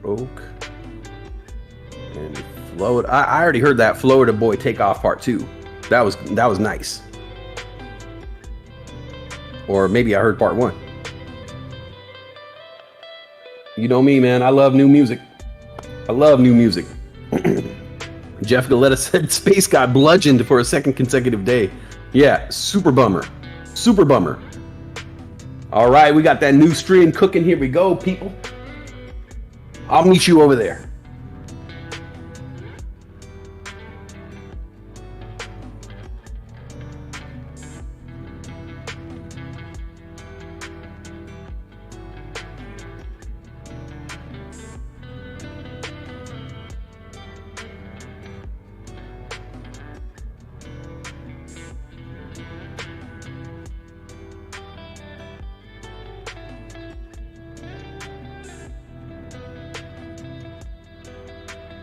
Broke and flowed. I already heard that Florida Boy Takeoff Part 2. That was nice. Or maybe I heard Part 1. You know me, man. I love new music. Jeff Galetta said space got bludgeoned for a second consecutive day. Yeah, super bummer. All right, we got that new stream cooking. Here we go, people. I'll meet you over there.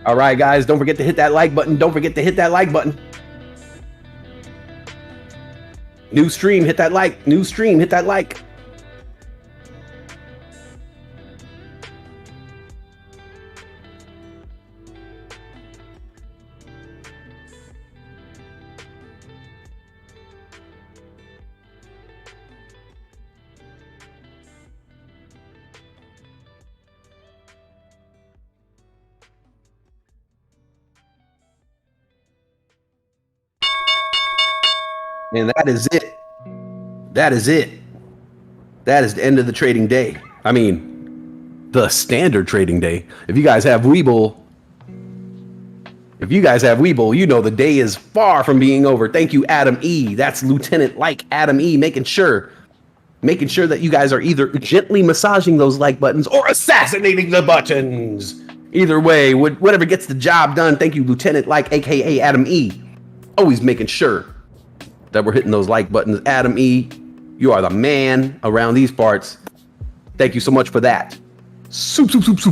All right, guys, don't forget to hit that like button. New stream, hit that like. And that is it. That is the end of the trading day. I mean, the standard trading day. If you guys have Webull, you know the day is far from being over. Thank you, Adam E. That's Lieutenant Like Adam E. Making sure that you guys are either gently massaging those like buttons or assassinating the buttons. Either way, whatever gets the job done. Thank you, Lieutenant Like, aka Adam E. Always making sure that we're hitting those like buttons. Adam E., you are the man around these parts. Thank you so much for that. Soup. 2, 1, booster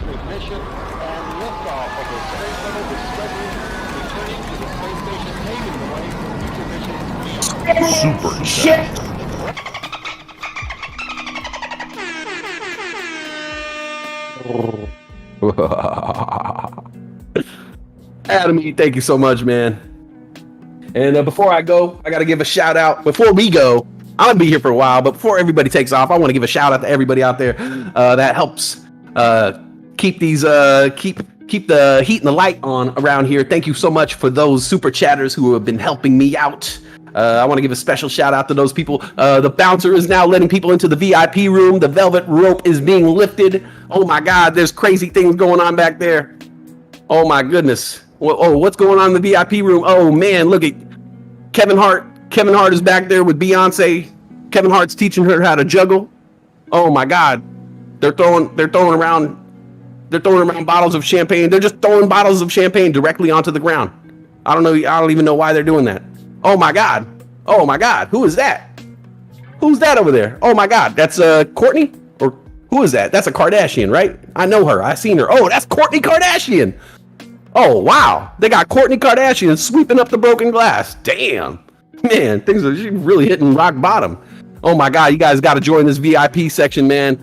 ignition, and liftoff of the Space Shuttle Discovery, returning to the space station, paving the way for future missions. Super shit. Adam E., thank you so much, man. And before I go, I got to give a shout out. Before we go, I'm gonna be here for a while, but before everybody takes off, I want to give a shout out to everybody out there that helps keep these keep the heat and the light on around here. Thank you so much for those super chatters who have been helping me out. I want to give a special shout out to those people. The bouncer is now letting people into the VIP room. The velvet rope is being lifted. Oh my God, there's crazy things going on back there. Oh my goodness. Oh, what's going on in the VIP room? Oh man, look at Kevin Hart. Kevin Hart is back there with Beyonce. Kevin Hart's teaching her how to juggle. Oh my God. They're throwing around bottles of champagne. They're just throwing bottles of champagne directly onto the ground. I don't even know why they're doing that. Oh my God. Who is that? Who's that over there? Oh my God. That's Courtney? Or who is that? That's a Kardashian, right? I know her. I've seen her. Oh, that's Kourtney Kardashian. Oh, wow. They got Kourtney Kardashian sweeping up the broken glass. Damn. Man, things are really hitting rock bottom. Oh my God. You guys got to join this VIP section, man.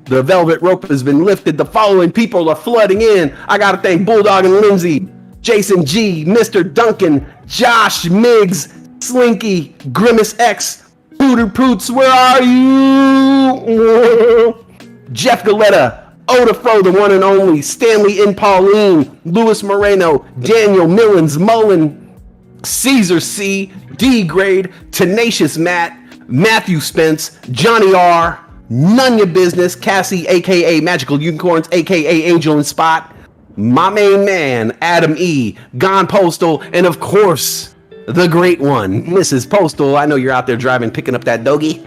The velvet rope has been lifted. The following people are flooding in. I got to thank Bulldog and Lindsay, Jason G, Mr. Duncan, Josh Miggs, Slinky, Grimace X, Pooter Poots, where are you? Jeff Galetta, Odafro, the one and only, Stanley and Pauline, Louis Moreno, Daniel Millens, Mullen, Caesar C, D Grade, Tenacious Matt, Matthew Spence, Johnny R, None Your Business, Cassie, aka Magical Unicorns, aka Angel and Spot, my main man, Adam E, Gone Postal, and of course, the great one, Mrs. Postal. I know you're out there driving, picking up that doggy.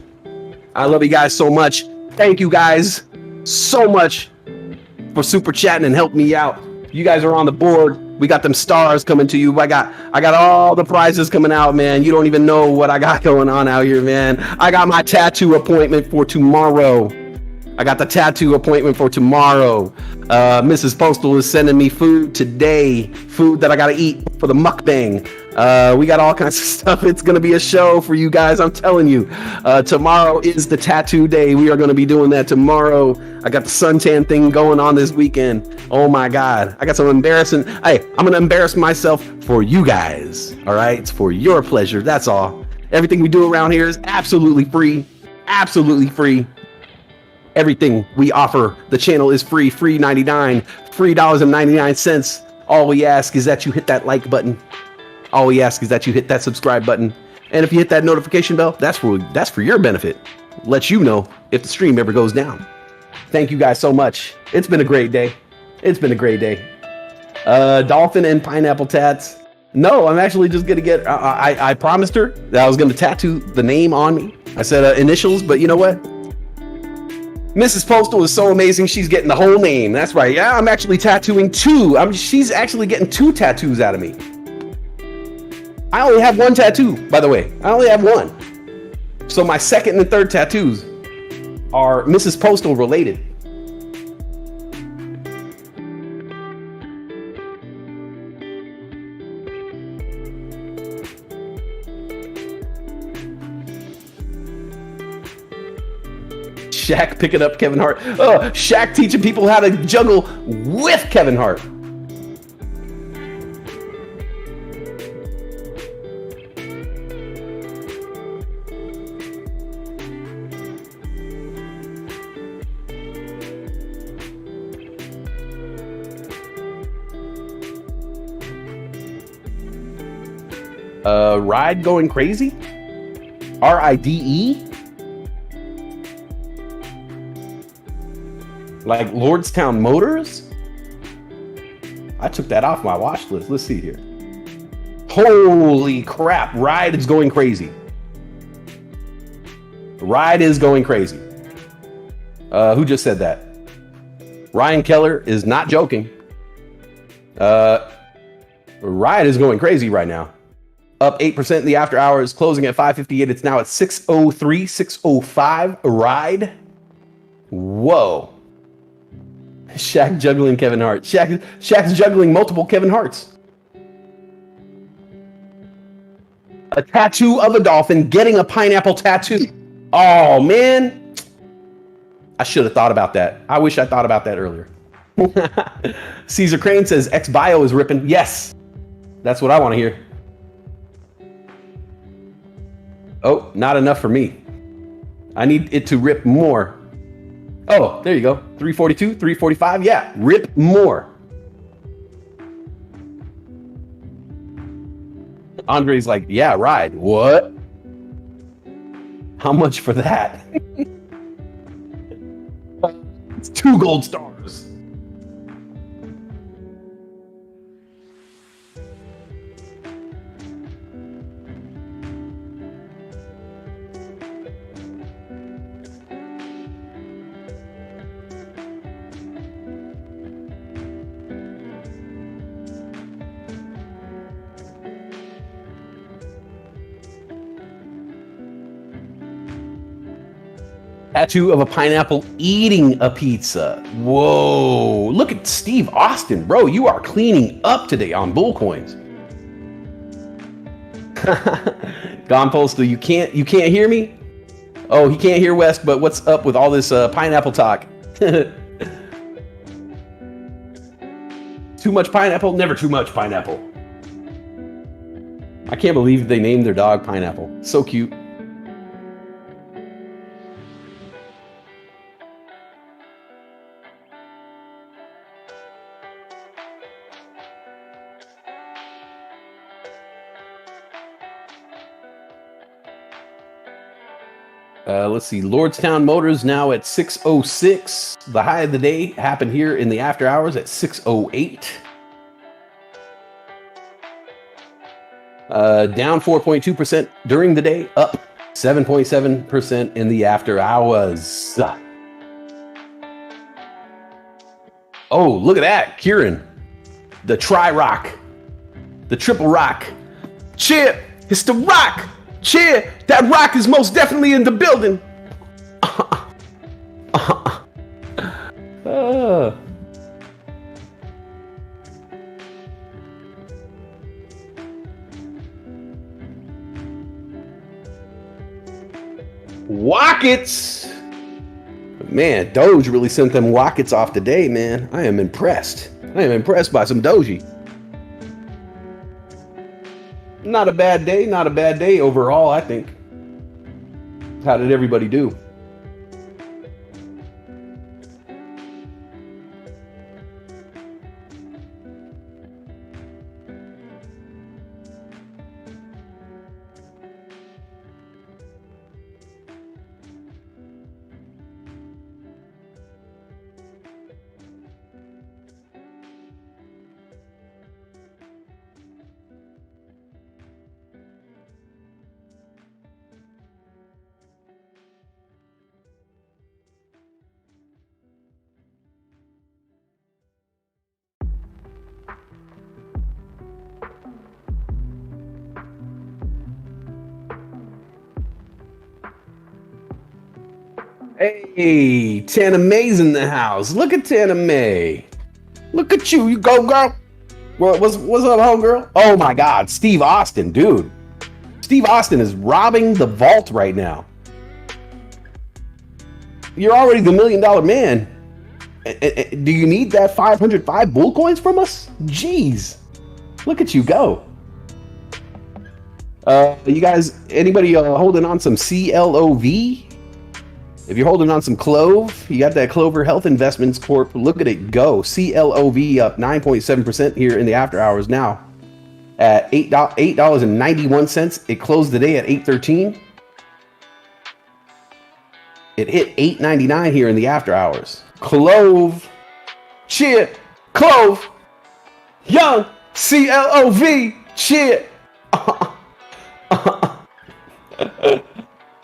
I love you guys so much. Thank you guys so much for super chatting and helping me out. You guys are on the board. We got them stars coming to you. I got all the prizes coming out, man. You don't even know what I got going on out here, man. I got my tattoo appointment for tomorrow. Mrs. Postal is sending me food today. Food that I gotta eat for the mukbang. We got all kinds of stuff. It's going to be a show for you guys. I'm telling you. Tomorrow is the tattoo day. We are going to be doing that tomorrow. I got the suntan thing going on this weekend. Oh my God. I got some embarrassing. Hey, I'm going to embarrass myself for you guys. All right. It's for your pleasure. That's all. Everything we do around here is absolutely free. Absolutely free. Everything we offer, the channel is free. Free 99. Free $99. All we ask is that you hit that like button. All we ask is that you hit that subscribe button. And if you hit that notification bell, that's for your benefit. Let you know if the stream ever goes down. Thank you guys so much. It's been a great day. It's been a great day. Dolphin and pineapple tats. No, I'm actually just going to get, I promised her that I was going to tattoo the name on me. I said initials, but you know what? Mrs. Postal is so amazing. She's getting the whole name. That's right. Yeah, I'm actually tattooing two. She's actually getting two tattoos out of me. I only have one tattoo, by the way. I only have one. So my second and third tattoos are Mrs. Postal related. Shaq picking up Kevin Hart. Oh, Shaq teaching people how to juggle with Kevin Hart. Ride going crazy? RIDE? Like Lordstown Motors? I took that off my watch list. Let's see here. Holy crap. Ride is going crazy. Ride is going crazy. Who just said that? Ryan Keller is not joking. Ride is going crazy right now. Up 8% in the after hours, closing at 558. It's now at 603, 605. Ride. Whoa. Shaq juggling Kevin Hart. Shaq's juggling multiple Kevin Harts. A tattoo of a dolphin getting a pineapple tattoo. Oh, man. I should have thought about that. I wish I thought about that earlier. Caesar Crane says X-Bio is ripping. Yes. That's what I want to hear. Oh, not enough for me. I need it to rip more. Oh, there you go. 342, 345. Yeah, rip more. Andre's like, yeah, ride. What? How much for that? It's 2 gold stars. Tattoo of a pineapple eating a pizza. Whoa. Look at Steve Austin. Bro, you are cleaning up today on bull coins. Gone Postal, you can't hear me? Oh, he can't hear West, but what's up with all this pineapple talk? Too much pineapple? Never too much pineapple. I can't believe they named their dog Pineapple. So cute. Let's see. Lordstown Motors now at 606. The high of the day happened here in the after hours at 608. Down 4.2% during the day, up 7.7% in the after hours. Oh, look at that. Kieran. The tri-rock. The triple rock. Chip, it's the rock. Cheer, that rock is most definitely in the building. Rockets. Man, Doge really sent them rockets off today, man. I am impressed. I am impressed by some Doge. Not a bad day. Not a bad day overall, I think. How did everybody do? Hey, Tana May's in the house. Look at Tana May. Look at you. You go, girl. What's up, homegirl? Oh my God, Steve Austin, dude. Steve Austin is robbing the vault right now. You're already the $1 million man. Do you need that 505 bull coins from us? Jeez. Look at you go. You guys, anybody holding on some CLOV? If you're holding on some Clove, you got that Clover Health Investments Corp. Look at it go. CLOV up 9.7% here in the after hours now at $8.91. It closed the day at $8.13. It hit $8.99 here in the after hours. Clove, cheer, Clove, young CLOV, cheer.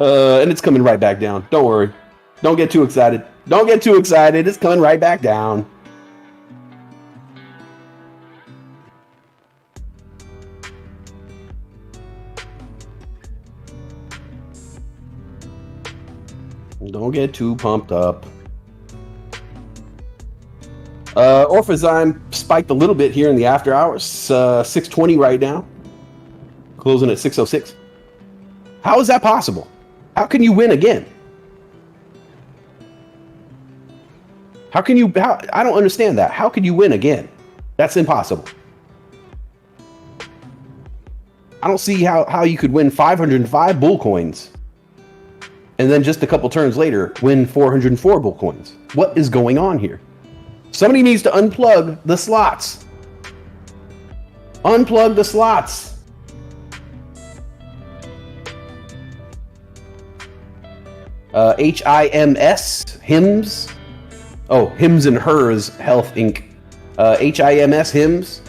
And it's coming right back down. Don't worry. Don't get too excited. Don't get too excited. It's coming right back down. Don't get too pumped up. Orphazyme spiked a little bit here in the after hours. 620 right now. Closing at 606. How is that possible? How can you win again? How can you? I don't understand that. How can you win again? That's impossible. I don't see how you could win 505 bull coins and then just a couple turns later win 404 bull coins. What is going on here? Somebody needs to unplug the slots. Unplug the slots. HIMS. Oh, Hims and Hers Health Inc. HIMS Hims.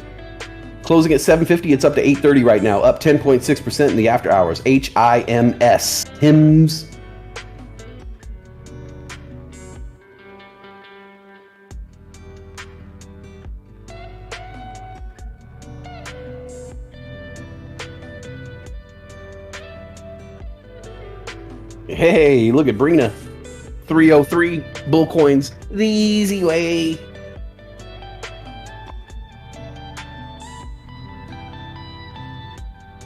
Closing at 750. It's up to 830 right now. Up 10.6% in the after hours. HIMS. Hims. Hey, look at Brina. 303 bull coins the easy way.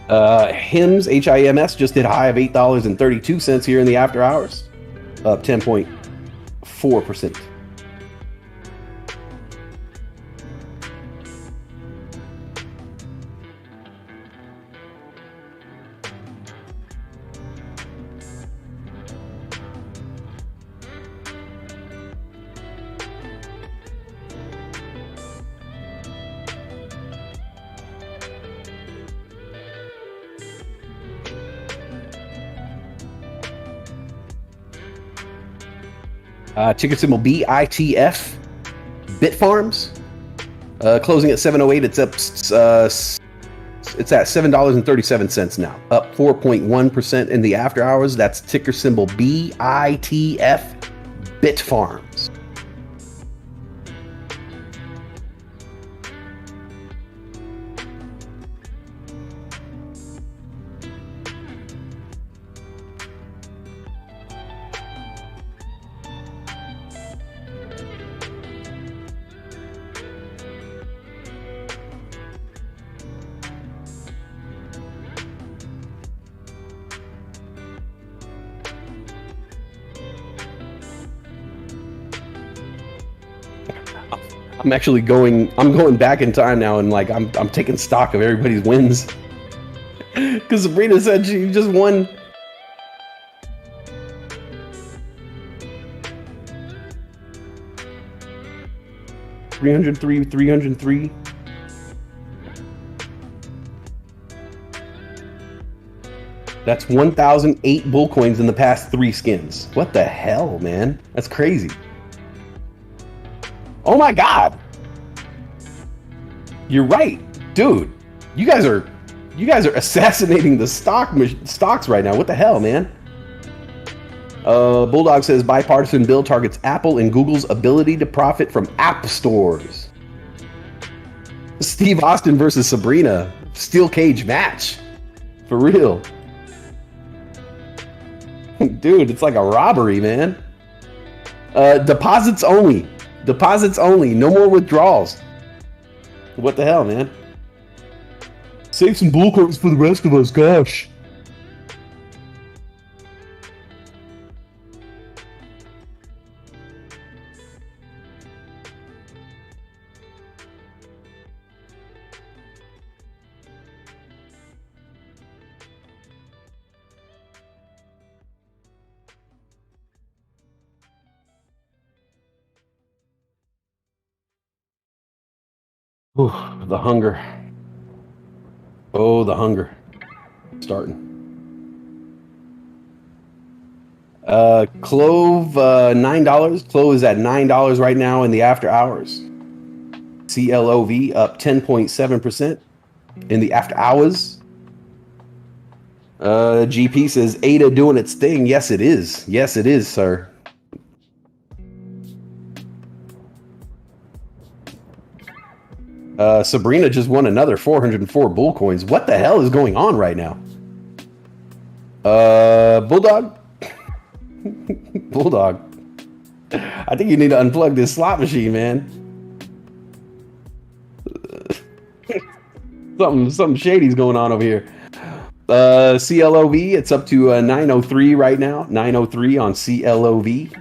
HIMS, HIMS just hit a high of $8.32 here in the after hours. Up 10.4%. Ticker symbol BITF, Bitfarms, closing at 708. It's up. It's at $7.37 now, up 4.1% in the after hours. That's ticker symbol BITF, Bitfarms. I'm going back in time now, and like I'm taking stock of everybody's wins. Because Sabrina said she just won. $303. That's 1,008 bull coins in the past 3 skins. What the hell, man? That's crazy. Oh my God. You're right, dude. You guys are assassinating the stocks right now. What the hell, man? Bulldog says bipartisan bill targets Apple and Google's ability to profit from app stores. Steve Austin versus Sabrina. Steel cage match. For real. Dude, it's like a robbery, man. Deposits only. Deposits only. No more withdrawals. What the hell, man? Save some bull coins for the rest of us, gosh. Ooh, the hunger. Oh, the hunger. Starting. Clove, $9. Clove is at $9 right now in the after hours. CLOV up 10.7% in the after hours. GP says ADA doing its thing. Yes, it is. Yes, it is, sir. Sabrina just won another 404 bull coins. What the hell is going on right now? Bulldog? Bulldog. I think you need to unplug this slot machine, man. Something shady's going on over here. CLOV, it's up to 903 right now. 903 on CLOV.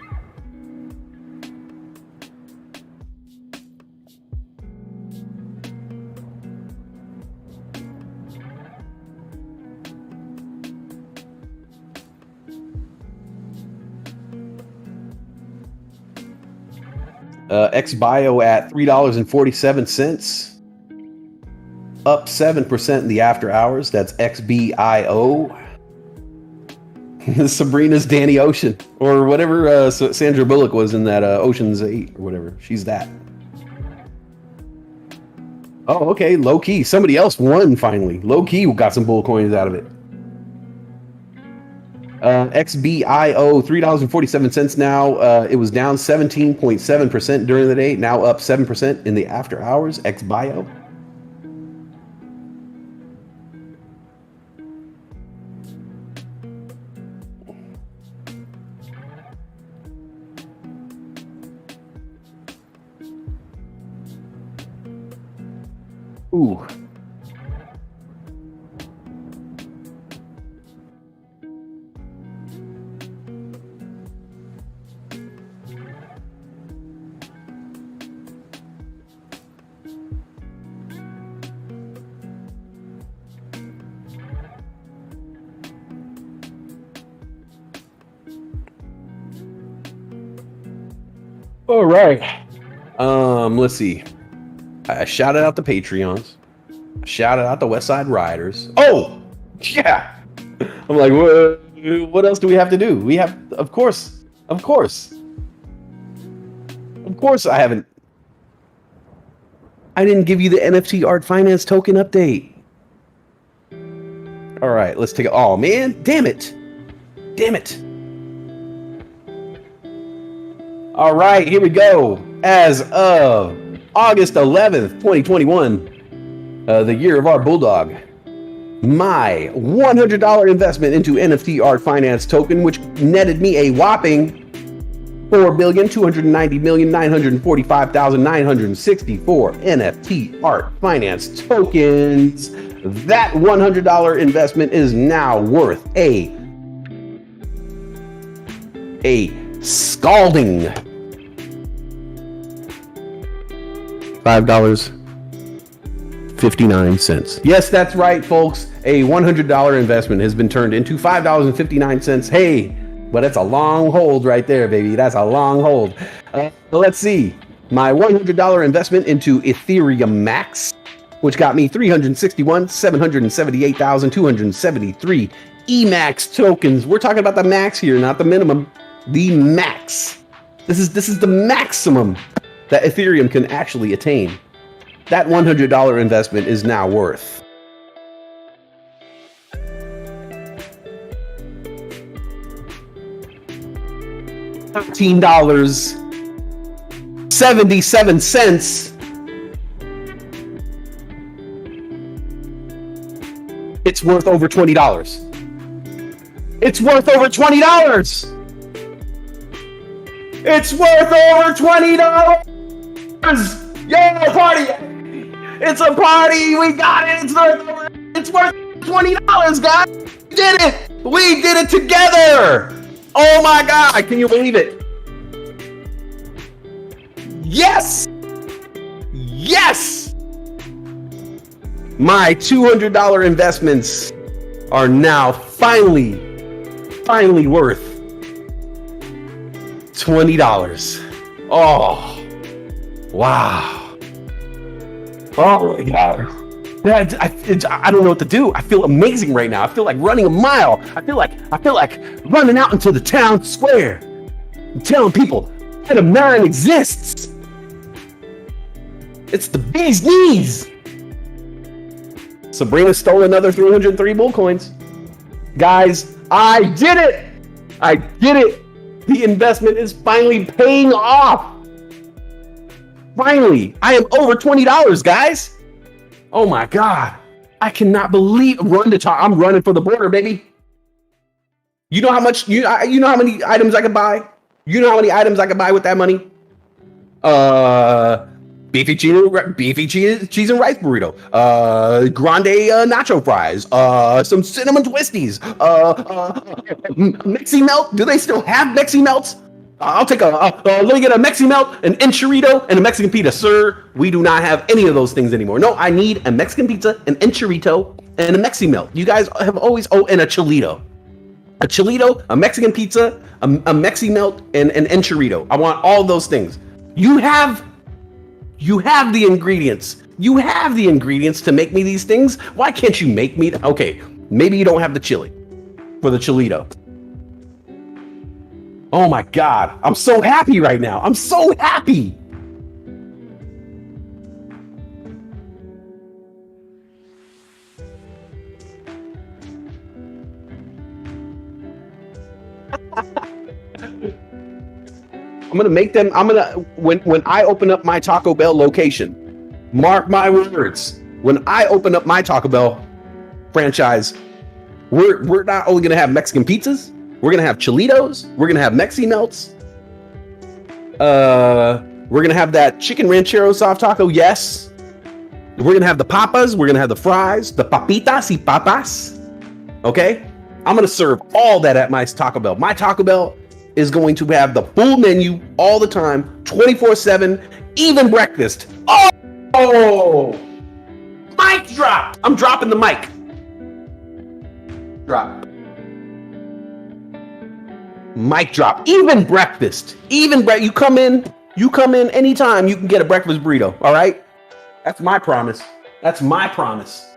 XBio at $3.47, up 7% in the after hours. That's XBIO. Sabrina's Danny Ocean, or whatever Sandra Bullock was in that Ocean's 8 or whatever. She's that. Oh, okay, low key. Somebody else won finally. Low key got some bull coins out of it. XBIO, $3.47 now. It was down 17.7% during the day, now up 7% in the after hours. XBIO. Ooh. All right. Let's see. I shouted out the Patreons. I shouted out the Westside Riders. Oh, yeah. I'm like, what else do we have to do? We have, of course, I didn't give you the NFT art finance token update. All right, let's take it. Oh man, damn it. All right, here we go. As of August 11th, 2021, the year of our Bulldog, my $100 investment into NFT art finance token, which netted me a whopping 4,290,945,964 NFT art finance tokens. That $100 investment is now worth a scalding $5.59. Yes, that's right, folks. A $100 investment has been turned into $5.59. Hey, but that's a long hold right there, baby. That's a long hold. Let's see. My $100 investment into Ethereum Max, which got me 778,273 EMAX tokens. We're talking about the max here, not the minimum. The max. This is the maximum that Ethereum can actually attain. That $100 investment is now worth $13.77. It's worth over $20. It's worth over $20. It's worth over $20. Yeah, party! It's a party. We got it. It's worth $20, guys. We did it. We did it together. Oh my God! Can you believe it? Yes. Yes. My $200 investments are now finally worth $20. Oh, wow. Oh my God. I don't know what to do. I feel amazing right now. I feel like running a mile. I feel like running out into the town square and telling people that a man exists. It's the bee's knees. Sabrina stole another 303 bull coins. Guys, I did it. I did it. The investment is finally paying off. Finally, I am over $20, guys. Oh my God. I cannot believe I'm running for the border, baby. You know how much you know how many items I could buy? You know how many items I could buy with that money? Beefy cheese and rice burrito, grande nacho fries, some cinnamon twisties, Mexi Melt. Do they still have Mexi Melts? I'll take let me get a Mexi Melt, an enchilito, and a Mexican pizza. Sir, we do not have any of those things anymore. No, I need a Mexican pizza, an enchilito, and a Mexi Melt. You guys have always, and a chilito. A chilito, a Mexican pizza, a Mexi Melt, and an enchilito. I want all those things. You have the ingredients. You have the ingredients to make me these things. Why can't you make me? Okay, maybe you don't have the chili for the chilito. Oh my God, I'm so happy right now. I'm so happy. I'm gonna make them. When I open up my Taco Bell location, mark my words. When I open up my Taco Bell franchise, we're not only gonna have Mexican pizzas. We're gonna have chilitos. We're gonna have Mexi Melts. We're gonna have that chicken ranchero soft taco. Yes. We're gonna have the papas. We're gonna have the fries, the papitas y papas. Okay. I'm gonna serve all that at my Taco Bell. My Taco Bell is going to have the full menu all the time, 24/7, even breakfast. Oh! Mic drop! I'm dropping the mic. Drop. Mic drop. Even breakfast. You come in anytime, you can get a breakfast burrito. All right? That's my promise. That's my promise.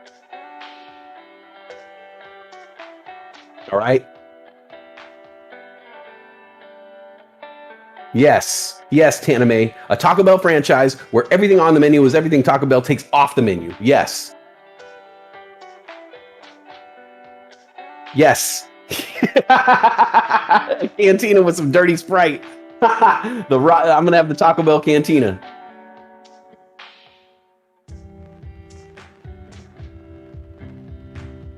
All right? Yes, Taname, a Taco Bell franchise where everything on the menu is everything Taco Bell takes off the menu. Yes. Cantina with some dirty Sprite. I'm gonna have the Taco Bell Cantina.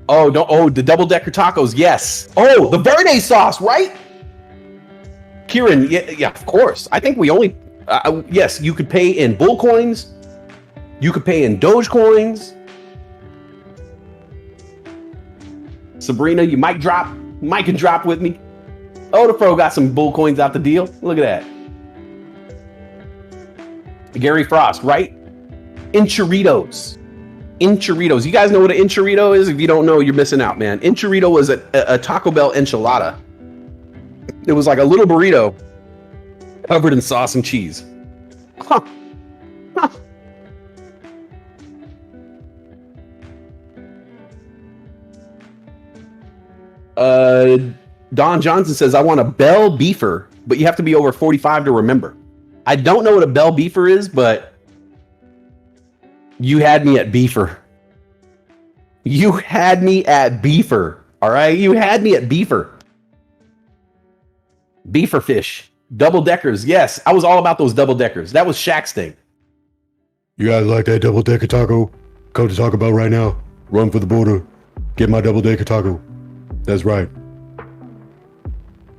The double-decker tacos. Yes. Oh, the Verde sauce, right? Kieran, yeah, of course. I think we only, yes, you could pay in bull coins. You could pay in Doge coins. Sabrina, you might can drop with me. Oh, the pro got some bull coins out the deal. Look at that. Gary Frost, right? Enchiritos. Enchiritos. You guys know what an enchirito is? If you don't know, you're missing out, man. Enchirito was a Taco Bell enchilada. It was like a little burrito covered in sauce and cheese. Huh. Huh. Don Johnson says, I want a Bell Beefer, but you have to be over 45 to remember. I don't know what a Bell Beefer is, but you had me at Beefer. You had me at Beefer. All right. You had me at Beefer. Beefer fish. Double deckers. Yes. I was all about those double deckers. That was Shaq's thing. You guys like that double decker taco? Come to Taco Bell right now. Run for the border. Get my double decker taco. That's right.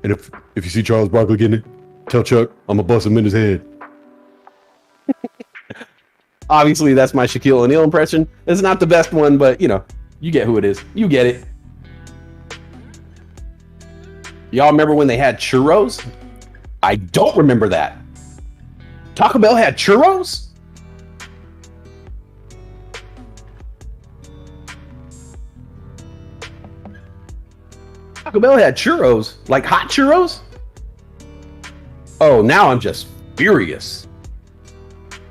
And if you see Charles Barkley getting it, tell Chuck I'm gonna bust him in his head. Obviously, that's my Shaquille O'Neal impression. It's not the best one, but you know, you get who it is. You get it. Y'all remember when they had churros? I don't remember that. Taco Bell had churros? Taco Bell had churros, like hot churros? Oh, now I'm just furious.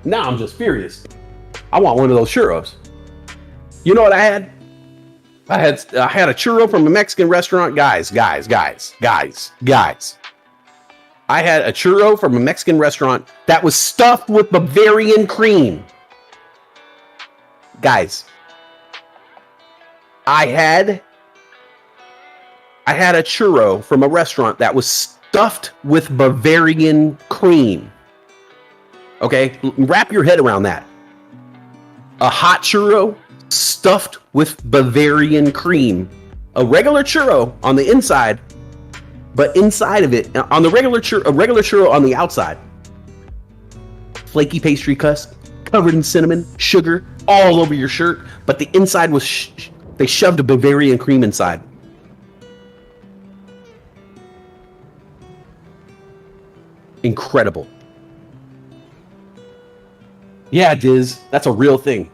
Now I'm just furious. I want one of those churros. You know what I had? I had a churro from a Mexican restaurant. Guys. I had a churro from a Mexican restaurant that was stuffed with Bavarian cream. Guys, I had a churro from a restaurant that was stuffed with Bavarian cream. Okay, wrap your head around that. A hot churro stuffed with Bavarian cream. A regular churro on the inside, but inside of it, on the regular churro on the outside. Flaky pastry crust, covered in cinnamon, sugar, all over your shirt, but the inside was, they shoved a Bavarian cream inside. Incredible. Yeah, Diz, that's a real thing.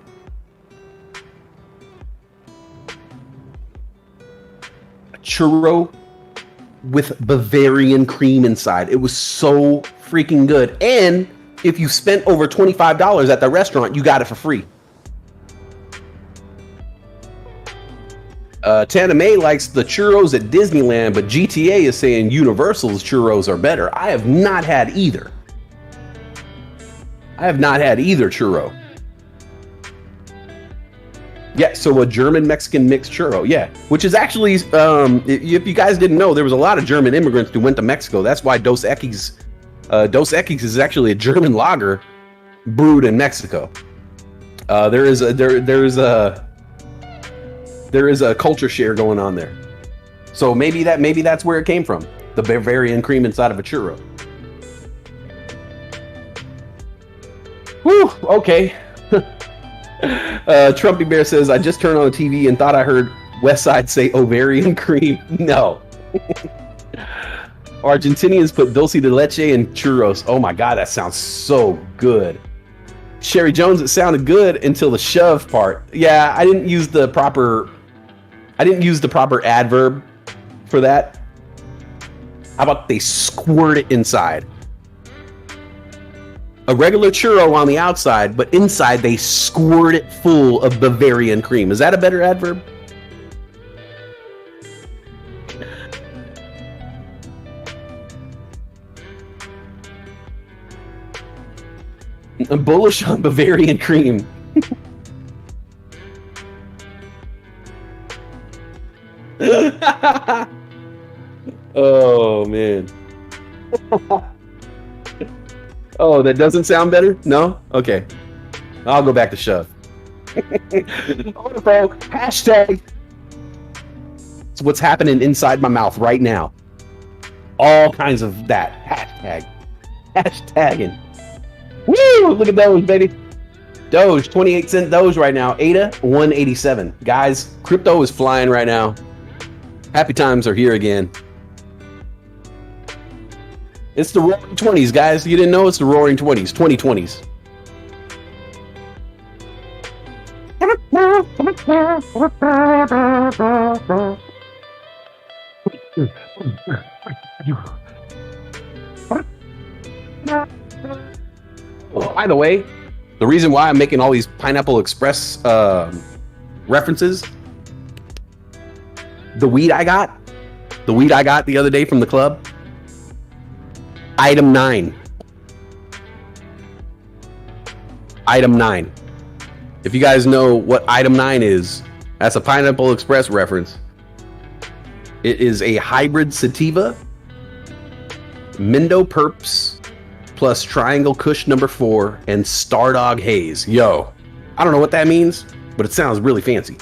A churro with Bavarian cream inside. It was so freaking good. And if you spent over $25 at the restaurant, you got it for free. Tana May likes the churros at Disneyland, but GTA is saying Universal's churros are better. I have not had either. I have not had either churro. Yeah, so a German-Mexican mixed churro. Yeah, which is actually, if you guys didn't know, there was a lot of German immigrants who went to Mexico. That's why Dos Equis is actually a German lager brewed in Mexico. There is a culture share going on there. So maybe that's where it came from. The Bavarian cream inside of a churro. Whew, okay. Trumpy Bear says, I just turned on the TV and thought I heard Westside say ovarian cream. No. Argentinians put dulce de leche in churros. Oh my God, that sounds so good. Sherry Jones, it sounded good until the shove part. Yeah, I didn't use the proper adverb for that. How about they squirt it inside? A regular churro on the outside, but inside they squirt it full of Bavarian cream. Is that a better adverb? I'm bullish on Bavarian cream. Oh, man. Oh, that doesn't sound better? No? Okay. I'll go back to shove. Hashtag. It's what's happening inside my mouth right now. All kinds of that. Hashtag. Hashtagging. Woo! Look at those, baby. Doge, 28-cent Doge right now. ADA, 187. Guys, crypto is flying right now. Happy times are here again. It's the roaring 20s, guys. You didn't know it's the roaring 20s, 2020s. Oh, by the way, the reason why I'm making all these Pineapple Express references, the weed I got the other day from the club, item 9. Item 9. If you guys know what item 9 is, that's a Pineapple Express reference. It is a hybrid sativa, Mindo Perps, plus Triangle Kush number 4, and Stardog Haze. Yo, I don't know what that means, but it sounds really fancy.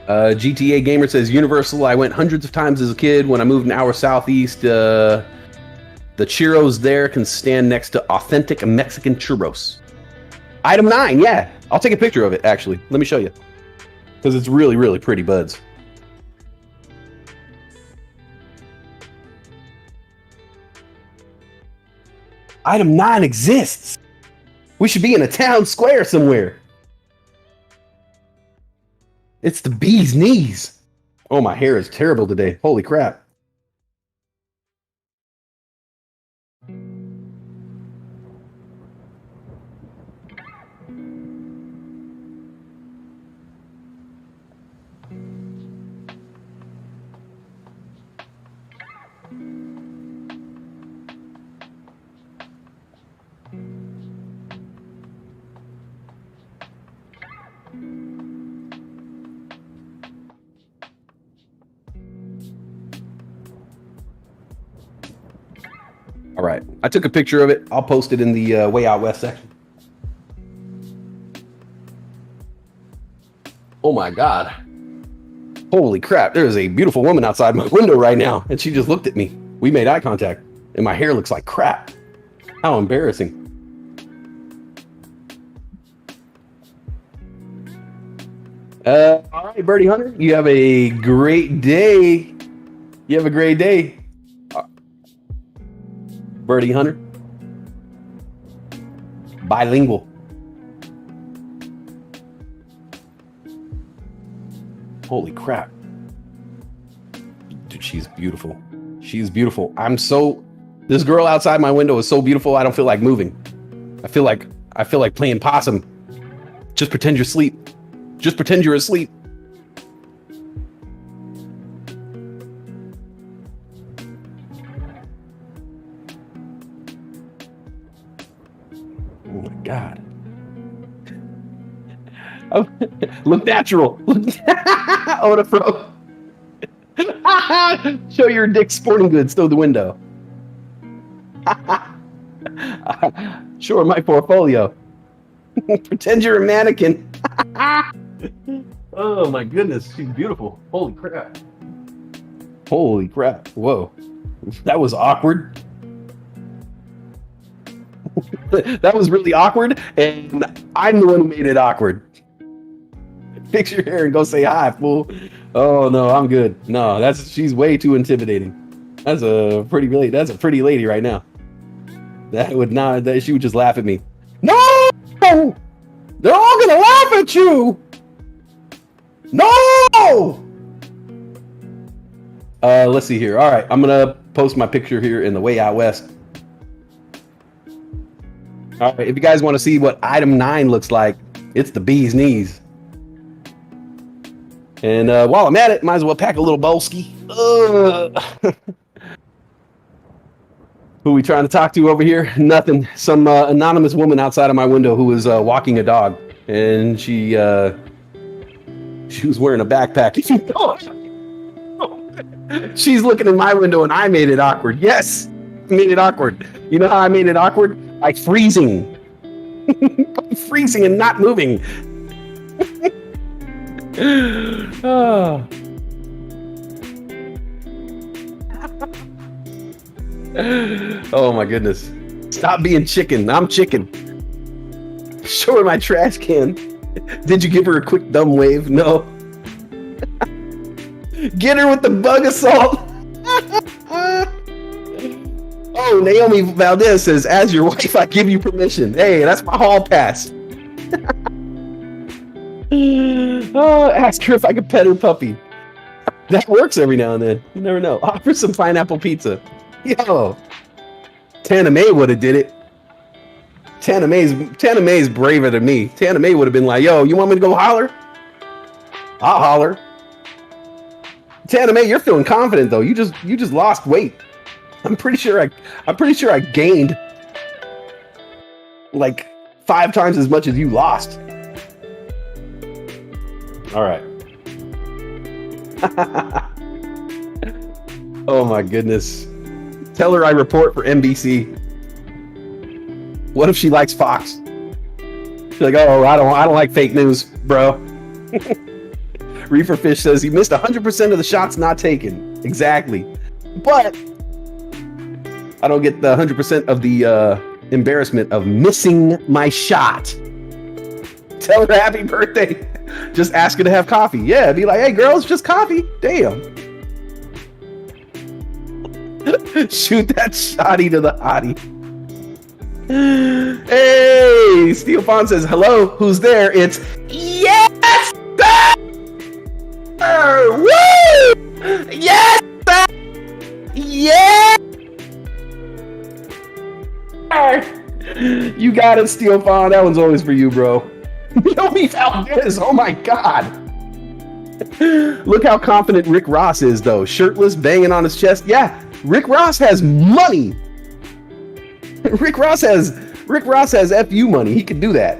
GTA Gamer says, Universal, I went hundreds of times as a kid. When I moved an hour southeast, the churros there can stand next to authentic Mexican churros. Item 9, yeah. I'll take a picture of it, actually. Let me show you. Because it's really, really pretty buds. Item 9 exists. We should be in a town square somewhere. It's the bee's knees. Oh, my hair is terrible today. Holy crap. All right, I took a picture of it. I'll post it in the Way Out West section. Oh my God. Holy crap, there is a beautiful woman outside my window right now, and she just looked at me. We made eye contact, and my hair looks like crap. How embarrassing. All right, Birdie Hunter, you have a great day. You have a great day. Birdie Hunter. Bilingual. Holy crap. Dude, she's beautiful. She's beautiful. This girl outside my window is so beautiful, I don't feel like moving. I feel like playing possum. Just pretend you're asleep. Just pretend you're asleep. Oh my God. Oh, look natural. Oh, the fro. Show your dick sporting goods through the window. Sure, my portfolio. Pretend you're a mannequin. Oh my goodness, she's beautiful. Holy crap. Holy crap. Whoa. That was awkward. That was really awkward, and I'm the one who made it awkward. Fix your hair and go say hi, fool. Oh no, I'm good. No, she's way too intimidating. That's a pretty lady right now. She would just laugh at me. No! They're all gonna laugh at you! No! Let's see here. All right, I'm gonna post my picture here in the Way Out West. All right, if you guys want to see what item 9 looks like, it's the bee's knees. And while I'm at it, might as well pack a little bolski. Who we trying to talk to over here? Nothing. Some anonymous woman outside of my window who was walking a dog, and she was wearing a backpack. She's looking in my window, and I made it awkward. Yes, I made it awkward. You know how I made it awkward? By freezing. Freezing and not moving. Oh. Oh my goodness. Stop being chicken. I'm chicken. Show her my trash can. Did you give her a quick dumb wave? No. Get her with the bug assault. Oh Oh, Naomi Valdez says, as your wife, I give you permission. Hey, that's my hall pass. Oh, ask her if I could pet her puppy. That works every now and then. You never know. Offer some pineapple pizza. Yo, Tana May would have did it. Tana May's braver than me. Tana May would have been like, yo, you want me to go holler? I'll holler. Tana May, you're feeling confident though. You just lost weight. I'm pretty sure I gained like 5 times as much as you lost. All right. Oh my goodness. Tell her I report for NBC. What if she likes Fox? She's like, oh, I don't like fake news, bro. Reefer Fish says he missed 100% of the shots not taken. Exactly. But I don't get the 100% of the embarrassment of missing my shot. Tell her happy birthday. Just ask her to have coffee. Yeah, be like, hey, girl, it's just coffee. Damn. Shoot that shotty to the hottie. Hey, Steel Fawn says, hello, who's there? It's yes, sir! Woo! Yes, sir! Yes! You got it, Steel Fawn. That one's always for you, bro. Naomi Valdez, oh my god. Look how confident Rick Ross is, though. Shirtless, banging on his chest. Yeah, Rick Ross has money. Rick Ross has FU money. He could do that.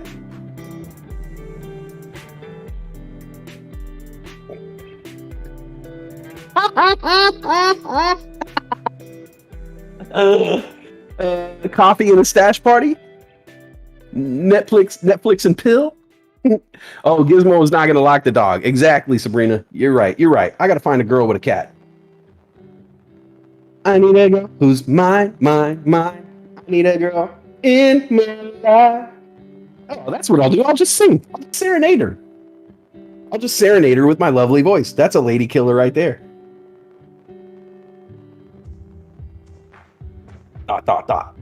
Coffee and a stash party. Netflix and pill. Oh, Gizmo is not gonna lock the dog. Exactly, Sabrina. You're right. I gotta find a girl with a cat. I need a girl who's mine. I need a girl in my life. Oh, that's what I'll do. I'll just sing. I'll just serenade her. I'll just serenade her with my lovely voice. That's a lady killer right there. Dot.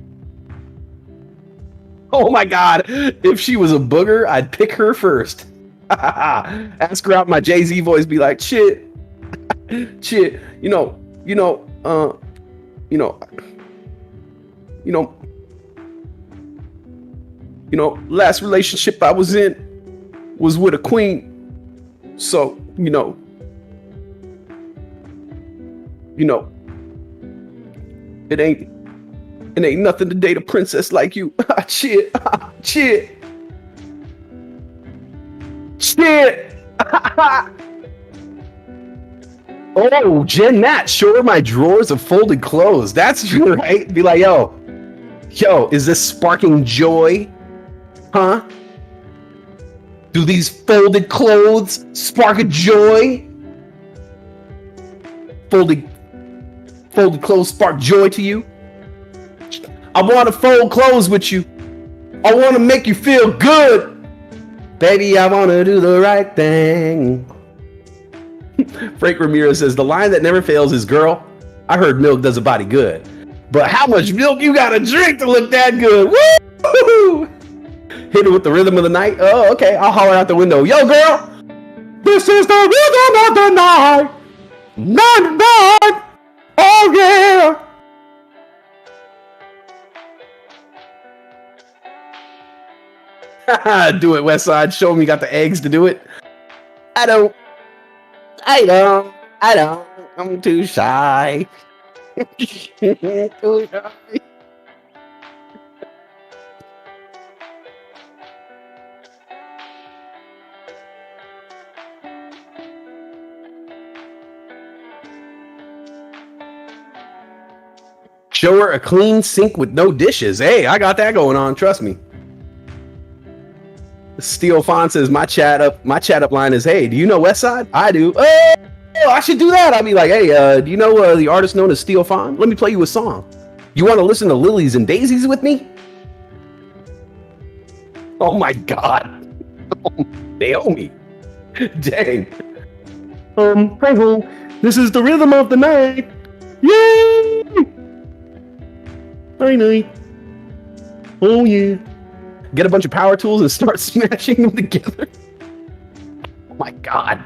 Oh my god. If she was a booger, I'd pick her first. Ask her out in my Jay-Z voice, be like, shit. Last relationship I was in was with a queen. So, it ain't nothing to date a princess like you. Shit. Oh, Jen Nat, show her my drawers of folded clothes. That's right. Be like, yo, is this sparking joy? Huh? Do these folded clothes spark a joy? Folded clothes spark joy to you? I want to fold clothes with you. I want to make you feel good. Baby, I want to do the right thing. Frank Ramirez says, the line that never fails is, girl, I heard milk does a body good. But how much milk you got to drink to look that good? Woo! Hit her with the rhythm of the night. Oh, okay. I'll holler out the window. Yo, girl, this is the rhythm of the night. 99. Oh, yeah. Do it, Westside. Show him you got the eggs to do it. I don't. I'm too shy. Too shy. Show her a clean sink with no dishes. Hey, I got that going on. Trust me. Steel Fawn says my chat up line is, hey, do you know Westside? I do. Oh, I should do that. I'll be like, hey, do you know the artist known as Steel Fawn? Let me play you a song. You want to listen to Lilies and Daisies with me? Oh my god. Naomi. Dang. Frankel, this is the rhythm of the night. Yay! Night night. Oh yeah. Get a bunch of power tools and start smashing them together. Oh my god.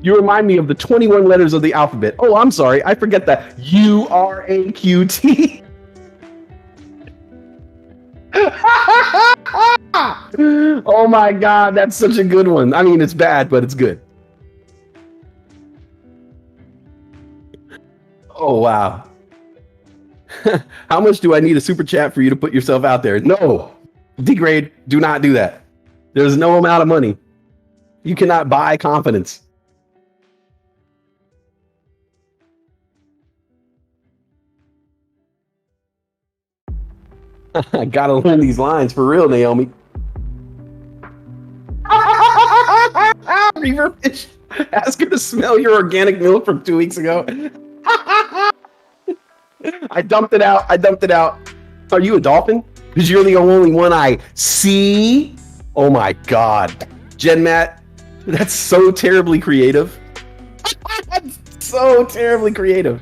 You remind me of the 21 letters of the alphabet. Oh, I'm sorry. I forget that. URAQT. Oh my god, that's such a good one. I mean, it's bad, but it's good. Oh wow. How much do I need a super chat for you to put yourself out there? No. Degrade, do not do that. There's no amount of money. You cannot buy confidence. I gotta learn these lines for real, Naomi. Reaver fish. Ask her to smell your organic milk from 2 weeks ago. I dumped it out. Are you a dolphin? Because you're the only one I see. Oh my god. GenMat, that's so terribly creative. That's so terribly creative.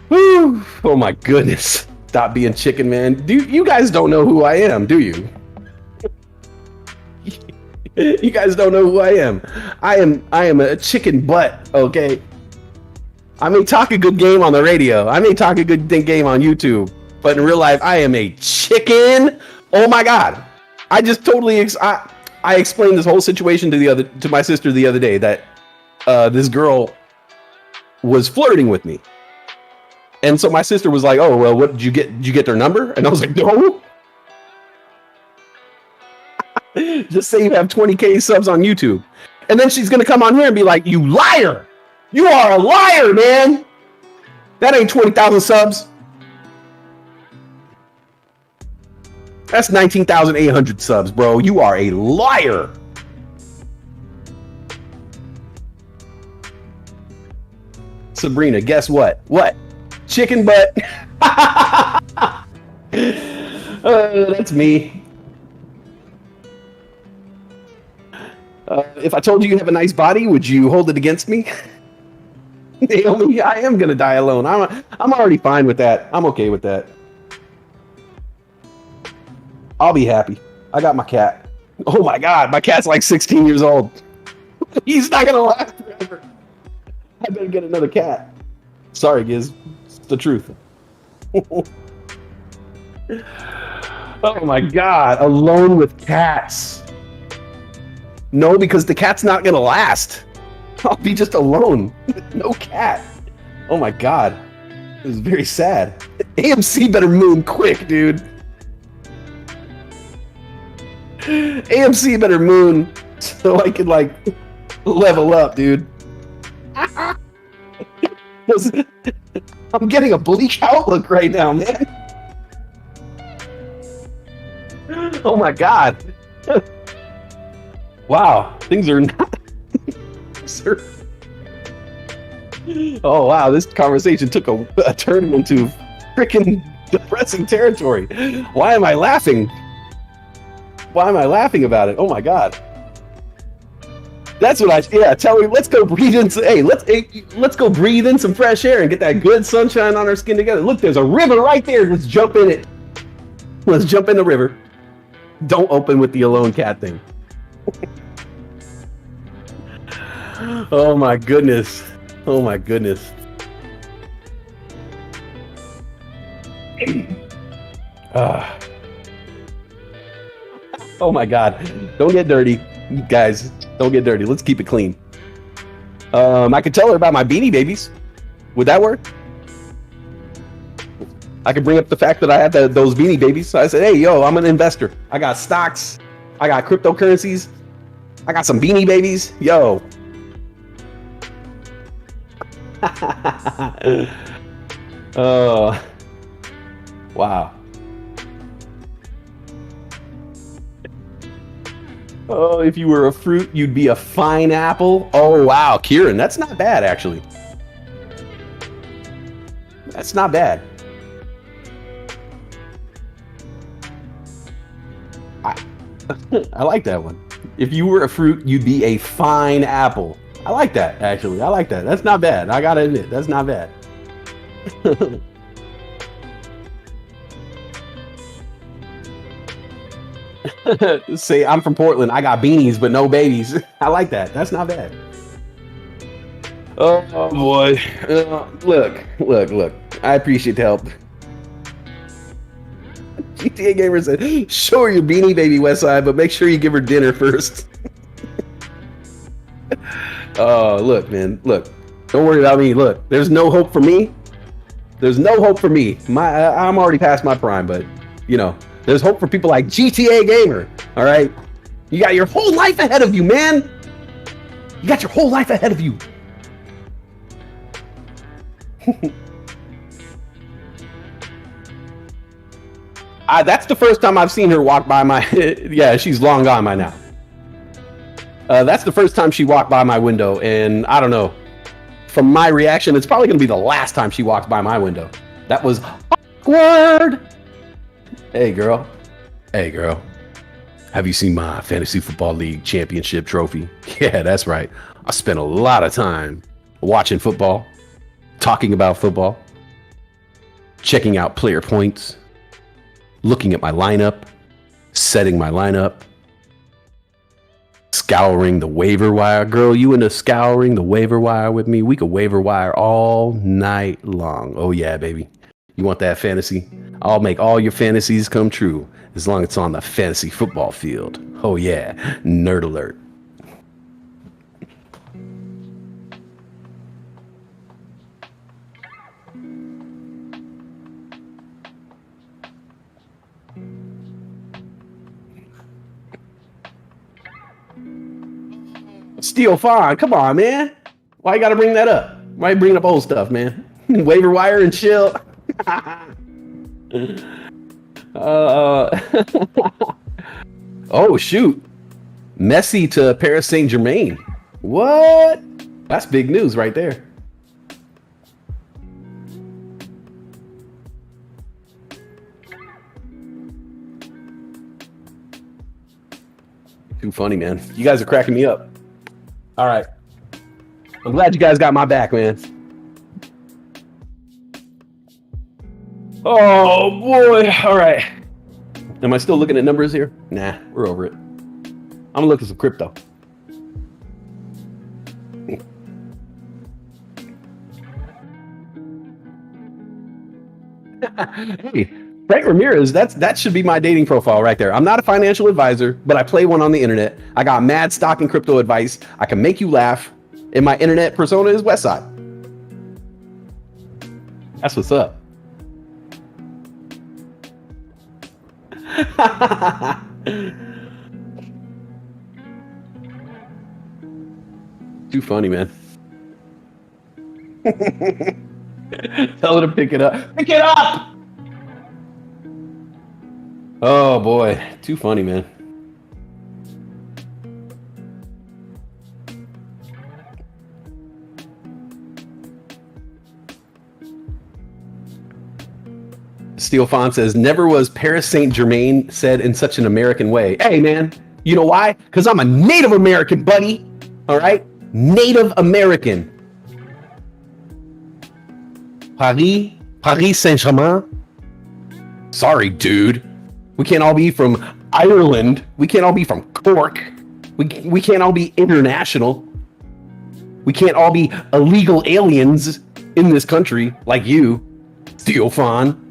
Whew. Oh my goodness. Stop being chicken, man. You guys don't know who I am, do you? You guys don't know who I am. I am a chicken butt, okay? I may talk a good game on the radio. I may talk a good game on YouTube, but in real life, I am a chicken. Oh my god! I just totally I explained this whole situation to my sister the other day that this girl was flirting with me, and so my sister was like, "Oh well, what did you get? Did you get their number?" And I was like, "No." Just say you have 20K subs on YouTube, and then she's gonna come on here and be like, "You liar! You are a liar, man! That ain't 20,000 subs. That's 19,800 subs, bro. You are a liar." Sabrina, guess what? What? Chicken butt. That's me. If I told you have a nice body, would you hold it against me? Naomi, I am gonna die alone. I'm already fine with that. I'm okay with that. I'll be happy. I got my cat. Oh my god, my cat's like 16 years old. He's not gonna last forever. I better get another cat. Sorry, Giz. It's the truth. Oh my god, alone with cats. No, because the cat's not gonna last. I'll be just alone. No cat. Oh my god. It was very sad. AMC better moon quick, dude. AMC better moon so I can like level up, dude. I'm getting a bleak outlook right now, man. Oh my god. Wow, things are not. Oh wow, this conversation took a turn into freaking depressing territory. Why am I laughing? Why am I laughing about it? Oh my god. That's what tell me, let's go breathe in some, let's go breathe in some fresh air and get that good sunshine on our skin together. Look, there's a river right there. Let's jump in it. Let's jump in the river. Don't open with the alone cat thing. Oh my goodness. Oh my goodness. Oh my god. Don't get dirty. Guys, don't get dirty. Let's keep it clean. I could tell her about my Beanie Babies. Would that work? I could bring up the fact that I had those Beanie Babies. So I said, hey, yo, I'm an investor. I got stocks. I got cryptocurrencies. I got some Beanie Babies. Yo. Oh. Wow. Oh, if you were a fruit, you'd be a fine apple. Oh, wow. Kieran, that's not bad, actually. That's not bad. I like that one. If you were a fruit, you'd be a fine apple. I like that, actually. I like that. That's not bad. I gotta admit, that's not bad. Say I'm from Portland. I got beanies, but no babies. I like that. That's not bad. Oh boy. Look. I appreciate the help. GTA Gamer said, show her your beanie, baby, Westside, but make sure you give her dinner first. Oh, look, man. Look. Don't worry about me. Look, there's no hope for me. There's no hope for me. I'm already past my prime, but, you know, there's hope for people like GTA Gamer, all right? You got your whole life ahead of you, man. You got your whole life ahead of you. That's the first time I've seen her walk by my... Yeah, she's long gone by now. That's the first time she walked by my window, and I don't know. From my reaction, it's probably going to be the last time she walks by my window. That was awkward. Hey, girl. Hey, girl. Have you seen my Fantasy Football League championship trophy? Yeah, that's right. I spent a lot of time watching football, talking about football, checking out player points, looking at my lineup, setting my lineup, scouring the waiver wire. Girl, you into scouring the waiver wire with me? We could waiver wire all night long. Oh yeah, baby. You want that fantasy? I'll make all your fantasies come true as long as it's on the fantasy football field. Oh yeah, nerd alert. Steel Fawn, come on, man. Why you gotta bring that up? Why you bringing up old stuff, man? Waiver wire and chill. Oh, shoot. Messi to Paris Saint-Germain. What? That's big news right there. Too funny, man. You guys are cracking me up. All right. I'm glad you guys got my back, man. Oh, boy. All right. Am I still looking at numbers here? Nah, we're over it. I'm going to look at some crypto. Hey, Frank Ramirez, that should be my dating profile right there. I'm not a financial advisor, but I play one on the internet. I got mad stock and crypto advice. I can make you laugh. And my internet persona is Westside. That's what's up. Too funny, man. Tell her to pick it up. Pick it up! Oh boy, too funny, man. Steel Font says, never was Paris Saint-Germain said in such an American way. Hey, man, you know why? Because I'm a Native American, buddy. All right? Native American. Paris Saint-Germain? Sorry, dude. We can't all be from Ireland. We can't all be from Cork. We can't all be international. We can't all be illegal aliens in this country like you, Steel Fawn.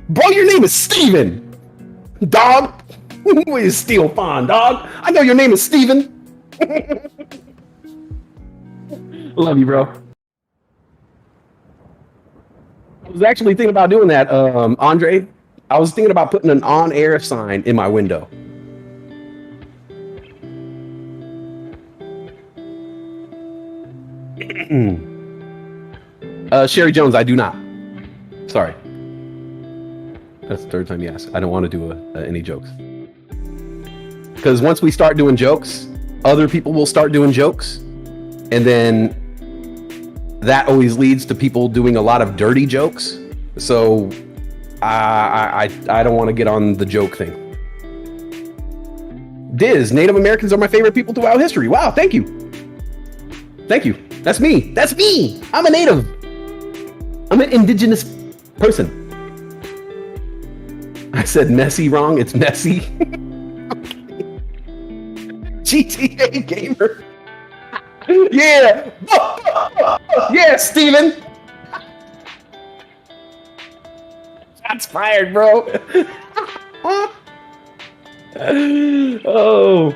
Bro, your name is Steven. Dog. Who is Steel Fawn, dog? I know your name is Steven. Love you, bro. I was actually thinking about doing that, Andre. I was thinking about putting an on-air sign in my window. Sherry Jones, I do not. Sorry. That's the third time you asked. I don't want to do any jokes. Because once we start doing jokes, other people will start doing jokes. And then that always leads to people doing a lot of dirty jokes. So I don't want to get on the joke thing. Diz, Native Americans are my favorite people throughout history. Wow, thank you. Thank you. That's me. That's me. I'm a native. I'm an indigenous person. I said messy wrong. It's messy. GTA gamer. Yeah. Yeah, Steven. That's fired, bro. Oh.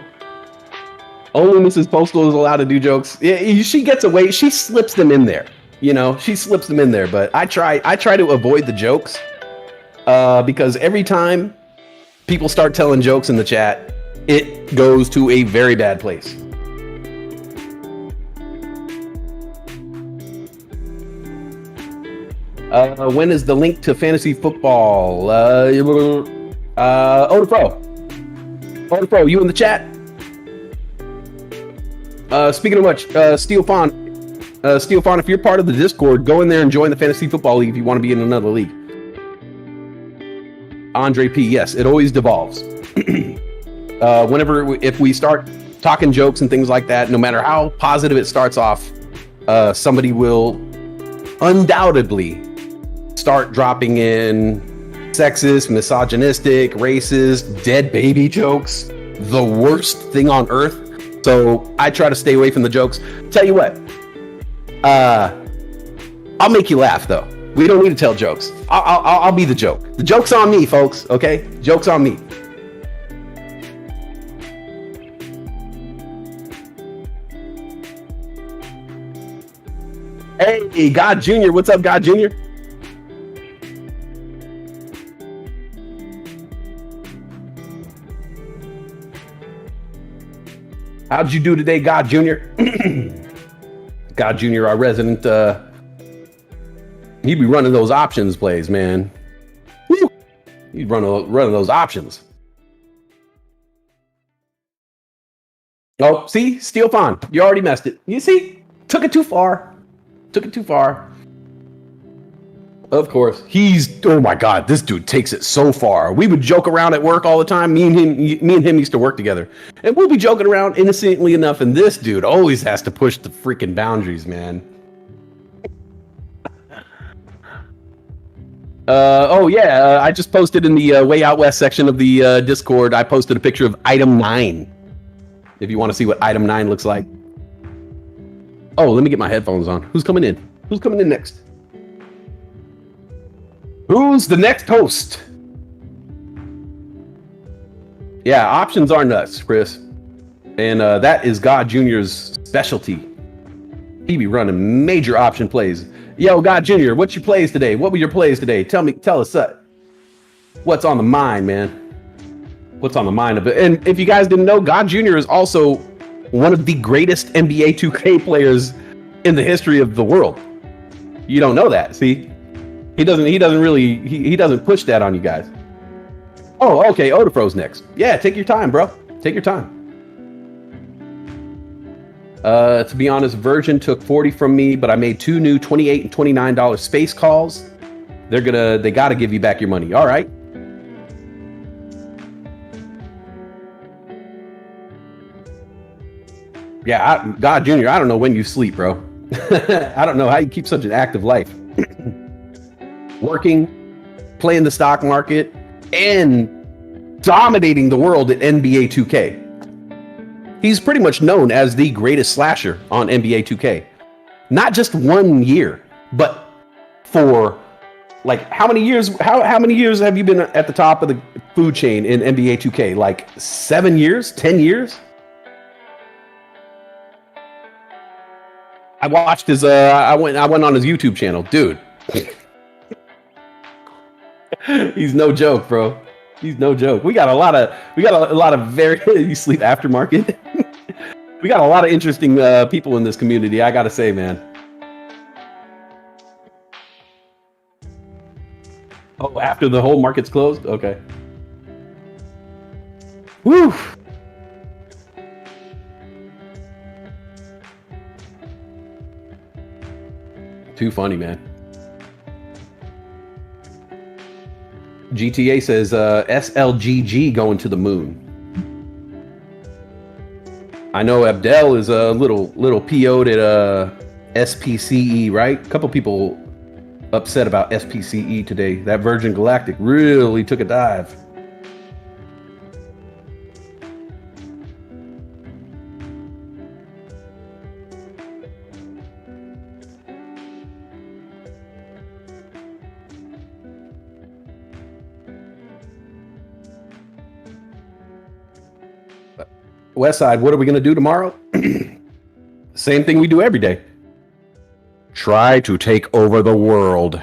Only Mrs. Postal is allowed to do jokes. Yeah, she gets away. She slips them in there. You know, she slips them in there. But I try to avoid the jokes because every time people start telling jokes in the chat, it goes to a very bad place. When is the link to fantasy football? Odafro, you in the chat? Speaking of which, Steel Fawn, if you're part of the Discord, go in there and join the Fantasy Football League if you want to be in another league. Andre P, yes, it always devolves. If we start talking jokes and things like that, no matter how positive it starts off, somebody will undoubtedly start dropping in sexist, misogynistic, racist, dead baby jokes, the worst thing on earth. So I try to stay away from the jokes. Tell you what, I'll make you laugh though. We don't need to tell jokes. I'll be the joke. The joke's on me, folks. Okay, joke's on me. Hey, God Jr. What's up, God Jr.? How'd you do today, God Jr.? God Jr., our resident, he'd be running those options plays, man. Woo! He'd running those options. Oh, see? Steel Fawn, you already messed it. You see? Took it too far. Of course. Oh my God, this dude takes it so far. We would joke around at work all the time. Me and him used to work together. And we'll be joking around innocently enough, and this dude always has to push the freaking boundaries, man. I just posted in the Way Out West section of the Discord, I posted a picture of item 9. If you want to see what item 9 looks like. Oh, let me get my headphones on. Who's coming in? Who's coming in next? Who's the next host? Yeah, options are nuts, Chris. And that is God Jr.'s specialty. He be running major option plays. Yo, God Jr., what's your plays today? What were your plays today? Tell us what's on the mind, man. What's on the mind of it? And if you guys didn't know, God Jr. is also one of the greatest NBA 2K players in the history of the world. You don't know that, see? He doesn't push that on you guys. Oh, okay, Odafro's next. Yeah, take your time, bro. Take your time. To be honest, Virgin took 40 from me, but I made 2 new $28 and $29 space calls. They gotta give you back your money. All right. Yeah, God Jr., I don't know when you sleep, bro. I don't know how you keep such an active life. Working, playing the stock market, and dominating the world at NBA 2K. He's pretty much known as the greatest slasher on NBA 2K. Not just 1 year, but for like how many years? How many years have you been at the top of the food chain in NBA 2K? Like 7 years? 10 years? I watched his. I went on his YouTube channel, dude. He's no joke, bro. He's no joke. We got a lot of very. You sleep aftermarket. We got a lot of interesting people in this community. I gotta say, man. Oh, after the whole market's closed? Okay. Woo! Too funny, man. GTA says SLGG going to the moon. I know Abdel is a little PO'd at SPCE, right? A couple people upset about SPCE today. That Virgin Galactic really took a dive. Westside, what are we going to do tomorrow? Same thing we do every day. Try to take over the world.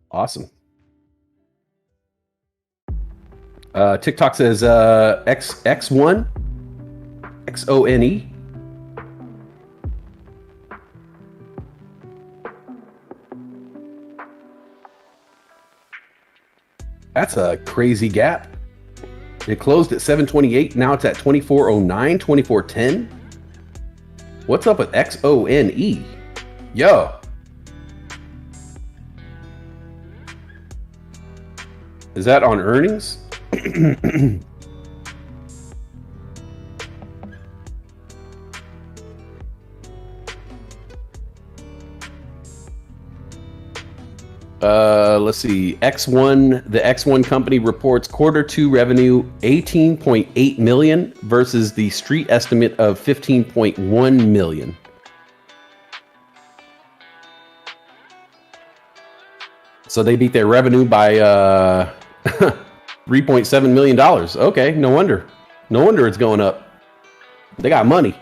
Awesome. TikTok says X1 XONE. That's a crazy gap. It closed at 728. Now it's at 2409, 2410. What's up with XONE? Yo. Is that on earnings? Let's see. The X1 company reports Q2 revenue 18.8 million versus the street estimate of 15.1 million. So they beat their revenue by $3.7 million. Okay, no wonder. No wonder it's going up. They got money.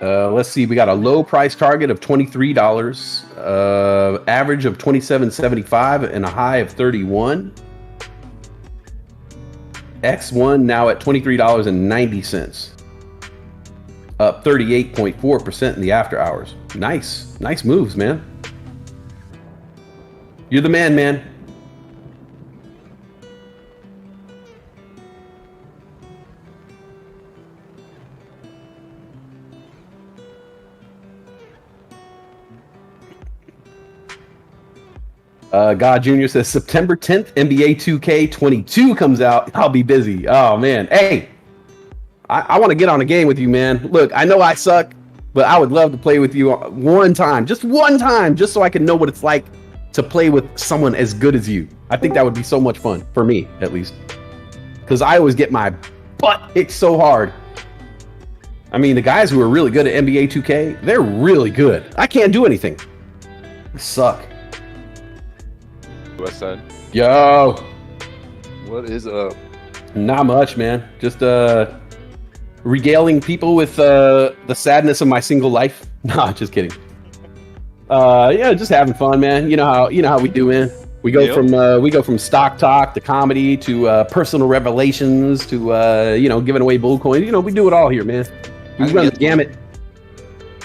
Let's see. We got a low price target of $23, average of $27.75, and a high of $31. X1 now at $23.90, up 38.4% in the after hours. Nice moves, man. You're the man, man. God Jr. says September 10th, NBA 2K22 comes out. I'll be busy. Oh, man. Hey, I want to get on a game with you, man. Look, I know I suck, but I would love to play with you one time, just so I can know what it's like to play with someone as good as you. I think that would be so much fun, for me, at least. Because I always get my butt kicked so hard. I mean, the guys who are really good at NBA 2K, they're really good. I can't do anything. I suck. Westside. Yo. What is up? Not much, man. Just regaling people with the sadness of my single life. Nah, just kidding. Yeah, just having fun, man. You know how we do, man. We go from stock talk to comedy to personal revelations to giving away bull coins. We do it all here, man. We run the gamut.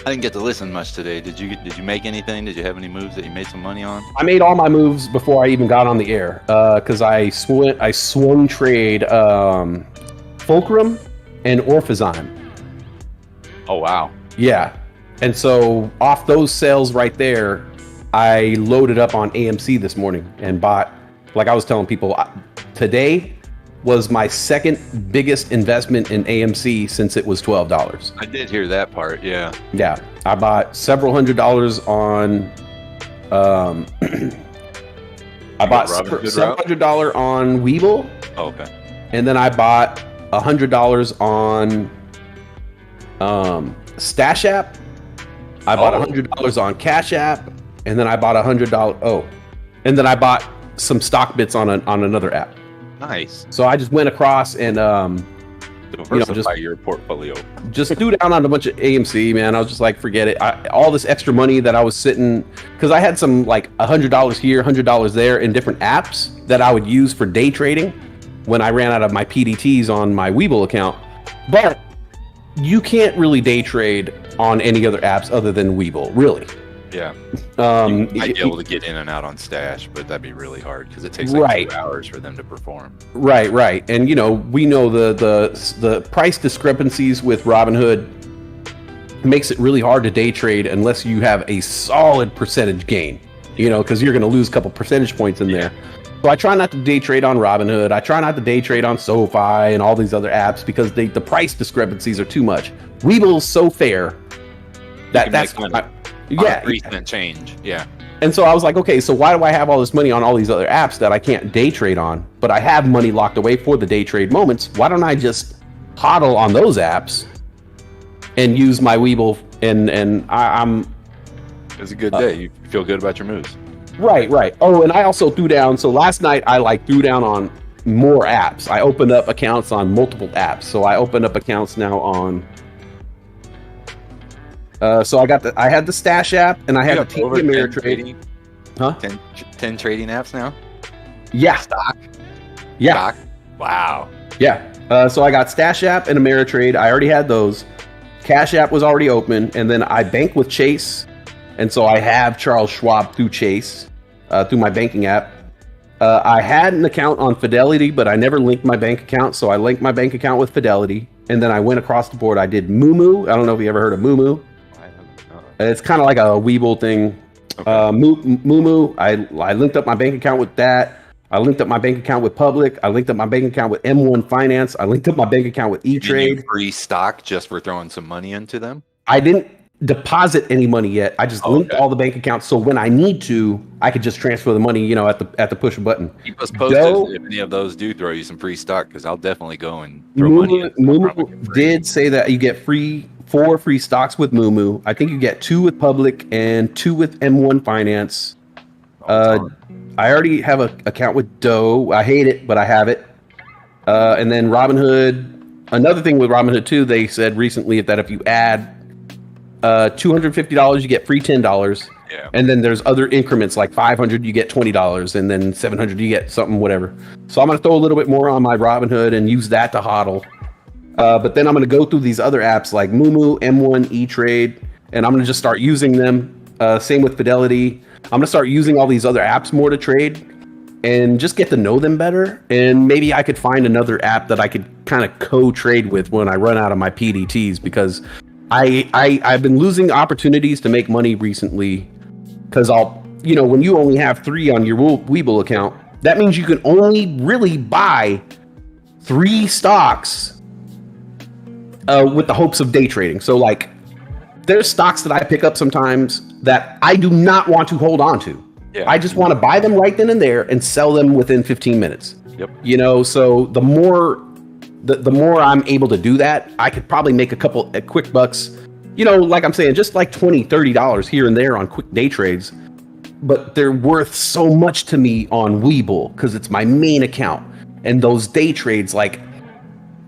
I didn't get to listen much today. Did you make anything? Did you have any moves that you made some money on? I made all my moves before I even got on the air because I swung trade Fulcrum and Orphazyme. Oh wow. Yeah. And so off those sales right there, I loaded up on AMC this morning and bought, like I was telling people, today was my second biggest investment in AMC since it was $12. I did hear that part, yeah. Yeah, I bought several $100s on. I bought $700 on Webull. Oh, okay. And then I bought $100 on Stash App. I bought $100 on Cash App, and then I bought $100. Oh, and then I bought some stock bits on another app. Nice. So I just went across and diversify your portfolio. Just threw down on a bunch of AMC, man. I was just like, forget it. All this extra money that I was sitting, because I had some like $100 here, $100 there in different apps that I would use for day trading when I ran out of my PDTs on my Webull account. But you can't really day trade on any other apps other than Webull, really. Yeah. You might be able to get in and out on Stash, but that'd be really hard because it takes like 2 hours for them to perform. Right. And we know the price discrepancies with Robinhood makes it really hard to day trade unless you have a solid percentage gain, because you're going to lose a couple percentage points in there. So I try not to day trade on Robinhood. I try not to day trade on SoFi and all these other apps because the price discrepancies are too much. Weeble's so fair that's recent change. Yeah. And so I was like, okay, so why do I have all this money on all these other apps that I can't day trade on, but I have money locked away for the day trade moments? Why don't I just hodl on those apps and use my Weeble? And I'm. It's a good day. You feel good about your moves. Right. Oh, and I also threw down. So last night I threw down on more apps. I opened up accounts on multiple apps. So I opened up accounts now on. So I had the Stash app and I had the TD Ameritrade. Huh? 10 trading apps now? Yeah. Stock? Yeah. Stock? Wow. Yeah. So I got Stash app and Ameritrade. I already had those. Cash app was already open. And then I bank with Chase. And so I have Charles Schwab through Chase, through my banking app. I had an account on Fidelity, but I never linked my bank account. So I linked my bank account with Fidelity. And then I went across the board. I did Moomoo. I don't know if you ever heard of Moomoo. It's kind of like a Weeble thing. Okay. Moomoo. I linked up my bank account with that. I linked up my bank account with Public. I linked up my bank account with M1 Finance. I linked up my bank account with E-Trade. Free stock just for throwing some money into them? I didn't deposit any money yet. I just linked all the bank accounts, so when I need to, I could just transfer the money, at the push of a button. Keep us posted if any of those do throw you some free stock, because I'll definitely go and throw money in. Moomoo did say that you get 4 free stocks with Moomoo. I think you get 2 with Public and 2 with M1 Finance. I already have an account with Doge. I hate it, but I have it. And then Robinhood. Another thing with Robinhood too, they said recently that if you add $250, you get free $10. Yeah. And then there's other increments like 500, you get $20, and then 700, you get something, whatever. So I'm going to throw a little bit more on my Robinhood and use that to hodl. But then I'm going to go through these other apps like Moomoo, M1, E-Trade, and I'm going to just start using them. Same with Fidelity. I'm going to start using all these other apps more to trade and just get to know them better. And maybe I could find another app that I could kind of co-trade with when I run out of my PDTs, because I've been losing opportunities to make money recently, because when you only have 3 on your Weeble account, that means you can only really buy 3 stocks with the hopes of day trading. So like there's stocks that I pick up sometimes that I do not want to hold on to. Yeah. I just want to buy them right then and there and sell them within 15 minutes. Yep. So the more I'm able to do that, I could probably make a couple quick bucks, like I'm saying, just like $20, $30 here and there on quick day trades. But they're worth so much to me on Weeble because it's my main account. And those day trades, like,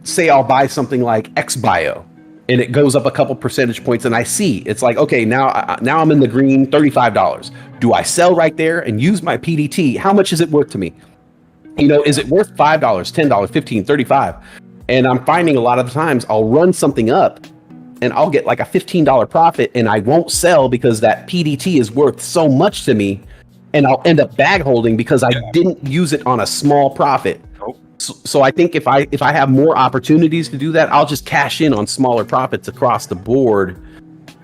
say I'll buy something like XBio and it goes up a couple percentage points and I see it's like, okay, now I'm in the green, $35. Do I sell right there and use my PDT? How much is it worth to me? Is it worth $5, $10, $15, $35? And I'm finding a lot of the times I'll run something up and I'll get like a $15 profit and I won't sell because that PDT is worth so much to me, and I'll end up bag holding because I didn't use it on a small profit. Nope. So I think if I have more opportunities to do that, I'll just cash in on smaller profits across the board.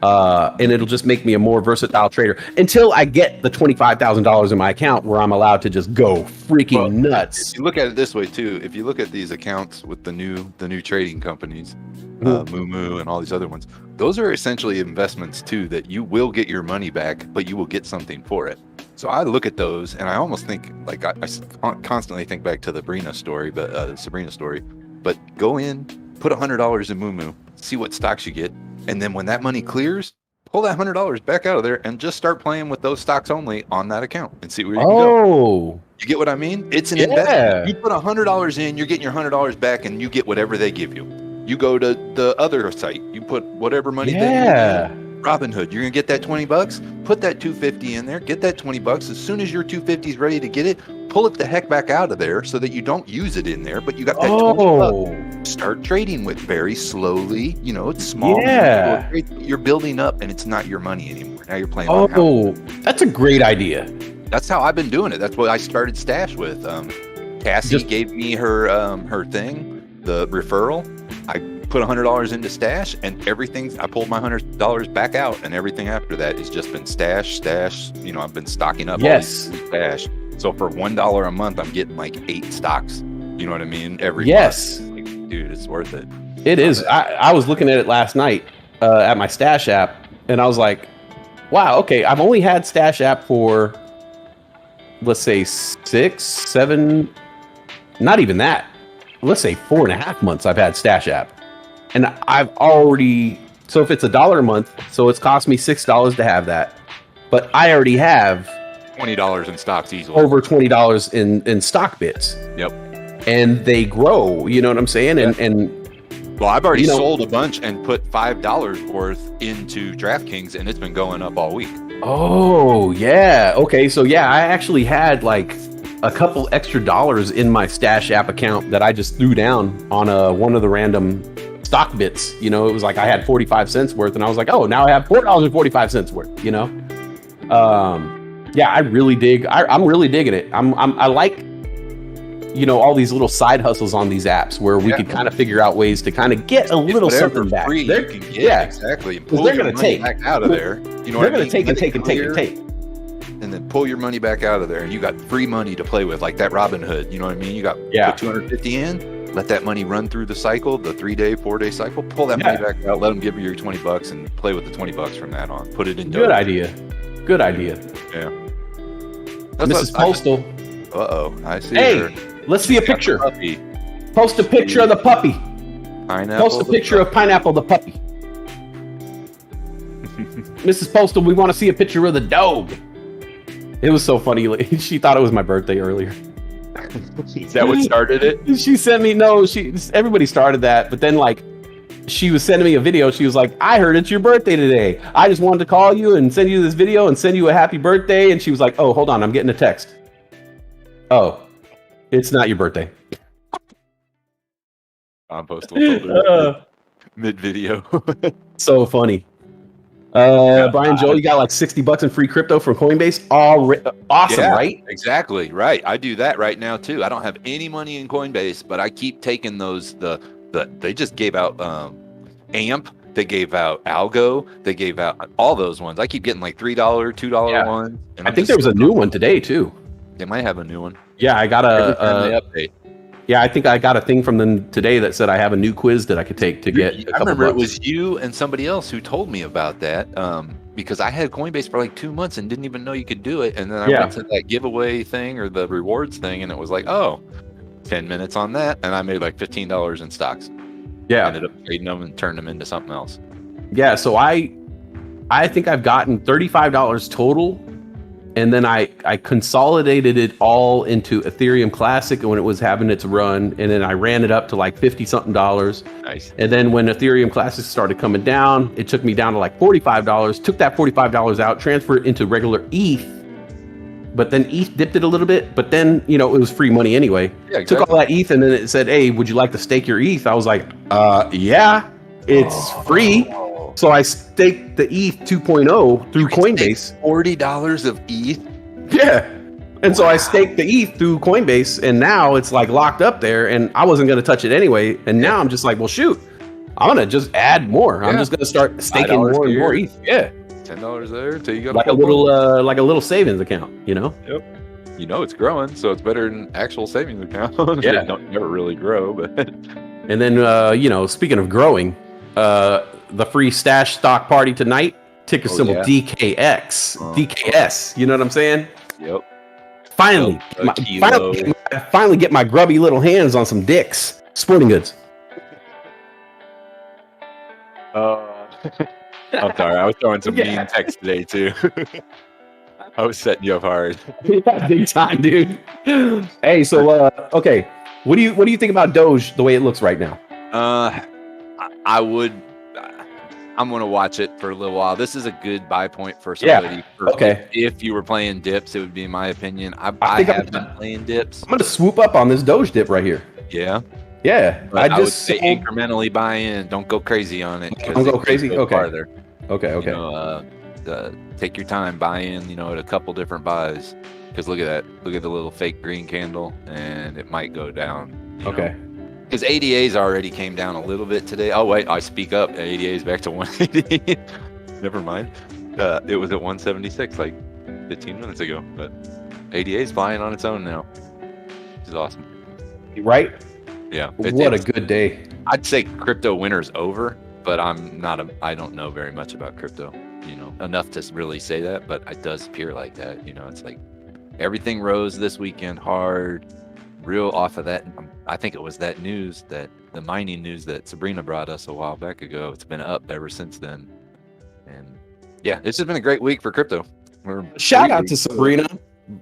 And it'll just make me a more versatile trader until I get the $25,000 in my account where I'm allowed to just go freaking nuts. If you look at it this way too, if you look at these accounts with the new trading companies, Moomoo and all these other ones, those are essentially investments too that you will get your money back, but you will get something for it. So I look at those and I almost think, like, I constantly think back to the Sabrina story, but go in, put $100 in Moomoo, see what stocks you get. And then when that money clears, pull that $100 back out of there and just start playing with those stocks only on that account and see where you can go. You get what I mean? It's an investment. You put $100 in, you're getting your $100 back, and you get whatever they give you. You go to the other site, you put whatever money they give you. Robinhood, you're gonna get that $20, put that $250 in there, get that $20. As soon as your $250 is ready to get it, pull it the heck back out of there so that you don't use it in there, but you got that $20. Start trading with very slowly. It's small. You're building up, and it's not your money anymore. Now you're playing. That's a great idea. That's how I've been doing it. That's what I started Stash with. Cassie gave me her thing, the referral. I put $100 into stash, and everything, I pulled my $100 back out, and everything after that has just been stash. You know, I've been stocking up all these stash. So for $1 a month, I'm getting like 8 stocks. You know what I mean? Every month. Like, dude, it's worth it. It is. I was looking at it last night at my Stash app, and I was like, wow, okay, I've only had Stash app for, let's say 6, 7, not even that. Let's say 4.5 months I've had Stash app. And I've already, so if it's $1 a month, so it's cost me $6 to have that. But I already have $20 in stocks easily. Over $20 in stock bits. Yep. And they grow, you know what I'm saying? Yeah. And well, I've already sold a bunch and put $5 worth into DraftKings, and it's been going up all week. Oh, yeah. Okay, so yeah, I actually had like a couple extra dollars in my Stash app account that I just threw down on one of the random stock bits. You know, it was like I had 45 cents worth, and I was like, oh, now I have $4.45 worth, you know? Yeah, I really dig. I'm really digging it. I like, you know, all these little side hustles on these apps where we could kind of figure out ways to kind of get a little something back. Free, you can get, exactly. Because they're going to take back out of there. You know, they're going to take, and then pull your money back out of there, and you got free money to play with, like that Robinhood. You know what I mean? You got put 250 in, let that money run through the cycle, the 3-day, 4-day cycle. Pull that money back out, let them give you your $20, and play with the $20 from that on. Put it in. Good idea. Good idea. Yeah. Mrs. Postal. I see. Hey, let's see a picture. Post a picture of the puppy. Pineapple. Post a picture of Pineapple the puppy. Mrs. Postal, we want to see a picture of the dog. It was so funny. She thought it was my birthday earlier. Is that what started it? She sent me, everybody started that, but then like, she was sending me a video. She was like, I heard it's your birthday today. I just wanted to call you and send you this video and send you a happy birthday. And she was like, oh, hold on, I'm getting a text. Oh, it's not your birthday. Postal mid-video. So funny. Brian Joel, you got like $60 in free crypto from Coinbase. Awesome, right? Exactly, right. I do that right now too. I don't have any money in Coinbase, but I keep taking those. They just gave out AMP. They gave out Algo. They gave out all those ones. I keep getting like $3, $2 ones. And I think there was a new one today too. They might have a new one. Yeah, I got a update. Yeah, I think I got a thing from them today that said I have a new quiz that I could take to get. I remember it was you and somebody else who told me about that because I had Coinbase for like 2 months and didn't even know you could do it. And then I went to that giveaway thing or the rewards thing, and it was like, 10 minutes on that, and I made like $15 in stocks. Yeah, I ended up trading them and turned them into something else. Yeah, so I think I've gotten $35 total. And then I consolidated it all into Ethereum Classic when it was having its run. And then I ran it up to like 50-something dollars. Nice. And then when Ethereum Classic started coming down, it took me down to like $45. Took that $45 out, transferred it into regular ETH. But then ETH dipped it a little bit. But then, it was free money anyway. Yeah, exactly. Took all that ETH and then it said, hey, would you like to stake your ETH? I was like, yeah, it's free. So I staked the ETH 2.0 through Coinbase. $40 of ETH? Yeah. And so I staked the ETH through Coinbase, and now it's like locked up there, and I wasn't going to touch it anyway. And now I'm just like, well, shoot, I'm going to just add more. I'm just going to start staking more and more ETH. Yeah. $10 there until you got like a little savings account, Yep. It's growing, so it's better than actual savings account. Yeah. Don't never really grow, but. And then, speaking of growing, the free stash stock party tonight, ticker symbol DKX, DKS. You know what I'm saying? Yep. Finally get my grubby little hands on some dicks. Sporting goods. I'm sorry. I was throwing some mean text today too. I was setting you up hard. Yeah, big time, dude. Hey, so okay, what do you think about Doge the way it looks right now? I'm going to watch it for a little while. This is a good buy point for somebody. Okay. If you were playing dips, it would be my opinion. I have been playing dips. I'm going to swoop up on this Doge dip right here. Yeah. Yeah. But I would say incrementally buy in. Don't go crazy on it. Don't go crazy? Okay. Farther. Okay. Take your time. Buy in, at a couple different buys. Because look at that. Look at the little fake green candle. And it might go down. Okay. Because ADA's already came down a little bit today. Oh wait, I speak up. ADA's back to 180. Never mind. It was at 176 like 15 minutes ago. But ADA's flying on its own now. Which is awesome. Right? Yeah. What a good day. I'd say crypto winter's over, but I don't know very much about crypto, enough to really say that, but it does appear like that. It's like everything rose this weekend hard, real off of that. I think it was that news, that the mining news that Sabrina brought us a while back ago. It's been up ever since then. And yeah, it's just been a great week for crypto. Shout out to Sabrina.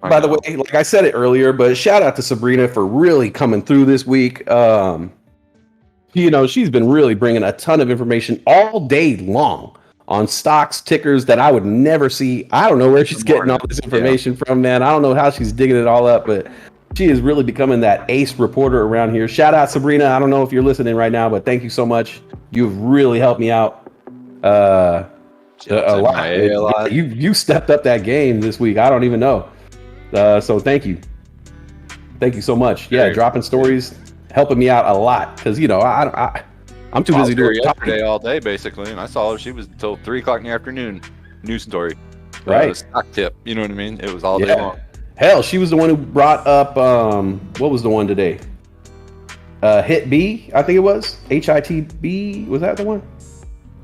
By the way, like I said it earlier, but shout out to Sabrina for really coming through this week. She's been really bringing a ton of information all day long on stocks, tickers that I would never see. I don't know where she's getting all this information from, man. I don't know how she's digging it all up, but she is really becoming that ace reporter around here. Shout out, Sabrina. I don't know if you're listening right now, but thank you so much. You've really helped me out a lot. You stepped up that game this week. I don't even know. So thank you. Thank you so much. Yeah, dropping stories, helping me out a lot, because I'm too busy doing yesterday all day basically, and I saw her. She was until 3:00 in the afternoon. News story, right? Stock tip. You know what I mean? It was all day long. Hell, she was the one who brought up what was the one today? Hit B, I think it was HITB. Was that the one?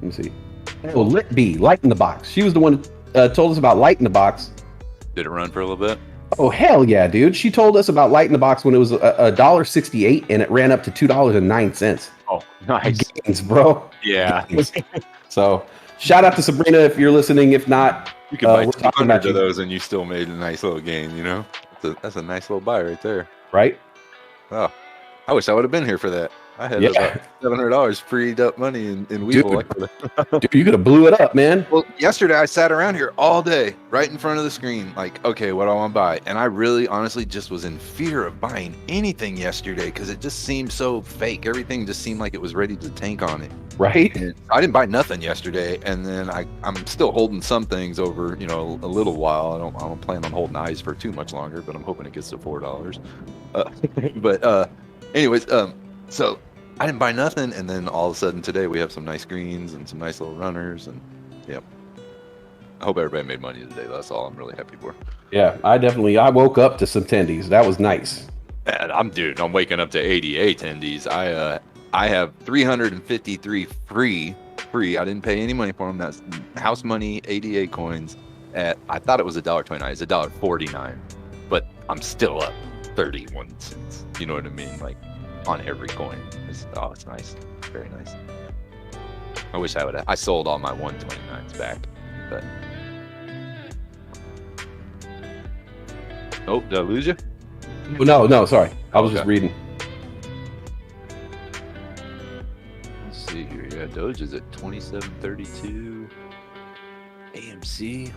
Let me see. Oh, Lit B, Light in the Box. She was the one who told us about Light in the Box. Did it run for a little bit? Oh hell yeah, dude! She told us about Light in the Box when it was $1.68 and it ran up to $2.09. Oh, nice gains, bro. Yeah. So shout out to Sabrina if you're listening. If not, you can buy 200 of those and you still made a nice little gain. That's a nice little buy right there. Right? Oh, I wish I would have been here for that. I had about $700 freed up money in Weevil. Dude, you could have blew it up, man. Well, yesterday I sat around here all day, right in front of the screen, like, okay, what do I want to buy? And I really, honestly, just was in fear of buying anything yesterday because it just seemed so fake. Everything just seemed like it was ready to tank on it. Right. And I didn't buy nothing yesterday, and then I'm still holding some things over, a little while. I don't plan on holding eyes for too much longer, but I'm hoping it gets to $4. Anyways, so I didn't buy nothing, and then all of a sudden today we have some nice greens and some nice little runners, and I hope everybody made money today. That's all I'm really happy for. Yeah, I woke up to some tendies. That was nice. And I'm waking up to 88 tendies. I have 353 free. I didn't pay any money for them. That's house money, 88 coins. I thought it was $1.29. It's $1.49, but I'm still up 31 cents. You know what I mean? Like on every coin. It's nice. Very nice. I wish I sold all my 129s back, but. Oh, did I lose you? No, sorry. I was just reading. Let's see here. Yeah, Doge is at 27.32. AMC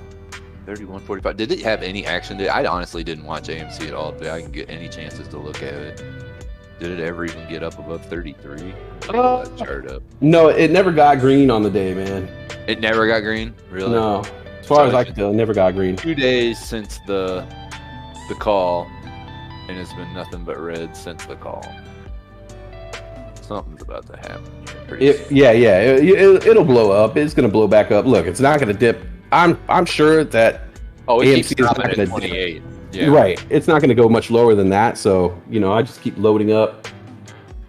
31.45. Did it have any action today? I honestly didn't watch AMC at all today. I can get any chances to look at it. Did it ever even get up above 33? That chart up. No, it never got green on the day, man. It never got green? Really? No. As far as I can tell, it never got green. 2 days since the call, and it's been nothing but red since the call. Something's about to happen here. It'll blow up. It's gonna blow back up. Look, it's not gonna dip. I'm sure that AMC is not gonna 28. Yeah. Right. It's not gonna go much lower than that. So I just keep loading up.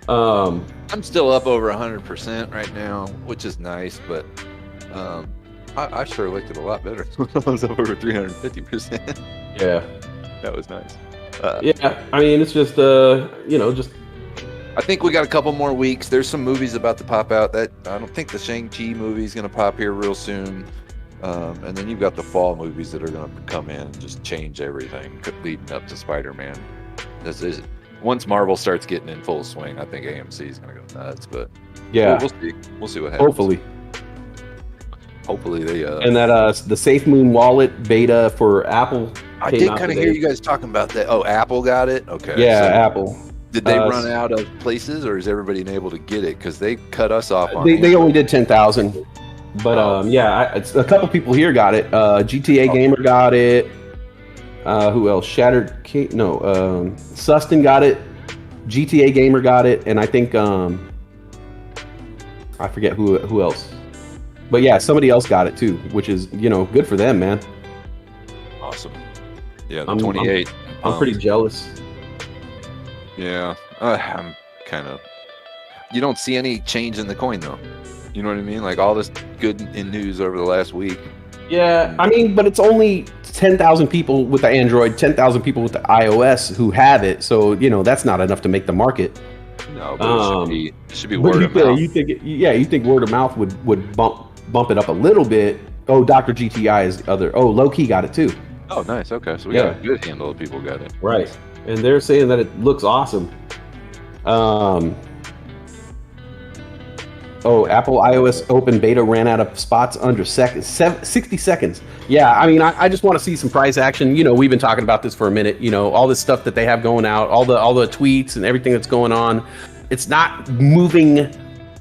I'm still up over 100% right now, which is nice, but I sure liked it a lot better. I was up over 350%. Yeah. That was nice. I mean, it's just just. I think we got a couple more weeks. There's some movies about to pop out. That I don't think the Shang-Chi movie is going to pop here real soon. And then you've got the fall movies that are going to come in and just change everything leading up to Spider-Man. Once Marvel starts getting in full swing, I think AMC is going to go nuts. But we'll see. We'll see what happens. Hopefully they. And that the Safe Moon Wallet beta for Apple. I did kind of hear you guys talking about that. Oh, Apple got it? Okay. Yeah, so Apple. Did they run out of places, or is everybody able to get it? Because they cut us off on They only did 10,000. But it's a couple people here got it. GTA Gamer got it. Who else? Sustin got it. GTA Gamer got it, and I think I forget who else. But yeah, somebody else got it too, which is, you know, good for them, man. Awesome. Yeah, the 28. I'm pretty jealous. Yeah, I'm kind of. You don't see any change in the coin though. You know what I mean? Like all this good in news over the last week. Yeah, I mean, but it's only 10,000 people with the Android, 10,000 people with the iOS who have it. So, you know, that's not enough to make the market. No, but it should be word of mouth. You think word of mouth would bump it up a little bit. Oh, Dr. GTI is the other. Oh, Low Key got it too. Oh, nice. Okay, so we got a good handle of people got it. Right. And they're saying that it looks awesome. Apple iOS open beta ran out of spots under 60 seconds. Yeah, I mean, I just want to see some price action. You know, we've been talking about this for a minute. You know, all this stuff that they have going out, all the tweets and everything that's going on. It's not moving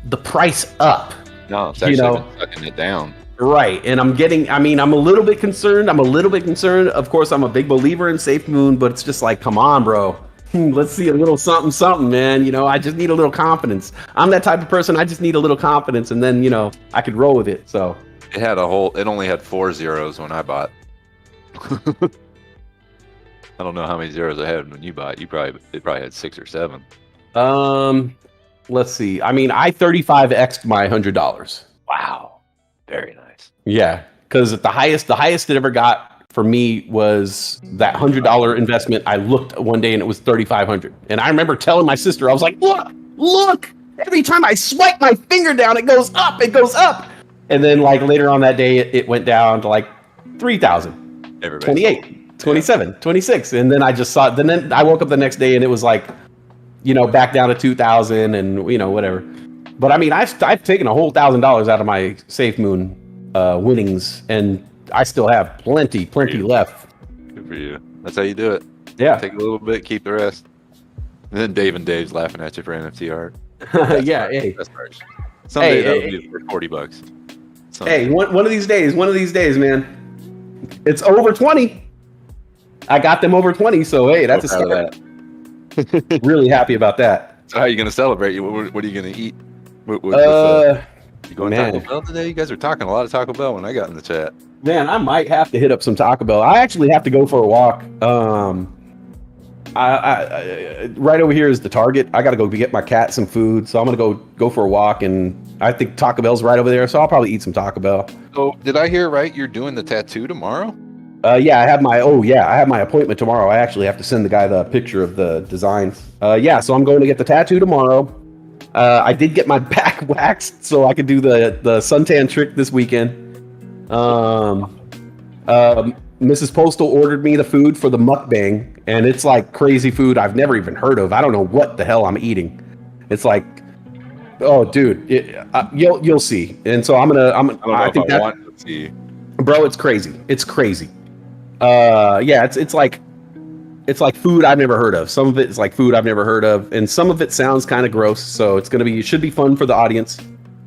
the price up. No, it's actually been sucking it down. Right, and I'm a little bit concerned. Of course, I'm a big believer in Safe Moon, but it's just like, come on, bro. Let's see a little something, man. You know, I just need a little confidence. I'm that type of person. I just need a little confidence, and then, you know, I could roll with it. So it only had 4 zeros when I bought. I don't know how many zeros I had when you bought. It probably had 6 or 7. Let's see. I mean, I 35x'd my $100. Wow, very nice. Yeah, because the highest it ever got for me was that $100 investment. I looked one day and it was $3,500, and I remember telling my sister, I was like, "Look! Every time I swipe my finger down, it goes up. And then, like, later on that day, it went down to like 3,000, 28, 27, 26, and then I just saw it. Then I woke up the next day and it was like, you know, back down to 2,000, and you know, whatever. But I mean, I've taken a whole $1,000 out of my Safe Moon winnings, and I still have plenty left. Good for you. That's how you do it. Yeah. Take a little bit, keep the rest. And then Dave and Dave's laughing at you for NFT art. Yeah. Hey. That's harsh. Someday that'll be for $40. Someday. Hey, one of these days, man. It's over 20. I got them over 20, so hey, that's a start. Really happy about that. So how are you going to celebrate? What are you going to eat? You going to Taco Bell today? You guys were talking a lot of Taco Bell when I got in the chat. Man, I might have to hit up some Taco Bell. I actually have to go for a walk. I right over here is the Target. I got to go get my cat some food, so I'm gonna go for a walk, and I think Taco Bell's right over there, so I'll probably eat some Taco Bell. So did I hear right? You're doing the tattoo tomorrow? Yeah, I have my appointment tomorrow. I actually have to send the guy the picture of the designs. Yeah, so I'm going to get the tattoo tomorrow. I did get my back waxed so I could do the suntan trick this weekend. Mrs. Postal ordered me the food for the mukbang, and it's like crazy food I've never even heard of. I don't know what the hell I'm eating. It's like, oh, dude, you'll see. And so I think I want to see. Bro, it's crazy. It's crazy. Yeah, it's like food I've never heard of. Some of it is like food I've never heard of, and some of it sounds kind of gross. So it should be fun for the audience.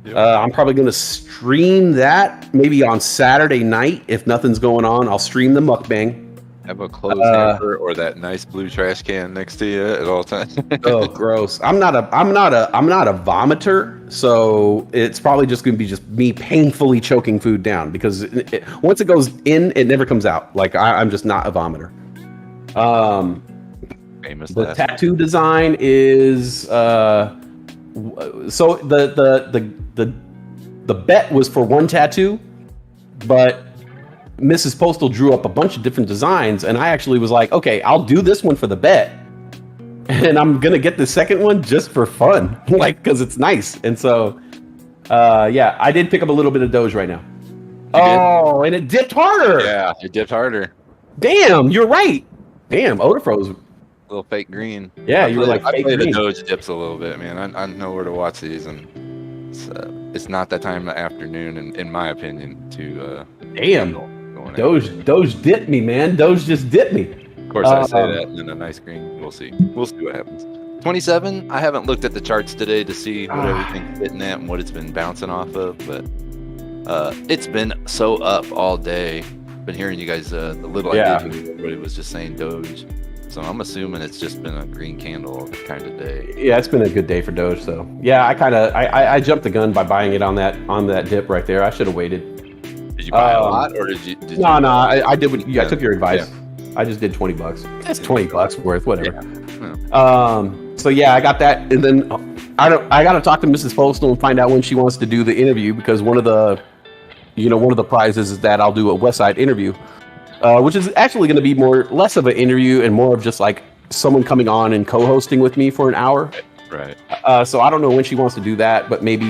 Yep. I'm probably going to stream that maybe on Saturday night if nothing's going on. I'll stream the mukbang. Have a clothes hamper or that nice blue trash can next to you at all times. Oh, gross! I'm not a vomiter, so it's probably just going to be just me painfully choking food down because once it goes in, it never comes out. Like I'm just not a vomiter. Famous. The tattoo design is so the bet was for one tattoo, but Mrs. Postal drew up a bunch of different designs, and I actually was like, okay, I'll do this one for the bet, and I'm gonna get the second one just for fun, like because it's nice. And so, yeah, I did pick up a little bit of Doge right now. Oh, and it dipped harder. Yeah, it dipped harder. Damn, you're right. Damn, Odafro's a little fake green. Yeah, you were like I fake play green. The Doge dips a little bit, man. I know where to watch these, and it's not that time of the afternoon, in my opinion, to damn. Doge dipped me, man. Doge just dipped me. Of course, I say that in a nice green. We'll see. We'll see what happens. 27. I haven't looked at the charts today to see what everything's hitting at and what it's been bouncing off of, but it's been so up all day. Been hearing you guys. The little I did, everybody was just saying Doge. So I'm assuming it's just been a green candle kind of day. Yeah, it's been a good day for Doge. So yeah, I jumped the gun by buying it on that dip right there. I should have waited. Did you buy a lot, or did you? No, I did. I took your advice. Yeah. I just did $20. That's $20 worth, whatever. Yeah. So yeah, I got that, and then I got to talk to Mrs. Postal and find out when she wants to do the interview, because one of the prizes is that I'll do a Westside interview. Which is actually going to be less of an interview and more of just like someone coming on and co-hosting with me for an hour. Right. So I don't know when she wants to do that, but maybe,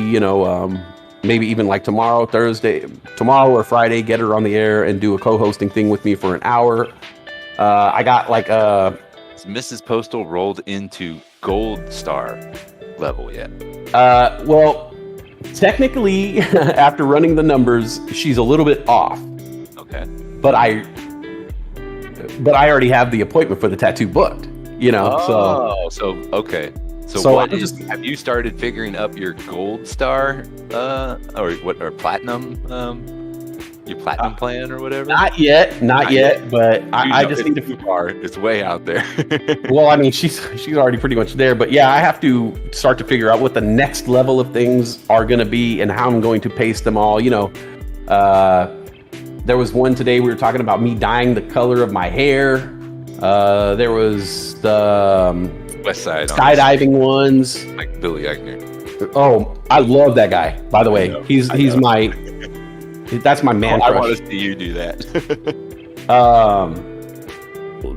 maybe even like tomorrow or Friday, get her on the air and do a co-hosting thing with me for an hour. I got like Mrs. Postal rolled into Gold Star level yet? Well, technically, after running the numbers, she's a little bit off. Okay. But I already have the appointment for the tattoo booked, so okay. So have you started figuring up your Gold Star or platinum your platinum plan or whatever? Not yet, but I just need to. Too far. It's way out there. Well, I mean, she's already pretty much there, but yeah, I have to start to figure out what the next level of things are going to be and how I'm going to pace them all. There was one today, we were talking about me dyeing the color of my hair. There was the Westside skydiving ones. Like Billy Eichner. Oh, I love that guy, by the way. That's my man crush. I want to see you do that.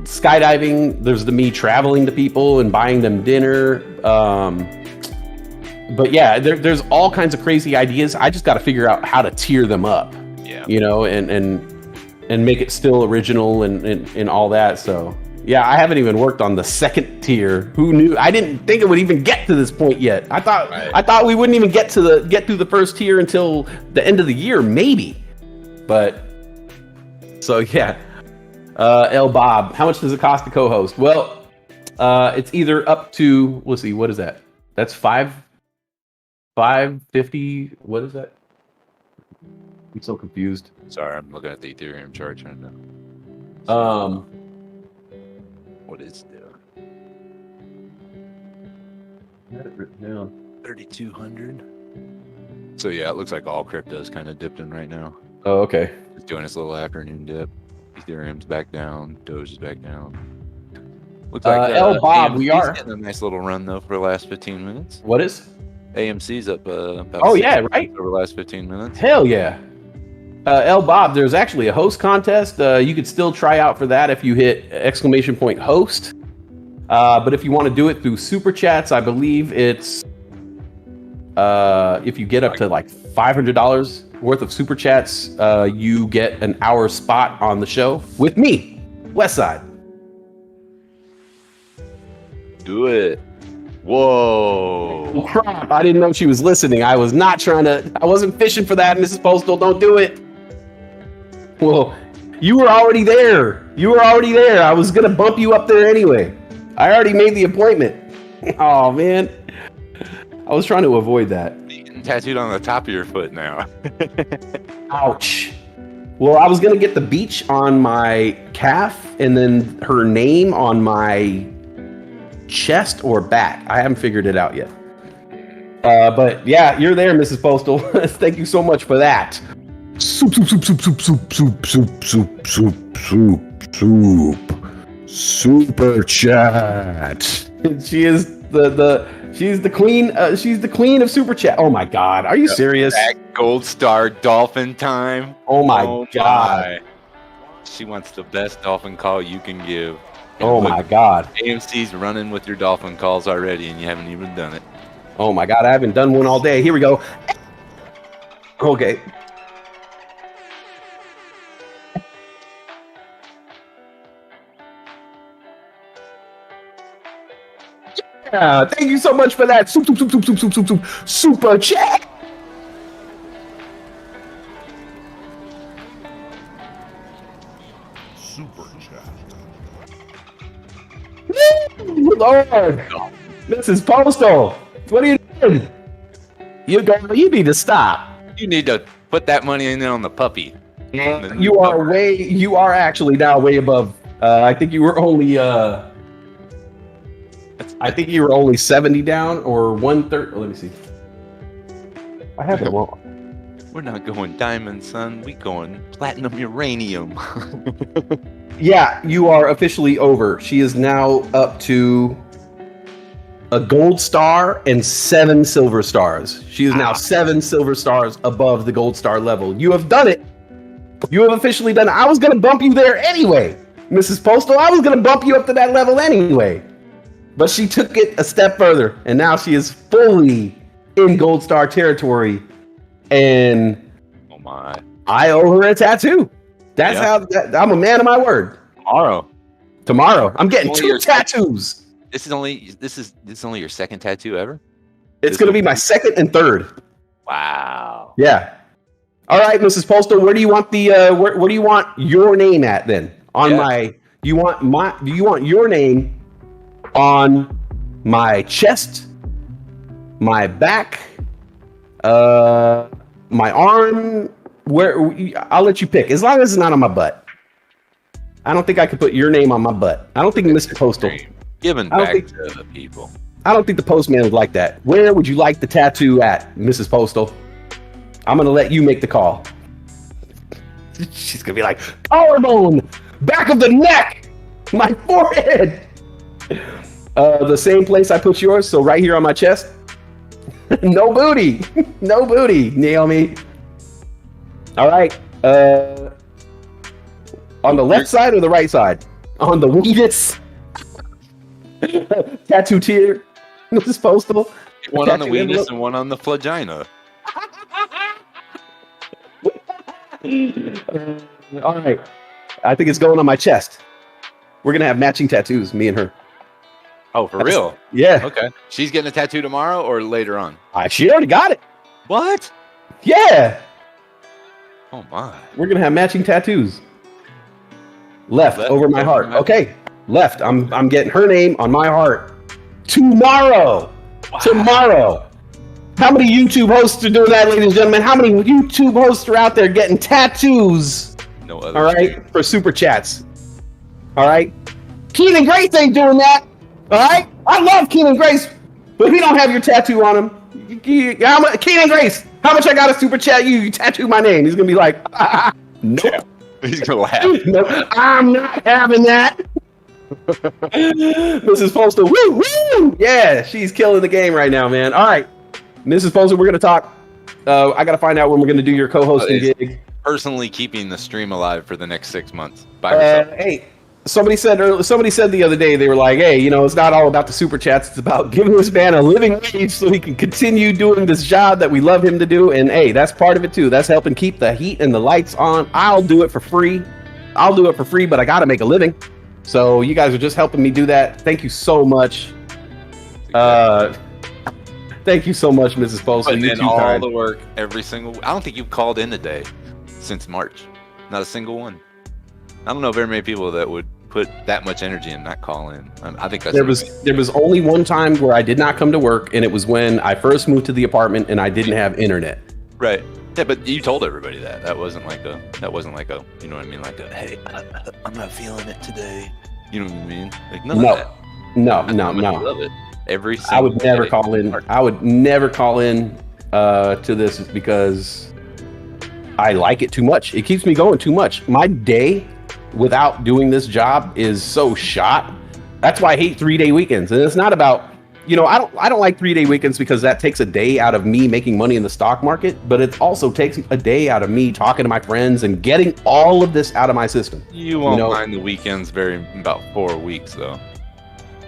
Skydiving, there's the me traveling to people and buying them dinner. But yeah, there's all kinds of crazy ideas. I just got to figure out how to tier them up. Yeah. And make it still original and all that. So yeah, I haven't even worked on the second tier. Who knew? I didn't think it would even get to this point yet. I thought we wouldn't even get through the first tier until the end of the year, maybe. But so yeah. L Bob, how much does it cost to co-host? Well, it's either up to, let's see, what is that? That's $550. What is that? I'm so confused. Sorry, I'm looking at the Ethereum chart trying to. What is there? I had it written down. 3,200. So yeah, it looks like all crypto's kind of dipped in right now. Oh, okay. It's doing its little afternoon dip. Ethereum's back down. Doge is back down. Looks like L Bob, AMC's we are getting a nice little run though for the last 15 minutes. What is? AMC's up about. Oh yeah, right. Over the last 15 minutes. Hell yeah. L Bob, there's actually a host contest. You could still try out for that if you hit !host. But if you want to do it through super chats, I believe it's if you get up to like $500 worth of super chats, you get an hour spot on the show with me, Westside. Do it. Whoa. Oh, crap, I didn't know she was listening. I wasn't fishing for that, Mrs. Postal. Don't do it. Well, you were already there. I was going to bump you up there anyway. I already made the appointment. Oh, man. I was trying to avoid that. Tattooed on the top of your foot now. Ouch. Well, I was going to get the beach on my calf and then her name on my chest or back. I haven't figured it out yet. But yeah, you're there, Mrs. Postal. Thank you so much for that. Soup. Super chat. She's the queen. She's the queen of super chat. Oh my God, are you serious? Gold Star dolphin time. Oh my God. She wants the best dolphin call you can give. Oh my God. AMC's running with your dolphin calls already, and you haven't even done it. Oh my God, I haven't done one all day. Here we go. Okay. Yeah, thank you so much for that. Super chat. Super chat. Lord, this is Postal. What are you doing? You need to stop. You need to put that money in on the puppy. You are actually now way above. I think you were only I think you were only 70 down or 1/3. Let me see. I have it wrong. We're not going diamond, son. We going platinum uranium. Yeah, you are officially over. She is now up to a gold star and 7 silver stars. She is now 7 silver stars above the gold star level. You have done it. You have officially done it. I was going to bump you there anyway, Mrs. Postal. I was going to bump you up to that level anyway. But she took it a step further, and now she is fully in gold star territory. And Oh my! I owe her a tattoo. That's how I'm a man of my word. Tomorrow, I'm getting 2 tattoos. This is only your second tattoo ever? It's going to be my second and third. Wow. Yeah. All right, Mrs. Postal, where do you want the where do you want your name at then? On do you want your name on my chest, my back, my arm? Where I'll let you pick, as long as it's not on my butt. I don't think I could put your name on my butt. I don't think Mr. Postal. Giving back to the people. I don't think the postman would like that. Where would you like the tattoo at, Mrs. Postal? I'm gonna let you make the call. She's gonna be like, collarbone, back of the neck, my forehead. The same place I put yours, so right here on my chest. No booty, no booty, Naomi. All right. On the left side or the right side? On the weedest tattoo tier, Mrs. Postal. One on the weenus and one on the flagina. All right. I think it's going on my chest. We're going to have matching tattoos, me and her. Oh, for real? Yeah. Okay. She's getting a tattoo tomorrow or later on? She already got it. What? Yeah. Oh, my. We're going to have matching tattoos. Left over my heart. Okay. Left. I'm getting her name on my heart. Tomorrow. Wow. Tomorrow. How many YouTube hosts are doing that, ladies and gentlemen? How many YouTube hosts are out there getting tattoos? No other. All right, for super chats. All right, Keenan Grace ain't doing that. All right, I love Keenan Grace, but if he don't have your tattoo on him, Keenan Grace, how much I got a super chat? You tattoo my name. He's gonna be like, no. He's gonna laugh. No, I'm not having that. Mrs. Postal, woo, woo! Yeah, she's killing the game right now, man. All right. Mrs. Postal, we're going to talk. I got to find out when we're going to do your co-hosting gig. Personally keeping the stream alive for the next 6 months by herself. Hey, somebody said the other day, they were like, hey, it's not all about the super chats. It's about giving this man a living wage so he can continue doing this job that we love him to do. And hey, that's part of it too. That's helping keep the heat and the lights on. I'll do it for free, but I got to make a living. So you guys are just helping me do that. Thank you so much. Thank you so much, Mrs. Postal. Putting in all the work every single. I don't think you've called in a day since March. Not a single one. I don't know very many people that would put that much energy and not call in. I think that's there was only one time where I did not come to work, and it was when I first moved to the apartment and I didn't have internet. Right. Yeah, but you told everybody that. That wasn't like a. You know what I mean? Like a. Hey, I'm not feeling it today. You know what I mean? Like none of that. No. I love it. I would never call in. I would never call in to this because I like it too much. It keeps me going too much. My day without doing this job is so shot. That's why I hate 3-day weekends. And it's not about, I don't like 3-day weekends because that takes a day out of me making money in the stock market, but it also takes a day out of me talking to my friends and getting all of this out of my system. You won't mind the weekends about 4 weeks though.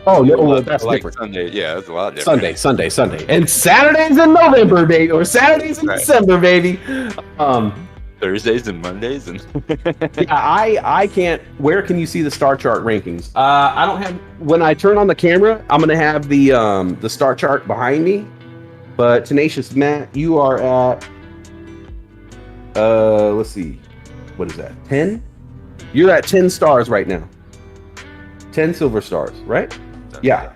Oh, no, well, that's like different. Sunday, yeah, that's a lot different. Sunday. And Saturdays in November, baby. Or Saturdays in December, baby. Thursdays and Mondays. And yeah, I can't. Where can you see the star chart rankings? I don't have. When I turn on the camera, I'm going to have the star chart behind me. But Tenacious Matt, you are at, let's see. What is that? 10? You're at 10 stars right now. 10 silver stars, right? Yeah.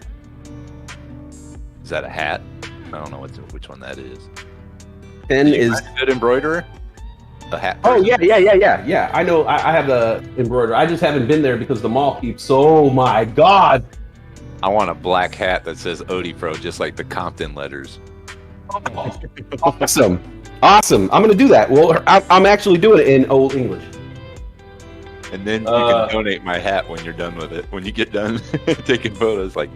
Is that a hat? I don't know which one that is. 10 is a good embroiderer. A hat. Oh yeah. I know. I have the embroiderer. I just haven't been there because the mall keeps. Oh my god, I want a black hat that says Odie Pro, just like the Compton letters. Awesome. Awesome. I'm going to do that. Well, I'm actually doing it in Old English. And then you can donate my hat when you're done with it. When you get done taking photos, like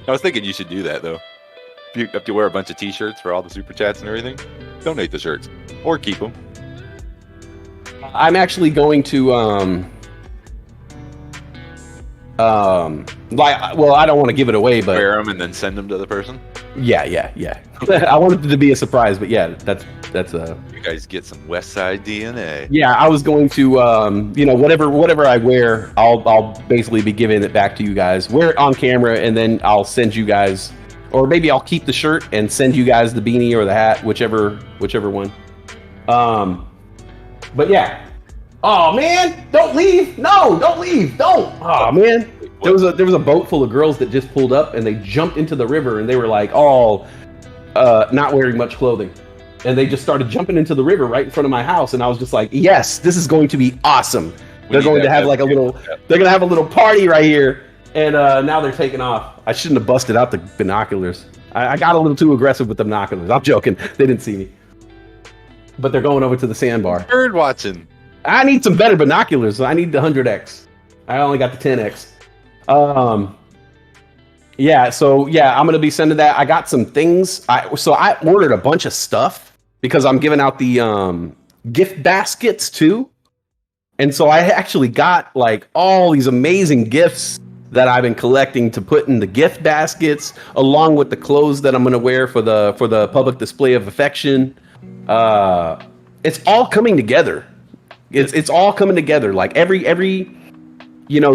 I was thinking you should do that though. If you have to wear a bunch of T-shirts for all the super chats and everything, donate the shirts or keep them. I'm actually going to well, I don't want to give it away, but wear them and then send them to the person. Yeah. I wanted it to be a surprise, but yeah, that's you guys get some Westside DNA. Yeah, I was going to whatever I wear, I'll basically be giving it back to you guys. Wear it on camera, and then I'll send you guys, or maybe I'll keep the shirt and send you guys the beanie or the hat, whichever one. But yeah. Oh man, don't leave! No, don't leave! Don't! Oh man, there was a boat full of girls that just pulled up and they jumped into the river and they were like all not wearing much clothing, and they just started jumping into the river right in front of my house, and I was just like, yes, this is going to be awesome. They're going to have like they're gonna have a little party right here, and now they're taking off. I shouldn't have busted out the binoculars. I got a little too aggressive with the binoculars. I'm joking. They didn't see me, but they're going over to the sandbar. Bird watching. I need some better binoculars. I need the 100x. I only got the 10x. Yeah, so yeah, I'm gonna be sending that. I got some things. I ordered a bunch of stuff because I'm giving out the gift baskets too. And so I actually got like all these amazing gifts that I've been collecting to put in the gift baskets, along with the clothes that I'm gonna wear for the public display of affection. It's all coming together. It's all coming together. Like every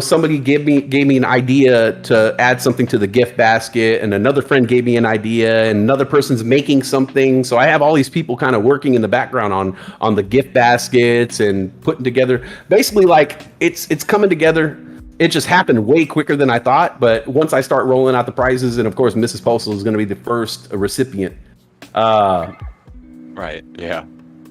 somebody gave me an idea to add something to the gift basket, and another friend gave me an idea, and another person's making something. So I have all these people kind of working in the background on the gift baskets and putting together. Basically, like it's coming together. It just happened way quicker than I thought. But once I start rolling out the prizes, and of course Mrs. Postal is going to be the first recipient. Right. Yeah.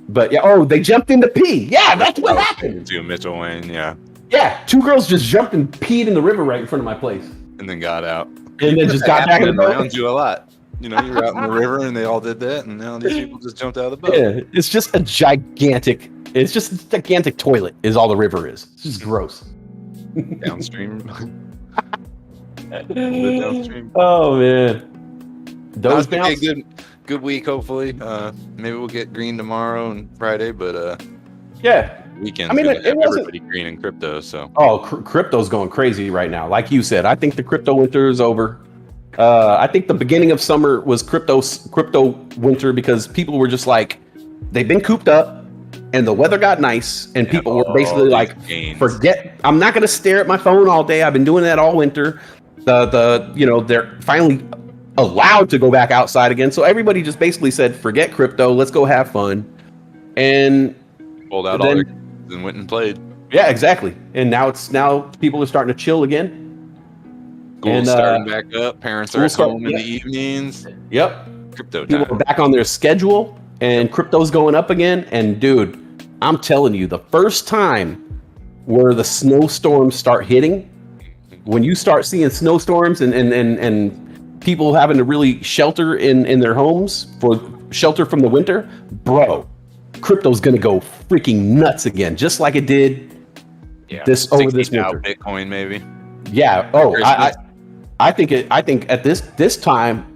But yeah, they jumped in to pee. Yeah, that's what happened. To Mitchell Wayne, yeah. Yeah, two girls just jumped and peed in the river right in front of my place. And then got out. And then just got back in the boat. Around you a lot. You know, you're out in the river and they all did that, and now these people just jumped out of the boat. Yeah, it's just a gigantic toilet is all the river is. It's just gross. Downstream. Downstream. Oh man. Those be a good week, hopefully. Maybe we'll get green tomorrow and Friday, but yeah. Weekend. I mean, it wasn't everybody green in crypto, so. Crypto's going crazy right now. Like you said, I think the crypto winter is over. I think the beginning of summer was crypto winter because people were just like, they've been cooped up, and the weather got nice, and people were basically like, forget. I'm not gonna stare at my phone all day. I've been doing that all winter. They're finally allowed to go back outside again. So everybody just basically said, forget crypto. Let's go have fun. And pulled out all and went and played. Yeah, exactly. And now people are starting to chill again. School's starting back up. Parents are at home in the evenings. Yep. Crypto time. People are back on their schedule, and crypto's going up again. And dude, I'm telling you, the first time where the snowstorms start hitting, when you start seeing snowstorms and people having to really shelter in their homes for shelter from the winter, bro, crypto's gonna go freaking nuts again, just like it did this winter. Bitcoin maybe. Yeah. Oh, I think at this time,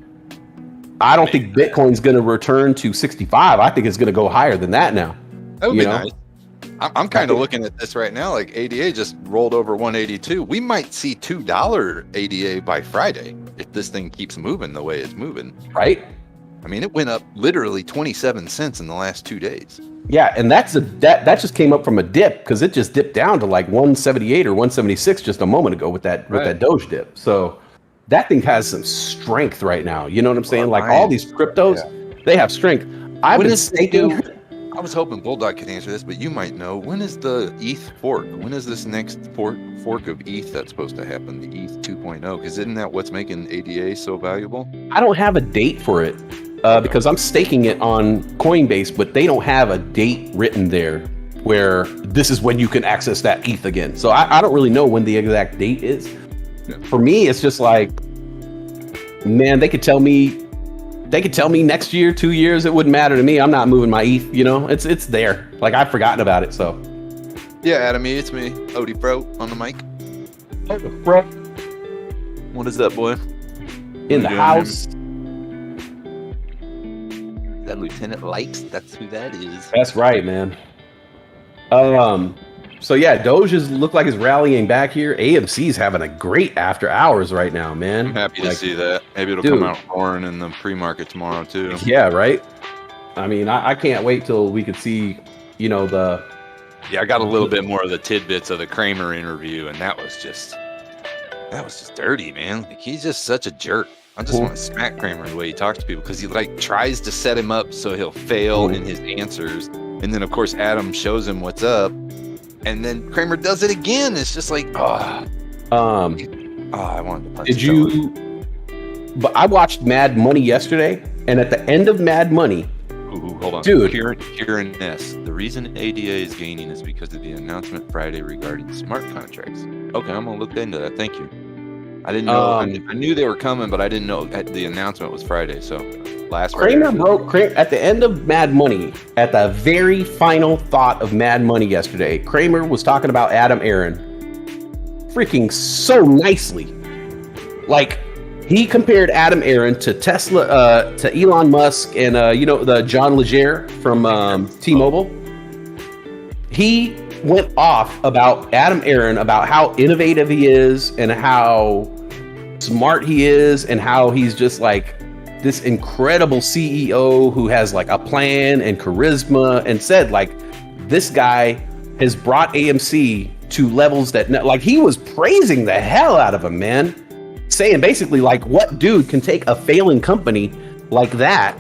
I don't think Bitcoin's gonna return to 65. I think it's gonna go higher than that now. That would be nice. I'm kind of looking at this right now. Like ADA just rolled over 182. We might see $2 ADA by Friday if this thing keeps moving the way it's moving. Right. I mean, it went up literally 27 cents in the last 2 days. Yeah, and that just came up from a dip because it just dipped down to like 178 or 176 just a moment ago with that Doge dip. So that thing has some strength right now. You know what I'm saying? Like all these cryptos, they have strength. I was hoping Bulldog could answer this, but you might know. When is the ETH fork? When is this next fork of ETH that's supposed to happen? The ETH 2.0? Because isn't that what's making ADA so valuable? I don't have a date for it because I'm staking it on Coinbase, but they don't have a date written there where this is when you can access that ETH again. So I don't really know when the exact date is. for me, it's just like, man, they could tell me next year, 2 years, it wouldn't matter to me. I'm not moving my ETH, you know, it's there. Like, I've forgotten about it. So Yeah, Adam, it's me, Odie Pro on the mic. Bro, What is up, boy? in the house. That Lieutenant Light, that's who that is. That's right, man. So yeah, Doge look like it's rallying back here. AMC's having a great after hours right now, man. I'm happy to see that. Maybe it'll come out roaring in the pre-market tomorrow too. Yeah, right. I mean, I can't wait till we could see, you know, I got a little bit more of the tidbits of the Kramer interview, and that was just dirty, man. Like, he's just such a jerk. I just want to smack Kramer the way he talks to people, because he like tries to set him up so he'll fail in his answers, and then of course Adam shows him what's up, and then Kramer does it again. It's just like, I wanted to punch. Did you? But I watched Mad Money yesterday, and at the end of Mad Money, hold on, dude. Kieran S. The reason ADA is gaining is because of the announcement Friday regarding smart contracts. Okay, I'm gonna look into that. Thank you. I didn't know. I knew they were coming, but I didn't know the announcement was Friday. So last Kramer broke at the end of Mad Money, at the very final thought of Mad Money yesterday. Kramer was talking about Adam Aaron, freaking so nicely. Like, he compared Adam Aaron to Tesla, to Elon Musk, and you know, the John Legere from T-Mobile. He went off about Adam Aaron, about how innovative he is and how smart he is, and how he's just like this incredible CEO who has like a plan and charisma, and said like, this guy has brought AMC to levels that, like, he was praising the hell out of him, man. Saying basically like, what dude can take a failing company like that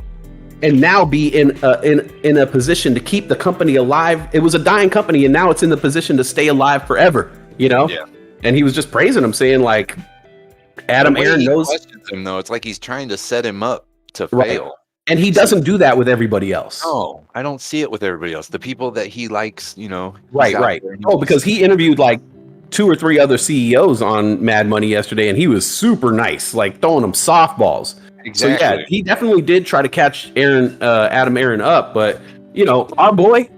and now be in a position to keep the company alive? It was a dying company, and now it's in the position to stay alive forever, you know? Yeah. And he was just praising him, saying like, Adam Aaron knows. Questions him though. It's like he's trying to set him up to fail. And he doesn't do that with everybody else. No, I don't see it with everybody else. The people that he likes, you know. Right. Oh, because he interviewed like 2 or 3 other CEOs on Mad Money yesterday, and he was super nice, like throwing them softballs. Exactly. So yeah, he definitely did try to catch Adam Aaron up, but you know, our boy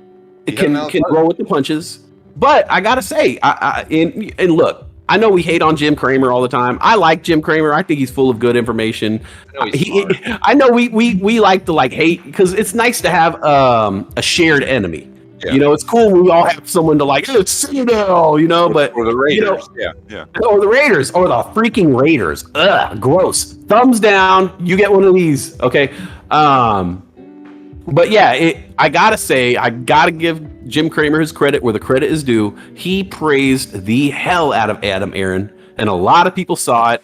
can roll with the punches. But I gotta say, and look, I know we hate on Jim Cramer all the time. I like Jim Cramer. I think he's full of good information. I know we like to like hate, because it's nice to have a shared enemy. Yeah. You know, it's cool when we all have someone to like, it's Citadel, you know, but or the Raiders, you know, or the Raiders, or the freaking Raiders. Ugh, gross. Thumbs down. You get one of these, okay? But yeah, I gotta say, I gotta give Jim Cramer his credit where the credit is due. He praised the hell out of Adam Aaron, and a lot of people saw it.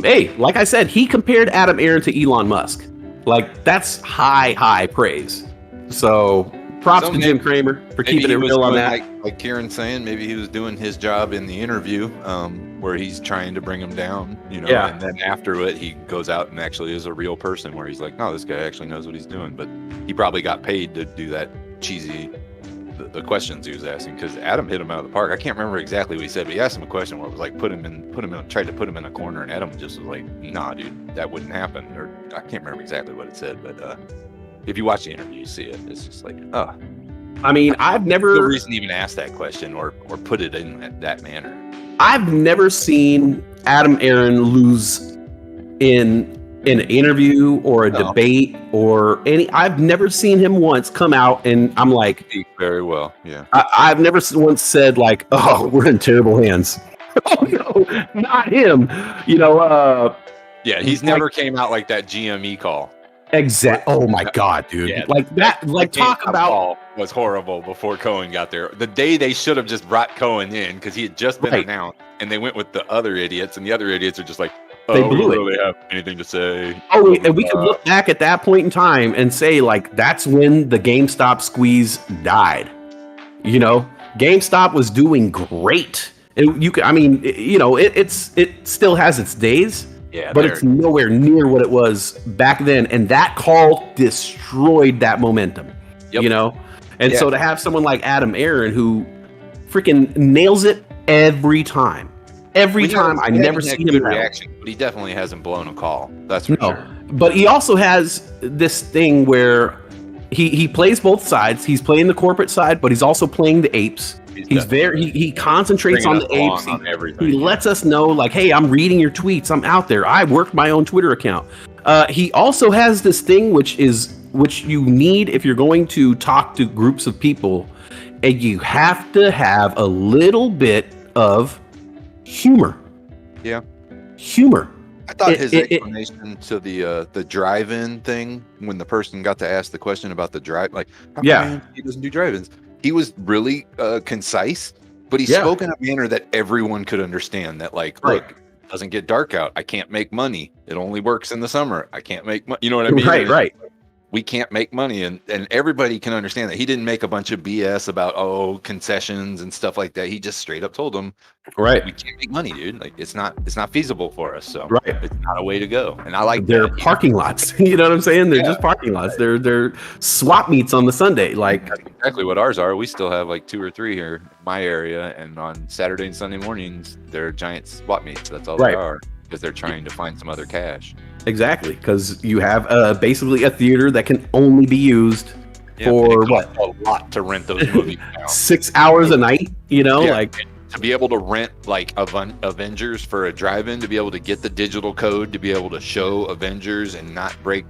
Hey, like I said, he compared Adam Aaron to Elon Musk. Like, that's high praise. So props to Jim Cramer for keeping it real on that. Like Kieran's saying, maybe he was doing his job in the interview, where he's trying to bring him down, you know, and then after it, he goes out and actually is a real person, where he's like, no, this guy actually knows what he's doing. But he probably got paid to do that cheesy, the questions he was asking, because Adam hit him out of the park. I can't remember exactly what he said, but he asked him a question where it was like, tried to put him in a corner, and Adam just was like, nah, dude, that wouldn't happen. Or I can't remember exactly what it said, but if you watch the interview, you see it. It's just like, oh. I mean, I've never... No reason to even ask that question or put it in that manner. I've never seen Adam Aaron lose in an interview or a debate or any... I've never seen him once come out and I'm like... Speak very well, yeah. I've never once said like, oh, we're in terrible hands. Oh, no, not him. You know... yeah, he's never came out like that GME call. Exactly. Oh my God, dude! Yeah, like that. Like, talk about was horrible before Cohen got there. The day they should have just brought Cohen in, because he had just been announced, and they went with the other idiots, and the other idiots are just like, oh, they blew it. Really have anything to say? Oh, and we can look back at that point in time and say like, that's when the GameStop squeeze died. You know, GameStop was doing great. It still has its days. Yeah, but it's nowhere near what it was back then, and that call destroyed that momentum. Yep. You know, and so to have someone like Adam Aaron who freaking nails it every time, Every time, I never see him good rattle. reaction, but he definitely hasn't blown a call. That's for No, sure. but he also has this thing where he plays both sides. He's playing the corporate side, but he's also playing the apes. He concentrates on the apes. He lets us know, like, hey, I'm reading your tweets. I'm out there. I worked my own Twitter account. He also has this thing which you need if you're going to talk to groups of people, and you have to have a little bit of humor. Yeah. Humor. I thought his explanation to the drive-in thing, when the person got to ask the question about the drive, like, how come he doesn't do drive-ins? He was really concise, but he spoke in a manner that everyone could understand. That, like, look, it doesn't get dark out. I can't make money. It only works in the summer. I can't make money. You know what I mean? Right. We can't make money, and everybody can understand that. He didn't make a bunch of BS about concessions and stuff like that. He just straight up told them, right, we can't make money, dude. Like, it's not feasible for us. So it's not a way to go. And I like they're parking lots. You know what I'm saying? They're just parking lots. They're swap meets on the Sunday. Like, that's exactly what ours are. We still have like 2 or 3 here in my area, and on Saturday and Sunday mornings, they're giant swap meets. That's all they are, because they're trying to find some other cash. Exactly, because you have basically a theater that can only be used for what? A lot to rent those movies now. 6 hours a night, like to be able to rent like Avengers for a drive-in, to be able to get the digital code, to be able to show Avengers and not break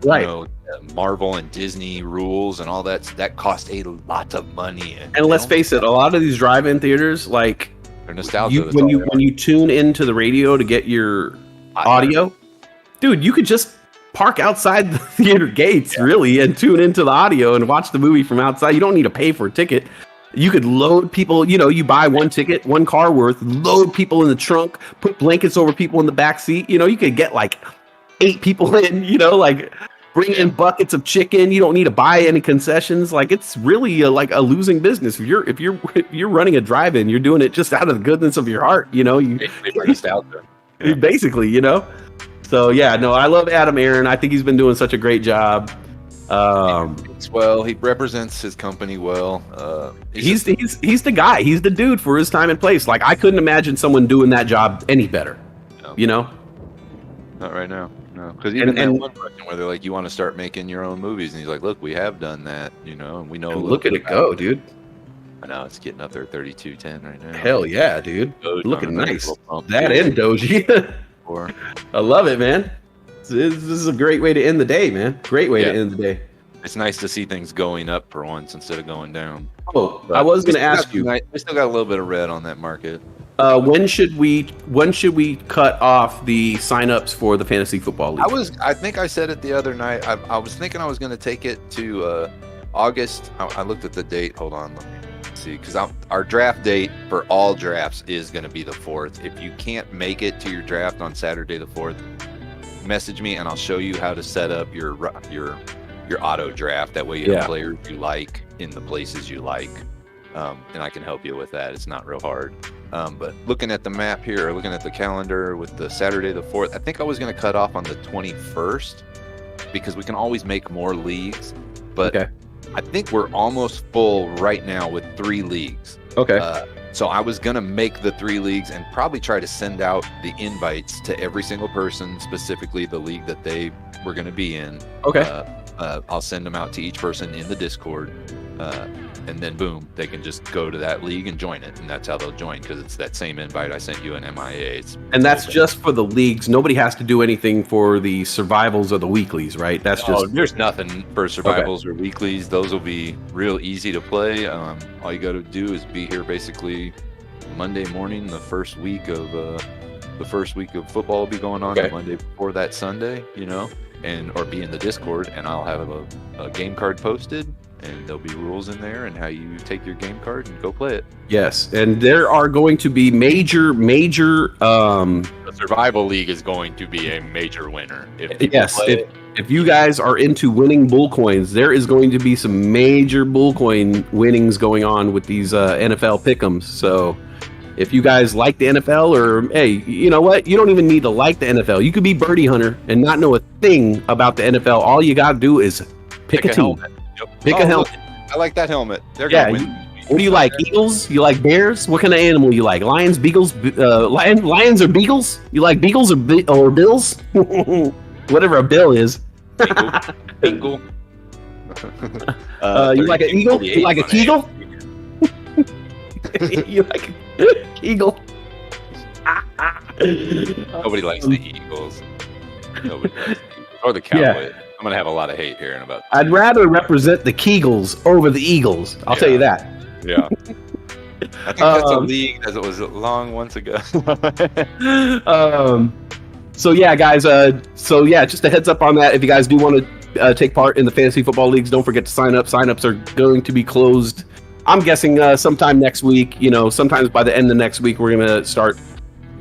Marvel and Disney rules and all that cost a lot of money. And let's face it, a lot of these drive-in theaters, like, they're nostalgia. When you tune into the radio to get your audio, dude, you could just park outside the theater gates, really, and tune into the audio and watch the movie from outside. You don't need to pay for a ticket. You could load people, you buy one ticket, one car worth, load people in the trunk, put blankets over people in the back seat. You could get like 8 people in, like bring in buckets of chicken. You don't need to buy any concessions. Like, it's really like a losing business. If you're running a drive-in, you're doing it just out of the goodness of your heart. Basically, So yeah, no, I love Adam Aaron. I think he's been doing such a great job. He represents his company well. He's the guy. He's the dude for his time and place. Like, I couldn't imagine someone doing that job any better. Not right now. No, because even that one question where they're like, "You want to start making your own movies?" and he's like, "Look, we have done that, and we know." Look at it go, dude. I know it's getting up there, 32.10 right now. Hell yeah, dude! Doge looking nice. That and Doge. I love it, man. This is a great way to end the day, man. Great way to end the day. It's nice to see things going up for once instead of going down. Oh, I was going to ask you. We still got a little bit of red on that market. When should we cut off the signups for the fantasy football league? I think I said it the other night. I was thinking I was going to take it to August. I looked at the date. Hold on, let me see, because our draft date for all drafts is going to be the 4th. If you can't make it to your draft on Saturday the 4th, message me and I'll show you how to set up your auto draft. That way you have players you like in the places you like, and I can help you with that. It's not real hard. But looking at the map here, or looking at the calendar with the Saturday the 4th, I think I was going to cut off on the 21st, because we can always make more leagues. But I think we're almost full right now with 3 leagues. So I was going to make the 3 leagues and probably try to send out the invites to every single person, specifically the league that they were going to be in. I'll send them out to each person in the Discord. And then boom, they can just go to that league and join it, and that's how they'll join, because it's that same invite I sent you in MIA. And that's just for the leagues. Nobody has to do anything for the survivals or the weeklies, right? There's nothing for survivals or weeklies. Those will be real easy to play. All you got to do is be here basically Monday morning. The first week of football will be going on the Monday before that Sunday, or be in the Discord, and I'll have a game card posted. And there'll be rules in there and how you take your game card and go play it. Yes, and there are going to be major. The survival league is going to be a major winner. If you guys are into winning bull coins, there is going to be some major bull coin winnings going on with these NFL pick'ems. So if you guys like the NFL, or hey, you know what? You don't even need to like the NFL. You could be Birdie Hunter and not know a thing about the NFL. All you got to do is pick a team. Pick a helmet. I like that helmet. They're going to win. What do you like? Eagles? You like bears? What kind of animal you like? Lions, beagles, lions or beagles? You like beagles or bills? Whatever a bill is. Bingle. You like an eagle? You like a kegel? You like a kegel? Nobody likes the Eagles. Nobody likes the Eagles. Or the Cowboys. Yeah. I'm going to have a lot of hate here in about 2 I'd rather represent the Kegels over the Eagles. I'll tell you that. Yeah. I think that's a league as it was long once ago. So yeah, guys. Just a heads up on that. If you guys do want to take part in the fantasy football leagues, don't forget to sign up. Sign-ups are going to be closed. I'm guessing sometime next week. Sometimes by the end of next week, we're gonna start.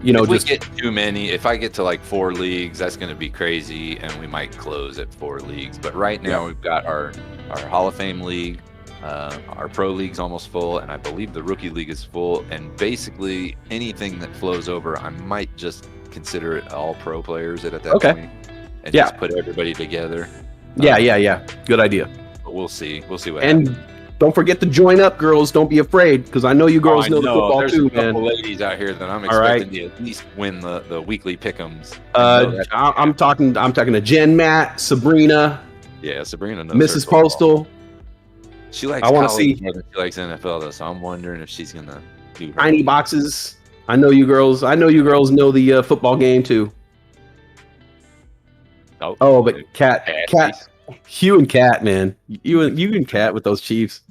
If we get too many, if I get to like 4 leagues, that's going to be crazy, and we might close at 4 leagues. But right now, we've got our Hall of Fame league, our Pro League's almost full, and I believe the Rookie League is full. And basically, anything that flows over, I might just consider it all pro players at that point, and just put everybody together. Yeah. Good idea. But we'll see. We'll see what happens. Don't forget to join up, girls. Don't be afraid, because I know you girls know the football There's too, a couple man. ladies out here that I'm expecting to at least win the weekly pick'ems. I'm talking to Jen, Matt, Sabrina. Yeah, Sabrina knows Mrs. Postal. She likes. I want to see. She likes NFL though, so I'm wondering if she's gonna do tiny boxes. I know you girls. Know the football game too. Oh, but Cat, Hugh and Cat, man, you and Cat with those Chiefs.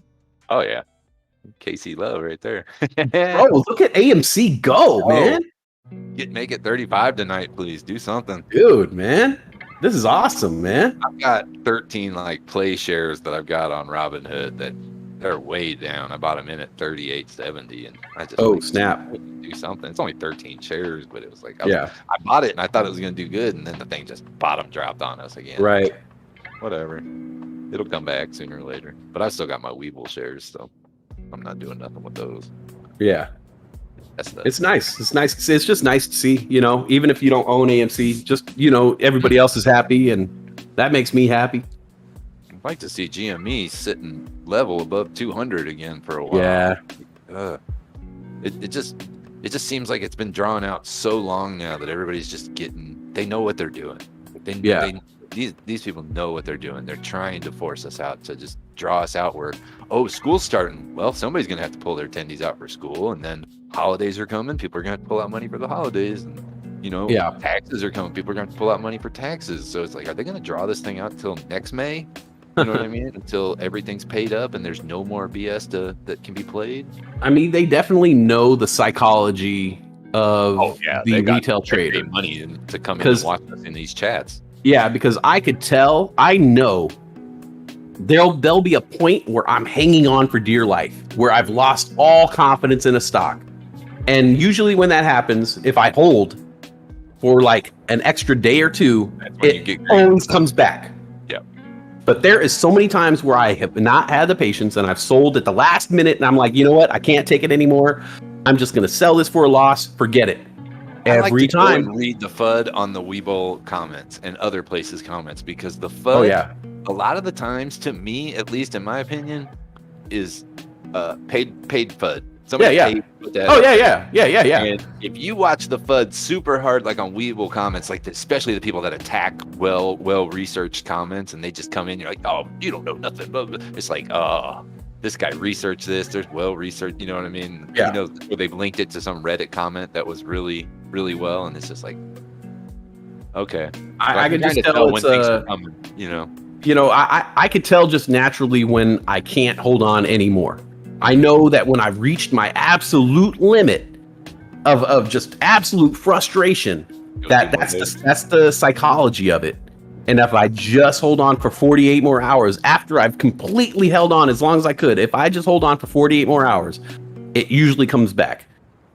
Oh yeah, KC Love right there. Bro, look at AMC go, man. Make it 35 tonight, please. Do something, dude, man. This is awesome, man. I've got 13 play shares that I've got on Robinhood that they're way down. I bought them in at 38.70, and I just snap, do something. It's only 13 shares, but it was I bought it and I thought it was gonna do good, and then the thing just bottom dropped on us again. Right. Whatever. It'll come back sooner or later. But I've still got my Weeble shares, so I'm not doing nothing with those. Yeah. It's nice. It's nice. It's just nice to see, even if you don't own AMC, just, everybody else is happy, and that makes me happy. I'd like to see GME sitting level above 200 again for a while. Yeah. It just seems like it's been drawn out so long now that everybody's just they know what they're doing. These people know what they're doing. They're trying to force us out, to just draw us out where, school's starting. Well, somebody's going to have to pull their attendees out for school, and then holidays are coming. People are going to have to pull out money for the holidays, and taxes are coming. People are going to have to pull out money for taxes. So it's like, are they going to draw this thing out till next May? You know what I mean? Until everything's paid up and there's no more BS that can be played. I mean, they definitely know the psychology of the retail trader. Money to come in and watch us in these chats. Yeah, because I know there'll be a point where I'm hanging on for dear life, where I've lost all confidence in a stock. And usually when that happens, if I hold for an extra day or two, it always comes back. Yeah. But there is so many times where I have not had the patience, and I've sold at the last minute, and I'm like, you know what? I can't take it anymore. I'm just going to sell this for a loss. Forget it. Every time. Go and read the FUD on the Weeble comments and other places comments, because the FUD, a lot of the times, to me, at least in my opinion, is paid FUD. Somebody paid with that. Yeah. And if you watch the FUD super hard, on Weeble comments, especially the people that attack well researched comments, and they just come in, you're like, oh, you don't know nothing. It's like, oh, this guy researched this. There's well researched. You know what I mean? Yeah. Where they've linked it to some Reddit comment that was really, really well, and it's just like, okay. I can just tell when things are coming. I could tell just naturally when I can't hold on anymore. I know that when I've reached my absolute limit of just absolute frustration, that's the psychology of it. And if I just hold on for 48 more hours after I've completely held on as long as I could, if I just hold on for 48 more hours, it usually comes back.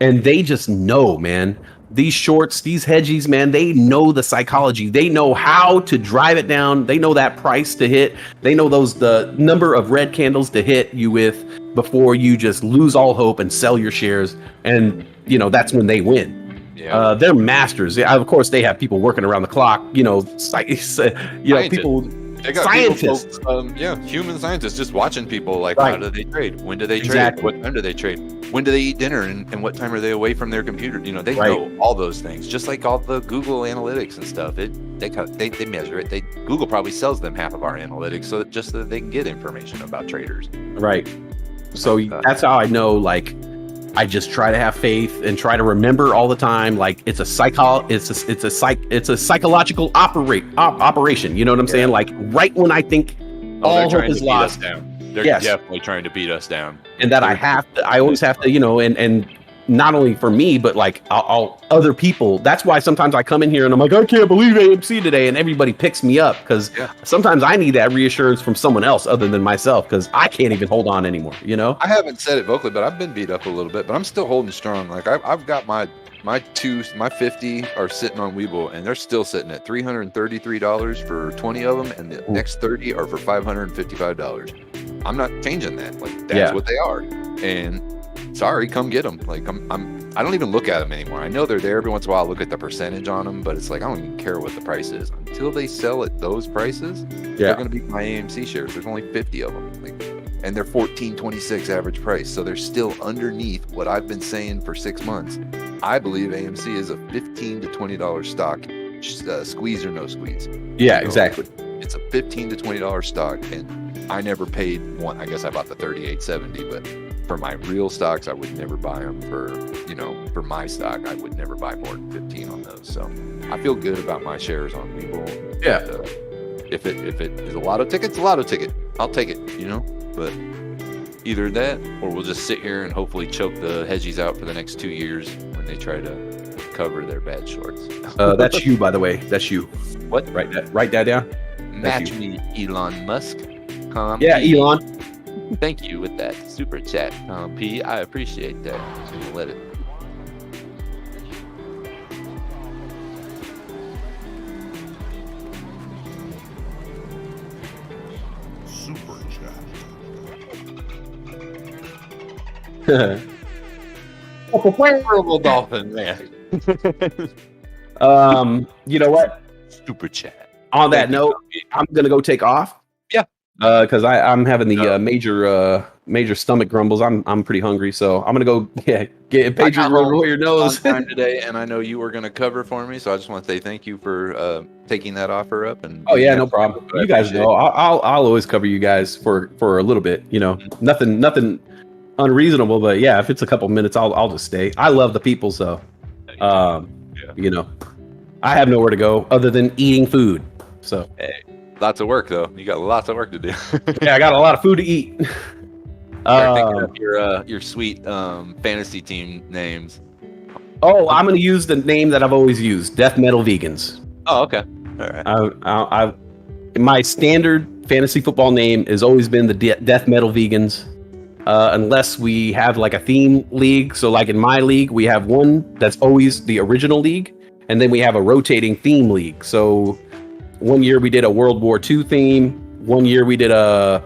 And they just know, man. These shorts, these hedgies, man, they know the psychology. They know how to drive it down. They know that price to hit. They know the number of red candles to hit you with before you just lose all hope and sell your shares. And, that's when they win. Yeah. They're masters. Of course, they have people working around the clock, people They got scientists. people, human scientists just watching people like, Right. how do they trade? When do they Exactly. trade? What time do they trade? When do they eat dinner? And what time are they away from their computer? You know, they Right. know all those things, just like all the Google analytics and stuff. They measure it. Google probably sells them half of our analytics so that they can get information about traders. Right. So that's how I know, like, I just try to have faith and try to remember all the time. Like, it's a psychological operation. You know what I'm saying? Like, right when I think all hope is lost, They're definitely trying to beat us down. and that I always have to, you know, and not only for me, but like all other people. That's why sometimes I come in here and I'm like, I can't believe AMC today, and everybody picks me up, because sometimes I need that reassurance from someone else other than myself, because I can't even hold on anymore. You know, I haven't said it vocally, but I've been beat up a little bit, but I'm still holding strong. Like I've got my 50 are sitting on Webull, and they're still sitting at $333 for 20 of them, and the next 30 are for $555. I'm not changing that. Like, that's what they are. And sorry, come get them. Like, I don't even look at them anymore. I know they're there. Every once in a while I look at the percentage on them, but it's like, I don't even care what the price is until they sell at those prices. They're going to be my AMC shares. There's only 50 of them. Like, and they're $14.26 average price. So they're still underneath what I've been saying for 6 months. I believe AMC is a $15 to $20 stock, squeeze or no squeeze. Yeah, exactly. It's a $15 to $20 stock, and I never paid one. I guess I bought the 38.70, but for my real stocks, I would never buy them. For my stock, I would never buy more than 15 on those. So I feel good about my shares on Webull. Yeah. If it is a lotto ticket, it's a lotto ticket. I'll take it, you know. But either that, or we'll just sit here and hopefully choke the hedgies out for the next 2 years when they try to cover their bad shorts. That's you, by the way. That's you. What? Write that down. Match me, Elon Musk. Yeah, P. Elon. Thank you with that super chat, P. I appreciate that. So we'll let it. Super chat. Horrible dolphin, man. You know what? Super chat. On that note, I'm gonna go take off. Yeah. Because I'm having the major stomach grumbles. I'm pretty hungry, so I'm gonna go get Patriot roll your nose time today, and I know you were gonna cover for me, so I just want to say thank you for taking that offer up. And oh yeah, no problem. You guys know I'll always cover you guys for a little bit. You know, nothing unreasonable, but yeah, if it's a couple minutes, I'll just stay. I love the people, so you know, I have nowhere to go other than eating food. So hey, lots of work though. You got lots of work to do. yeah, I got a lot of food to eat. Thinking of your sweet fantasy team names. Oh, I'm gonna use the name that I've always used: Death Metal Vegans. Oh, okay. All right. My standard fantasy football name has always been the Death Metal Vegans, unless we have like a theme league. So, like in my league, we have one that's always the original league, and then we have a rotating theme league. So, one year we did a World War II theme. One year we did a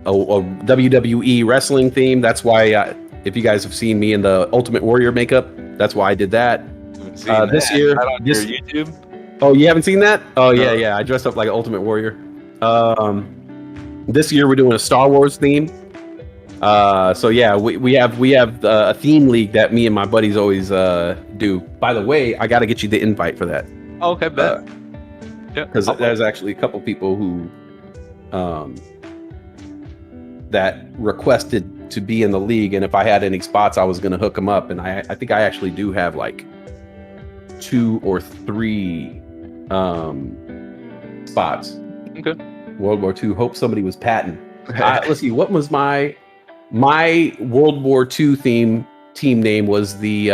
WWE wrestling theme. That's why, if you guys have seen me in the Ultimate Warrior makeup, that's why I did that. This year, on your YouTube. Oh, you haven't seen that? Oh yeah. I dressed up like an Ultimate Warrior. This year we're doing a Star Wars theme. So yeah, we have a theme league that me and my buddies always do. By the way, I got to get you the invite for that. Oh, okay, bet. Yeah, because there's actually a couple people who that requested to be in the league, and if I had any spots, I was going to hook them up. And I think I actually do have like 2 or 3 spots. Okay. World War II. Hope somebody was patting. Let's see. What was my World War II team name? Was the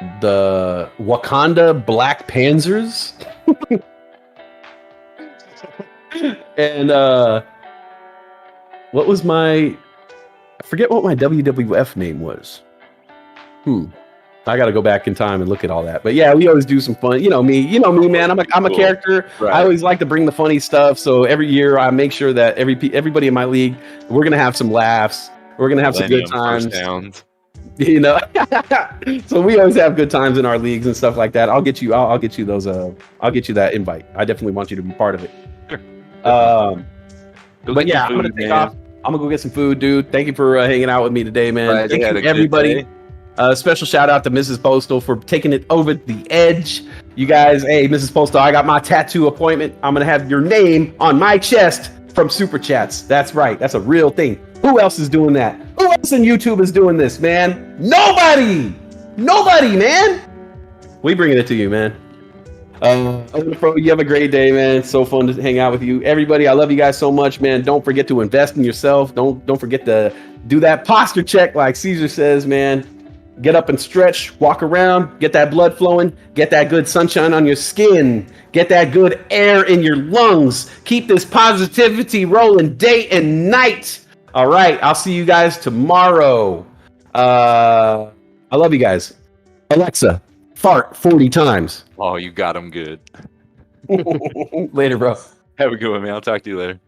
Wakanda Black Panzers. And what was I forget what my WWF name was. I got to go back in time and look at all that. But yeah, we always do some fun. You know me, man. I'm a character. Right. I always like to bring the funny stuff. So every year I make sure that everybody in my league, we're gonna have some laughs. We're gonna have some good times. You know, so we always have good times in our leagues and stuff like that. I'll get you. I'll get you those. I'll get you that invite. I definitely want you to be part of it. But yeah, I'm gonna take off. I'm gonna go get some food, dude. Thank you for hanging out with me today, man. Thank you, everybody. Special shout out to Mrs. Postal for taking it over the edge. You guys, hey, Mrs. Postal, I got my tattoo appointment. I'm gonna have your name on my chest from Super Chats. That's right. That's a real thing. Who else is doing that? Who else in YouTube is doing this, man? Nobody, man. We bringing it to you, man. You have a great day, man. It's so fun to hang out with you. Everybody, I love you guys so much, man. Don't forget to invest in yourself. Don't forget to do that posture check like Caesar says, man. Get up and stretch, walk around, get that blood flowing, get that good sunshine on your skin, get that good air in your lungs. Keep this positivity rolling day and night. All right, I'll see you guys tomorrow. I love you guys. Alexa, fart 40 times. Oh, you got them good. Later, bro. Have a good one, man. I'll talk to you later.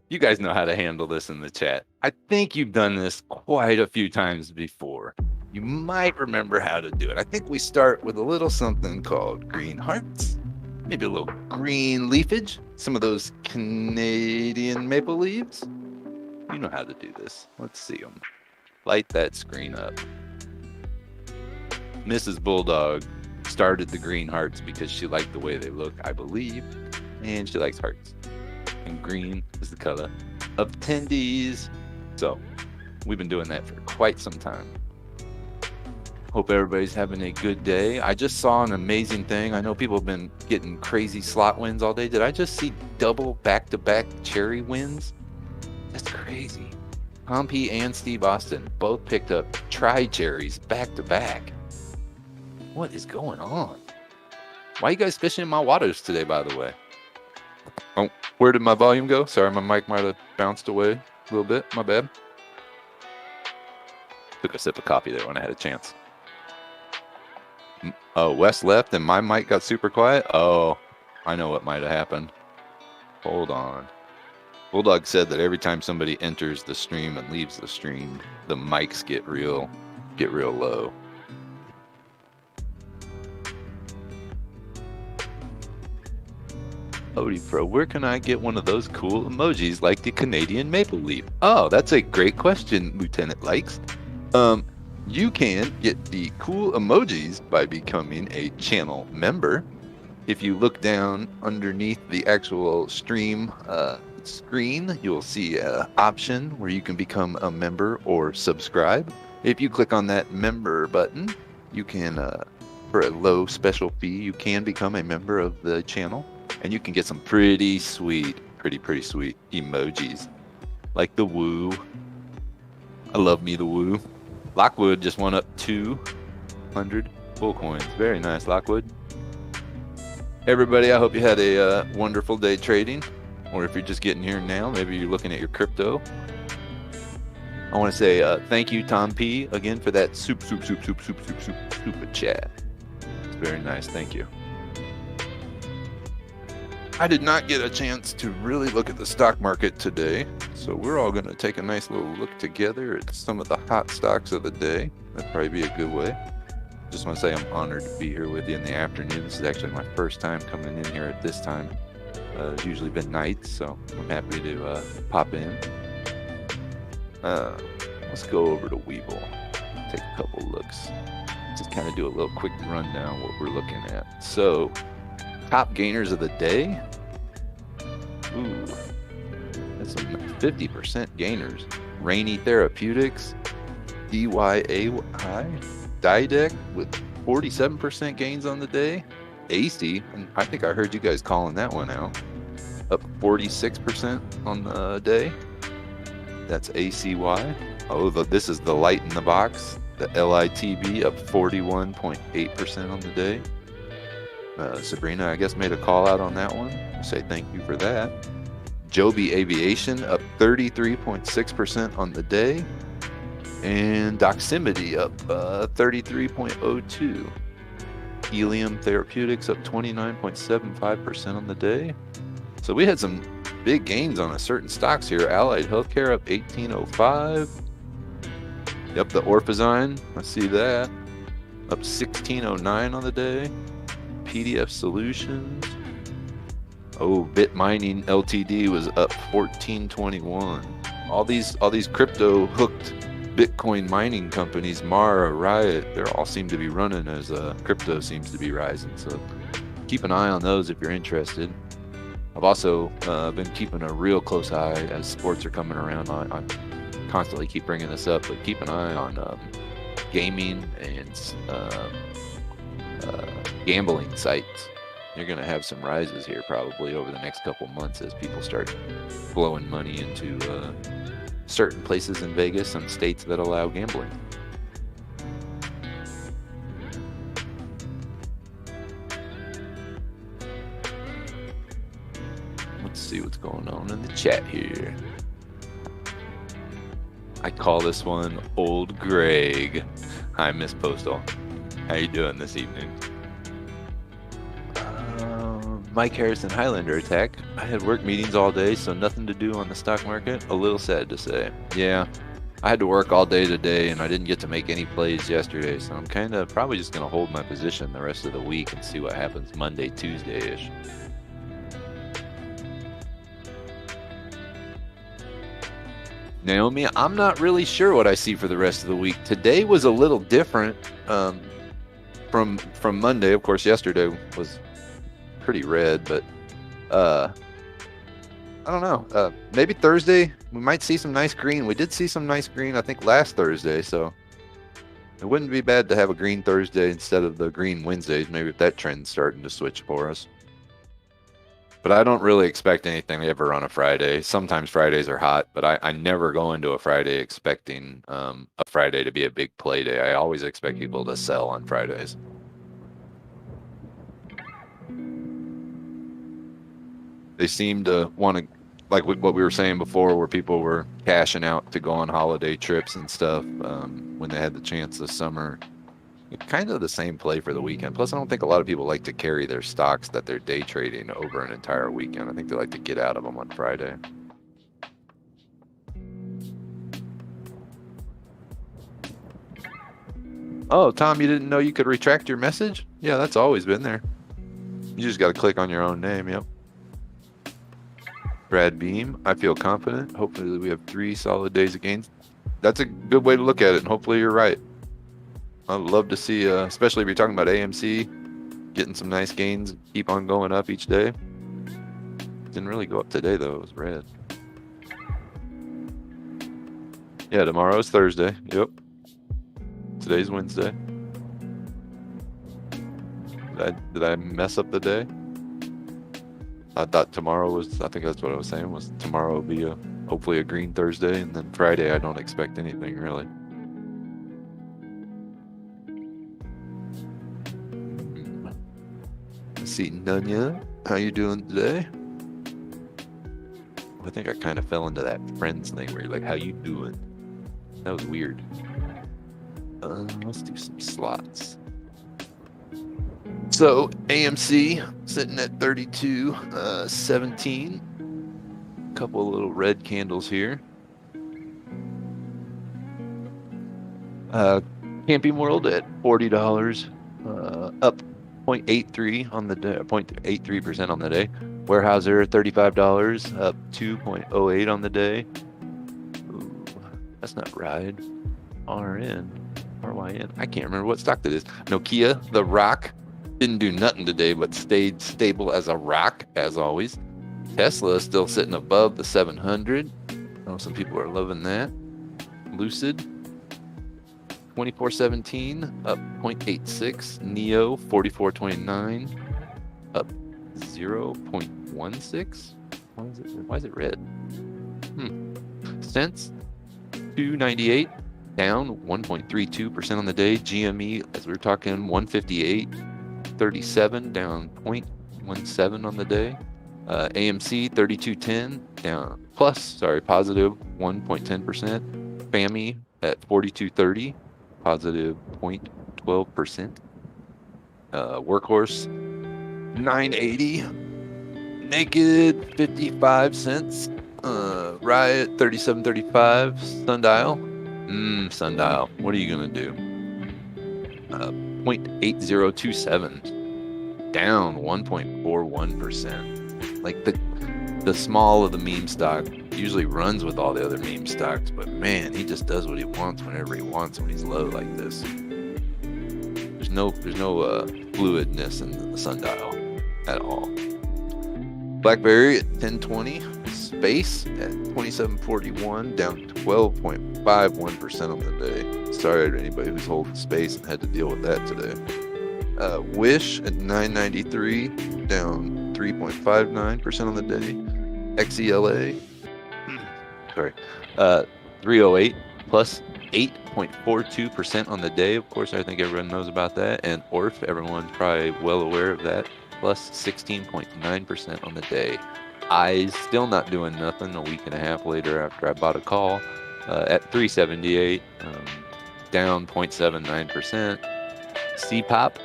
You guys know how to handle this in the chat. I think you've done this quite a few times before. You might remember how to do it. I think we start with a little something called green hearts, maybe a little green leafage, some of those Canadian maple leaves. You know how to do this. Let's see them. Light that screen up. Mrs. Bulldog started the green hearts because she liked the way they look, I believe, and she likes hearts. And green is the color of attendees. So we've been doing that for quite some time. Hope everybody's having a good day. I just saw an amazing thing. I know people have been getting crazy slot wins all day. Did I just see double back-to-back cherry wins? That's crazy. Pompey and Steve Austin both picked up tri-cherries back-to-back. What is going on? Why are you guys fishing in my waters today, by the way? Oh, where did my volume go? Sorry, my mic might have bounced away a little bit. My bad. Took a sip of coffee there when I had a chance. Oh, Wes left and my mic got super quiet? Oh, I know what might have happened. Hold on. Bulldog said that every time somebody enters the stream and leaves the stream, the mics get real low. Odie Pro, where can I get one of those cool emojis like the Canadian maple leaf? Oh, that's a great question, Lieutenant Likes. You can get the cool emojis by becoming a channel member. If you look down underneath the actual stream screen, you'll see an option where you can become a member or subscribe. If you click on that member button, you can, for a low special fee, you can become a member of the channel. And you can get some pretty sweet emojis. Like the woo. I love me the woo. Lockwood just won up 200 bull coins. Very nice, Lockwood. Everybody, I hope you had a wonderful day trading. Or if you're just getting here now, maybe you're looking at your crypto. I want to say thank you, Tom P, again for that super chat. It's very nice. Thank you. I did not get a chance to really look at the stock market today, so we're all going to take a nice little look together at some of the hot stocks of the day. That'd probably be a good way. Just want to say I'm honored to be here with you in the afternoon. This is actually my first time coming in here at this time. It's usually been nights, so I'm happy to pop in. Let's go over to Webull. Take a couple looks. Just kind of do a little quick rundown what we're looking at. So, top gainers of the day. Ooh, that's some 50% gainers. Rainy Therapeutics, DYAI, Didec with 47% gains on the day. AC, and I think I heard you guys calling that one out, up 46% on the day. That's ACY. Oh, this is the light in the box. The LITB up 41.8% on the day. Sabrina, I guess, made a call out on that one. Say thank you for that. Joby Aviation up 33.6% on the day. And Doximity up 33.02. Helium Therapeutics up 29.75% on the day. So we had some big gains on a certain stocks here. Allied Healthcare up 18.05. Yep, the Orphazyme. I see that. Up 1609 on the day. PDF Solutions. Oh, Bit Mining Ltd was up 1421. All these crypto hooked Bitcoin mining companies, Mara, Riot, they all seem to be running as crypto seems to be rising. So keep an eye on those if you're interested. I've also been keeping a real close eye as sports are coming around. I constantly keep bringing this up, but keep an eye on gaming and gambling sites. You're going to have some rises here probably over the next couple months as people start blowing money into certain places in Vegas and states that allow gambling. Let's see what's going on in the chat here. I call this one Old Greg. Hi, Miss Postal. How you doing this evening? Mike Harrison Highlander attack. I had work meetings all day, so nothing to do on the stock market. A little sad to say. Yeah, I had to work all day today, and I didn't get to make any plays yesterday, so I'm kind of probably just going to hold my position the rest of the week and see what happens Monday, Tuesday-ish. Naomi, I'm not really sure what I see for the rest of the week. Today was a little different from Monday. Of course, yesterday was pretty red, but I don't know. Maybe Thursday we might see some nice green. We did see some nice green, I think, last Thursday, so it wouldn't be bad to have a green Thursday instead of the green Wednesdays. Maybe if that trend's starting to switch for us. But I don't really expect anything ever on a Friday. Sometimes Fridays are hot, but I never go into a Friday expecting a Friday to be a big play day. I always expect people to sell on Fridays. They seem to want to, like what we were saying before, where people were cashing out to go on holiday trips and stuff when they had the chance this summer. Kind of the same play for the weekend. Plus, I don't think a lot of people like to carry their stocks that they're day trading over an entire weekend. I think they like to get out of them on Friday. Oh, Tom, you didn't know you could retract your message? Yeah, that's always been there. You just got to click on your own name. Yep. Brad Beam, I feel confident. Hopefully we have 3 solid days of gains. That's a good way to look at it, and hopefully you're right. I'd love to see, especially if you're talking about AMC, getting some nice gains, keep on going up each day. Didn't really go up today, though. It was red. Yeah, tomorrow's Thursday. Yep. Today's Wednesday. Did I mess up the day? I thought tomorrow was, I think that's what I was saying, was tomorrow will be hopefully a green Thursday, and then Friday I don't expect anything really. See, Nunya, how you doing today? I think I kind of fell into that friends thing where you're like, how you doing? That was weird. Let's do some slots. So AMC sitting at 32.17. Couple of little red candles here. Camping World at $40, up 0.83 on the day, 0.83% on the day. Weyerhaeuser $35, up 2.08 on the day. Ooh, that's not RYN. RYN. I can't remember what stock that is. Nokia, the rock, didn't do nothing today, but stayed stable as a rock, as always. Tesla is still sitting above the 700. I know some people are loving that. Lucid, 24.17, up 0.86. Neo, 44.29, up 0.16. Why is it red? Cents, 298, down 1.32% on the day. GME, as we were talking, 158.37, down 0.17 on the day. AMC 32.10, down positive 1.10%. FAMI at 42.30, positive 0.12%. Workhorse 9.80, Naked 55 cents. Riot 37.35, Sundial Sundial, what are you gonna do? 0.8027, down 1.41%. Like the small of the meme stock usually runs with all the other meme stocks, but man, he just does what he wants whenever he wants when he's low like this. There's no fluidness in the sundial at all. BlackBerry at 1020, Space at 2741, down 12.51% on the day. Sorry to anybody who's holding Space and had to deal with that today. Wish at 993, down 3.59% on the day. XELA, sorry, 308 plus 8.42% on the day. Of course, I think everyone knows about that. And ORF, everyone's probably well aware of that, plus 16.9% on the day. Eyes still not doing nothing a week and a half later after I bought a call at 378, down 0.79%. CPOP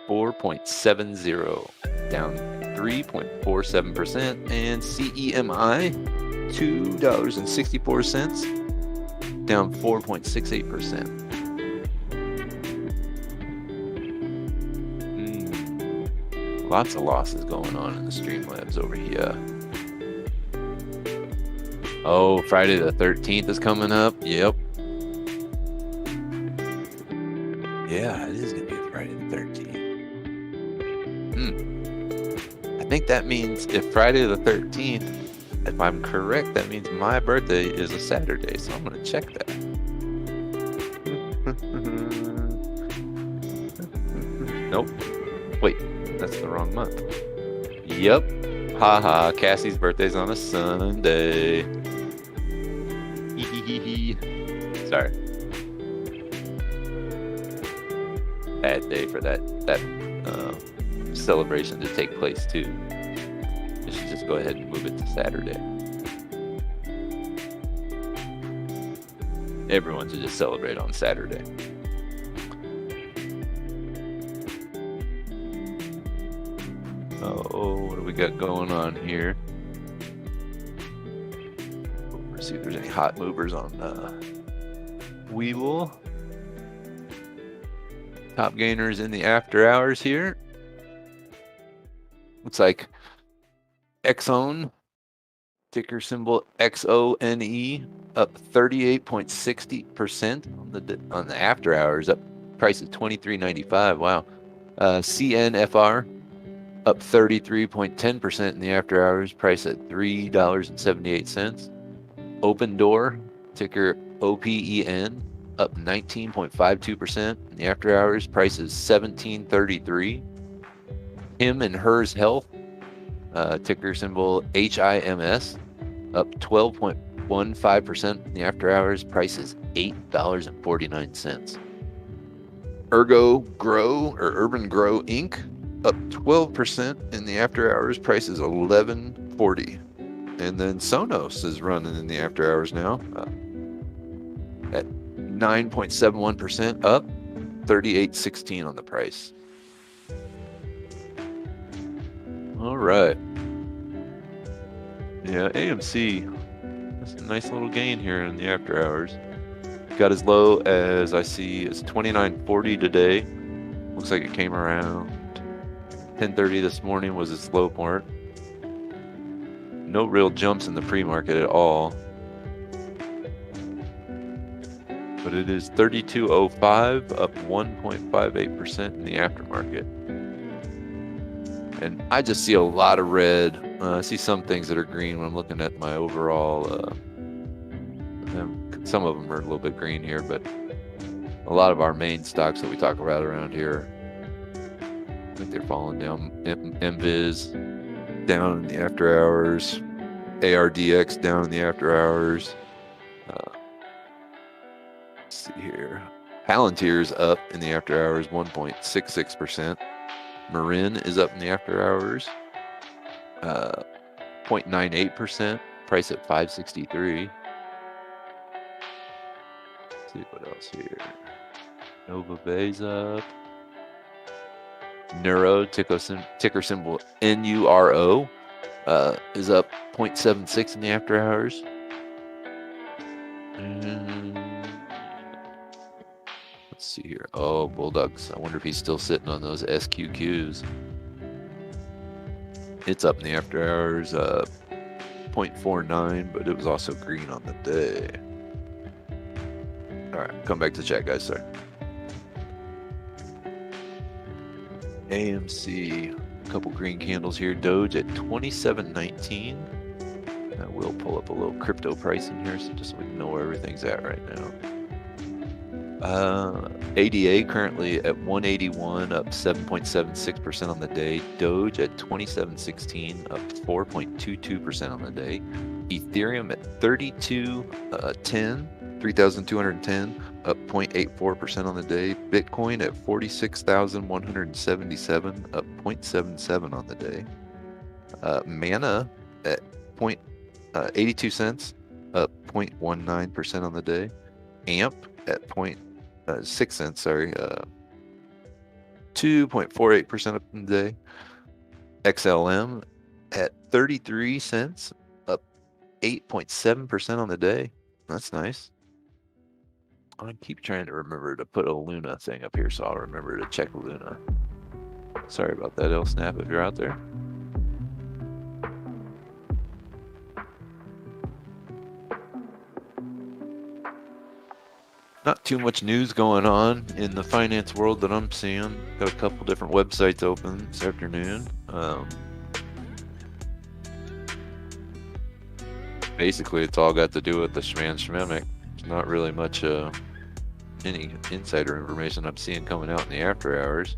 4.70, down 3.47%, and CEMI $2.64, down 4.68%. Lots of losses going on in the Streamlabs over here. Oh, Friday the 13th is coming up. Yep. Yeah, it is going to be Friday the 13th. I think that means if Friday the 13th, if I'm correct, that means my birthday is a Saturday. So I'm going to check that. Nope. Wait, that's the wrong month. Yep. Haha, Cassie's birthday's on a Sunday. Sorry. Bad day for that celebration to take place too. I should just go ahead and move it to Saturday. Everyone should just celebrate on Saturday. Oh, what do we got going on here? Let's see if there's any hot movers on Weevil. Top gainers in the after hours here. Looks like Exxon, ticker symbol XONE, up 38.60% on the after hours. Up price is $23.95. Wow. CNFR up 33.10% in the after hours. Price at $3.78. Open Door, ticker OPEN, up 19.52% in the after hours. Price is $17.33. Him and Hers Health, ticker symbol HIMS, up 12.15% in the after hours. Price is $8.49. Ergo Grow or Urban Grow Inc. up 12% in the after hours. Price is $11.40. And then Sonos is running in the after hours now at 9.71% up, $38.16 on the price. All right. Yeah, AMC, that's a nice little gain here in the after hours. Got as low as I see as $29.40 today. Looks like it came around 10:30 this morning was its low point. No real jumps in the pre-market at all. But it is 32.05, up 1.58% in the aftermarket. And I just see a lot of red. I see some things that are green when I'm looking at my overall. Some of them are a little bit green here, but a lot of our main stocks that we talk about around here, I think they're falling down. MViz down in the after hours. ARDX down in the after hours. Let's see here. Palantir's up in the after hours 1.66%. Marin is up in the after hours 0.98%. Price at $5.63. Let's see what else here. Nova Bay's up. Neuro, ticker symbol NURO, is up 0.76 in the after hours. Let's see here. Oh, Bulldogs. I wonder if he's still sitting on those SQQs. It's up in the after hours, 0.49, but it was also green on the day. All right, come back to chat, guys. Sorry. AMC, a couple green candles here. Doge at 27.19. I will pull up a little crypto pricing here, so just so we can know where everything's at right now. ADA currently at 181, up 7.76% on the day. Doge at 27.16, up 4.22% on the day. Ethereum at 3,210, up 0.84% on the day. Bitcoin at 46,177, up 0.77 on the day. Mana at 82 cents, up 0.19% on the day. AMP at 0.6 cents, sorry, 2.48% up in the day. XLM at 33 cents, up 8.7% on the day. That's nice. I keep trying to remember to put a Luna thing up here, so I'll remember to check Luna. Sorry about that, Snap, if you're out there. Not too much news going on in the finance world that I'm seeing. Got a couple different websites open this afternoon. Basically, it's all got to do with the Schmamic. There's not really much any insider information I'm seeing coming out in the after hours.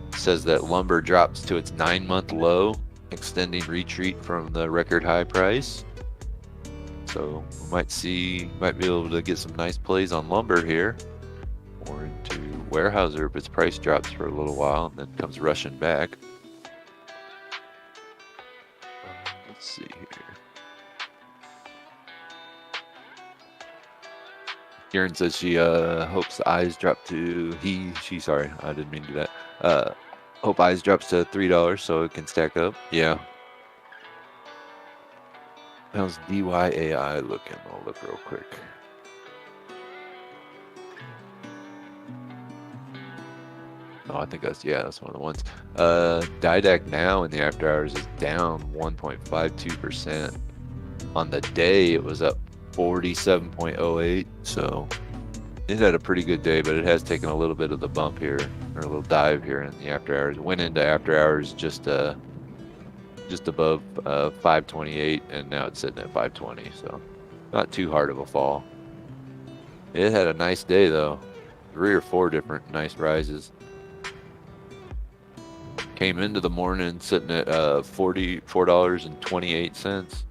It says that lumber drops to its 9-month low, extending retreat from the record high price. So we might be able to get some nice plays on lumber here, or into Weyerhaeuser if its price drops for a little while and then comes rushing back. Let's see here. Karen says she hopes the eyes drop to sorry, I didn't mean to do that. Hope eyes drops to $3 so it can stack up. Yeah. How's DYAI looking? I'll look real quick. Oh, I think that's one of the ones. Didac now in the after hours is down 1.52%. On the day, it was up 47.08. So it had a pretty good day, but it has taken a little bit of the bump here, or a little dive here in the after hours. Went into after hours just above 528, and now it's sitting at 520, so not too hard of a fall. It had a nice day though, 3 or 4 different nice rises. Came into the morning sitting at $44.28.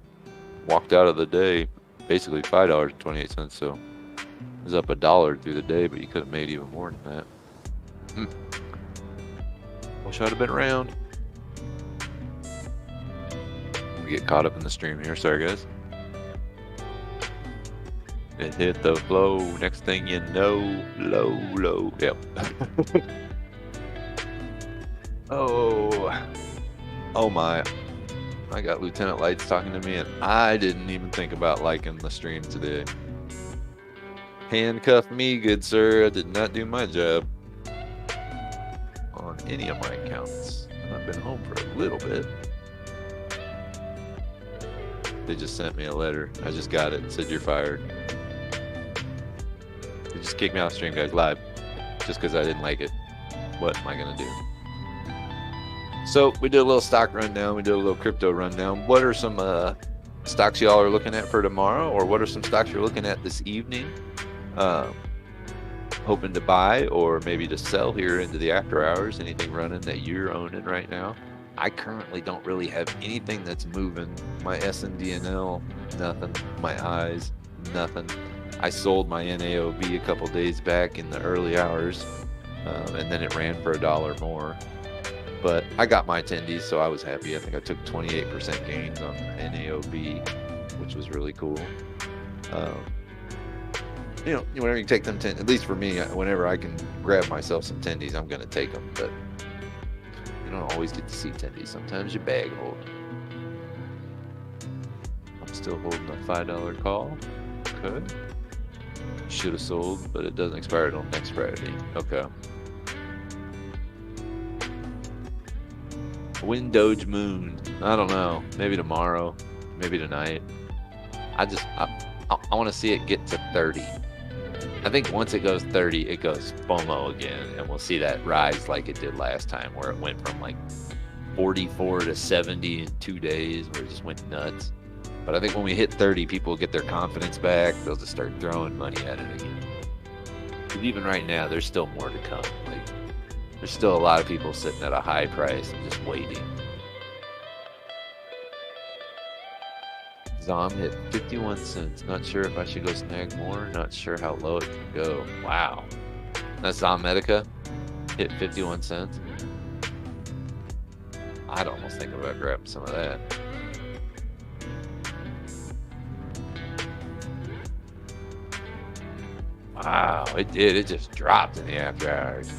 Walked out of the day basically $5.28, so it was up $1 through the day, but you could have made even more than that. Wish I'd have been around. Get caught up in the stream here. Sorry, guys. It hit the flow. Next thing you know, low. Yep. Oh my. I got Lieutenant Lights talking to me, and I didn't even think about liking the stream today. Handcuff me, good sir. I did not do my job on any of my accounts. I've been home for a little bit. They just sent me a letter. I just got it. It said you're fired. They just kicked me off stream, guys, live. Just because I didn't like it. What am I going to do? So we did a little stock rundown. We did a little crypto rundown. What are some stocks y'all are looking at for tomorrow? Or what are some stocks you're looking at this evening? Hoping to buy or maybe to sell here into the after hours? Anything running that you're owning right now? I currently don't really have anything that's moving. My SNDNL, nothing. My eyes, nothing. I sold my NAOB a couple days back in the early hours, and then it ran for $1 more. But I got my attendees, so I was happy. I think I took 28% gains on NAOB, which was really cool. Whenever you take them, at least for me, whenever I can grab myself some tendies, I'm going to take them. But you don't always get to see tendies. Sometimes you bag hold. I'm still holding a $5 call. Okay. Should have sold, but it doesn't expire until next Friday. Okay. When Doge moon? I don't know. Maybe tomorrow. Maybe tonight. I want to see it get to 30. I think once it goes 30, it goes FOMO again, and we'll see that rise like it did last time, where it went from like 44 to 70 in 2 days, where it just went nuts. But I think when we hit 30, people will get their confidence back. They'll just start throwing money at it again. But even right now, there's still more to come. Like, there's still a lot of people sitting at a high price and just waiting. Zom hit 51 cents. Not sure if I should go snag more. Not sure how low it can go. Wow. That's Zom Medica. Hit 51 cents. I'd almost think about grabbing some of that. Wow, it did. It just dropped in the after hours.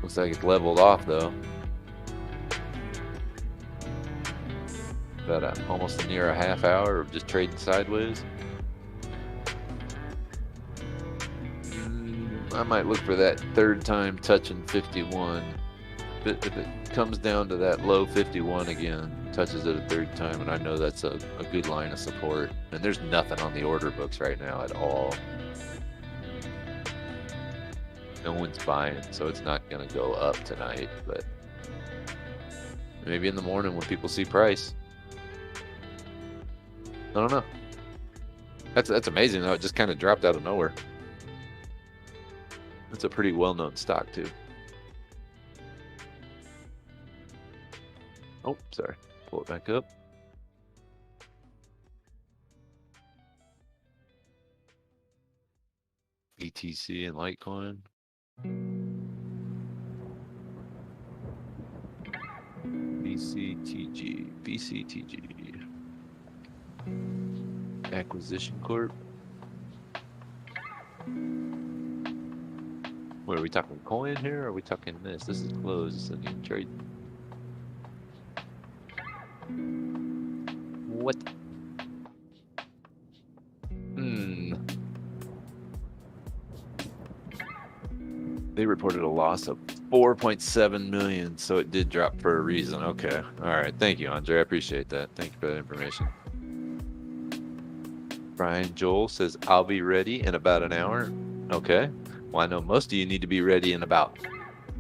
Looks like it's leveled off though. About almost near a half hour of just trading sideways. I might look for that third time touching 51. If it comes down to that low 51 again, touches it a third time, and I know that's a good line of support. And there's nothing on the order books right now at all. No one's buying, so it's not going to go up tonight, but maybe in the morning when people see price. I don't know. That's amazing though. It just kind of dropped out of nowhere. It's a pretty well-known stock too. Oh, sorry. Pull it back up. ETC and Litecoin. BCTG. Acquisition Corp. What are we talking, coin here? Or are we talking this? This is closed. This isn't even trading. What? They reported a loss of 4.7 million, so it did drop for a reason. Okay. All right. Thank you, Andre. I appreciate that. Thank you for that information. Brian Joel says, I'll be ready in about an hour. Okay. Well, I know most of you need to be ready in about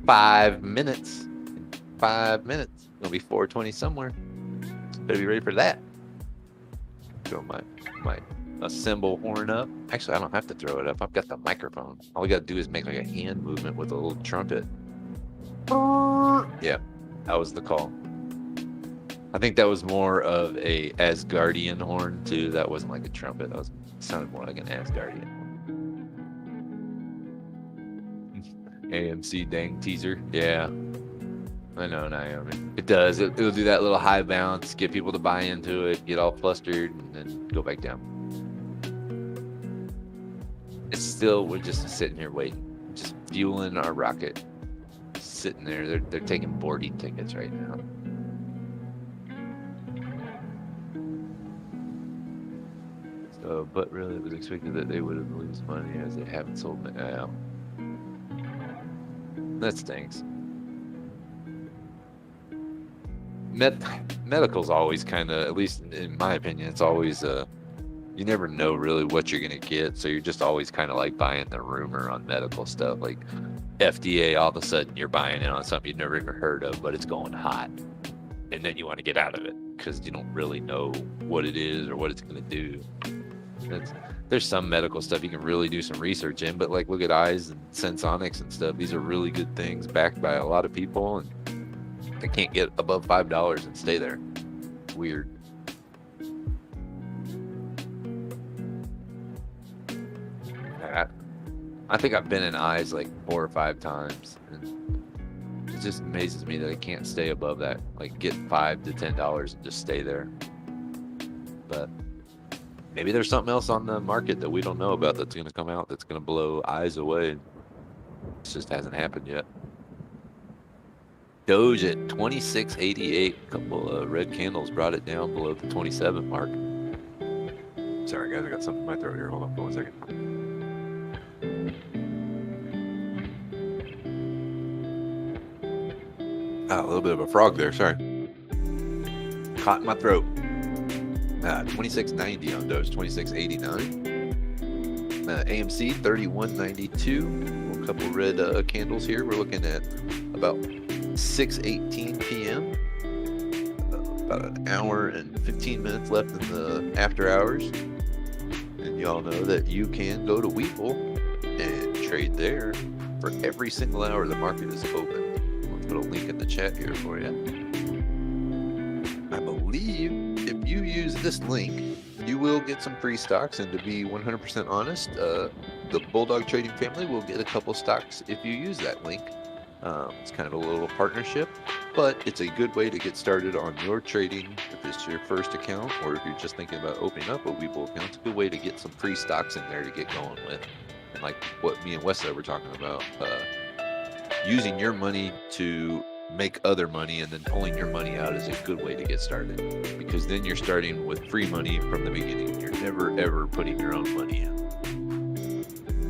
5 minutes. 5 minutes. It'll be 4:20 somewhere. Better be ready for that. Throw my cymbal horn up. Actually, I don't have to throw it up. I've got the microphone. All we got to do is make like a hand movement with a little trumpet. Yeah, that was the call. I think that was more of a Asgardian horn too. That wasn't like a trumpet. That sounded more like an Asgardian. AMC dang teaser. Yeah, I know, Naomi. It does. It'll do that little high bounce, get people to buy into it, get all flustered, and then go back down. It's still, we're just sitting here waiting, just fueling our rocket. Sitting there, they're taking boarding tickets right now. So, but really, it was expected that they would have lose money as they haven't sold it out. That stinks. Medical's always kind of, at least in my opinion, it's always you never know really what you're gonna get, so you're just always kind of like buying the rumor on medical stuff, like FDA. All of a sudden, you're buying in on something you've never even heard of, but it's going hot, and then you want to get out of it because you don't really know what it is or what it's gonna do. There's some medical stuff you can really do some research in, but like look at Eyes and Sensonics and stuff. These are really good things backed by a lot of people, and they can't get above $5 and stay there. It's weird. I think I've been in Eyes like 4 or 5 times, and it just amazes me that I can't stay above that. Like get $5 to $10 and just stay there. But maybe there's something else on the market that we don't know about that's going to come out that's going to blow Eyes away. It just hasn't happened yet. Doge at 26.88. A couple of red candles brought it down below the 27 mark. Sorry, guys, I got something in my throat here. Hold on for 1 second. Ah, a little bit of a frog there. Sorry. Caught in my throat. 26.90 on Doge, 26.89. AMC 31.92. A couple red candles here. We're looking at about 6:18 p.m. About an hour and 15 minutes left in the after hours. And y'all know that you can go to Webull and trade there for every single hour the market is open. I'll put a link in the chat here for you. I believe if you use this link, you will get some free stocks. And to be 100% honest, the Bulldog trading family will get a couple stocks if you use that link. It's kind of a little partnership, but it's a good way to get started on your trading if it's your first account, or if you're just thinking about opening up a Webull account. It's a good way to get some free stocks in there to get going with. And like what me and Westside were talking about, using your money to make other money and then pulling your money out is a good way to get started, because then you're starting with free money from the beginning. You're never ever putting your own money in.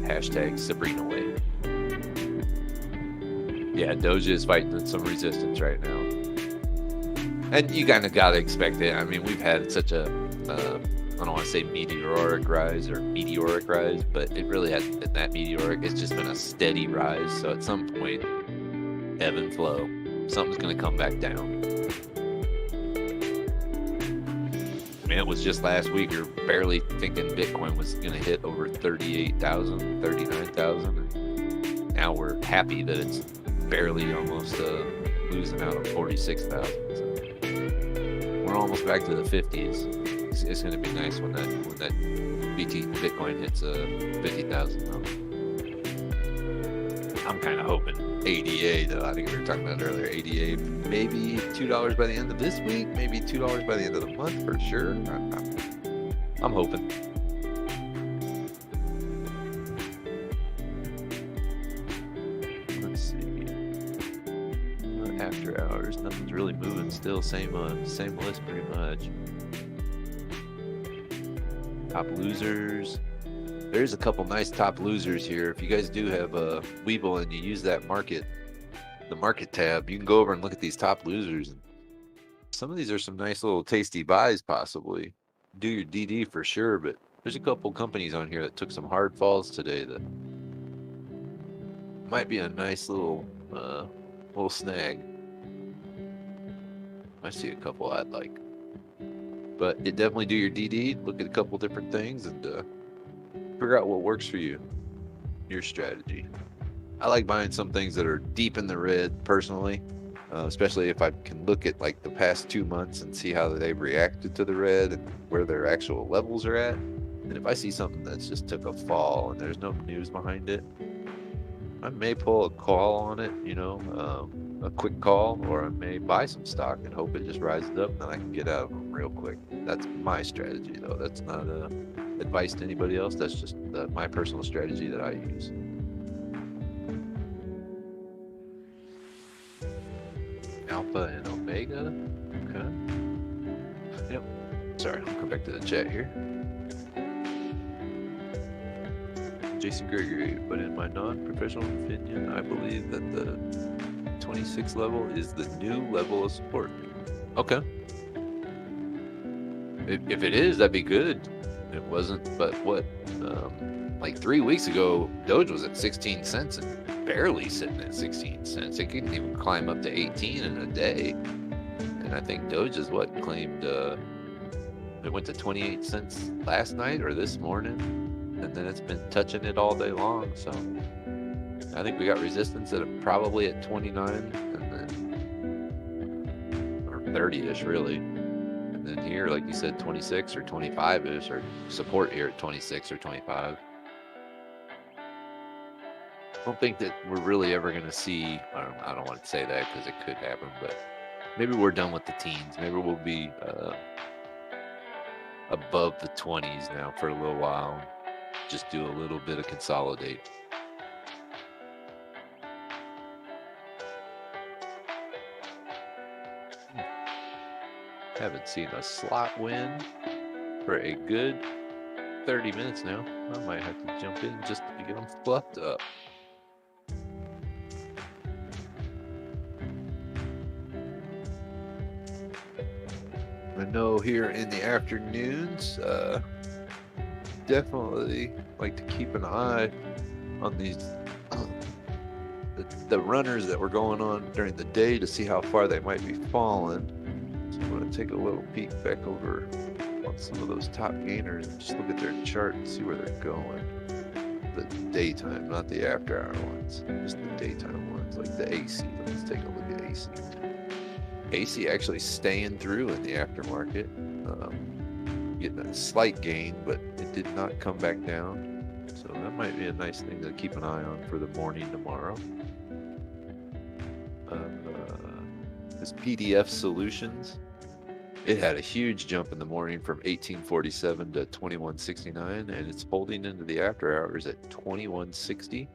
Hashtag Sabrina Way. Yeah, Doge is fighting some resistance right now. And you kind of got to expect it. I mean, we've had such a, I don't want to say meteoric rise, but it really hasn't been that meteoric. It's just been a steady rise. So at some point, ebb and flow. Something's going to come back down. I mean, it was just last week, you're barely thinking Bitcoin was going to hit over 38,000, 39,000. And now we're happy that it's barely almost losing out on 46,000. So we're almost back to the 50s. It's going to be nice when that Bitcoin hits 50,000 though. I'm kind of hoping ADA though. I think we were talking about it earlier. ADA maybe $2 by the end of this week, maybe $2 by the end of the month for sure. I'm hoping. After hours, nothing's really moving still. Same list pretty much. Top losers. There's a couple nice top losers here. If you guys do have a Webull and you use that the market tab, you can go over and look at these top losers. And some of these are some nice little tasty buys possibly. Do your DD for sure, but there's a couple companies on here that took some hard falls today that might be a nice little snag. I see a couple I'd like, but you definitely do your DD, look at a couple different things, and figure out what works for you, your strategy. I like buying some things that are deep in the red personally, especially if I can look at like the past 2 months and see how they've reacted to the red and where their actual levels are at. And if I see something that's just took a fall and there's no news behind it, I may pull a call on it, a quick call, or I may buy some stock and hope it just rises up and then I can get out of them real quick. That's my strategy though. That's not advice to anybody else. That's just my personal strategy that I use. Alpha and Omega. Okay. Yep. Sorry, I'll come back to the chat here. Jason Gregory, but in my non-professional opinion, I believe that the 26 level is the new level of support. Okay. If it is, that'd be good. It wasn't, but what? Like 3 weeks ago, Doge was at 16 cents and barely sitting at 16 cents. It couldn't even climb up to 18 in a day. And I think Doge is what claimed it went to 28 cents last night or this morning. And then it's been touching it all day long. So I think we got resistance probably at 29 and then, or 30-ish really. And then here, like you said, 26 or 25-ish, or support here at 26 or 25. I don't think that we're really ever going to see, I don't want to say that because it could happen, but maybe we're done with the teens. Maybe we'll be above the 20s now for a little while. Just do a little bit of consolidate. Haven't seen a slot win for a good 30 minutes now. I might have to jump in just to get them fluffed up. I know here in the afternoons, definitely like to keep an eye on these the runners that were going on during the day to see how far they might be falling. So I'm going to take a little peek back over on some of those top gainers and just look at their chart and see where they're going. The daytime, not the after hour ones, just the daytime ones, like the AC. Let's take a look at AC. AC actually staying through in the aftermarket, getting a slight gain, but it did not come back down. So that might be a nice thing to keep an eye on for the morning tomorrow. This PDF Solutions, it had a huge jump in the morning from 1847 to 2169, and it's holding into the after hours at 2160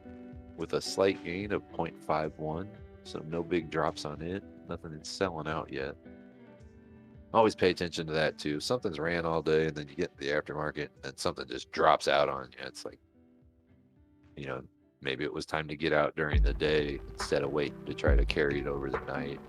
with a slight gain of 0.51. So no big drops on it. Nothing is selling out yet. Always pay attention to that too. Something's ran all day and then you get in the aftermarket and something just drops out on you. It's like, you know, maybe it was time to get out during the day instead of waiting to try to carry it over the night.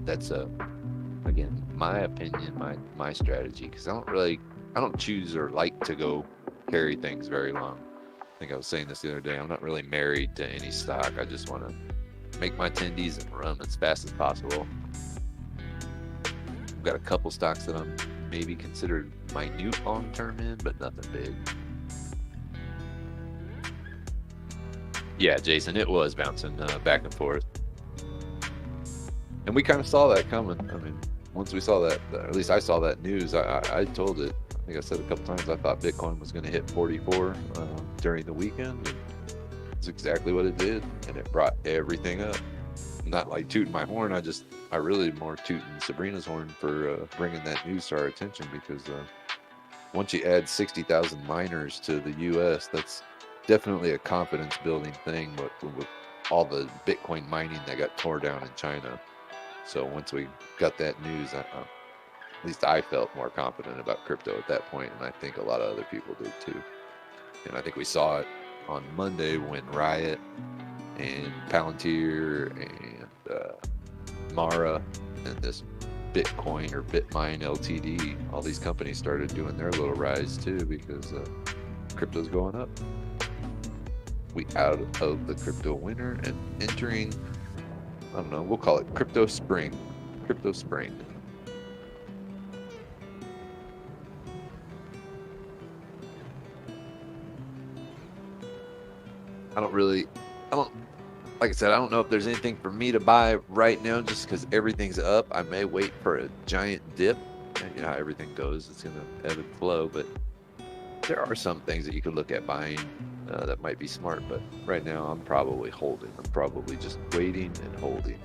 That's again, my opinion, my strategy, because I don't choose or like to go carry things very long. I think I was saying this the other day. I'm not really married to any stock. I just want to make my tendies and run as fast as possible. I've got a couple stocks that I'm maybe considered minute long-term in, but nothing big. Yeah, Jason, it was bouncing back and forth. And we kind of saw that coming. I mean, once we saw that, at least I saw that news, I told it. I think I said a couple times I thought Bitcoin was going to hit 44 during the weekend. And it's exactly what it did, and it brought everything up. Not like tooting my horn, I really more tooting Sabrina's horn for bringing that news to our attention, because once you add 60,000 miners to the U.S., that's definitely a confidence building thing, but with all the Bitcoin mining that got tore down in China. So once we got that news, at least I felt more confident about crypto at that point, and I think a lot of other people did too. And I think we saw it on Monday when Riot and Palantir and Mara and this Bitcoin or Bitmine Ltd, all these companies started doing their little rise too, because crypto's going up. We out of the crypto winter and entering, I don't know, we'll call it crypto spring. Crypto spring. Like I said, I don't know if there's anything for me to buy right now just because everything's up. I may wait for a giant dip. You know how everything goes, it's going to ebb and flow, but there are some things that you could look at buying that might be smart, but right now I'm probably holding. I'm probably just waiting and holding.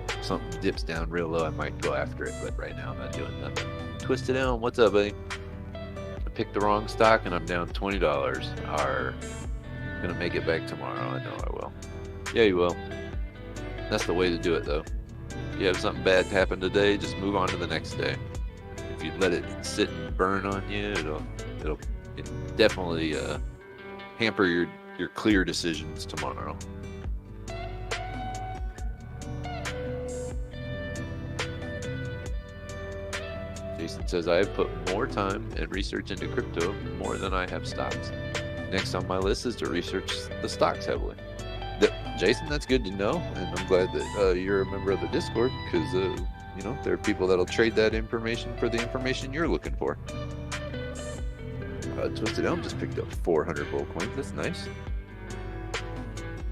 If something dips down real low, I might go after it, but right now I'm not doing nothing. Twisted down, what's up, buddy? I picked the wrong stock and I'm down $20. I'm gonna make it back tomorrow. I know I will. Yeah, you will. That's the way to do it, though. If you have something bad happen today, just move on to the next day. If you let it sit and burn on you, it'll definitely hamper your clear decisions tomorrow. Jason says, I have put more time and research into crypto more than I have stocks. Next on my list is to research the stocks heavily. Jason, that's good to know, and I'm glad that you're a member of the Discord, because you know, there are people that'll trade that information for the information you're looking for. Twisted Elm just picked up 400 gold coins. That's nice.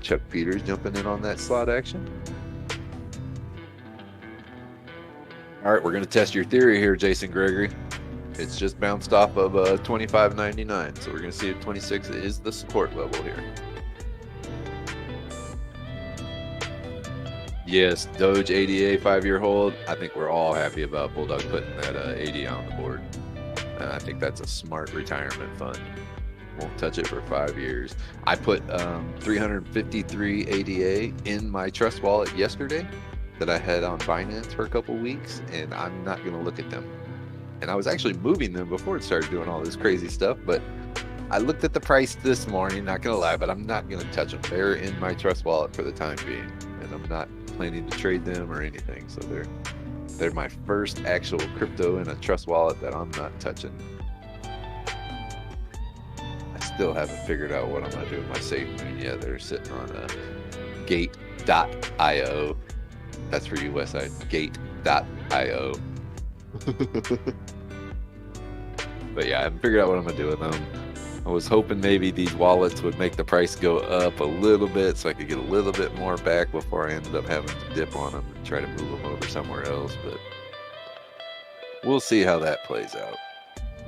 Chuck Peters jumping in on that slot action. All right, we're going to test your theory here, Jason Gregory. It's just bounced off of $25.99, so we're going to see if 26 is the support level here. Yes, Doge ADA 5-year hold. I think we're all happy about Bulldog putting that ADA on the board. I think that's a smart retirement fund. Won't touch it for 5 years. I put 353 ADA in my trust wallet yesterday that I had on Binance for a couple weeks, and I'm not going to look at them. And I was actually moving them before it started doing all this crazy stuff, but I looked at the price this morning, not gonna lie, but I'm not gonna touch them. They're in my trust wallet for the time being, and I'm not planning to trade them or anything. So they're my first actual crypto in a trust wallet that I'm not touching. I still haven't figured out what I'm gonna do with my safe moon yet. They're sitting on a gate.io. That's for you, Westside. Gate.io. But yeah, I haven't figured out what I'm gonna do with them. I was hoping maybe these wallets would make the price go up a little bit so I could get a little bit more back before I ended up having to dip on them and try to move them over somewhere else. But we'll see how that plays out.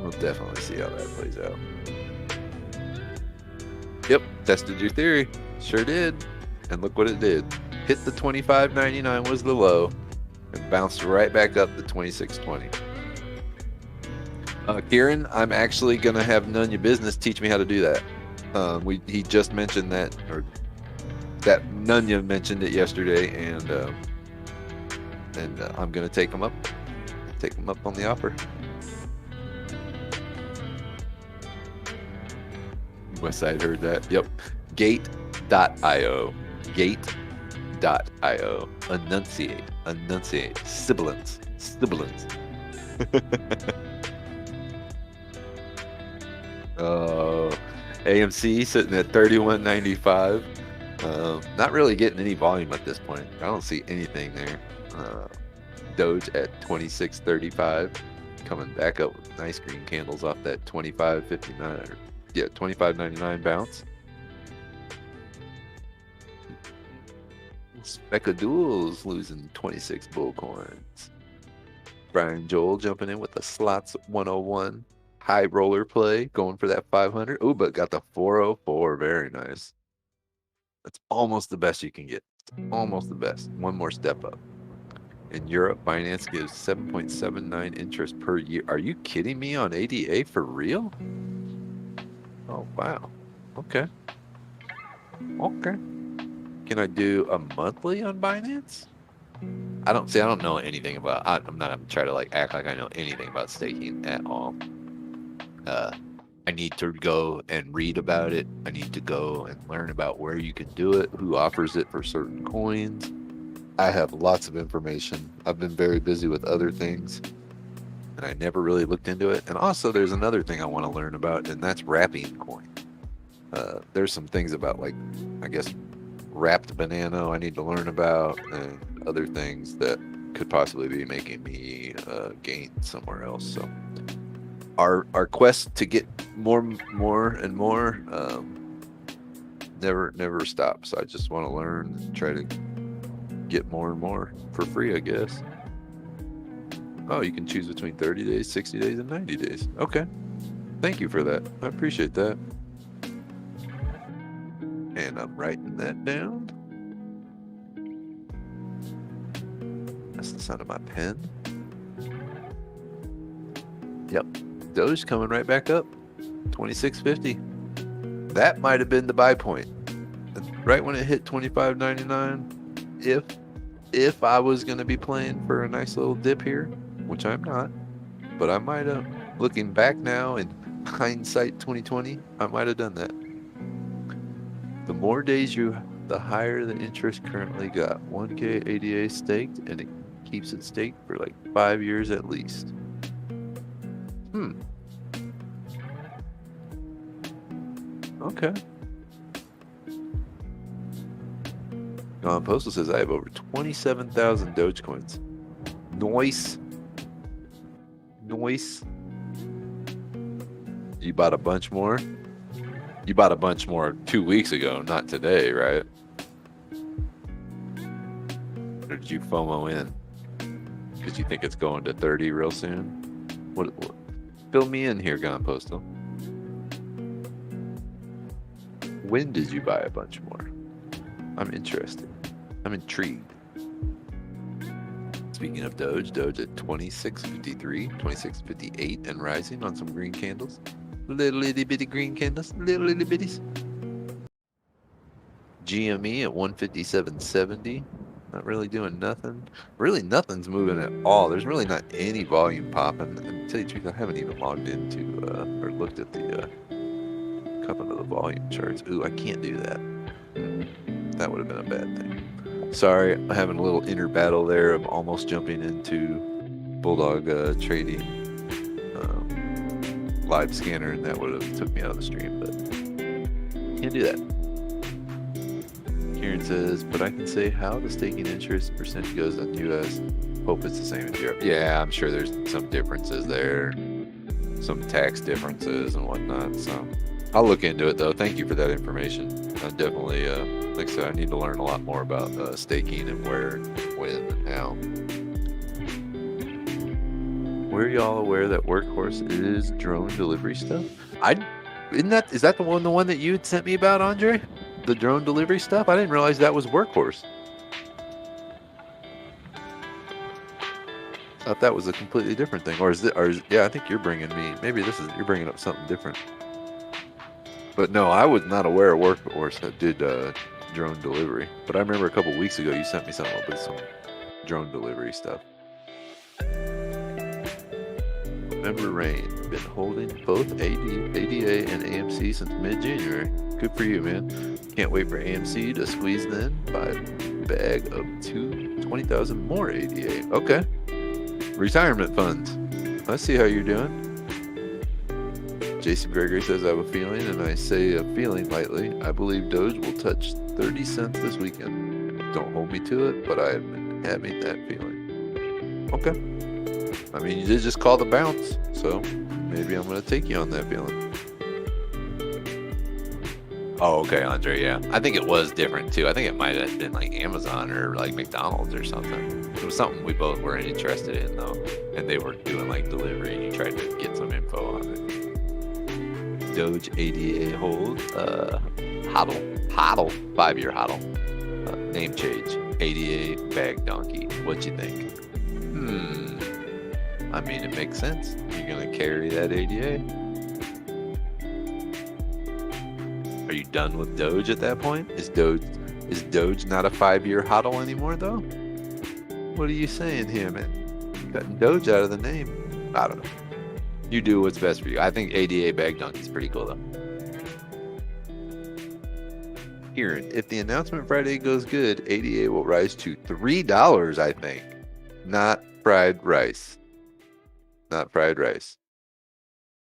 We'll definitely see how that plays out. Yep, tested your theory. Sure did. And look what it did. Hit the 25.99 was the low and bounced right back up to 26.20. Kieran, I'm actually gonna have None of Your Business teach me how to do that. He just mentioned that, or that Nunya mentioned it yesterday, and I'm gonna take him up on the offer. Westside heard that. Yep. Gate.io. Gate.io. Enunciate. Sibilance. AMC sitting at 31.95. Not really getting any volume at this point. I don't see anything there. Doge at 26.35, coming back up with nice green candles off that 25.59. Yeah, 25.99 bounce. Specadoodles losing 26 bull coins. Brian Joel jumping in with the slots 101. High roller play, going for that 500. Oh, but got the 404. Very nice. That's almost the best you can get. Almost the best. One more step up. In Europe, Binance gives 7.79 interest per year. Are you kidding me on ADA for real? Oh, wow. Okay. Can I do a monthly on Binance? I don't know anything about. I'm not gonna try to like act like I know anything about staking at all. I need to go and read about it. I need to go and learn about where you can do it, who offers it for certain coins. I have lots of information. I've been very busy with other things, and I never really looked into it. And also, there's another thing I want to learn about, and that's wrapping coin. There's some things about, like, I guess, wrapped banana I need to learn about, and other things that could possibly be making me gain somewhere else. So our quest to get more and more never stops. I just want to learn and try to get more and more for free, I guess. Oh, you can choose between 30 days, 60 days, and 90 days. Okay. Thank you for that. I appreciate that. And I'm writing that down. That's the sound of my pen. Yep. Doge coming right back up. 26.50. That might have been the buy point. Right when it hit 25.99. If I was going to be playing for a nice little dip here, which I'm not, but I might have, looking back now in hindsight 2020, I might have done that. The more days the higher the interest currently got. 1K ADA staked, and it keeps it staked for like 5 years at least. Okay. Gone Postal says I have over 27,000 Dogecoins. Noise. You bought a bunch more? You bought a bunch more 2 weeks ago, not today, right? Or did you FOMO in? Because you think it's going to 30 real soon? What fill me in here, Gone Postal. When did you buy a bunch more? I'm interested. I'm intrigued. Speaking of Doge at 26.53, 26.58 and rising on some green candles. Little itty bitty green candles, little itty bitties. GME at 157.70. Not really doing nothing. Really nothing's moving at all. There's really not any volume popping. And to tell you the truth, I haven't even logged into or looked at the Come into the volume charts. Ooh, I can't do that. That would have been a bad thing. Sorry, I'm having a little inner battle there of almost jumping into Bulldog trading live scanner, and that would have took me out of the stream, but can't do that. Kieran says, but I can say how the staking interest percentage goes in US. Hope it's the same in Europe. Yeah, I'm sure there's some differences there, some tax differences and whatnot. So I'll look into it though. Thank you for that information. I definitely, like I said, I need to learn a lot more about staking and where, when, and how. Were y'all aware that Workhorse is drone delivery stuff? Is that the one that you had sent me about, Andre? The drone delivery stuff? I didn't realize that was Workhorse. Thought that was a completely different thing. Yeah, I think you're bringing me. Maybe you're bringing up something different. But no, I was not aware of Workhorse that did drone delivery. But I remember a couple weeks ago you sent me something with some drone delivery stuff. November Rain, been holding both ADA and AMC since mid-January. Good for you, man. Can't wait for AMC to squeeze then. Buy a bag of 20,000 more ADA. Okay. Retirement funds. Let's see how you're doing. Jason Gregory says, I have a feeling, and I say a feeling lightly. I believe Doge will touch 30 cents this weekend. Don't hold me to it, but I have been having that feeling. Okay. I mean, you did just call the bounce, so maybe I'm going to take you on that feeling. Oh, okay, Andre, yeah. I think it was different, too. I think it might have been like Amazon or like McDonald's or something. It was something we both were interested in, though. And they were doing like delivery, and you tried to get some info on it. Doge ADA hold, hodl, 5-year hodl. Name change, ADA bag donkey. What you think? I mean, it makes sense. You're going to carry that ADA. Are you done with Doge at that point? Is Doge not a 5-year hodl anymore, though? What are you saying here, man? Cutting Doge out of the name. I don't know. You do what's best for you. I think ADA bag donkey is pretty cool, though. Kieran, if the announcement Friday goes good, ADA will rise to $3, I think. Not fried rice. Not fried rice.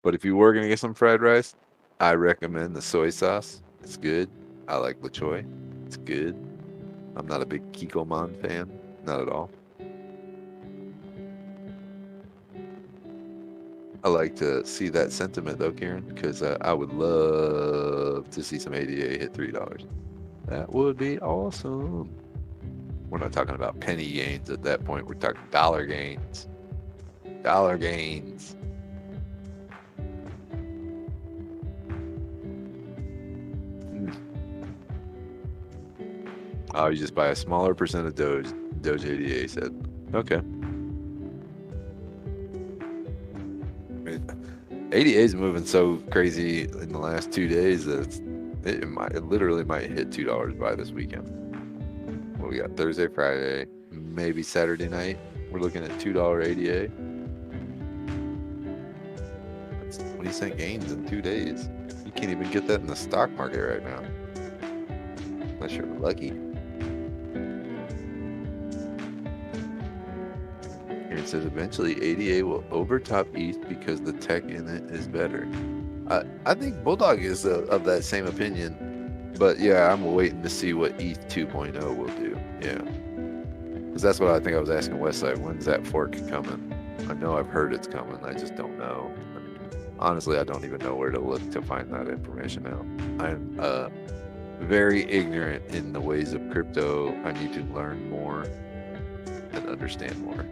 But if you were going to get some fried rice, I recommend the soy sauce. It's good. I like La Choy. It's good. I'm not a big Kikkoman fan. Not at all. I like to see that sentiment, though, Karen, because I would love to see some ADA hit $3. That would be awesome. We're not talking about penny gains at that point. We're talking dollar gains. Dollar gains. Oh, you just buy a smaller percent of Doge. Doge ADA said. Okay. ADA is moving so crazy in the last 2 days that it literally might hit $2 by this weekend. Well, we got Thursday, Friday, maybe Saturday night. We're looking at $2 ADA. That's 20% gains in 2 days. You can't even get that in the stock market right now. Unless you're lucky. Here it says eventually ADA will overtop ETH because the tech in it is better. I think Bulldog is of that same opinion. But yeah, I'm waiting to see what ETH 2.0 will do. Yeah. Because that's what I think I was asking Westside. When's that fork coming? I know I've heard it's coming. I just don't know. Honestly, I don't even know where to look to find that information out. I'm very ignorant in the ways of crypto. I need to learn more and understand more.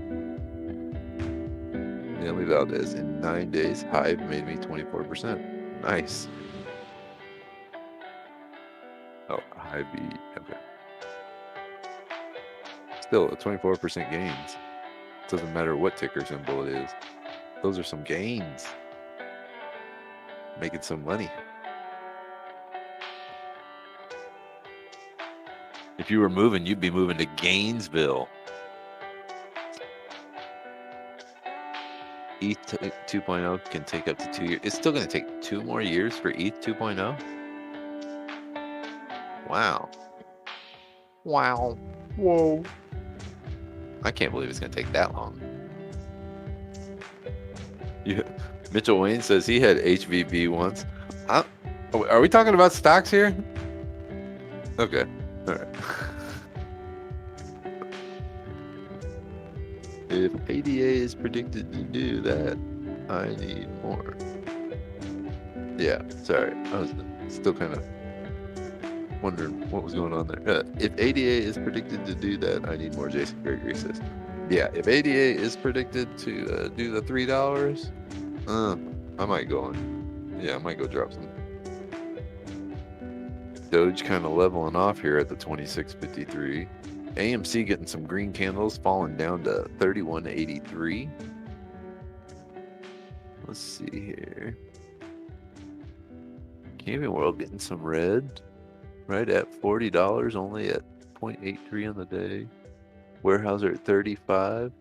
Nelly Valdez, in 9 days, Hive made me 24%. Nice. Oh, Hive B. Okay. Still, a 24% gains. Doesn't matter what ticker symbol it is. Those are some gains. Making some money. If you were moving, you'd be moving to Gainesville. ETH 2.0 can take up to 2 years. It's still going to take 2 more years for ETH 2.0. Wow. Wow. Whoa. I can't believe it's going to take that long. Yeah. Mitchell Wayne says he had HVB once. Are we talking about stocks here? Okay. All right. If ADA is predicted to do that, I need more. Yeah, sorry. I was still kind of wondering what was going on there. If ADA is predicted to do that, I need more, Jason Gregory says. Yeah, if ADA is predicted to do the $3, I might go on. Yeah, I might go drop some. Doge kind of leveling off here at the 26.53. AMC getting some green candles, falling down to 31.83. Let's see here. Gaming World getting some red, right at $40, only at 0.83 on the day. Warehouser at 35.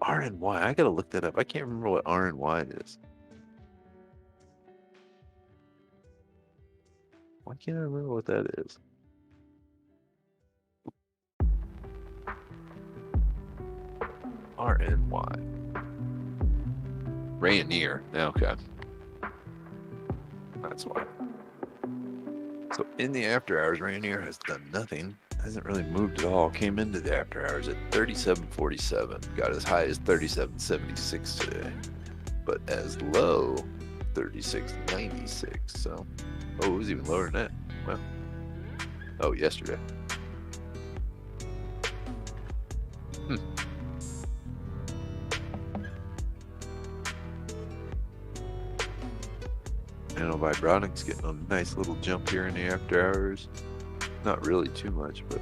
RNY, I gotta look that up. I can't remember what RNY is. Why can't I remember what that is? RNY. Rayonier. Okay. That's why. So in the after hours, Rayonier has done nothing. Hasn't really moved at all. Came into the after hours at 37.47. Got as high as 37.76 today. But as low, 36.96. So, oh, it was even lower than that. Well, oh, yesterday. Nanovibronics getting a nice little jump here in the after hours. Not really too much, but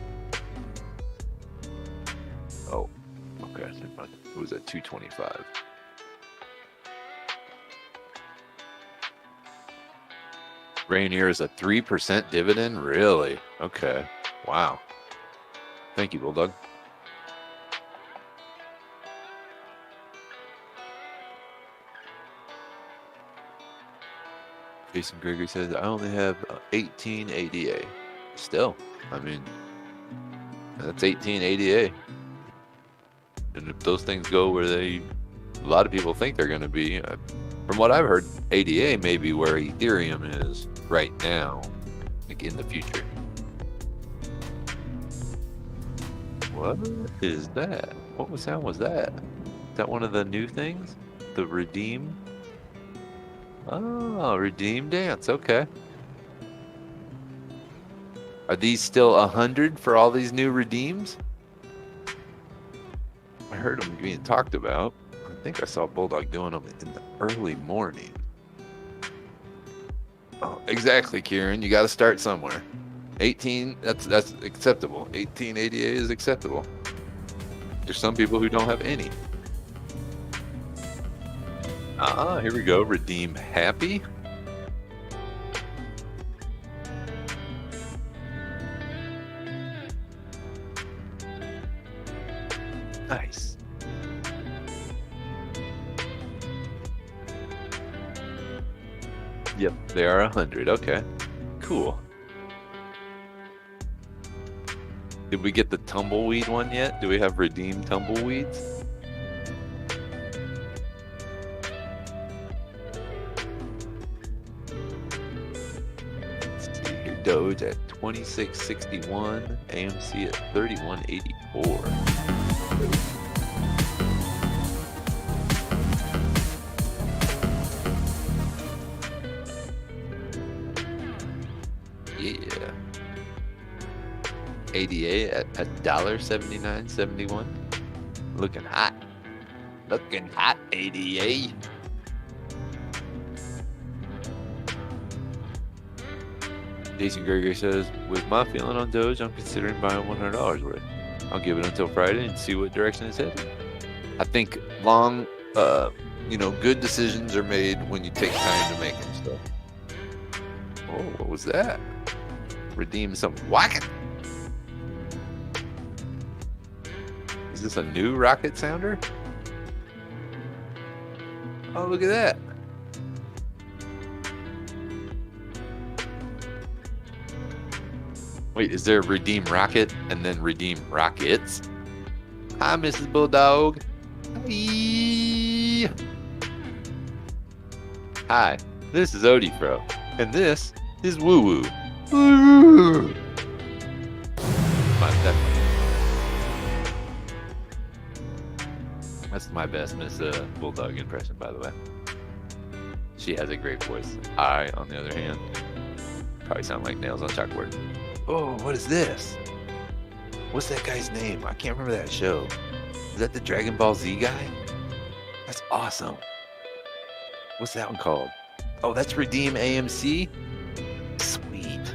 oh, okay. It was at 225. Rayonier is a 3% dividend, really? Okay, wow. Thank you, Bulldog. Jason Gregory says, I only have 18 ADA. Still, I mean, that's 18 ADA. And if those things go where a lot of people think they're going to be, from what I've heard, ADA may be where Ethereum is right now, like in the future. What is that? What sound was that? Is that one of the new things? The redeem? Oh, redeem dance. Okay. Are these still 100 for all these new redeems? I heard them being talked about. I think I saw Bulldog doing them in the early morning. Oh, exactly, Kieran. You got to start somewhere. 18. That's acceptable. 18 ADA is acceptable. There's some people who don't have any. Here we go. Redeem happy. Nice. Yep, they are 100. Okay, cool. Did we get the tumbleweed one yet? Do we have redeem tumbleweeds? Doge at 26.61, AMC at 31.84. Yeah. ADA at $1.79.71. Looking hot. Looking hot, ADA. Jason Gregory says, with my feeling on Doge, I'm considering buying $100 worth. I'll give it until Friday and see what direction it's headed. I think long, good decisions are made when you take time to make them. So, oh, what was that? Redeem some rocket. Is this a new rocket sounder? Oh, look at that. Wait, is there redeem rocket and then redeem rockets? Hi, Mrs. Bulldog. Hi. Hi, this is Odie Pro, and this is Woo Woo. Woo. That's my best Miss Bulldog impression, by the way. She has a great voice. I, on the other hand, probably sound like nails on chalkboard. Oh, what is this? What's that guy's name? I can't remember that show. Is that the Dragon Ball Z guy? That's awesome. What's that one called? Oh, that's Redeem AMC? Sweet.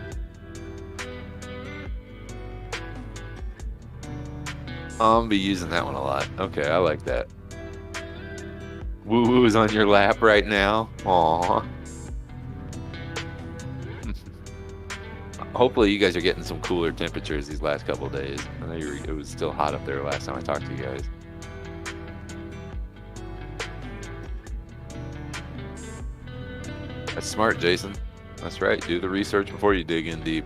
I'll be using that one a lot. Okay, I like that. Woo Woo is on your lap right now. Aww. Hopefully you guys are getting some cooler temperatures these last couple of days. I know it was still hot up there last time I talked to you guys. That's smart, Jason. That's right. Do the research before you dig in deep.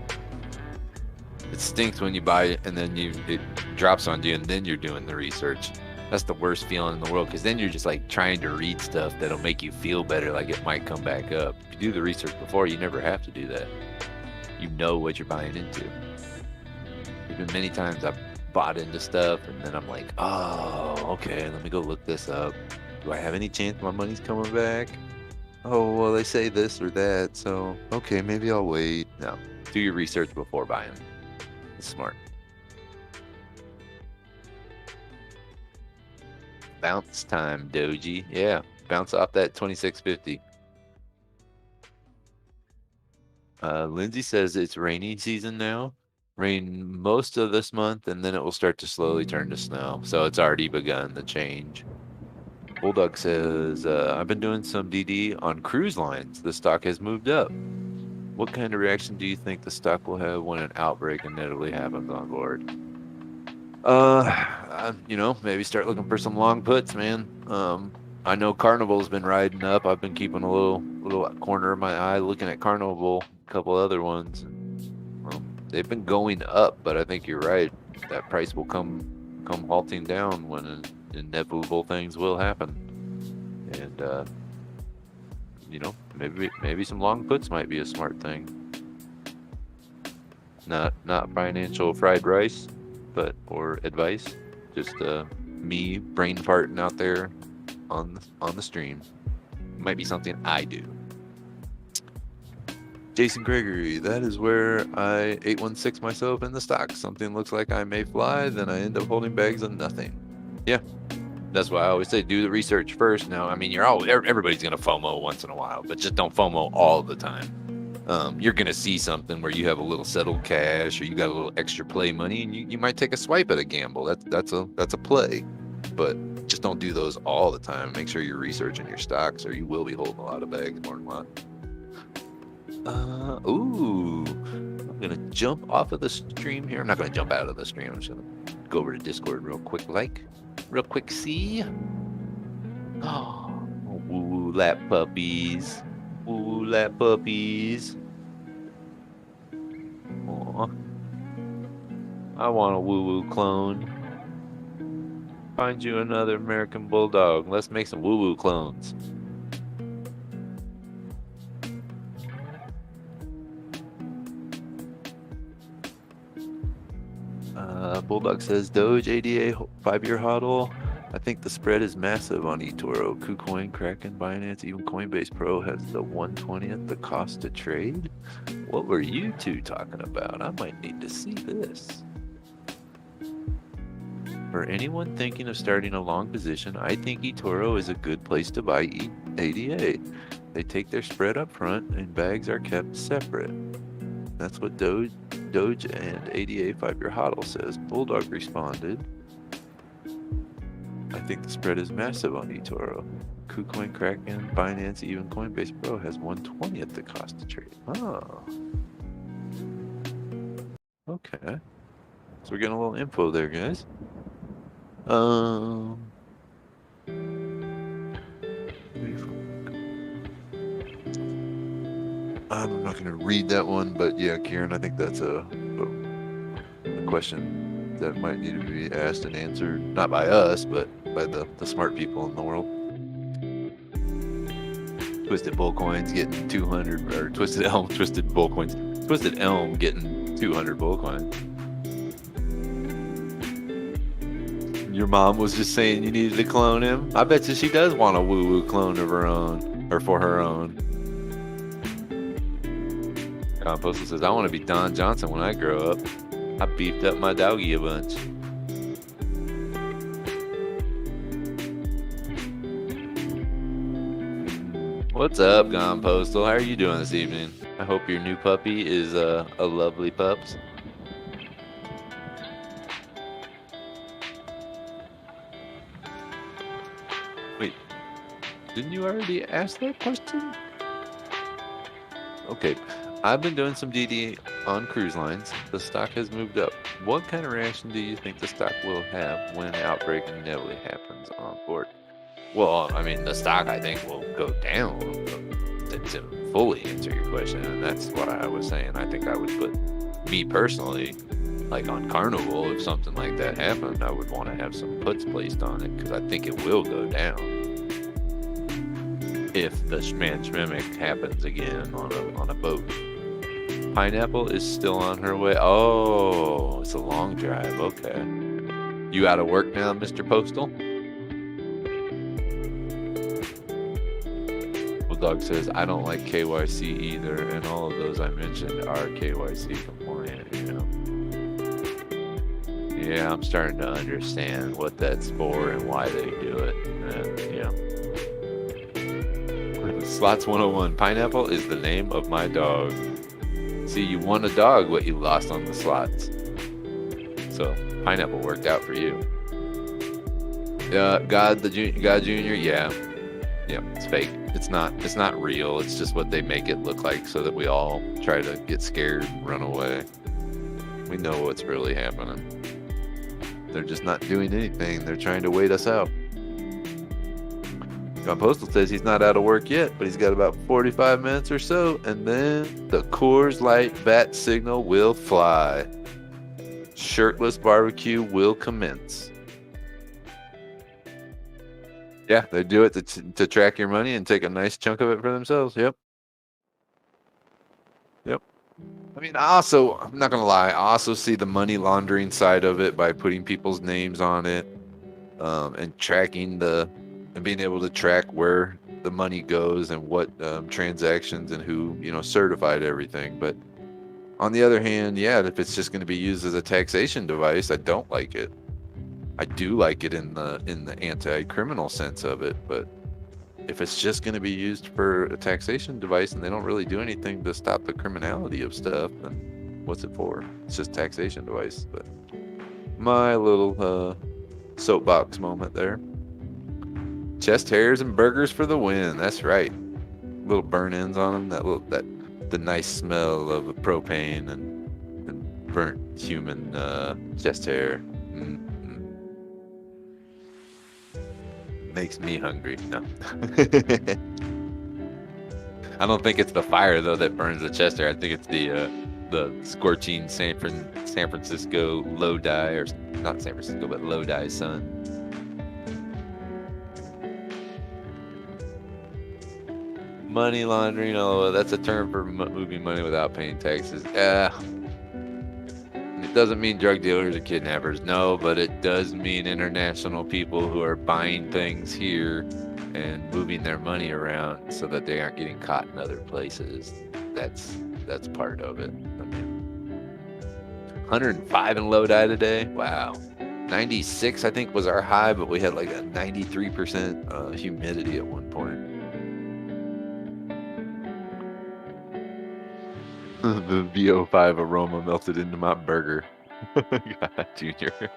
It stinks when you buy it and then it drops on you and then you're doing the research. That's the worst feeling in the world, because then you're just like trying to read stuff that'll make you feel better, like it might come back up. If you do the research before, you never have to do that. You know what you're buying into. There's been many times I've bought into stuff and then I'm like, oh, okay, let me go look this up. Do I have any chance my money's coming back? Oh, well, they say this or that, so okay, maybe I'll wait. No, do your research before buying. It's smart. Bounce time, Doji. Yeah, bounce off that 2650. Lindsay says it's rainy season now. Rain most of this month, and then it will start to slowly turn to snow. So it's already begun the change. Bulldog says, I've been doing some DD on cruise lines. The stock has moved up. What kind of reaction do you think the stock will have when an outbreak inevitably happens on board? Maybe start looking for some long puts, man. I know Carnival's been riding up. I've been keeping a little corner of my eye looking at Carnival, a couple other ones. They've been going up, but I think you're right. That price will come halting down when inevitable things will happen. And maybe some long puts might be a smart thing. Not financial fried rice, or advice. Just me brain farting out there on the stream. Might be something I do. Jason Gregory, that is where I 816 myself in the stock. Something looks like I may fly, then I end up holding bags of nothing. Yeah, that's why I always say do the research first. Now, I mean, everybody's gonna FOMO once in a while, but just don't FOMO all the time. You're gonna see something where you have a little settled cash, or you got a little extra play money, and you might take a swipe at a gamble. That's a play, but just don't do those all the time. Make sure you're researching your stocks, or you will be holding a lot of bags more than one. I'm gonna jump off of the stream here. I'm not gonna jump out of the stream. I'm just gonna go over to Discord real quick. See. Oh, woo lap puppies. Woo lap puppies. Aw. I want a woo clone. Find you another American Bulldog. Let's make some woo clones. Bulldog says Doge ADA 5-year hodl. I think the spread is massive on eToro. KuCoin, Kraken, Binance, even Coinbase Pro has the 1/20th the cost to trade. What were you two talking about? I might need to see this. For anyone thinking of starting a long position, I think eToro is a good place to buy ADA. They take their spread up front and bags are kept separate. That's what Doge and ADA 5-year hodl says. Bulldog responded, I think the spread is massive on eToro. KuCoin, Kraken, Binance, even Coinbase Pro has 1/20th the cost to trade. Oh. Okay. So we're getting a little info there, guys. I'm not going to read that one, but yeah, Kieran, I think that's a question that might need to be asked and answered, not by us, but by the smart people in the world. Twisted Bull Coins getting 200, or Twisted Elm, Twisted Bull Coins, Twisted Elm getting 200 Bull Coins. Your mom was just saying you needed to clone him. I bet you she does want a woo-woo clone of her own, or for her own. Compostal says, I want to be Don Johnson when I grow up. I beefed up my doggy a bunch. What's up, Gone Postal? How are you doing this evening? I hope your new puppy is a lovely pups. Wait, didn't you already ask that question? Okay, I've been doing some DD on cruise lines. The stock has moved up. What kind of reaction do you think the stock will have when the outbreak inevitably happens on board? Well, I mean, the stock, I think, will go down to fully answer your question. And that's what I was saying. I think I would put, me personally, like on Carnival, if something like that happened, I would want to have some puts placed on it because I think it will go down. If the Schmimic happens again on a boat. Pineapple is still on her way. Oh, it's a long drive. Okay. You out of work now, Mr. Postal? Bulldog says, I don't like KYC either, and all of those I mentioned are KYC compliant, you know. Yeah, I'm starting to understand what that's for and why they do it. And yeah. Slots 101. Pineapple is the name of my dog. See, you won a dog what you lost on the slots. So, Pineapple worked out for you. God Junior, yeah. Yeah, it's fake. It's not real. It's just what they make it look like so that we all try to get scared and run away. We know what's really happening. They're just not doing anything. They're trying to wait us out. John Postal says he's not out of work yet, but he's got about 45 minutes or so, and then the Coors Light bat signal will fly. Shirtless barbecue will commence. Yeah, they do it to track your money and take a nice chunk of it for themselves. Yep. Yep. I mean, I'm not going to lie, I also see the money laundering side of it by putting people's names on it and tracking and being able to track where the money goes and what transactions and who, certified everything. But on the other hand, yeah, if it's just going to be used as a taxation device, I don't like it. I do like it in the anti-criminal sense of it, but if it's just going to be used for a taxation device and they don't really do anything to stop the criminality of stuff, then what's it for? It's just a taxation device. But my little soapbox moment there. Chest hairs and burgers for the win. That's right. Little burn-ins on them. The nice smell of propane and burnt human chest hair. Makes me hungry. No. I don't think it's the fire though that burns the chest hair. I think it's the scorching San Francisco Lodi, or not San Francisco but Lodi sun. Money laundering, that's a term for moving money without paying taxes. It doesn't mean drug dealers or kidnappers, no, but it does mean international people who are buying things here and moving their money around so that they aren't getting caught in other places. That's part of it. I mean, 105 in Lodi today. Wow. 96, I think, was our high, but we had like a 93% humidity at one point. The VO5 aroma melted into my burger. God, Junior.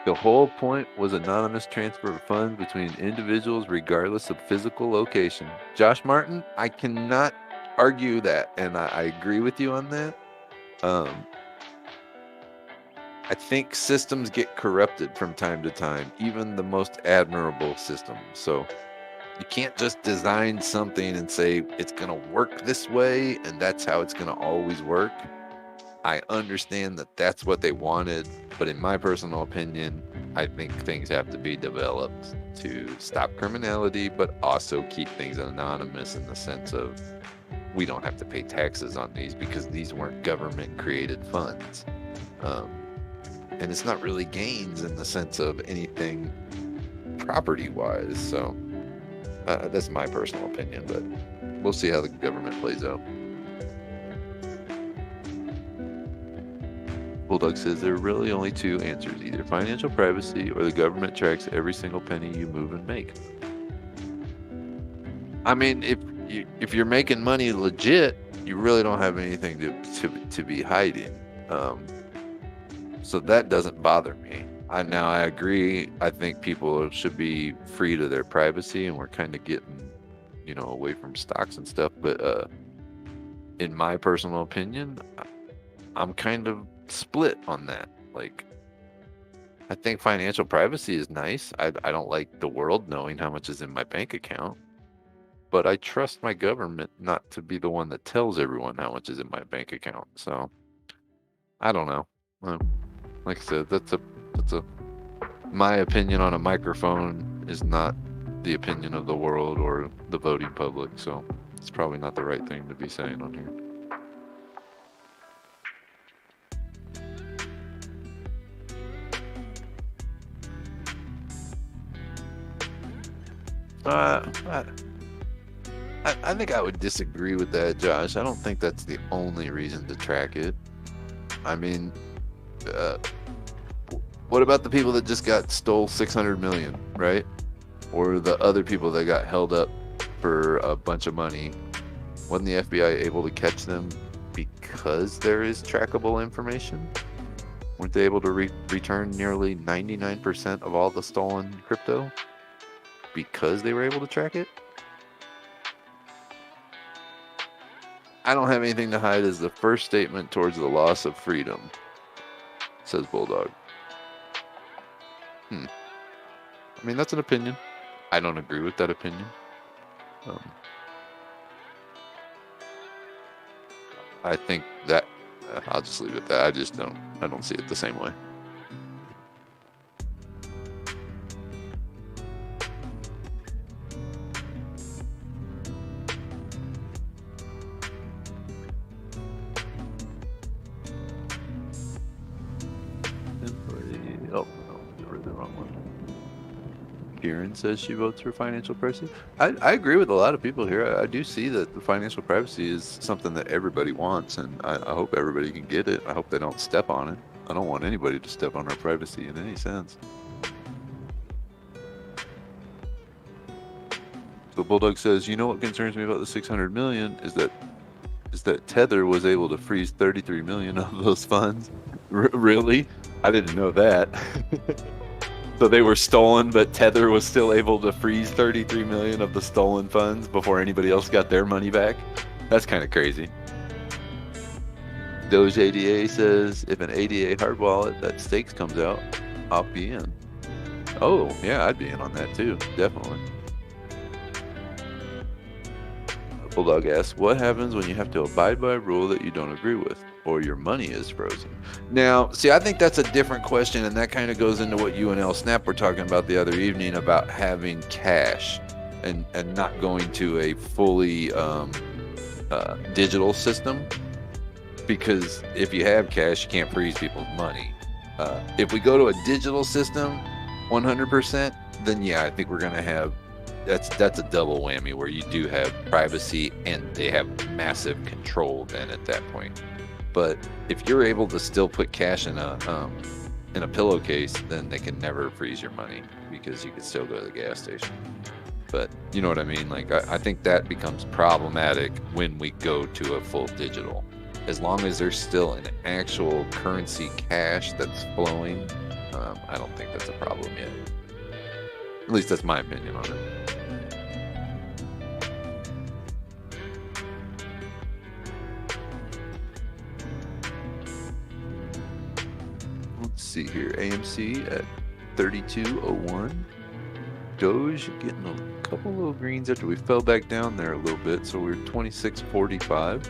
The whole point was anonymous transfer of funds between individuals regardless of physical location. Josh Martin, I cannot argue that, and I agree with you on that. I think systems get corrupted from time to time, even the most admirable systems. So You can't just design something and say it's going to work this way and that's how it's going to always work. I understand that that's what they wanted, but in my personal opinion, I think things have to be developed to stop criminality, but also keep things anonymous in the sense of we don't have to pay taxes on these because these weren't government created funds. And it's not really gains in the sense of anything property wise. So that's my personal opinion, but we'll see how the government plays out. Bulldog says there are really only two answers, either financial privacy or the government tracks every single penny you move and make. I mean, if you're making money legit, you really don't have anything to be hiding. So that doesn't bother me. I agree. I think people should be free to their privacy, and we're kind of getting, away from stocks and stuff. But in my personal opinion, I'm kind of split on that. Like, I think financial privacy is nice. I don't like the world knowing how much is in my bank account, but I trust my government not to be the one that tells everyone how much is in my bank account. So I don't know. Like I said, that's my opinion on a microphone is not the opinion of the world or the voting public. So it's probably not the right thing to be saying on here. I think I would disagree with that, Josh. I don't think that's the only reason to track it. I mean, what about the people that just got stole 600 million, right? Or the other people that got held up for a bunch of money? Wasn't the FBI able to catch them because there is trackable information? Weren't they able to return nearly 99% of all the stolen crypto because they were able to track it? I don't have anything to hide is the first statement towards the loss of freedom, says Bulldog. I mean, that's an opinion. I don't agree with that opinion. I think that I'll just leave it at that. I don't see it the same way. Kieran says she votes for financial privacy. I agree with a lot of people here. I do see that the financial privacy is something that everybody wants, and I hope everybody can get it. I hope they don't step on it. I don't want anybody to step on our privacy in any sense. So Bulldog says, what concerns me about the 600 million is that Tether was able to freeze 33 million of those funds. Really? I didn't know that. So they were stolen, but Tether was still able to freeze 33 million of the stolen funds before anybody else got their money back. That's kind of crazy. Doge ADA says, if an ADA hard wallet that stakes comes out, I'll be in. Oh, yeah, I'd be in on that too. Definitely. Bulldog asks, what happens when you have to abide by a rule that you don't agree with, or your money is frozen? Now, see, I think that's a different question, and that kind of goes into what you and L Snap were talking about the other evening about having cash and not going to a fully digital system. Because if you have cash, you can't freeze people's money. If we go to a digital system, 100%, then yeah, I think we're going to have that's a double whammy where you do have privacy and they have massive control then at that point. But if you're able to still put cash in a pillowcase, then they can never freeze your money because you can still go to the gas station. But you know what I mean? Like I think that becomes problematic when we go to a full digital. As long as there's still an actual currency cash that's flowing, I don't think that's a problem yet. At least that's my opinion on it. Let's see here. AMC at 3201. Doge getting a couple little greens after we fell back down there a little bit, so we're 26.45.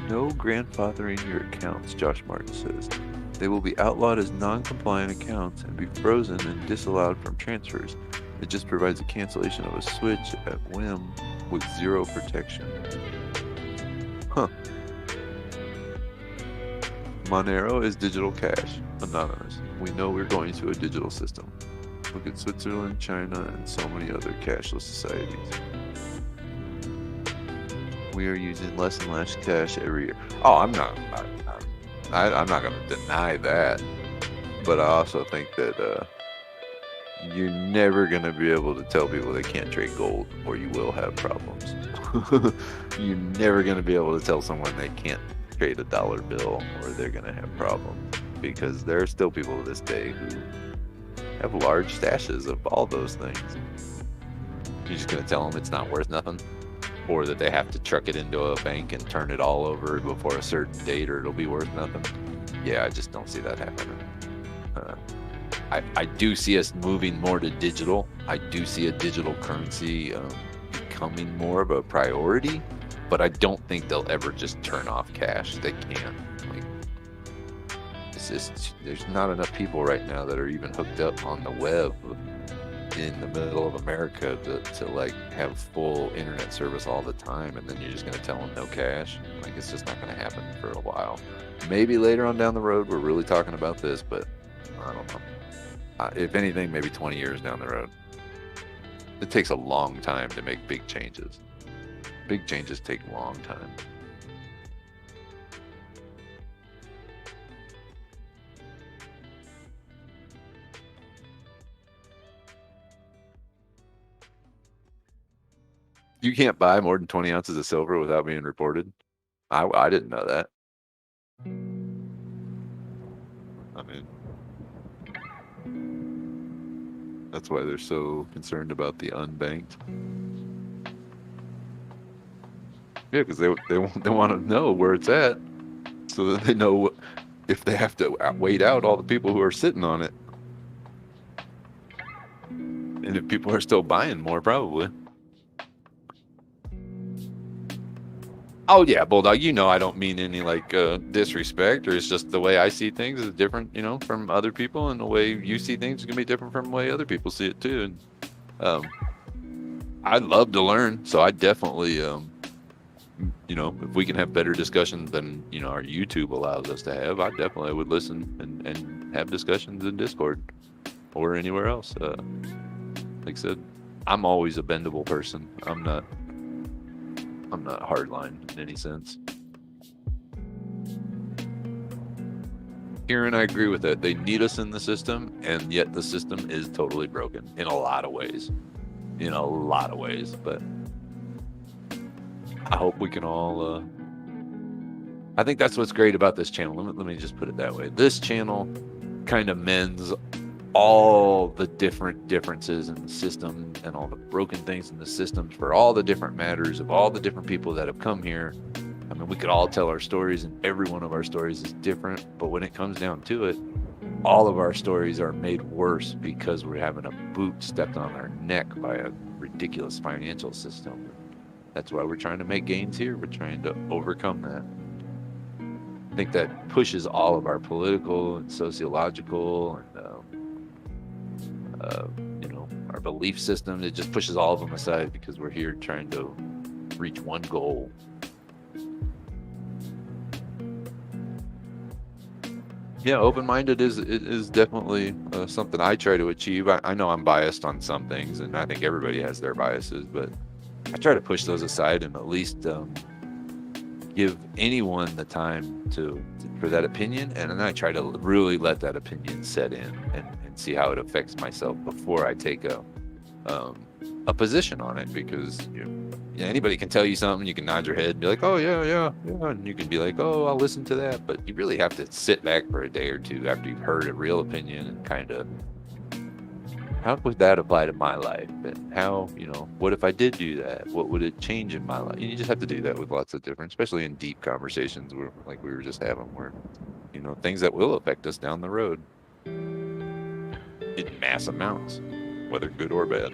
No grandfathering your accounts, Josh Martin says. They will be outlawed as non-compliant accounts and be frozen and disallowed from transfers. It just provides a cancellation of a switch at whim with zero protection. Huh. Monero is digital cash. Anonymous. We know we're going to a digital system. Look at Switzerland, China, and so many other cashless societies. We are using less and less cash every year. Oh, I'm not going to deny that. But I also think that you're never going to be able to tell people they can't trade gold, or you will have problems. You're never going to be able to tell someone they can't trade a dollar bill, or they're going to have problems. Because there are still people to this day who have large stashes of all those things. You're just going to tell them it's not worth nothing? Or that they have to truck it into a bank and turn it all over before a certain date, or it'll be worth nothing? Yeah, I just don't see that happening. I do see us moving more to digital. I do see a digital currency becoming more of a priority, but I don't think they'll ever just turn off cash. They can't. Like, there's not enough people right now that are even hooked up on the web in the middle of America to like have full internet service all the time, and then you're just going to tell them no cash. Like, it's just not going to happen for a while. Maybe later on down the road we're really talking about this, but I don't know. If anything, maybe 20 years down the road. It takes a long time to make big changes. Big changes take a long time. You can't buy more than 20 ounces of silver without being reported. I didn't know that. I mean, that's why they're so concerned about the unbanked. Yeah, because they want to know where it's at, so that they know if they have to wait out all the people who are sitting on it, and if people are still buying more, probably. Oh yeah, Bulldog, you know I don't mean any like disrespect, or it's just the way I see things is different, you know, from other people, and the way you see things is gonna be different from the way other people see it too. And I'd love to learn, so I definitely, you know, if we can have better discussions than, you know, our YouTube allows us to have, I definitely would listen and have discussions in Discord or anywhere else. Like I said, I'm always a bendable person. I'm not hardline in any sense. Kieran, I agree with that. They need us in the system, and yet the system is totally broken in a lot of ways. In a lot of ways, but I hope we can all... I think that's what's great about this channel. Let me just put it that way. This channel kind of mends all the differences in the system and all the broken things in the systems for all the different matters of all the different people that have come here. I mean, we could all tell our stories, and every one of our stories is different, but when it comes down to it, all of our stories are made worse because we're having a boot stepped on our neck by a ridiculous financial system. That's why we're trying to make gains here. We're trying to overcome that. I think that pushes all of our political and sociological and you know, our belief system. It just pushes all of them aside because we're here trying to reach one goal. Yeah, open-minded is definitely something I try to achieve. I know I'm biased on some things, and I think everybody has their biases, but I try to push those aside and at least give anyone the time for that opinion, and then I try to really let that opinion set in and see how it affects myself before I take a position on it. Because anybody can tell you something, you can nod your head and be like, oh yeah, and you can be like, oh, I'll listen to that, but you really have to sit back for a day or two after you've heard a real opinion and kind of, how would that apply to my life? And how, you know, what if I did do that? What would it change in my life? And you just have to do that with lots of different, especially in deep conversations where, like we were just having, where, you know, things that will affect us down the road. in mass amounts, whether good or bad.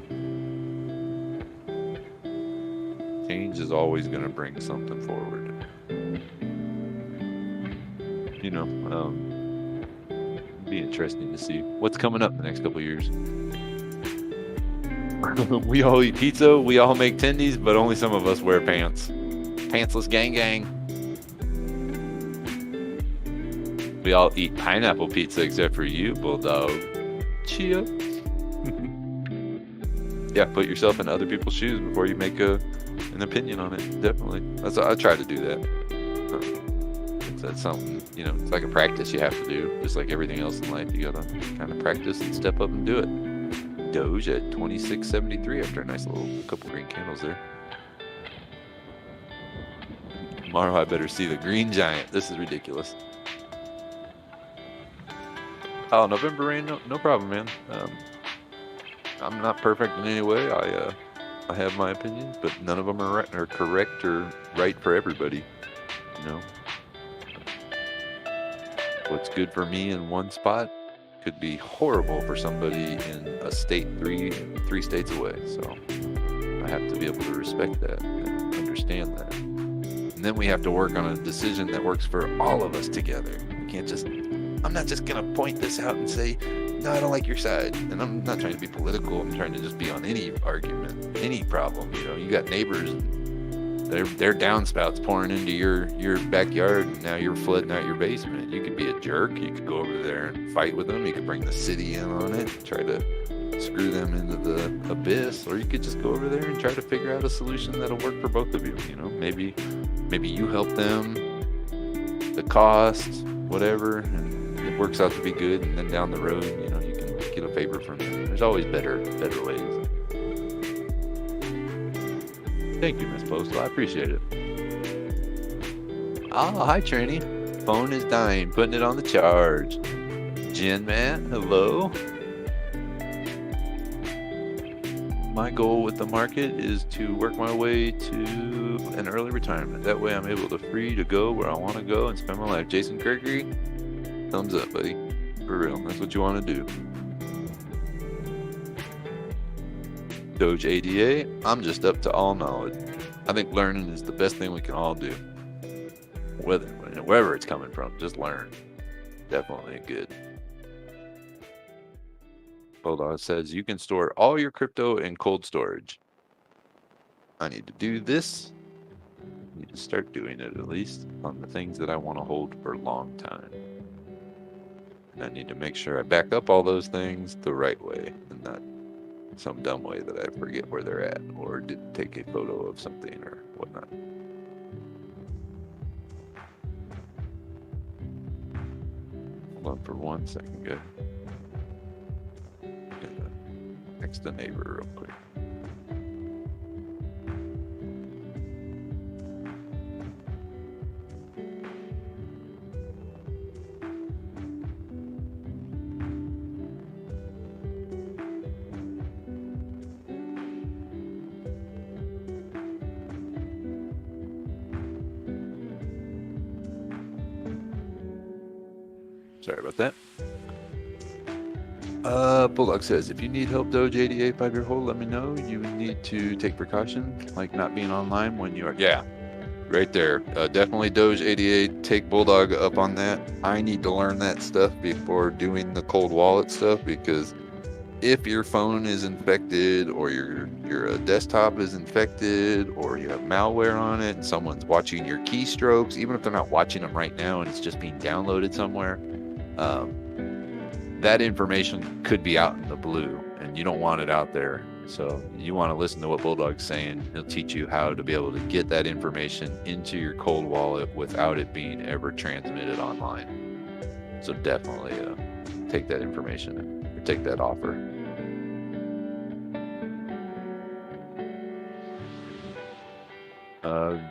Change is always going to bring something forward. You know, it'd be interesting to see what's coming up the next couple of years. We all eat pizza, we all make tendies, but only some of us wear pants. Pantsless gang gang. We all eat pineapple pizza except for you, Bulldog. Chia. Yeah, put yourself in other people's shoes before you make an opinion on it. Definitely. I try to do that. That's something, you know, it's like a practice you have to do. Just like everything else in life, you gotta kind of practice and step up and do it. Doge at 26.73 after a nice little couple green candles there. Tomorrow I better see the green giant. This is ridiculous. Oh, November rain, no problem, man. I'm not perfect in any way. I have my opinions, but none of them are right, or correct or right for everybody. You know, what's good for me in one spot could be horrible for somebody in a state three states away. So I have to be able to respect that and understand that. And then we have to work on a decision that works for all of us together. We can't just, I'm not just going to point this out and say, no, I don't like your side. And I'm not trying to be political. I'm trying to just be on any argument, any problem. You know, you got neighbors, their downspouts pouring into your backyard, and now you're flooding out your basement. You could be a jerk. You could go over there and fight with them. You could bring the city in on it, try to screw them into the abyss, or you could just go over there and try to figure out a solution that'll work for both of you. You know, maybe you help them, the cost, whatever, and it works out to be good. And then down the road, you know, you can get a favor from them. There's always better ways. Thank you, Miss Postal. I appreciate it. Oh, hi, Trini. Phone is dying. Putting it on the charge. Jen, man, hello. My goal with the market is to work my way to an early retirement. That way I'm able to free to go where I want to go and spend my life. Jason Gregory, thumbs up, buddy. For real. That's what you want to do. Doge ADA, I'm just up to all knowledge. I think learning is the best thing we can all do. Wherever it's coming from, just learn. Definitely good. Bulldog says you can store all your crypto in cold storage. I need to do this. I need to start doing it, at least on the things that I want to hold for a long time. And I need to make sure I back up all those things the right way and not some dumb way that I forget where they're at or didn't take a photo of something or whatnot. Hold on for 1 second, good. Text the neighbor real quick. Sorry about that. Bulldog says, if you need help Doge 88 5-year hold, let me know. You need to take precautions, like not being online when you are. Yeah, right there. Definitely Doge 88. Take Bulldog up on that. I need to learn that stuff before doing the cold wallet stuff, because if your phone is infected or your desktop is infected or you have malware on it and someone's watching your keystrokes, even if they're not watching them right now and it's just being downloaded somewhere, that information could be out in the blue and you don't want it out there. So you want to listen to what Bulldog's saying. He'll teach you how to be able to get that information into your cold wallet without it being ever transmitted online. So definitely take that information or take that offer.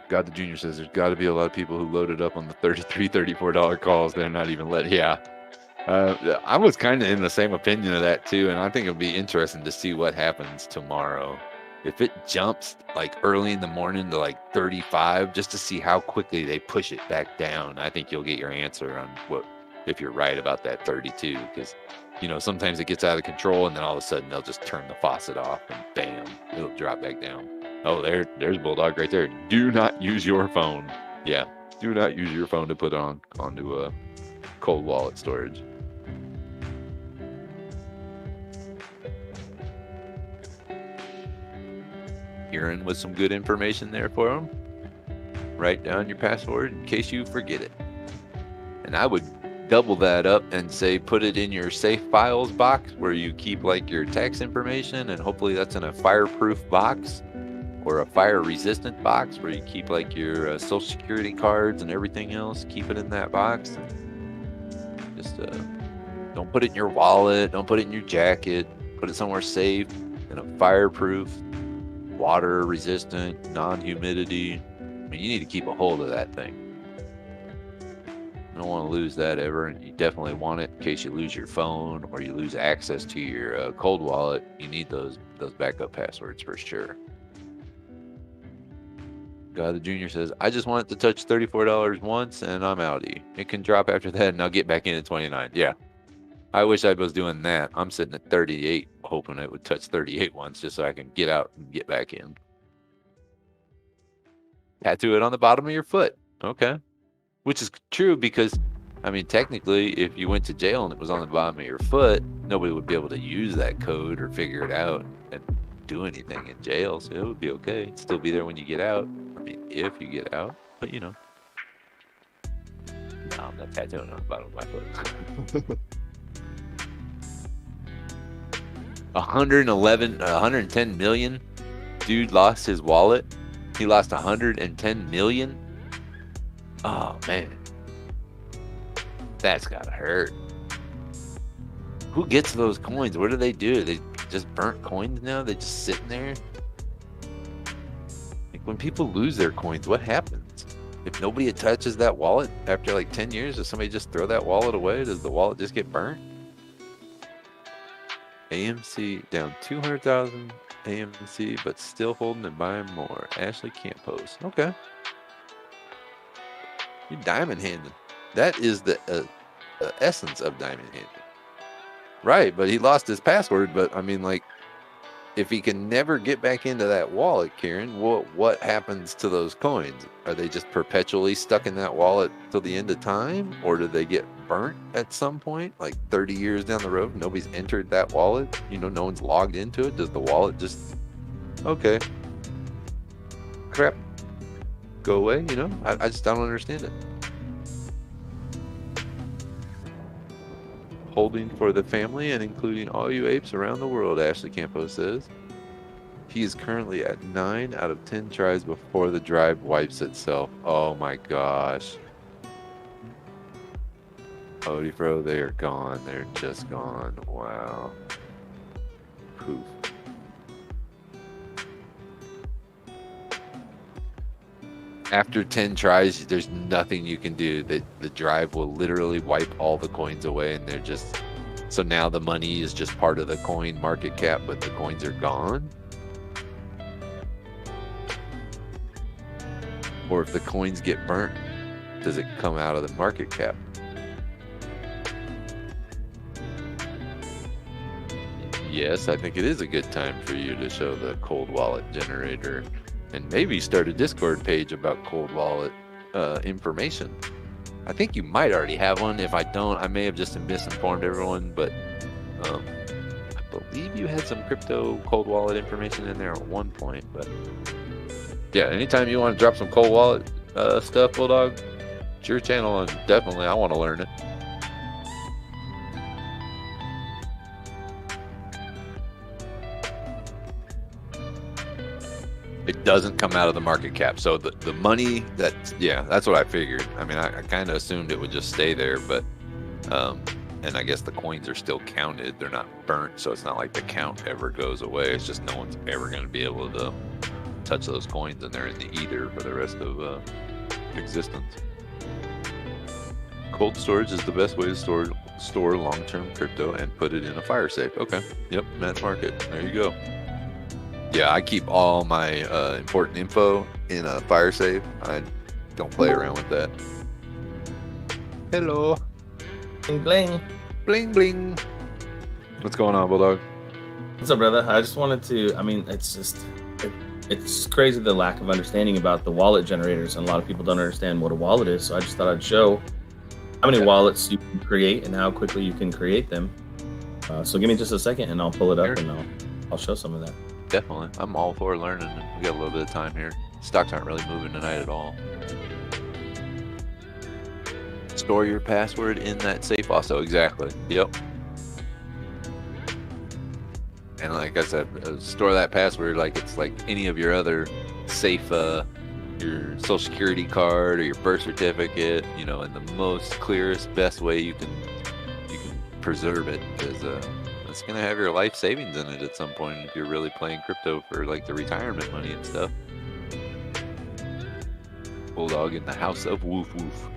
God the Junior says there's got to be a lot of people who loaded up on the $33, $34 calls. They're not even let. Yeah. I was kind of in the same opinion of that too, and I think it'll be interesting to see what happens tomorrow. If it jumps like early in the morning to like 35, just to see how quickly they push it back down, I think you'll get your answer on what if you're right about that 32, because you know, sometimes it gets out of control, and then all of a sudden they'll just turn the faucet off, and bam, it'll drop back down. Oh, there's Bulldog right there. Do not use your phone. Yeah, do not use your phone to put onto a cold wallet storage. Kieran with some good information there for him. Write down your password in case you forget it. And I would double that up and say put it in your safe files box where you keep like your tax information, and hopefully that's in a fireproof box or a fire resistant box where you keep like your social security cards and everything else. Keep it in that box. And just don't put it in your wallet, don't put it in your jacket, put it somewhere safe in a fireproof, water resistant, non-humidity. I mean, you need to keep a hold of that thing. You don't want to lose that ever, and you definitely want it in case you lose your phone or you lose access to your cold wallet. You need those backup passwords for sure. God the Junior says, I just want it to touch $34 once and I'm outie. It can drop after that and I'll get back in at 29. Yeah. I wish I was doing that. I'm sitting at 38, hoping it would touch 38 once just so I can get out and get back in. Tattoo it on the bottom of your foot. Okay. Which is true because, I mean, technically, if you went to jail and it was on the bottom of your foot, nobody would be able to use that code or figure it out and do anything in jail. So it would be okay. It'd still be there when you get out. I mean, if you get out. But, you know. No, I'm not tattooing on the bottom of my foot. 110 million. Dude lost his wallet. He lost 110 million. Oh man, that's gotta hurt. Who gets those coins? What do? They just burnt coins now? They just sitting there? Like when people lose their coins, what happens? If nobody attaches that wallet after like 10 years, does somebody just throw that wallet away? Does the wallet just get burnt? AMC down 200,000 AMC, but still holding and buying more. Ashley Campos. Okay. You're diamond handed. That is the essence of diamond handed. Right, but he lost his password. But I mean, like, if he can never get back into that wallet, Kieran, what happens to those coins? Are they just perpetually stuck in that wallet till the end of time? Or do they get burnt at some point, like 30 years down the road? Nobody's entered that wallet. You know, no one's logged into it. Does the wallet just, okay, crap, go away? You know, I just don't understand it. Holding for the family and including all you apes around the world, Ashley Campos says. He is currently at 9 out of 10 tries before the drive wipes itself. Oh my gosh. Odie Bro, they are gone. They're just gone. Wow. Poof. After 10 tries, there's nothing you can do. The drive will literally wipe all the coins away, and they're just... So now the money is just part of the coin market cap, but the coins are gone? Or if the coins get burnt, does it come out of the market cap? Yes, I think it is a good time for you to show the cold wallet generator. And maybe start a Discord page about cold wallet information. I think you might already have one. If I don't, I may have just misinformed everyone, but I believe you had some crypto cold wallet information in there at one point. But yeah, anytime you want to drop some cold wallet stuff, Bulldog, it's your channel, and definitely I want to learn it. It doesn't come out of the market cap. So the money that's what I figured. I mean, I kind of assumed it would just stay there, but and I guess the coins are still counted. They're not burnt, so it's not like the count ever goes away. It's just no one's ever going to be able to touch those coins, and they're in the ether for the rest of existence. Cold storage is the best way to store long-term crypto and put it in a fire safe. Okay. Yep. Match market. There you go. Yeah, I keep all my important info in a fire safe. I don't play around with that. Hello. Bling bling. Bling bling. What's going on, Bulldog? What's up, brother? I just wanted to, I mean, it's crazy the lack of understanding about the wallet generators, and a lot of people don't understand what a wallet is. So I just thought I'd show how many wallets you can create and how quickly you can create them. So give me just a second and I'll pull it up and I'll show some of that. Definitely. I'm all for learning, and we got a little bit of time here. Stocks aren't really moving tonight at all. Store your password in that safe also. Exactly. Yep. And like I said, store that password like it's like any of your other safe, your social security card or your birth certificate, in the most clearest, best way you can preserve it, because it's going to have your life savings in it at some point if you're really playing crypto for like the retirement money and stuff. Bulldog in the house of woof woof.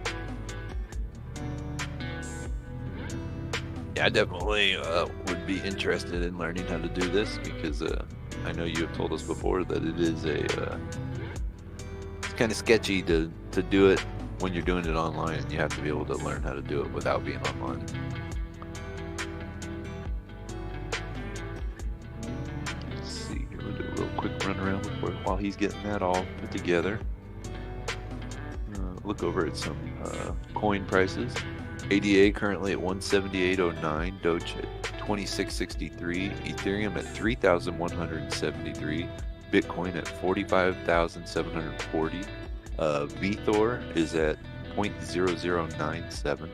Yeah, I definitely would be interested in learning how to do this, because I know you have told us before that it is it's kind of sketchy to do it when you're doing it online. You have to be able to learn how to do it without being online. Let's see, we'll do a little quick run around while he's getting that all put together. Look over at some coin prices. ADA currently at 178.09, Doge at 26.63, Ethereum at 3,173, Bitcoin at 45,740, VThor is at 0.0097,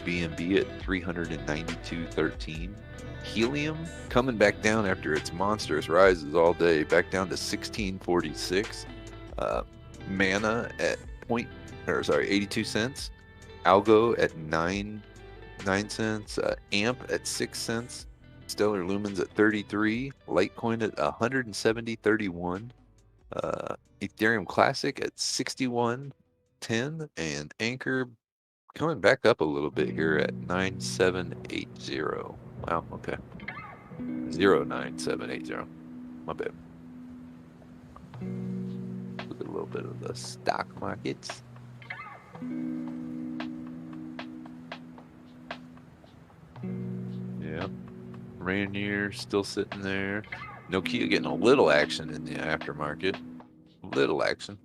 BNB at 392.13, Helium coming back down after its monstrous rises all day, back down to 16.46, Mana at 82 cents. Algo at 9 cents, AMP at 6 cents, Stellar Lumens at 33, Litecoin at 170.31, Ethereum Classic at 61.10, and Anchor coming back up a little bit here at 9780. Wow, okay. 09780. My bad. Look at a little bit of the stock markets. Yeah, Rainier still sitting there. Nokia getting a little action in the aftermarket. Little action.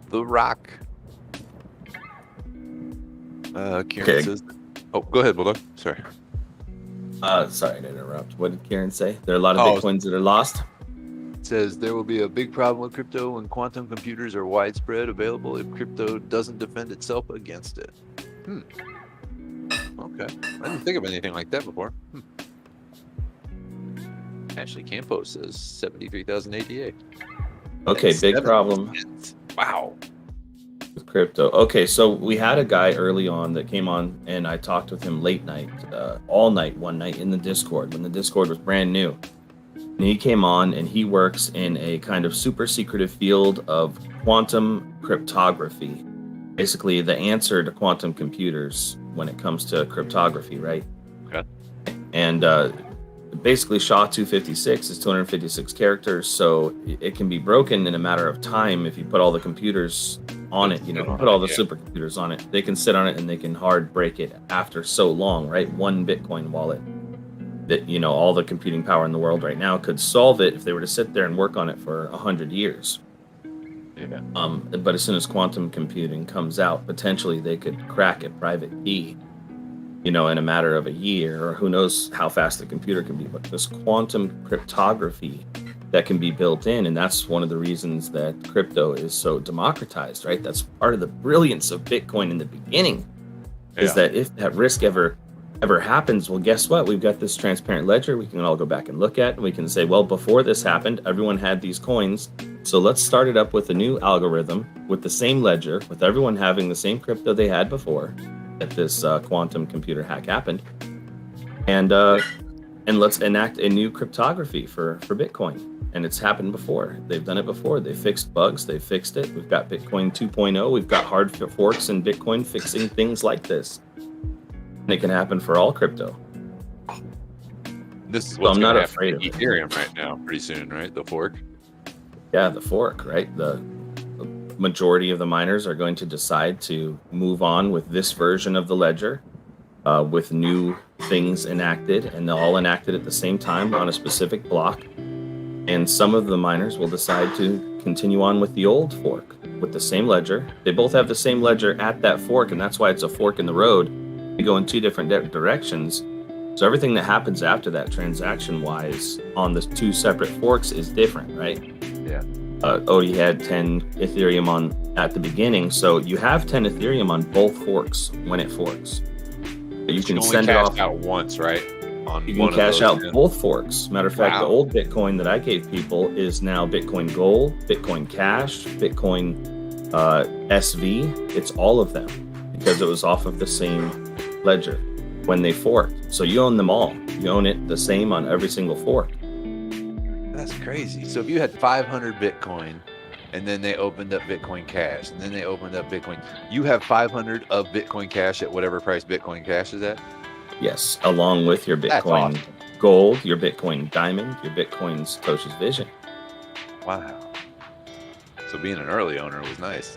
The Rock. Kieran says, oh, go ahead, Bulldog. Sorry. Sorry to interrupt. What did Kieran say? There are a lot of Bitcoins that are lost. It says there will be a big problem with crypto when quantum computers are widespread available if crypto doesn't defend itself against it. Okay. I didn't think of anything like that before. Ashley Campos says 73,088. Okay, big problem. Wow. With crypto. Okay, so we had a guy early on that came on, and I talked with him late night, all night, one night in the Discord, when the Discord was brand new. And he came on, and he works in a kind of super secretive field of quantum cryptography. Basically, the answer to quantum computers when it comes to cryptography, right? Okay. And basically, SHA-256 is 256 characters, so it can be broken in a matter of time if you put all the computers on it. Put all the supercomputers on it. They can sit on it and they can hard break it after so long, right? One Bitcoin wallet that all the computing power in the world right now could solve it if they were to sit there and work on it for 100 years. Yeah. But as soon as quantum computing comes out, potentially they could crack a private key, in a matter of a year, or who knows how fast the computer can be. But this quantum cryptography that can be built in, and that's one of the reasons that crypto is so democratized, right? That's part of the brilliance of Bitcoin in the beginning, is that if that risk ever happens, well, guess what? We've got this transparent ledger we can all go back and look at, and we can say, well, before this happened, everyone had these coins. So let's start it up with a new algorithm with the same ledger, with everyone having the same crypto they had before that this quantum computer hack happened. And let's enact a new cryptography for Bitcoin. And it's happened before. They've done it before. They fixed bugs. They fixed it. We've got Bitcoin 2.0. We've got hard forks in Bitcoin fixing things like this. And it can happen for all crypto. This is what's I'm not going to afraid happen of to it. Ethereum right now, pretty soon, right? The fork. Yeah, the fork, right? The majority of the miners are going to decide to move on with this version of the ledger, with new things enacted, and they're all enacted at the same time on a specific block. And some of the miners will decide to continue on with the old fork with the same ledger. They both have the same ledger at that fork, and that's why it's a fork in the road. They go in two different directions. So everything that happens after that transaction-wise on the two separate forks is different, right? Yeah. Odie had 10 Ethereum on at the beginning, so you have 10 Ethereum on both forks when it forks. But you can only send it cash off. out once, right? On You one can cash out yeah. both forks. Matter of fact, Wow. the old Bitcoin that I gave people is now Bitcoin Gold, Bitcoin Cash, Bitcoin SV. It's all of them because it was off of the same ledger when they forked. So you own them all. You own it the same on every single fork. That's crazy. So if you had 500 Bitcoin and then they opened up Bitcoin Cash and then they opened up Bitcoin, you have 500 of Bitcoin Cash at whatever price Bitcoin Cash is at? Yes, along with your That's Bitcoin awesome. Gold, your Bitcoin Diamond, your Bitcoin Satoshi's Vision. Wow. So being an early owner was nice.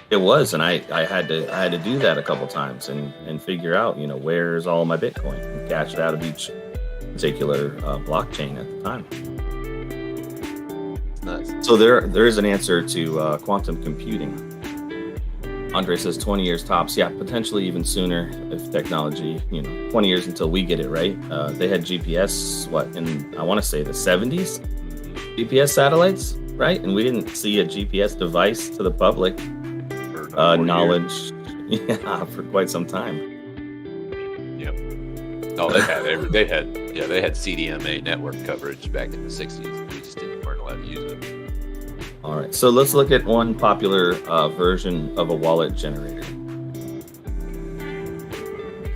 It was, and I had to do that a couple times and figure out, where's all my Bitcoin and cash it out of each particular blockchain at the time. Nice. So there is an answer to quantum computing. Andre says 20 years tops. Yeah, potentially even sooner if technology, 20 years until we get it right. They had GPS, in I want to say the 70s? GPS satellites, right? And we didn't see a GPS device to the public knowledge for quite some time. Yep. Oh, they had CDMA network coverage back in the 60s. We just weren't allowed to use it. All right, so let's look at one popular version of a wallet generator.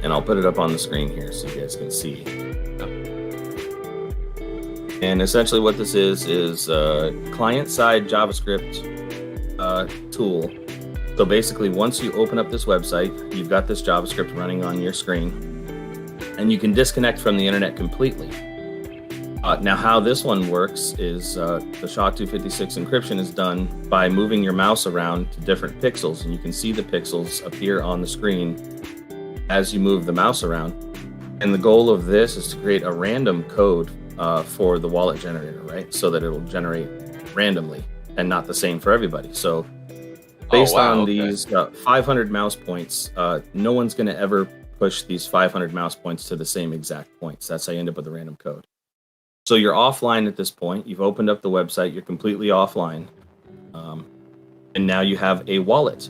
And I'll put it up on the screen here so you guys can see. And essentially what this is a client-side JavaScript tool. So basically, once you open up this website, you've got this JavaScript running on your screen, and you can disconnect from the internet completely. Now, how this one works is the SHA-256 encryption is done by moving your mouse around to different pixels, and you can see the pixels appear on the screen as you move the mouse around. And the goal of this is to create a random code for the wallet generator, right? So that it'll generate randomly and not the same for everybody. So based on these 500 mouse points, no one's going to ever push these 500 mouse points to the same exact points. That's how you end up with a random code. So you're offline at this point. You've opened up the website. You're completely offline. And now you have a wallet.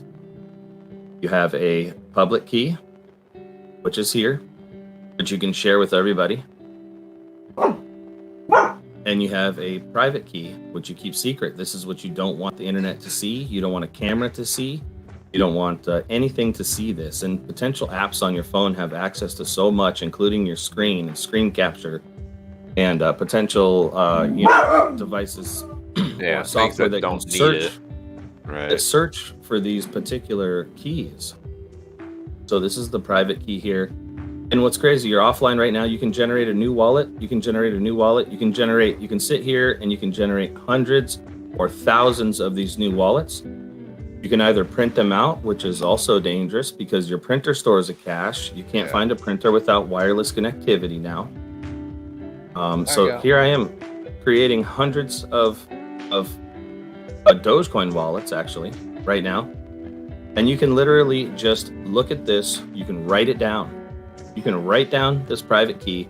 You have a public key, which is here, which you can share with everybody. And you have a private key, which you keep secret. This is what you don't want the internet to see. You don't want a camera to see. You don't want anything to see this. And potential apps on your phone have access to so much, including your screen and screen capture, and potential devices or software that don't can need search, it. Right. search for these particular keys. So this is the private key here. And what's crazy, you're offline right now. You can generate a new wallet. You can sit here and you can generate hundreds or thousands of these new wallets. You can either print them out, which is also dangerous because your printer stores a cache. You can't find a printer without wireless connectivity now. So here I am creating hundreds of Dogecoin wallets actually right now. And you can literally just look at this. You can write it down. You can write down this private key.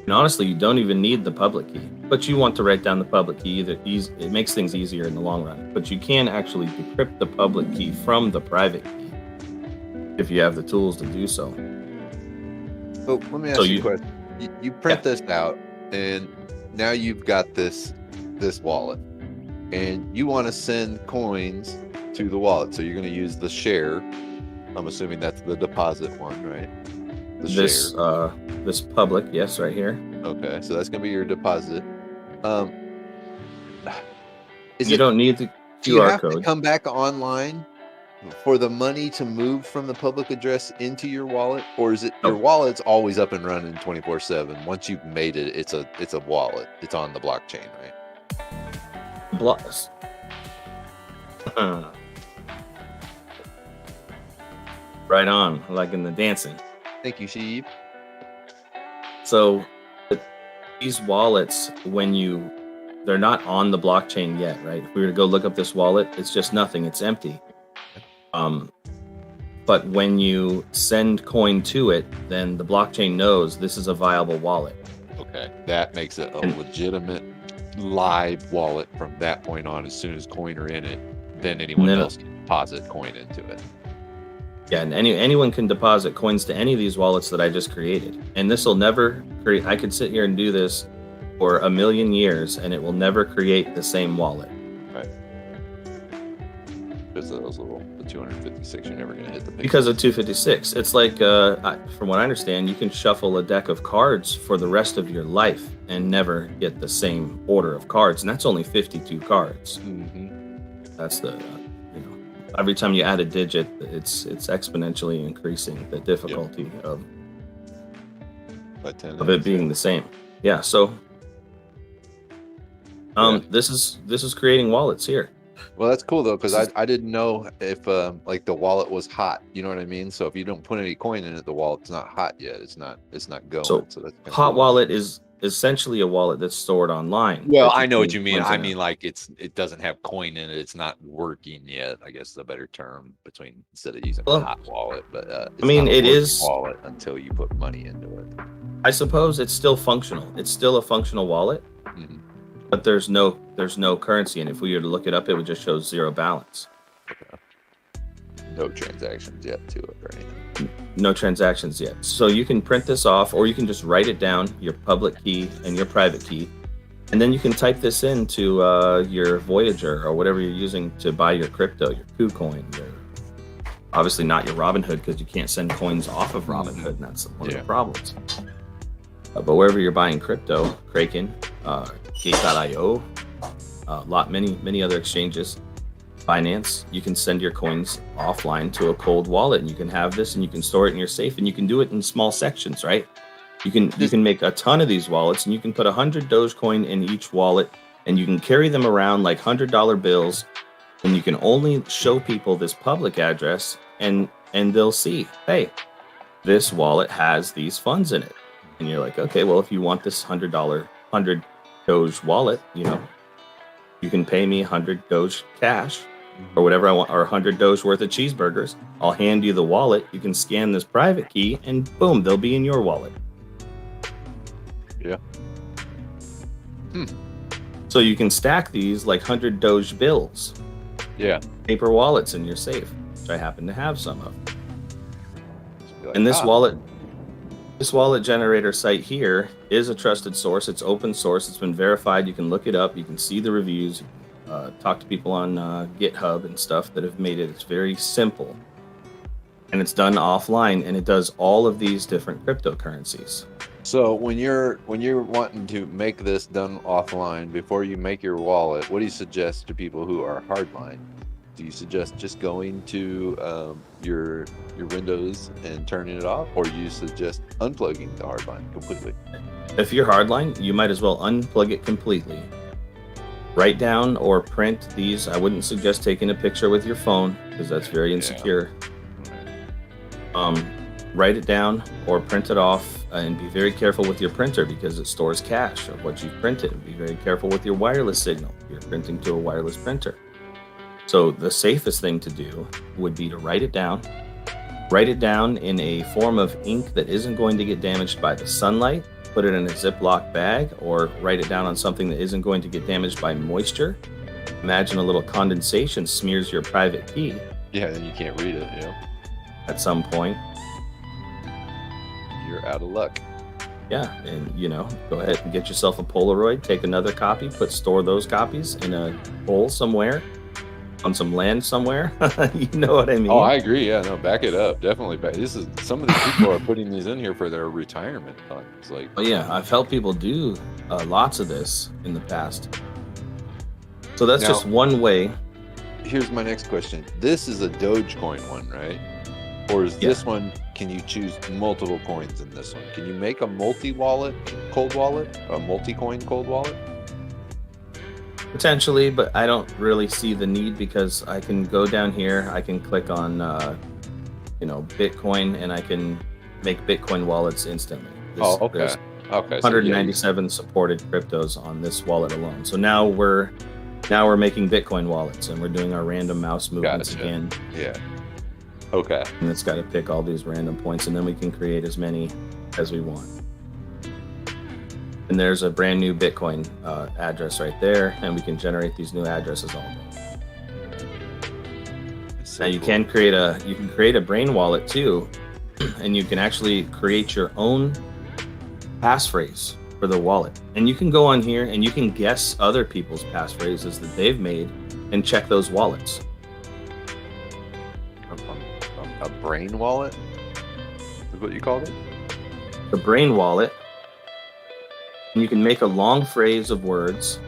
And honestly, you don't even need the public key, but you want to write down the public key. It makes things easier in the long run, but you can actually decrypt the public key from the private key if you have the tools to do so. So let me ask you a question. You print this out, and now you've got this wallet, and you want to send coins to the wallet. So you're going to use the share. I'm assuming that's the deposit one, right? This public, yes, right here. Okay, so that's going to be your deposit. You don't need the QR do you have code. to come back online for the money to move from the public address into your wallet, or is it your wallet's always up and running 24/7? Once you've made it, it's a wallet. It's on the blockchain, right? Blocks. Right on, like in the dancing. Thank you, Sheep. So these wallets, they're not on the blockchain yet, right? If we were to go look up this wallet, it's just nothing. It's empty. But when you send coin to it, then the blockchain knows this is a viable wallet. Okay, that makes it a legitimate live wallet from that point on. As soon as coin are in it, then anyone else can deposit coin into it. Yeah, and anyone can deposit coins to any of these wallets that I just created. And this will never create. I could sit here and do this for 1,000,000 years, and it will never create the same wallet. Right. Because of those the 256, you're never going to hit the big Because of 256. It's like, from what I understand, you can shuffle a deck of cards for the rest of your life and never get the same order of cards. And that's only 52 cards. Mm-hmm. That's the... every time you add a digit, it's exponentially increasing the difficulty of it being the same. Yeah. So, this is creating wallets here. Well, that's cool though, because I didn't know if like the wallet was hot. You know what I mean? So if you don't put any coin in it, the wallet's not hot yet. It's not going. So that's hot cool. wallet is essentially a wallet that's stored online. Well, I know what you mean. I mean, like it doesn't have coin in it. It's not working yet. I guess is a better term instead of using hot wallet. But I mean, it is wallet until you put money into it. I suppose it's still functional. It's still a functional wallet, mm-hmm. but there's no currency. And if we were to look it up, it would just show zero balance. Okay. No transactions yet to it or anything. No transactions yet. So you can print this off, or you can just write it down, your public key and your private key, and then you can type this into your Voyager or whatever you're using to buy your crypto, your KuCoin, obviously not your Robinhood, because you can't send coins off of Robinhood, and that's one of the problems. But wherever you're buying crypto, Kraken, Gate.io, many other exchanges, Binance, you can send your coins offline to a cold wallet, and you can have this and you can store it in your safe, and you can do it in small sections, right? You can make a ton of these wallets, and you can put 100 Dogecoin in each wallet, and you can carry them around like $100 bills, and you can only show people this public address, and they'll see, hey, this wallet has these funds in it. And you're like, okay, well, if you want this $100 Doge wallet, you can pay me 100 Doge cash or whatever I want, or 100 Doge worth of cheeseburgers. I'll hand you the wallet. You can scan this private key, and boom, they'll be in your wallet. Yeah. So you can stack these like 100 Doge bills. Yeah. Paper wallets in your safe, which I happen to have some of. Like, and this wallet generator site here is a trusted source. It's open source. It's been verified. You can look it up. You can see the reviews. Talk to people on GitHub and stuff that have made it. It's very simple, and it's done offline, and it does all of these different cryptocurrencies. So when you're wanting to make this done offline, before you make your wallet, what do you suggest to people who are hardline? Do you suggest just going to your Windows and turning it off, or do you suggest unplugging the hardline completely? If you're hardline, you might as well unplug it completely. Write down or print these. I wouldn't suggest taking a picture with your phone, because that's very insecure. Write it down or print it off, and be very careful with your printer, because it stores cache of what you've printed. And be very careful with your wireless signal. You're printing to a wireless printer. So the safest thing to do would be to write it down. Write it down in a form of ink that isn't going to get damaged by the sunlight. Put it in a Ziploc bag, or write it down on something that isn't going to get damaged by moisture. Imagine a little condensation smears your private key. Yeah, then you can't read it, At some point. You're out of luck. Yeah, and go ahead and get yourself a Polaroid, take another copy, store those copies in a hole somewhere, on some land somewhere. You know what I mean? Oh, I agree. Yeah, no, back it up. Definitely back. Some of these people are putting these in here for their retirement funds. Like, oh yeah, I've helped people do lots of this in the past. So that's just one way. Here's my next question. This is a Dogecoin one, right? Or is this one, can you choose multiple coins in this one? Can you make a multi-wallet cold wallet? A multi-coin cold wallet? Potentially, but I don't really see the need, because I can go down here, I can click on Bitcoin, and I can make Bitcoin wallets instantly. Oh, okay. There's Okay. So 197 supported cryptos on this wallet alone. So now we're making Bitcoin wallets, and we're doing our random mouse movements Gotcha. again. yeah. Okay. And it's got to pick all these random points, and then we can create as many as we want. And there's a brand new Bitcoin address right there, and we can generate these new addresses all day. So Now you cool. can create a brain wallet too, and you can actually create your own passphrase for the wallet. And you can go on here and you can guess other people's passphrases that they've made and check those wallets. A brain wallet is what you called it? The brain wallet. And you can make a long phrase of words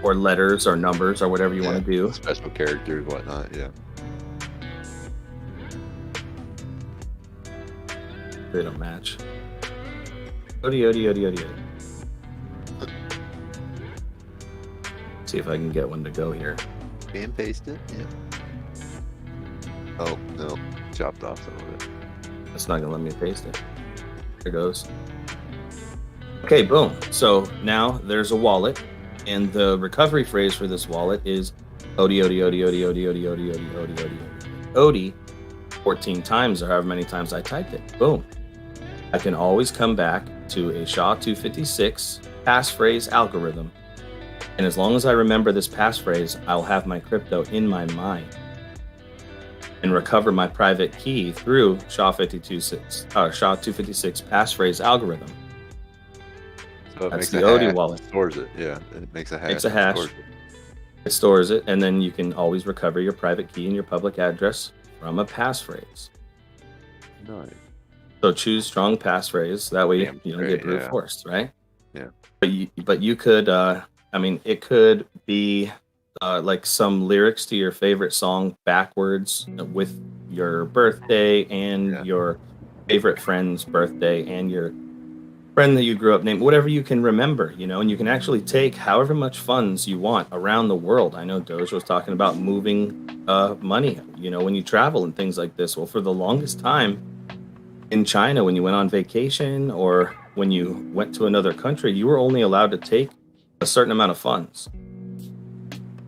or letters or numbers or whatever you want to do. Special characters, whatnot. Yeah. They don't match. Odi. See if I can get one to go here. And paste it. Yeah. Oh no, chopped off some of it. It's not gonna let me paste it. There goes. Okay, boom. So now there's a wallet, and the recovery phrase for this wallet is Odi 14 times, or however many times I typed it. Boom. I can always come back to a SHA-256 passphrase algorithm, and as long as I remember this passphrase, I'll have my crypto in my mind and recover my private key through SHA-256 passphrase algorithm. So it That's makes the a Odi hash, wallet. Stores it. Yeah. It makes a hash. Makes a hash. Stores It stores it, and then you can always recover your private key and your public address from a passphrase. it. Nice. So choose strong passphrase. That way Damn you don't straight, get brute yeah. forced, right? Yeah. But you could. It could be like some lyrics to your favorite song backwards with your birthday and your favorite friend's birthday and your friend that you grew up named, whatever you can remember, and you can actually take however much funds you want around the world. I know Doge was talking about moving money, when you travel and things like this. Well, for the longest time in China, when you went on vacation or when you went to another country, you were only allowed to take a certain amount of funds.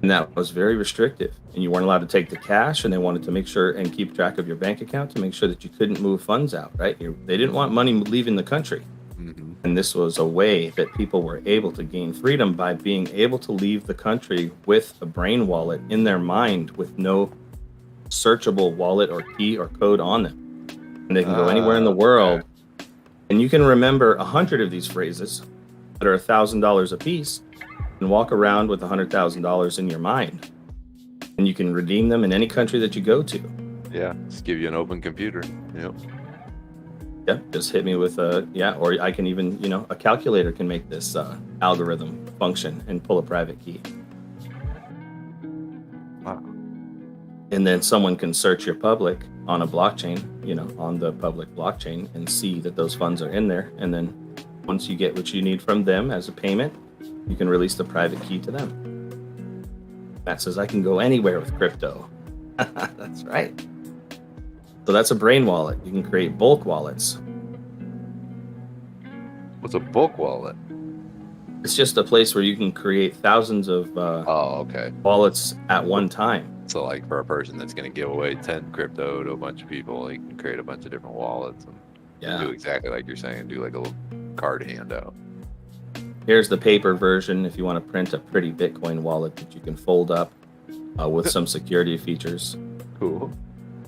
And that was very restrictive. And you weren't allowed to take the cash, and they wanted to make sure and keep track of your bank account to make sure that you couldn't move funds out, right? They didn't want money leaving the country. Mm-hmm. And this was a way that people were able to gain freedom by being able to leave the country with a brain wallet in their mind with no searchable wallet or key or code on them. And they can go anywhere in the world. Okay. And you can remember 100 of these phrases that are $1,000 a piece and walk around with $100,000 in your mind. And you can redeem them in any country that you go to. Yeah. Just give you an open computer. Yep. Yeah, just hit me with or I can even, a calculator can make this algorithm function and pull a private key. Wow. And then someone can search your public on a blockchain, on the public blockchain and see that those funds are in there. And then once you get what you need from them as a payment, you can release the private key to them. That says I can go anywhere with crypto. That's right. So that's a brain wallet. You can create bulk wallets. What's a bulk wallet? It's just a place where you can create thousands of Okay. wallets at one time. So like for a person that's going to give away 10 crypto to a bunch of people, they can create a bunch of different wallets and do exactly like you're saying, do like a little card handout. Here's the paper version if you want to print a pretty Bitcoin wallet that you can fold up with some security features. Cool.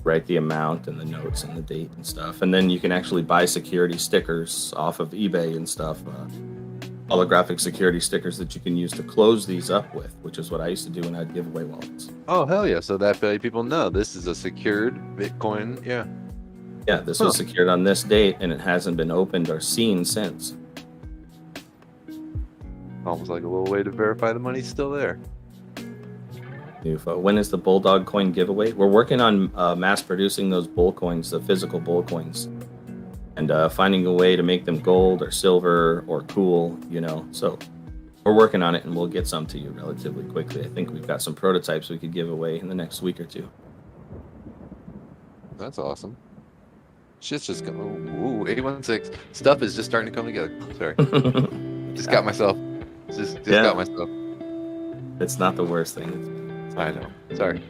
Write the amount and the notes and the date and stuff. And then you can actually buy security stickers off of eBay and stuff. Holographic security stickers that you can use to close these up with, which is what I used to do when I'd give away wallets. Oh, hell yeah. So that way people know this is a secured Bitcoin. Yeah. Yeah, this was secured on this date and it hasn't been opened or seen since. Almost like a little way to verify the money's still there. When is the Bulldog coin giveaway? We're working on mass producing those bull coins, the physical bull coins, and finding a way to make them gold or silver or cool, So we're working on it and we'll get some to you relatively quickly. I think we've got some prototypes we could give away in the next week or two. That's awesome. Shit's just going. Ooh, 816. Stuff is just starting to come together. Sorry. Just got myself. Just got myself. It's not the worst thing. I know. Sorry.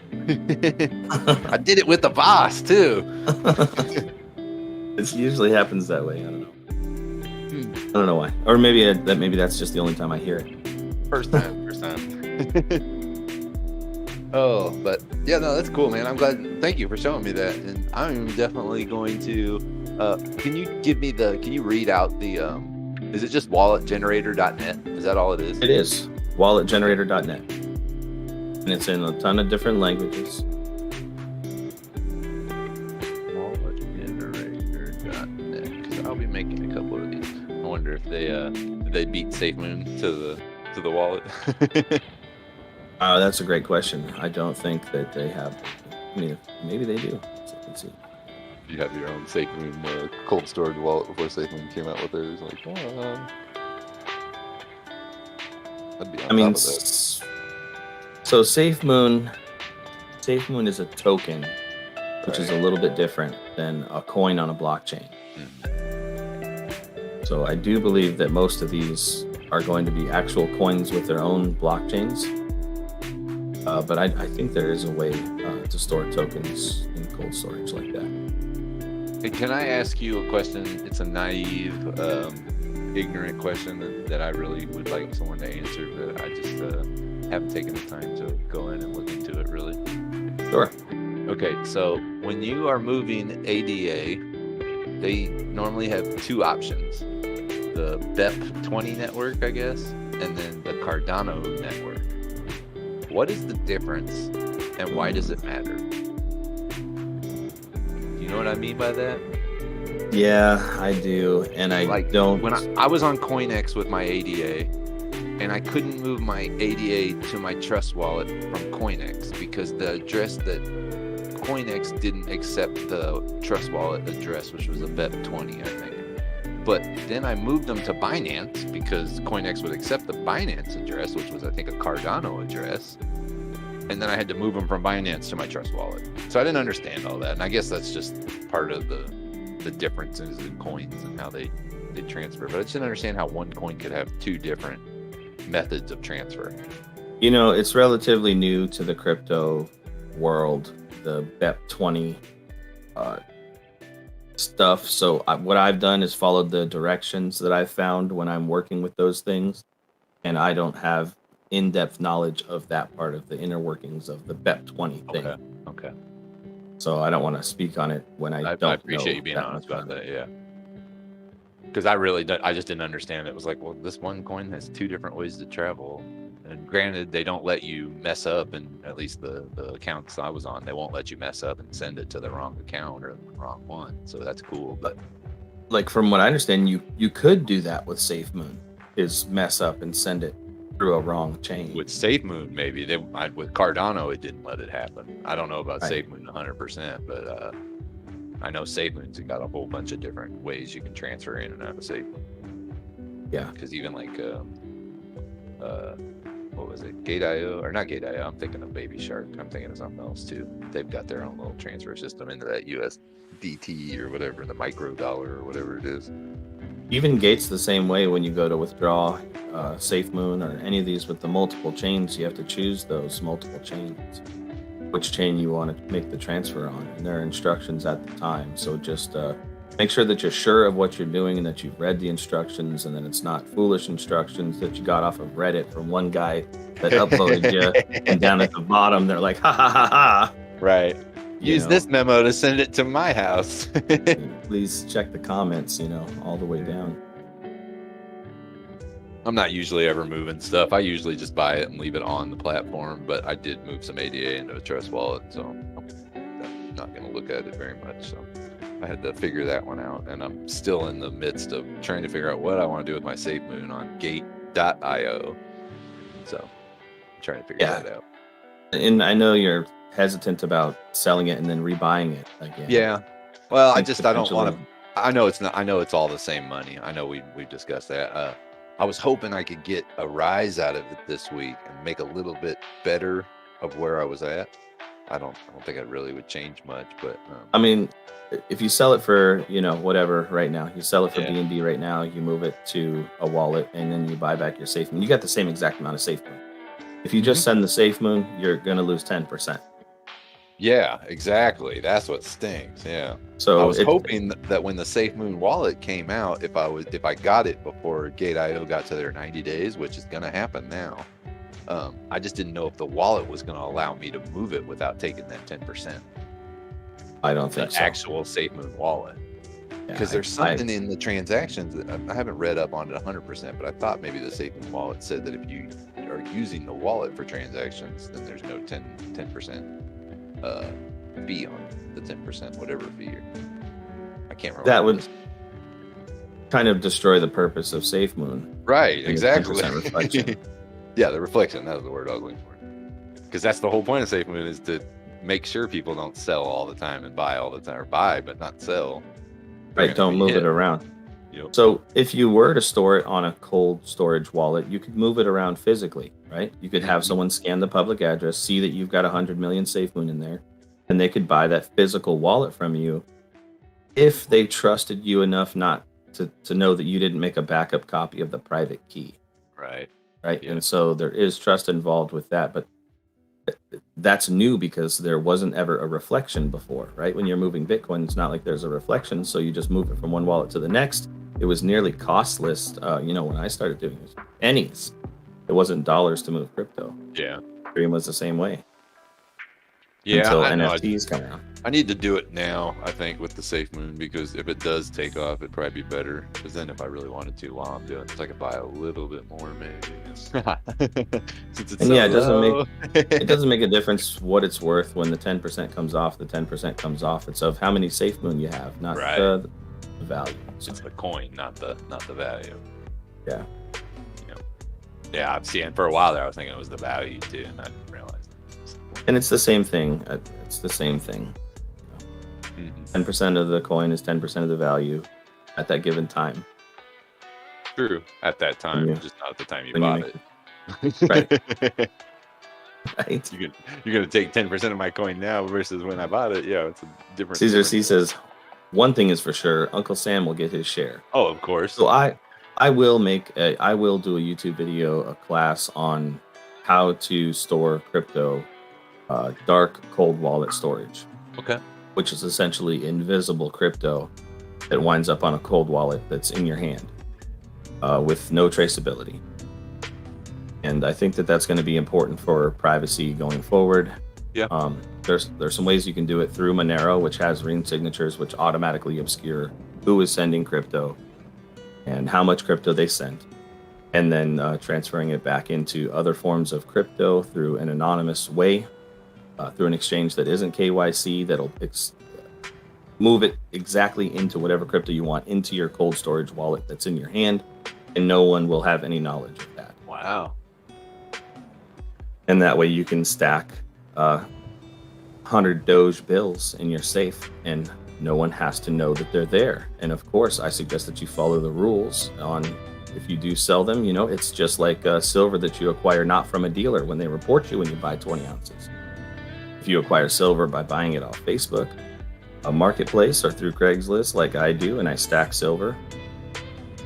I did it with the boss too. It usually happens that way. I don't know. I don't know why. Or maybe that's just the only time I hear it. First time. Oh, but yeah, no, that's cool, man. I'm glad. Thank you for showing me that, and I'm definitely going to. Can you read out the? Is it just walletgenerator.net? Is that all it is? It is walletgenerator.net, and it's in a ton of different languages. Walletgenerator.net. Because I'll be making a couple of these. I wonder if they beat SafeMoon to the wallet. That's a great question. I don't think that they have. I mean, maybe they do. So let's see. You have your own SafeMoon cold storage wallet before SafeMoon came out with theirs. Like, I'd be on top of that. So SafeMoon is a token, which is a little bit different than a coin on a blockchain. So I do believe that most of these are going to be actual coins with their own blockchains. But I think there is a way to store tokens in cold storage like that. Hey, can I ask you a question? It's a naive, ignorant question that I really would like someone to answer, but I just haven't taken the time to go in and look into it really. Sure. Okay, so when you are moving ADA, they normally have two options. The BEP20 network, I guess, and then the Cardano network. What is the difference and why does it matter? You know what I mean by that? Yeah, I do. And I don't. When I was on CoinEx with my ADA, and I couldn't move my ADA to my Trust wallet from CoinEx because the address that CoinEx didn't accept the Trust wallet address, which was a BEP20, I think. But then I moved them to Binance because CoinEx would accept the Binance address, which was, I think, a Cardano address. And then I had to move them from Binance to my Trust wallet. So I didn't understand all that. And I guess that's just part of the differences in coins and how they transfer. But I just didn't understand how one coin could have two different methods of transfer. You know, it's relatively new to the crypto world, the BEP20 stuff. So what I've done is followed the directions that I found when I'm working with those things, and I don't have in-depth knowledge of that part of the inner workings of the BEP20 thing. Okay. So I don't want to speak on it when I don't. I appreciate you being honest about that. Yeah. Because I just didn't understand. It was like, well, this one coin has two different ways to travel. And granted, they don't let you mess up, and at least the accounts I was on, they won't let you mess up and send it to the wrong account or the wrong one. So that's cool. But like from what I understand, you could do that with SafeMoon, is mess up and send it through a wrong chain. With SafeMoon, maybe with Cardano, it didn't let it happen. I don't know about Right. SafeMoon 100%, but I know SafeMoon's got a whole bunch of different ways you can transfer in and out of SafeMoon. Yeah. Because even like what was it, Gate.io, or not Gate.io, I'm thinking of Baby Shark, I'm thinking of something else too. They've got their own little transfer system into that USDT or whatever, the micro dollar or whatever it is. Even Gate's the same way. When you go to withdraw SafeMoon or any of these with the multiple chains, you have to choose those multiple chains, which chain you want to make the transfer on, and there are instructions at the time. So just make sure that you're sure of what you're doing and that you've read the instructions, and then it's not foolish instructions that you got off of Reddit from one guy that uploaded you, and down at the bottom they're like, ha ha ha ha. Right. Use this memo to send it to my house. Please check the comments, all the way down. I'm not usually ever moving stuff. I usually just buy it and leave it on the platform, but I did move some ADA into a Trust wallet, so I'm not going to look at it very much. So I had to figure that one out, and I'm still in the midst of trying to figure out what I want to do with my SafeMoon on Gate.io. So I'm trying to figure that out. And I know you're hesitant about selling it and then rebuying it again. Yeah. Well, I don't want to. I know it's not. I know it's all the same money. I know we discussed that. I was hoping I could get a rise out of it this week and make a little bit better of where I was at. I don't think I really would change much, but I mean, if you sell it for, whatever right now, you sell it for Yeah. BNB right now, you move it to a wallet, and then you buy back your safe moon. You got the same exact amount of safe moon. If you just send the safe moon, you're going to lose 10%. yeah, exactly. That's what stinks. Yeah. So I was hoping that when the Safe Moon wallet came out, if I got it before Gate.io got to their 90 days, which is going to happen now, I just didn't know if the wallet was going to allow me to move it without taking that 10%. I don't think The so. actual Safe Moon wallet. Because there's something in the transactions that I haven't read up on it 100%, but I thought maybe the Safe Moon wallet said that if you are using the wallet for transactions, then there's no 10% fee on the 10%, whatever fee. I can't remember. That would kind of destroy the purpose of Safe Moon. Right, And the exactly. 10% reflection. Yeah, the reflection. That was the word I was looking for. Because that's the whole point of Safe Moon, is to make sure people don't sell all the time and buy all the time, or buy but not sell. Right, don't move it around. Yep. So if you were to store it on a cold storage wallet, you could move it around physically, right? You could have someone scan the public address, see that you've got 100 million Safe Moon in there, and they could buy that physical wallet from you if they trusted you enough not to know that you didn't make a backup copy of the private key. Right. Right. Yeah. And so there is trust involved with that, but that's new because there wasn't ever a reflection before, right? When you're moving Bitcoin, it's not like there's a reflection. So you just move it from one wallet to the next. It was nearly costless. When I started doing it, pennies. It wasn't dollars to move crypto. Yeah. Ethereum was the same way. Yeah. Until I know. NFTs come out. I need to do it now, I think, with the Safe Moon, because if it does take off, it'd probably be better. Because then if I really wanted to while I'm doing it, I could buy a little bit more, maybe. Since it's And so yeah, it low. doesn't make a difference what it's worth when the 10% comes off. The 10% comes off. It's of how many Safe Moon you have, not Right. the value. It's the coin, not the value. Yeah. Yeah, I'm seeing for a while there, I was thinking it was the value too, and I didn't realize. And it's the same thing. It's the same thing. 10% of the coin is 10% of the value at that given time. True. At that time, Yeah. just not at the time you When bought you it. Right. Right. You're gonna take 10% of my coin now versus when I bought it. Yeah, it's a different. Caesar C says, one thing is for sure, Uncle Sam will get his share. Oh, of course. So I will do a YouTube video, a class on how to store crypto, dark cold wallet storage, Okay. which is essentially invisible crypto that winds up on a cold wallet that's in your hand with no traceability. And I think that that's going to be important for privacy going forward. Yeah. There's some ways you can do it through Monero, which has ring signatures, which automatically obscure who is sending crypto and how much crypto they sent, and then transferring it back into other forms of crypto through an anonymous way, through an exchange that isn't KYC, that'll move it exactly into whatever crypto you want into your cold storage wallet that's in your hand, and no one will have any knowledge of that. Wow. And that way you can stack 100 Doge bills in your safe, and no one has to know that they're there. And of course, I suggest that you follow the rules on if you do sell them. It's just like silver that you acquire not from a dealer when they report you when you buy 20 ounces. If you acquire silver by buying it off Facebook, a marketplace, or through Craigslist like I do, and I stack silver,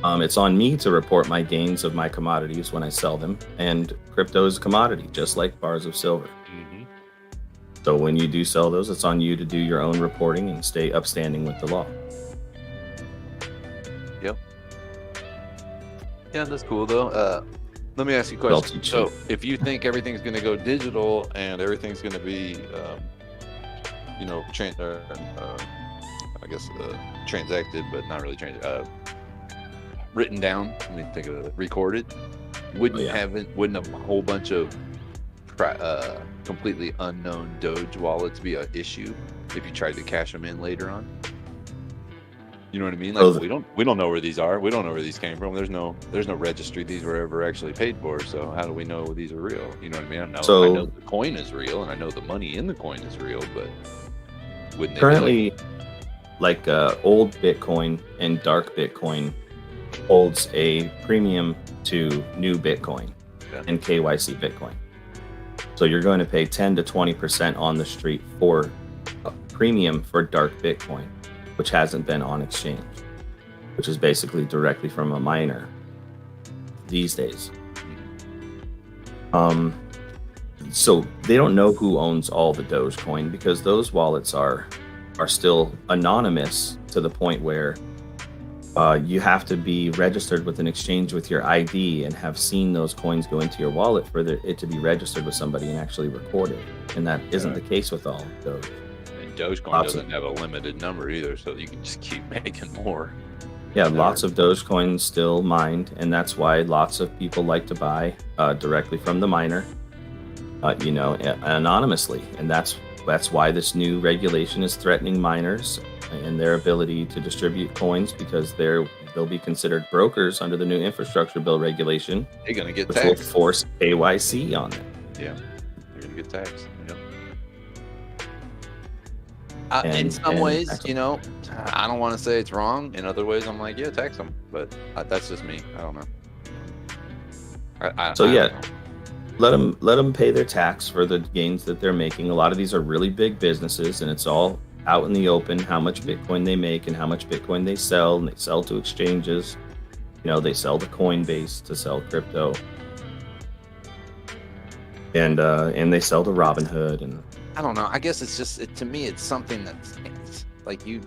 it's on me to report my gains of my commodities when I sell them. And crypto is a commodity, just like bars of silver. Mm-hmm. So when you do sell those, it's on you to do your own reporting and stay upstanding with the law. Yep. Yeah, that's cool though. Let me ask you a question. I'll teach So, you. if you think everything's going to go digital and everything's going to be, transacted, but not really written down. Let me think of it. Recorded. Wouldn't a whole bunch of completely unknown Doge wallets be an issue if you tried to cash them in later on? You know what I mean? Like we don't know where these are. We don't know where these came from. There's no registry these were ever actually paid for. So how do we know these are real? You know what I mean? I know the coin is real, and I know the money in the coin is real, but wouldn't they Currently, old Bitcoin and dark Bitcoin holds a premium to new Bitcoin and KYC Bitcoin. So you're going to pay 10 to 20% on the street for a premium for dark Bitcoin, which hasn't been on exchange, which is basically directly from a miner these days. So they don't know who owns all the Dogecoin because those wallets are still anonymous to the point where you have to be registered with an exchange with your ID and have seen those coins go into your wallet for it to be registered with somebody and actually recorded. And that isn't the case with all Doge. And Dogecoin doesn't have a limited number either, so you can just keep making more. Yeah, lots of Dogecoin still mined, and that's why lots of people like to buy directly from the miner, anonymously. And that's why this new regulation is threatening miners and their ability to distribute coins, because they'll be considered brokers under the new infrastructure bill regulation. They're going to get which taxed. will force KYC on it. Yeah, they're going to get taxed. In some ways, I don't want to say it's wrong. In other ways, I'm like, yeah, tax them. But that's just me. I don't know. I don't know. Let them pay their tax for the gains that they're making. A lot of these are really big businesses, and it's all out in the open how much Bitcoin they make and how much Bitcoin they sell, and they sell to exchanges. They sell to Coinbase to sell crypto, and they sell to Robinhood. And I don't know. I guess it's just to me, it's something that's like you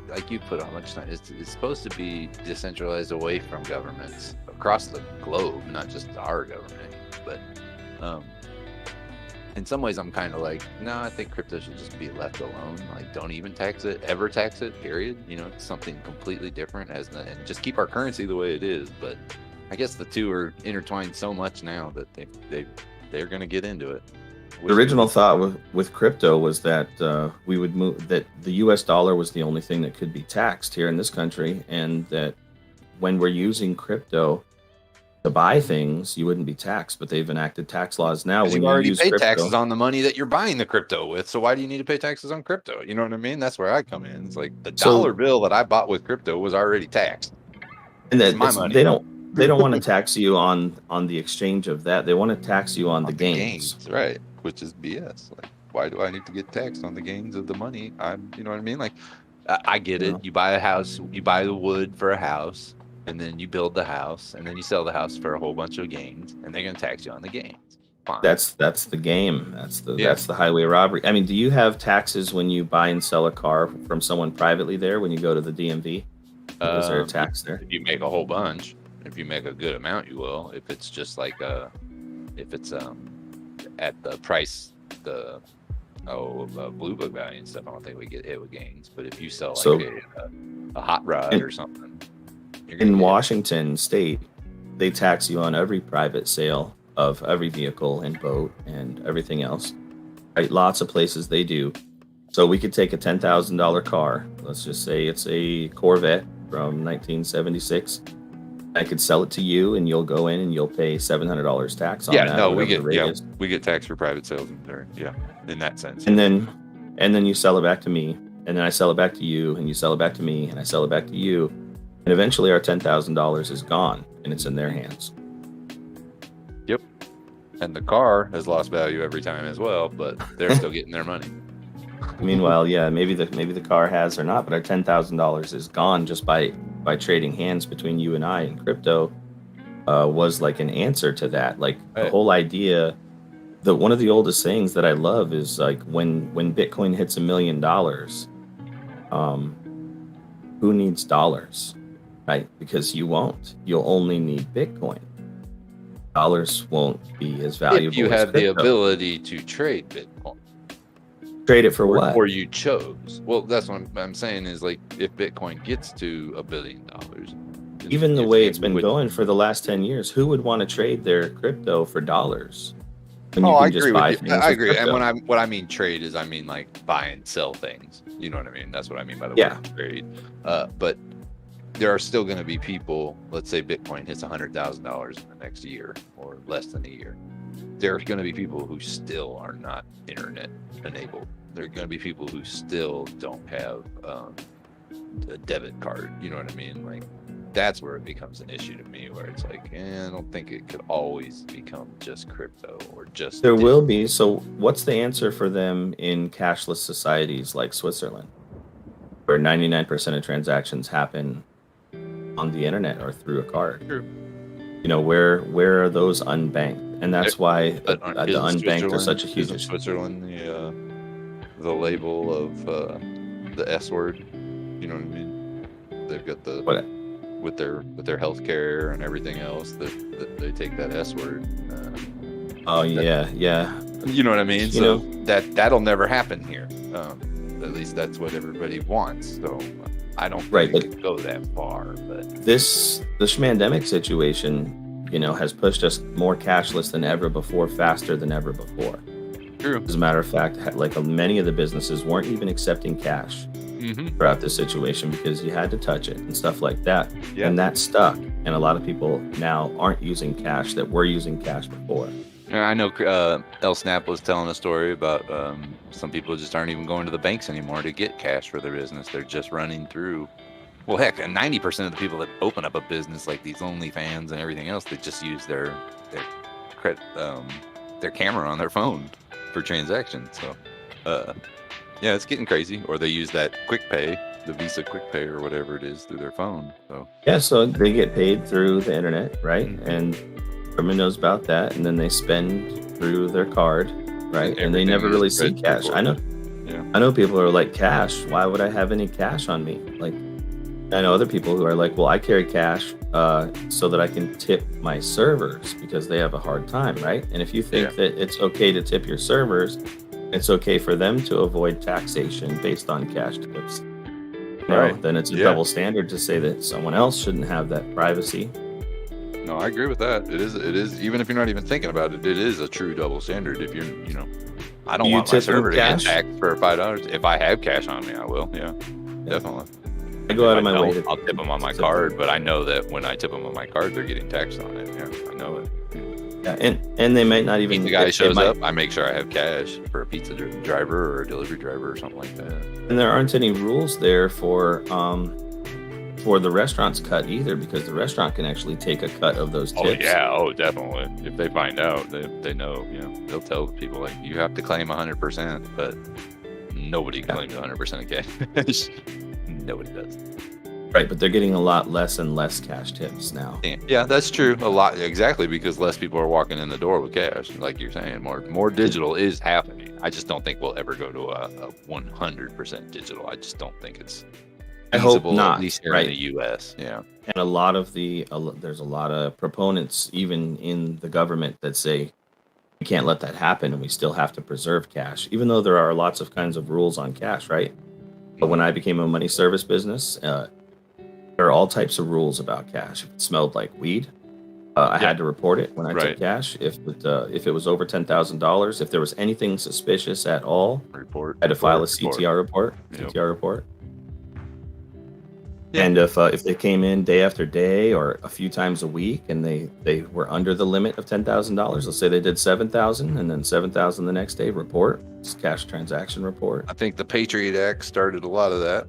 put on much time. It's supposed to be decentralized away from governments across the globe, not just our government. But in some ways, I'm kind of like, no, I think crypto should just be left alone. Like, don't even tax it, ever tax it. Period. It's something completely different, and just keep our currency the way it is. But I guess the two are intertwined so much now that they're going to get into it. The original thought with crypto was that we would move, that the US dollar was the only thing that could be taxed here in this country, and that when we're using crypto to buy things, you wouldn't be taxed. But they've enacted tax laws now. When you already pay taxes on the money that you're buying the crypto with, so why do you need to pay taxes on crypto? You know what I mean? That's where I come in. It's like the dollar bill that I bought with crypto was already taxed. And my money. They don't want to tax you on the exchange of that. They want to tax you on the gains. Right? Which is BS. Like, why do I need to get taxed on the gains of the money? You know what I mean? Like, I get it. You buy a house, you buy the wood for a house, and then you build the house, and then you sell the house for a whole bunch of gains, and they're going to tax you on the gains. Fine. That's the game. That's the highway robbery. I mean, do you have taxes when you buy and sell a car from someone privately there when you go to the DMV? Is there a tax there? If you make a whole bunch, if you make a good amount, you will. If it's just like if it's at the price, the blue book value and stuff, I don't think we get hit with gains. But if you sell like a hot rod or something, in Washington State, they tax you on every private sale of every vehicle and boat and everything else. Right? Lots of places they do. So we could take a $10,000 car. Let's just say it's a Corvette from 1976. I could sell it to you, and you'll go in and you'll pay $700 tax on that. Yeah, no, we get taxed for private sales in that sense. And then you sell it back to me, and then I sell it back to you, and you sell it back to me, and I sell it back to you, and eventually our $10,000 is gone, and it's in their hands. Yep, and the car has lost value every time as well, but they're still getting their money. Meanwhile, yeah, maybe the car has or not, but our $10,000 is gone just by trading hands between you and I. And crypto was like an answer to that. Like the whole idea, one of the oldest sayings that I love is like when Bitcoin hits $1 million, who needs dollars, right? Because you won't. You'll only need Bitcoin. Dollars won't be as valuable. If you have the ability to trade Bitcoin. Trade it for what? Or you chose. Well, that's what I'm saying is like if Bitcoin gets to $1 billion, even the way it's been going for the last 10 years, who would want to trade their crypto for dollars? I agree with you. I agree. And what I mean trade is I mean like buy and sell things. You know what I mean? That's what I mean by the word trade. But there are still going to be people. Let's say Bitcoin hits $100,000 in the next year or less than a year. There are going to be people who still are not internet enabled. There are going to be people who still don't have a debit card. You know what I mean? Like that's where it becomes an issue to me, where it's like, I don't think it could always become just crypto or just There will be. So what's the answer for them in cashless societies like Switzerland, where 99% of transactions happen on the internet or through a card? True. You know, where are those unbanked? And that's why the Isn't unbanked are such a huge isn't issue. Switzerland the label of the S word? You know what I mean? They've got the What? with their healthcare and everything else that they take that S word. Oh yeah. You know what I mean? You So know- that'll never happen here. At least that's what everybody wants. So I don't think Right, it but- could go that far. But The schmandemic situation, you know, has pushed us more cashless than ever before, faster than ever before. true. As a matter of fact, like many of the businesses weren't even accepting cash Mm-hmm. throughout this situation because you had to touch it and stuff like that. Yeah. And that stuck. And a lot of people now aren't using cash that were using cash before. I know El Snap was telling a story about some people just aren't even going to the banks anymore to get cash for their business. They're just running through. Well, heck, 90% of the people that open up a business like these OnlyFans and everything else, they just use their camera on their phone for transactions. So, yeah, it's getting crazy. Or they use that quick pay, the Visa quick pay or whatever it is through their phone. So Yeah, so they get paid through the internet, right? Mhm. And everyone knows about that. And then they spend through their card, right? And they everything never is really see credit cash. I know. recorded. Yeah. I know people who are like, cash. Why would I have any cash on me? Like, I know other people who are like, well, I carry cash so that I can tip my servers because they have a hard time, right? And if you think that it's okay to tip your servers, it's okay for them to avoid taxation based on cash tips. Right. Then it's a Yeah. double standard to say that someone else shouldn't have that privacy. No, I agree with that. It is, even if you're not even thinking about it, it is a true double standard. If you're, I don't Do you want my tip with server to get cash? taxed for $5. If I have cash on me, I will. Yeah, definitely. I go out of If I my way don't, to I'll tip them on my tip card, but I know that when I tip them on my card, they're getting taxed on it. Yeah, I know it. Yeah, and they might not If even the guy they shows might- up, I make sure I have cash for a pizza driver or a delivery driver or something like that. And there aren't any rules there for the restaurant's cut either, because the restaurant can actually take a cut of those tips. Definitely. If they find out, they know. They'll tell the people like you have to claim 100%, but nobody claims 100% of cash. Nobody does. Right, but they're getting a lot less and less cash tips now. Yeah, that's true. A lot, exactly, because less people are walking in the door with cash. Like you're saying, more digital is happening. I just don't think we'll ever go to a 100% digital. I just don't think it's I hope feasible, not, at least here right? in the U.S. Yeah. And a lot of there's a lot of proponents even in the government that say we can't let that happen and we still have to preserve cash, even though there are lots of kinds of rules on cash, right? But when I became a money service business, there are all types of rules about cash. If it smelled like weed, I had to report it when I Right. took cash. If it was over $10,000, if there was anything suspicious at all, Report. I had to file a report. CTR report. Yep. CTR report. Yeah. And if they came in day after day or a few times a week and they were under the limit of $10,000, let's say they did 7,000 and then 7,000 the next day, report. It's cash transaction report. I think the Patriot Act started a lot of that.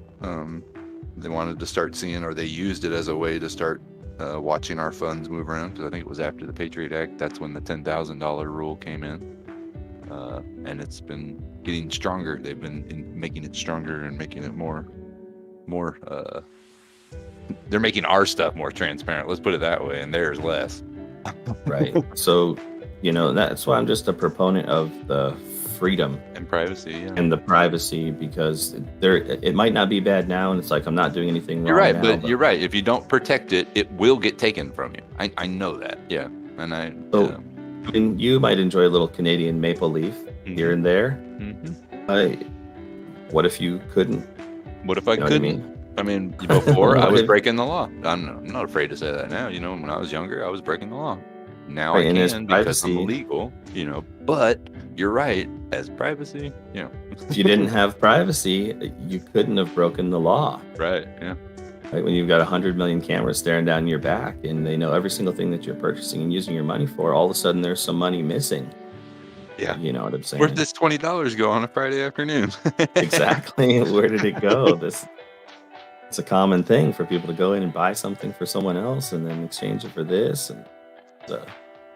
They wanted to start seeing, or they used it as a way to start watching our funds move around. Because I think it was after the Patriot Act, that's when the $10,000 rule came in, and it's been getting stronger. They've been making it stronger and making it more. They're making our stuff more transparent. Let's put it that way, and theirs less. Right. So, that's why I'm just a proponent of the freedom And privacy. Yeah. and the privacy, because it might not be bad now, and it's like I'm not doing anything wrong. You're right, now, but you're right. If you don't protect it, it will get taken from you. I know that. Yeah, and and you might enjoy a little Canadian maple leaf here and there. Mhm. What if you couldn't? What if I You know what I couldn't? mean? I mean, before I What was if- breaking the law. I'm not afraid to say that now. When I was younger, I was breaking the law. Now Right, I and as can because I'm privacy- legal. But you're right. As privacy, If you didn't have privacy, you couldn't have broken the law. right. Yeah. Right? When you've got 100 million cameras staring down your back and they know every single thing that you're purchasing and using your money for, all of a sudden there's some money missing. Yeah. You know what I'm saying? Where'd this $20 go on a Friday afternoon? Exactly. Where did it go? it's a common thing for people to go in and buy something for someone else and then exchange it for this, and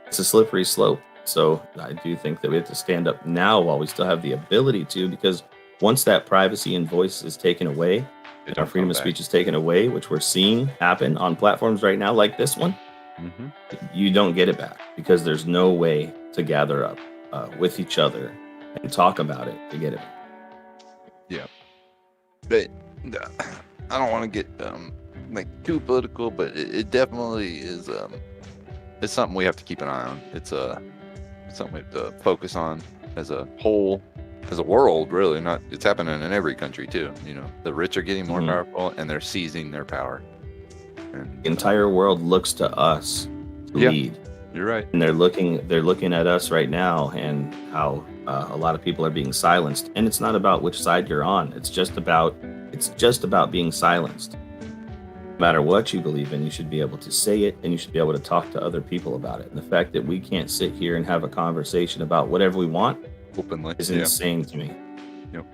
it's a slippery slope. So I do think that we have to stand up now while we still have the ability to, because once that privacy and voice is taken away, and our freedom of speech is taken away, which we're seeing happen on platforms right now like this one, you don't get it back, because there's no way to gather up with each other and talk about it to get it back. Yeah. But I don't want to get like too political, but it definitely is it's something we have to keep an eye on. It's something we have to focus on as a whole, as a world, really. Not, it's happening in every country too. You know, the rich are getting more powerful and they're seizing their power. And the entire world looks to us to lead. You're right. And they're looking at us right now, and how a lot of people are being silenced. And it's not about which side you're on. It's just about being silenced. No matter what you believe in, you should be able to say it, and you should be able to talk to other people about it. And the fact that we can't sit here and have a conversation about whatever we want openly is insane to me. Yep.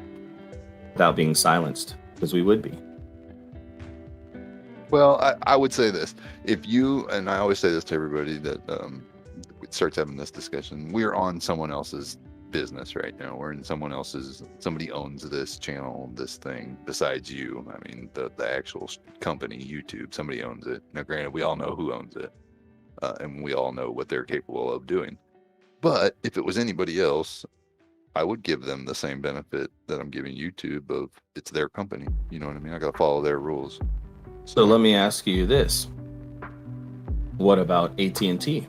Without being silenced, because we would be. Well, I would say this. If you, and I always say this to everybody that starts having this discussion, we're on someone else's business right now. We're in someone else's, somebody owns this channel, this thing besides you. I mean, the actual company, YouTube, somebody owns it. Now, granted, we all know who owns it, and we all know what they're capable of doing. But if it was anybody else, I would give them the same benefit that I'm giving YouTube of it's their company. You know what I mean? I got to follow their rules. So let me ask you this. What about AT&T?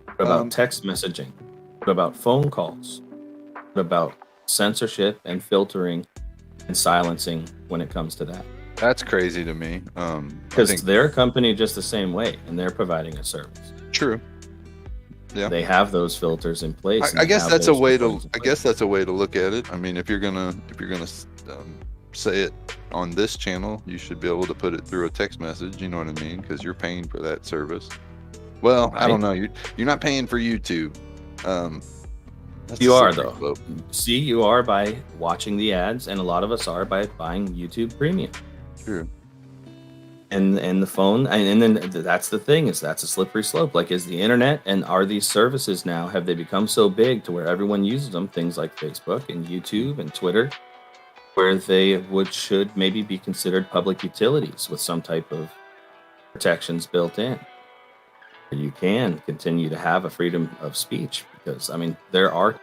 What about text messaging? What about phone calls? What about censorship and filtering and silencing when it comes to that? That's crazy to me. Because they're a company just the same way, and they're providing a service. True. Yeah. They have those filters in place. I guess that's a way to. I guess that's a way to look at it. I mean, if you're gonna say it on this channel, you should be able to put it through a text message. You know what I mean? Because you're paying for that service. Well, right. I don't know. You're not paying for YouTube. You are though. Slope. See, you are by watching the ads, and a lot of us are by buying YouTube Premium. True. And the phone, and then that's the thing, is that's a slippery slope. Like, is the internet and are these services now, have they become so big to where everyone uses them? Things like Facebook and YouTube and Twitter, where they should maybe be considered public utilities with some type of protections built in. You can continue to have a freedom of speech, because I mean there are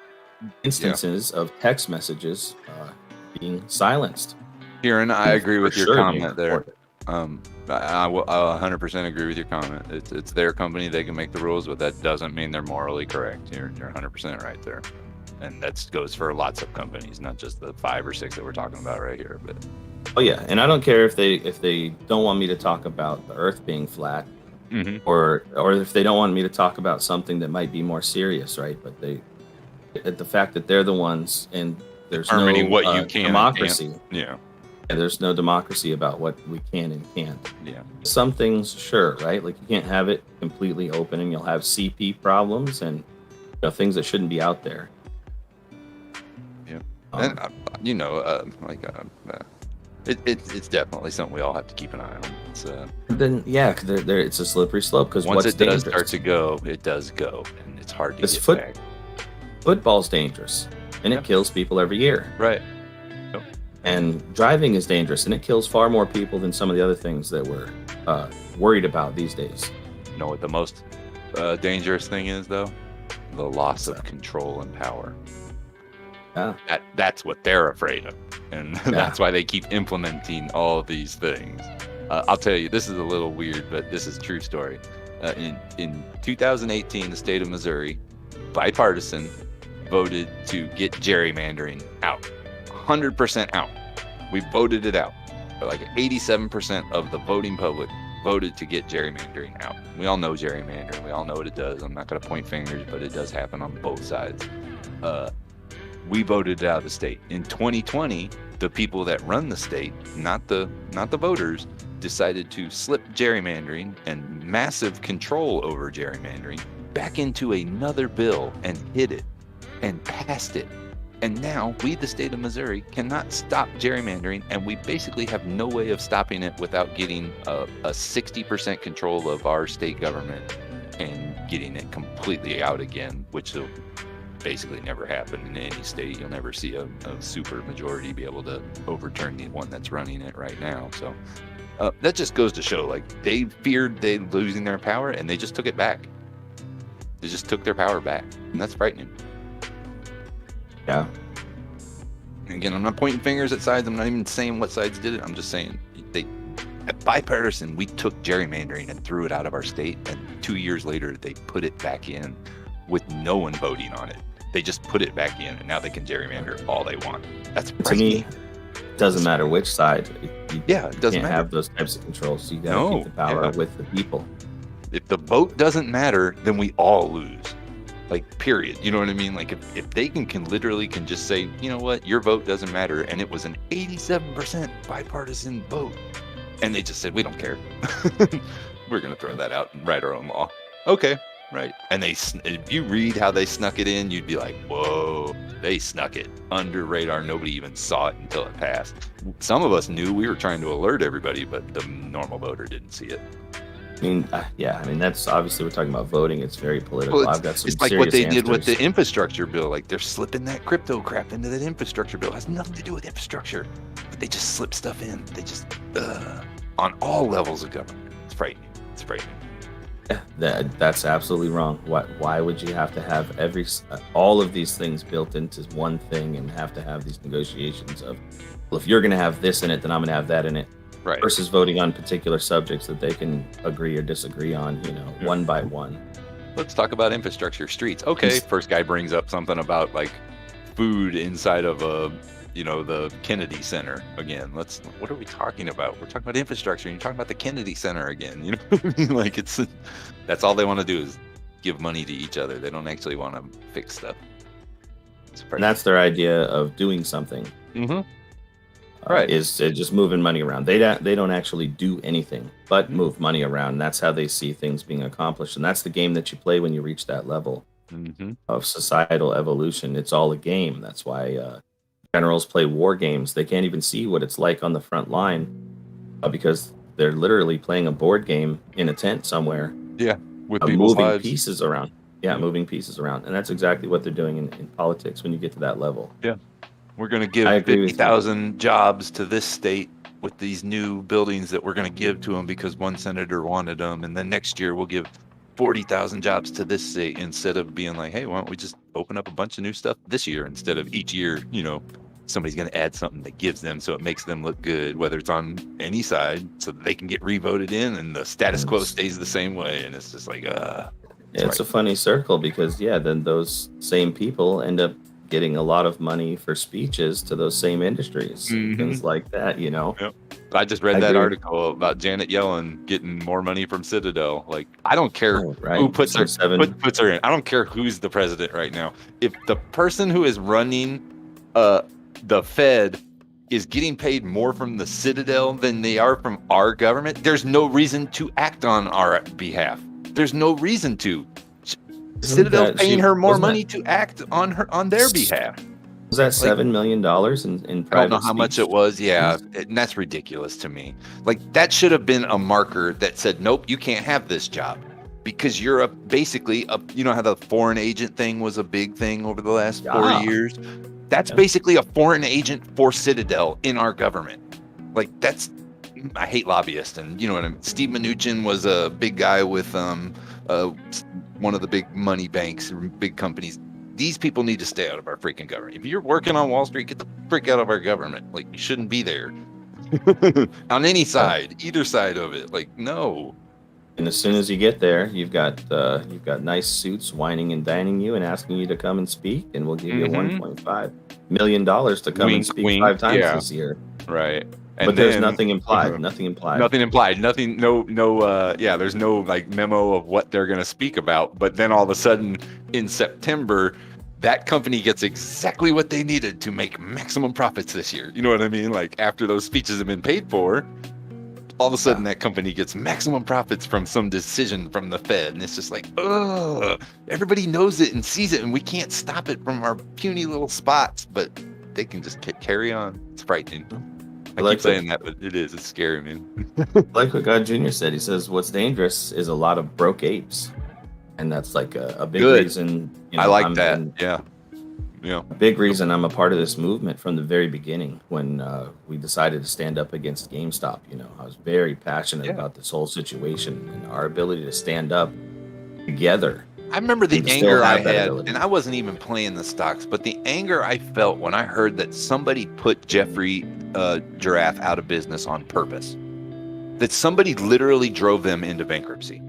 instances of text messages being silenced. Kieran, I agree with your comment there. I will 100% agree with your comment. It's their company; they can make the rules, but that doesn't mean they're morally correct. You're 100% right there, and that goes for lots of companies, not just the 5 or 6 that we're talking about right here. But oh yeah, and I don't care if they don't want me to talk about the Earth being flat. Mm-hmm. Or if they don't want me to talk about something that might be more serious, right? But the fact that they're the ones, and there's no what you can democracy. Yeah, there's no democracy about what we can and can't. Yeah, some things, sure, right? Like you can't have it completely open, and you'll have CP problems and things that shouldn't be out there. Yeah, and it's definitely something we all have to keep an eye on. It's, it's a slippery slope, because once it does start to go, it does go, and it's hard to get back. Football's dangerous, and it kills people every year. Right. Yep. And driving is dangerous, and it kills far more people than some of the other things that we're worried about these days. You know what the most dangerous thing is, though? The loss of control and power. Yeah. That's what they're afraid of. And that's why they keep implementing all these things. I'll tell you, this is a little weird, but this is a true story. In 2018, the state of Missouri, bipartisan, voted to get gerrymandering out. 100% out. We voted it out. Like 87% of the voting public voted to get gerrymandering out. We all know gerrymandering. We all know what it does. I'm not going to point fingers, but it does happen on both sides. We voted it out of the state. In 2020, the people that run the state, not the voters, decided to slip gerrymandering and massive control over gerrymandering back into another bill and hid it and passed it And now we, the state of Missouri, cannot stop gerrymandering, and we basically have no way of stopping it without getting a 60% control of our state government and getting it completely out again, which will basically never happen in any state. You'll never see a super majority be able to overturn the one that's running it right now. So that just goes to show, like, they feared they losing their power, and they just took it back. They just took their power back, and that's frightening. Yeah. Again, I'm not pointing fingers at sides. I'm not even saying what sides did it. I'm just saying at bipartisan, we took gerrymandering and threw it out of our state, and 2 years later, they put it back in with no one voting on it. They just put it back in, and now they can gerrymander all they want. That's To me, it doesn't matter which side. You it doesn't can't matter. have those types of controls. You got to keep the power with the people. If the vote doesn't matter, then we all lose. Like, period. You know what I mean? Like, if they can literally just say, you know what, your vote doesn't matter, and it was an 87% bipartisan vote, and they just said, we don't care. We're going to throw that out and write our own law. Okay, right. And if you read how they snuck it in, you'd be like, whoa, they snuck it under radar. Nobody even saw it until it passed. Some of us knew. We were trying to alert everybody, but the normal voter didn't see it. I mean, yeah. I mean, that's obviously, we're talking about voting. It's very political. Well, I've got some it's like serious what they did with answers. the infrastructure bill. Like, they're slipping that crypto crap into that infrastructure bill. It has nothing to do with infrastructure, but they just slip stuff in. They just on all levels of government. It's frightening. It's frightening. Yeah, that's absolutely wrong. Why would you have to have all of these things built into one thing and have to have these negotiations of, well, if you're going to have this in it, then I'm going to have that in it. Right. Versus voting on particular subjects that they can agree or disagree on, one by one. Let's talk about infrastructure, streets. Okay, first guy brings up something about, like, food inside of the Kennedy Center again. What are we talking about? We're talking about infrastructure, and you're talking about the Kennedy Center again. You know what I mean? Like, that's all they want to do is give money to each other. They don't actually want to fix stuff. And that's their idea of doing something. Mm-hmm. Right. Is just moving money around. They don't actually do anything but move money around. And that's how they see things being accomplished. And that's the game that you play when you reach that level of societal evolution. It's all a game. That's why generals play war games. They can't even see what it's like on the front line because they're literally playing a board game in a tent somewhere. Yeah, with moving pieces around. Yeah, moving pieces around. And that's exactly what they're doing in politics when you get to that level. Yeah. We're going to give 50,000 jobs to this state with these new buildings that we're going to give to them because one senator wanted them. And then next year we'll give 40,000 jobs to this state instead of being like, hey, why don't we just open up a bunch of new stuff this year instead of each year, somebody's going to add something that gives them so it makes them look good, whether it's on any side, so that they can get revoted in and the status quo stays the same way. And it's just like, it's a funny circle because, then those same people end up getting a lot of money for speeches to those same industries, things like that, Yep. I just read that article about Janet Yellen getting more money from Citadel. Like, I don't care who puts her in. I don't care who's the president right now. If the person who is running the Fed is getting paid more from the Citadel than they are from our government, there's no reason to act on our behalf. There's no reason to. Citadel's paying her more money to act on their behalf. Was that $7 million in private I don't know how speech? much it was. Yeah, and that's ridiculous to me. Like, that should have been a marker that said, nope, you can't have this job because you're basically you know how the foreign agent thing was a big thing over the last 4 years? That's basically a foreign agent for Citadel in our government. Like, I hate lobbyists, and you know what I mean. Steve Mnuchin was a big guy with one of the big money banks, big companies. These people need to stay out of our freaking government. If you're working on Wall Street, get the frick out of our government. Like, you shouldn't be there on any side, either side of it. Like, no. And as soon as you get there, you've got nice suits whining and dining you and asking you to come and speak, and we'll give you $1.5 million to come and speak 5 times this year. Right. But there's nothing implied. Nothing implied. Nothing implied. Nothing. No. There's no like memo of what they're going to speak about. But then all of a sudden, in September, that company gets exactly what they needed to make maximum profits this year. You know what I mean? Like, after those speeches have been paid for, all of a sudden that company gets maximum profits from some decision from the Fed, and it's just like, ugh, everybody knows it and sees it, and we can't stop it from our puny little spots, but they can just carry on. It's frightening. I keep saying that, but it's scary, man. Like what God Jr. said, he says what's dangerous is a lot of broke apes, and that's like a big reason. I like that. Yeah. A big reason I'm a part of this movement from the very beginning when we decided to stand up against GameStop. I was very passionate about this whole situation and our ability to stand up together. I remember the anger I had, and I wasn't even playing the stocks, but the anger I felt when I heard that somebody put Jeffrey Giraffe out of business on purpose, that somebody literally drove them into bankruptcy.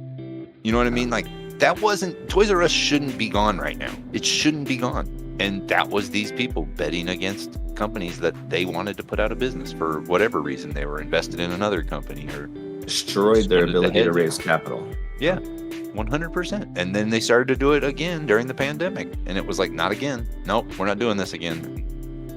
You know what I mean? Like, that wasn't, Toys R Us shouldn't be gone right now. It shouldn't be gone. And that was these people betting against companies that they wanted to put out of business for whatever reason. They were invested in another company or destroyed their ability to raise capital. Yeah, 100%. And then they started to do it again during the pandemic. And it was like, not again. Nope, we're not doing this again.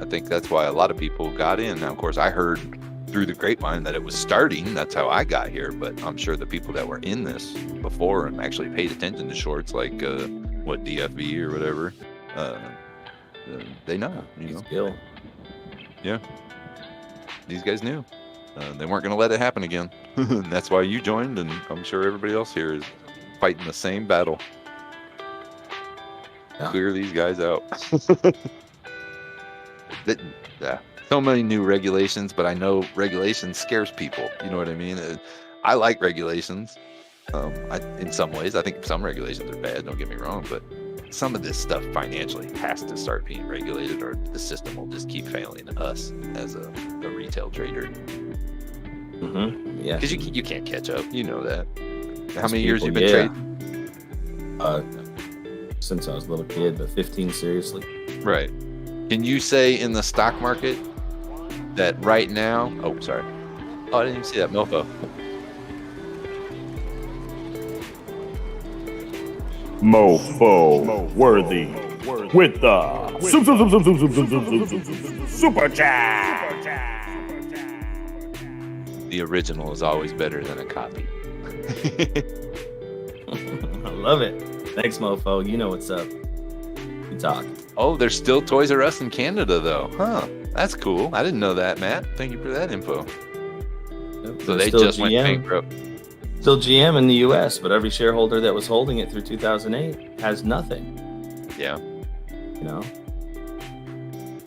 I think that's why a lot of people got in. Now, of course, I heard through the grapevine that it was starting. That's how I got here. But I'm sure the people that were in this before and actually paid attention to shorts, like DFV or whatever, they know. Yeah, these guys knew. They weren't going to let it happen again. And that's why you joined, and I'm sure everybody else here is fighting the same battle. Clear these guys out. So many new regulations, but I know regulations scares people. You know what I mean? I like regulations. In some ways, I think some regulations are bad. Don't get me wrong, but some of this stuff financially has to start being regulated, or the system will just keep failing us as a retail trader. Yeah, because you can't catch up. You know that. How many years you've been trading? Since I was a little kid, but 15 seriously. Right. Can you say in the stock market that right now? Oh, sorry. Oh, I didn't even see that mofo. Mofo worthy with the super chat. The original is always better than a copy. I love it. Thanks, mofo. You know what's up. You talk. Oh, there's still Toys R Us in Canada, though. Huh. That's cool. I didn't know that, Matt. Thank you for that info. Yep, so they just went bankrupt. Still GM in the U.S., but every shareholder that was holding it through 2008 has nothing. Yeah.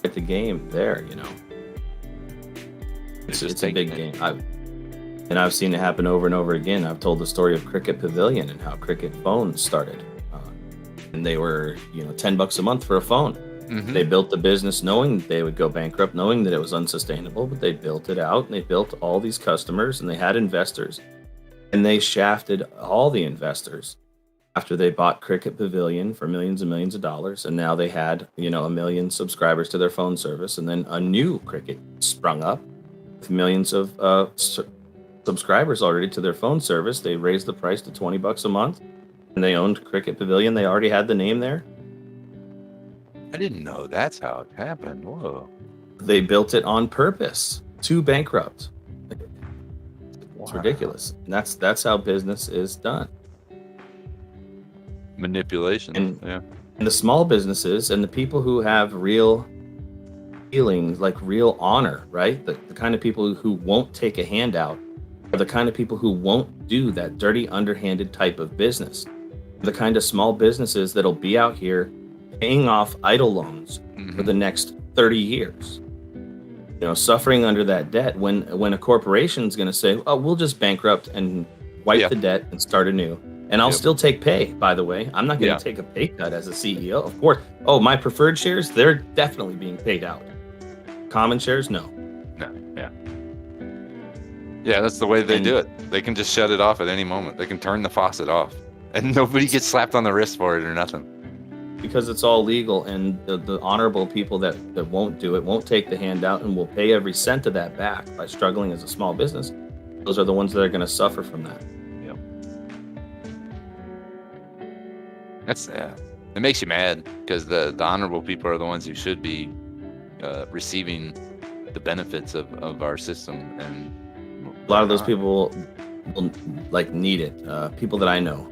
At the game there, It's a big game. I've seen it happen over and over again. I've told the story of Cricket Pavilion and how Cricket phones started. And they were, $10 a month for a phone. Mm-hmm. They built the business knowing that they would go bankrupt, knowing that it was unsustainable, but they built it out and they built all these customers and they had investors. And they shafted all the investors after they bought Cricket Pavilion for millions and millions of dollars. And now they had, 1 million subscribers to their phone service. And then a new Cricket sprung up with millions of subscribers already to their phone service. They raised the price to $20 a month and they owned Cricket Pavilion. They already had the name there. I didn't know that's how it happened. Whoa. They built it on purpose to bankrupt. It's ridiculous. And that's how business is done. Manipulation. And the small businesses and the people who have real feelings, like real honor, right? The kind of people who won't take a handout are the kind of people who won't do that dirty, underhanded type of business. The kind of small businesses that'll be out here paying off idle loans for the next 30 years. Suffering under that debt when a corporation's going to say, oh, we'll just bankrupt and wipe the debt and start anew. And I'll still take pay, by the way. I'm not going to take a pay cut as a CEO. Of course. Oh, my preferred shares, they're definitely being paid out. Common shares, no. Yeah, that's the way they do it. They can just shut it off at any moment. They can turn the faucet off. And nobody gets slapped on the wrist for it or nothing. Because it's all legal, and the honorable people that won't do it, won't take the handout, and will pay every cent of that back by struggling as a small business. Those are the ones that are going to suffer from that. Yep. That's it makes you mad because the honorable people are the ones who should be receiving the benefits of our system, and A lot of those people will like need it. People that I know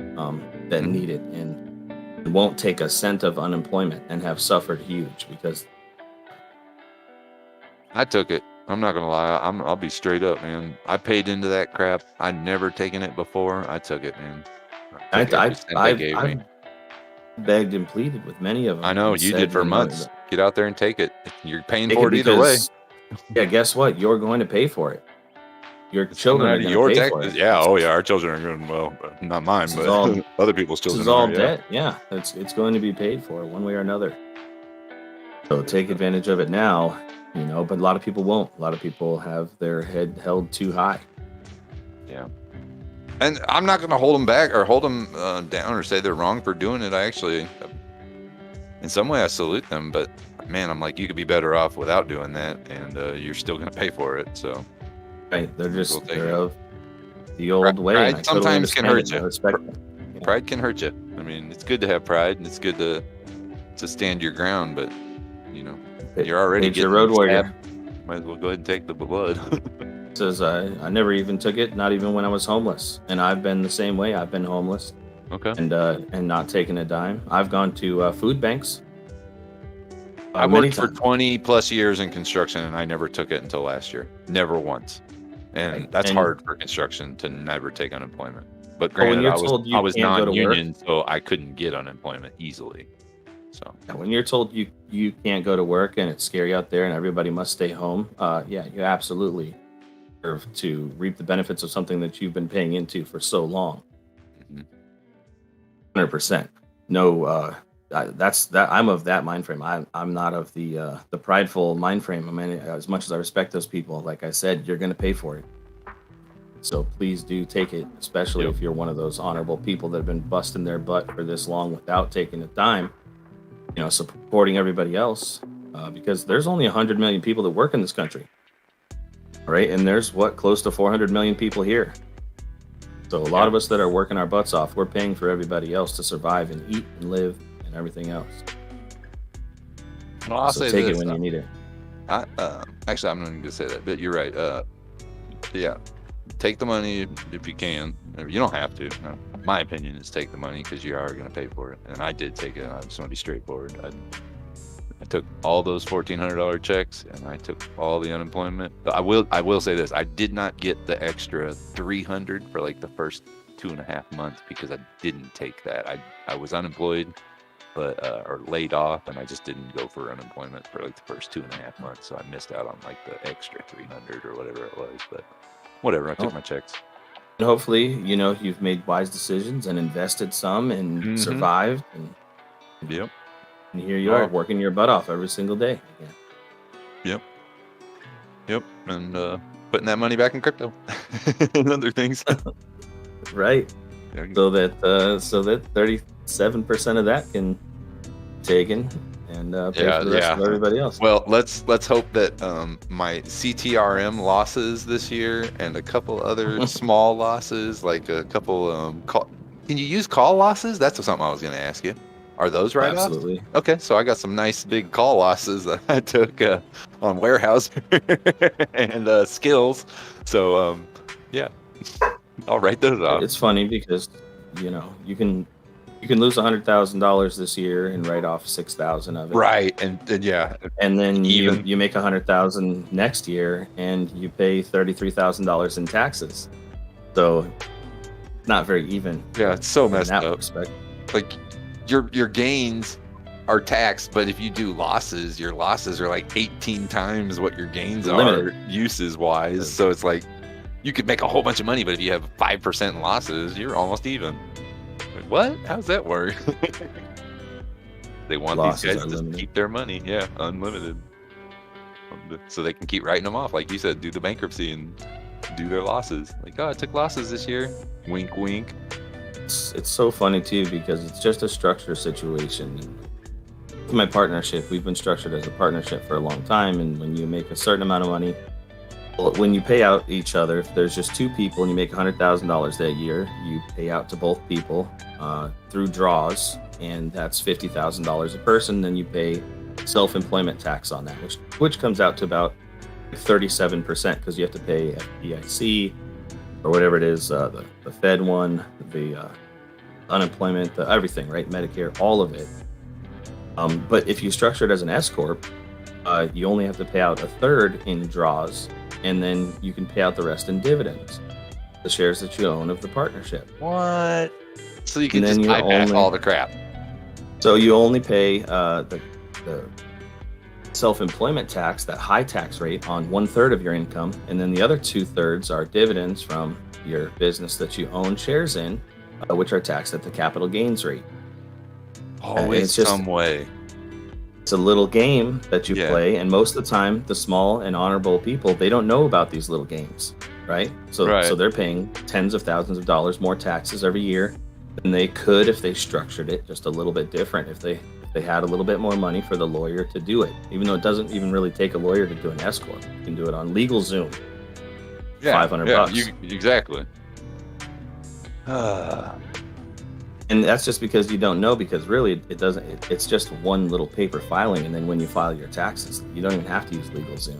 that need it and won't take a cent of unemployment and have suffered huge because I took it. I'm not gonna lie. I'll be straight up, man. I paid into that crap. I'd never taken it before. I took it, man. I took every cent they gave me. Begged and pleaded with many of them. I know and you said, did for you know, months. Get out there and take it. You're paying take for it either way. because- Yeah, guess what? You're going to pay for it. Your It's children coming are out going of to your pay for taxes. it. Yeah. Oh yeah. Our children are going. Well, not mine, This but is all- other people's This children. is all are, yeah. debt. Yeah, it's going to be paid for one way or another. So take advantage of it now, you know. But a lot of people won't. A lot of people have their head held too high. Yeah. And I'm not going to hold them back or hold them down or say they're wrong for doing it. I actually, in some way, I salute them. But man, I'm like, you could be better off without doing that, and you're still going to pay for it. So Right? They're We'll just take they're it. of the old way. Pride and I totally sometimes can understand hurt it. you. I respect it. pride can hurt you. I mean, it's good to have pride, and it's good to stand your ground. But you know, you're already It's your getting road warrior. stabbed. Might as well go ahead and take the blood. Says I never even took it, not even when I was homeless, and I've been the same way. I've been homeless Okay. and not taking a dime. I've gone to food banks. I many worked for times. 20 plus years in construction, and I never took it until last year. Never once. And Right. that's And- hard for construction to never take unemployment. But But when granted, you're I was, told you I was can't go to work- non-union, so I couldn't get unemployment easily. So Yeah, when you're told you can't go to work and it's scary out there and everybody must stay home, yeah, you absolutely deserve to reap the benefits of something that you've been paying into for so long. Mhm. 100%. No, that's that. I'm of that mind frame. I'm not of the prideful mind frame. I mean, as much as I respect those people, like I said, you're going to pay for it. So please do take it, especially Yep. if you're one of those honorable people that have been busting their butt for this long without taking a dime. You know, supporting everybody else, because there's only 100 million people that work in this country, right? And there's close to 400 million people here. So a lot of us that are working our butts off, we're paying for everybody else to survive and eat and live and everything else. well, I'll So say take this. it when you need it. Actually, I'm not going to say that, but you're right. Yeah, take the money if you can. You don't have to. No. My opinion is take the money because you are going to pay for it. And I did take it. I just want to be straightforward. I took all those $1,400 checks, and I took all the unemployment. But I will say this: I did not get the extra $300 for like the first 2.5 months because I didn't take that. I was unemployed, but or laid off, and I just didn't go for unemployment for like the first 2.5 months. So I missed out on like the extra $300 or whatever it was. But whatever, I took my checks. And hopefully, you know, you've made wise decisions and invested some and Mhm. survived. And Yep. here you are working your butt off every single day. Yeah. Yep. And putting that money back in crypto and other things. Right. Yeah. So that 37% of that can be taken and pay for the rest of everybody else. Well, let's hope that my CTRM losses this year and a couple other small losses, like a couple call. Can you use call losses? That's something I was going to ask you. Are those right? Absolutely. Okay, so I got some nice big call losses that I took on warehouse and skills. So yeah, I'll write those off. It's funny because you know you can lose $100,000 this year and write off 6,000 of it. Right, and yeah, And then Even. you make 100,000 next year and you pay $33,000 in taxes. So not very even. yeah, it's so in messed that up. respect. Like your gains are taxed, but if you do losses, your losses are like 18 times what your gains Limited. are uses wise. So it's like you could make a whole bunch of money, but if you have 5% losses, you're almost even. Like, what? How's that work? They want Losses these are guys to limited. keep their money, yeah, unlimited, so they can keep writing them off. Like you said, do the bankruptcy and do their losses. Like, oh, I took losses this year. Wink, wink. It's so funny too because it's just a structure situation. In my partnership, we've been structured as a partnership for a long time, and when you make a certain amount of money, well, when you pay out each other, if there's just two people and you make $100,000 that year, you pay out to both people through draws, and that's $50,000 a person. Then you pay self-employment tax on that, which comes out to about 37% because you have to pay FDIC, or whatever it is, the Fed one, the unemployment, everything, right? Medicare, all of it. But if you structure it as an S corp, you only have to pay out a third in draws, and then you can pay out the rest in dividends, the shares that you own of the partnership. What? So you can And then just you're bypass only- all the crap. So you only pay the self-employment tax, that high tax rate, on 1/3 of your income, and then the other 2/3 are dividends from your business that you own shares in, which are taxed at the capital gains rate. Always it's just- some way. It's a little game that you Yeah. play, and most of the time, the small and honorable people, they don't know about these little games, right? So Right. they're paying tens of thousands of dollars more taxes every year than they could if they structured it just a little bit different. If they had a little bit more money for the lawyer to do it, even though it doesn't even really take a lawyer to do an S corp. You can do it on LegalZoom. Yeah, $500. Exactly. And that's just because you don't know, because really it doesn't, it's just one little paper filing. And then when you file your taxes, you don't even have to use LegalZoom.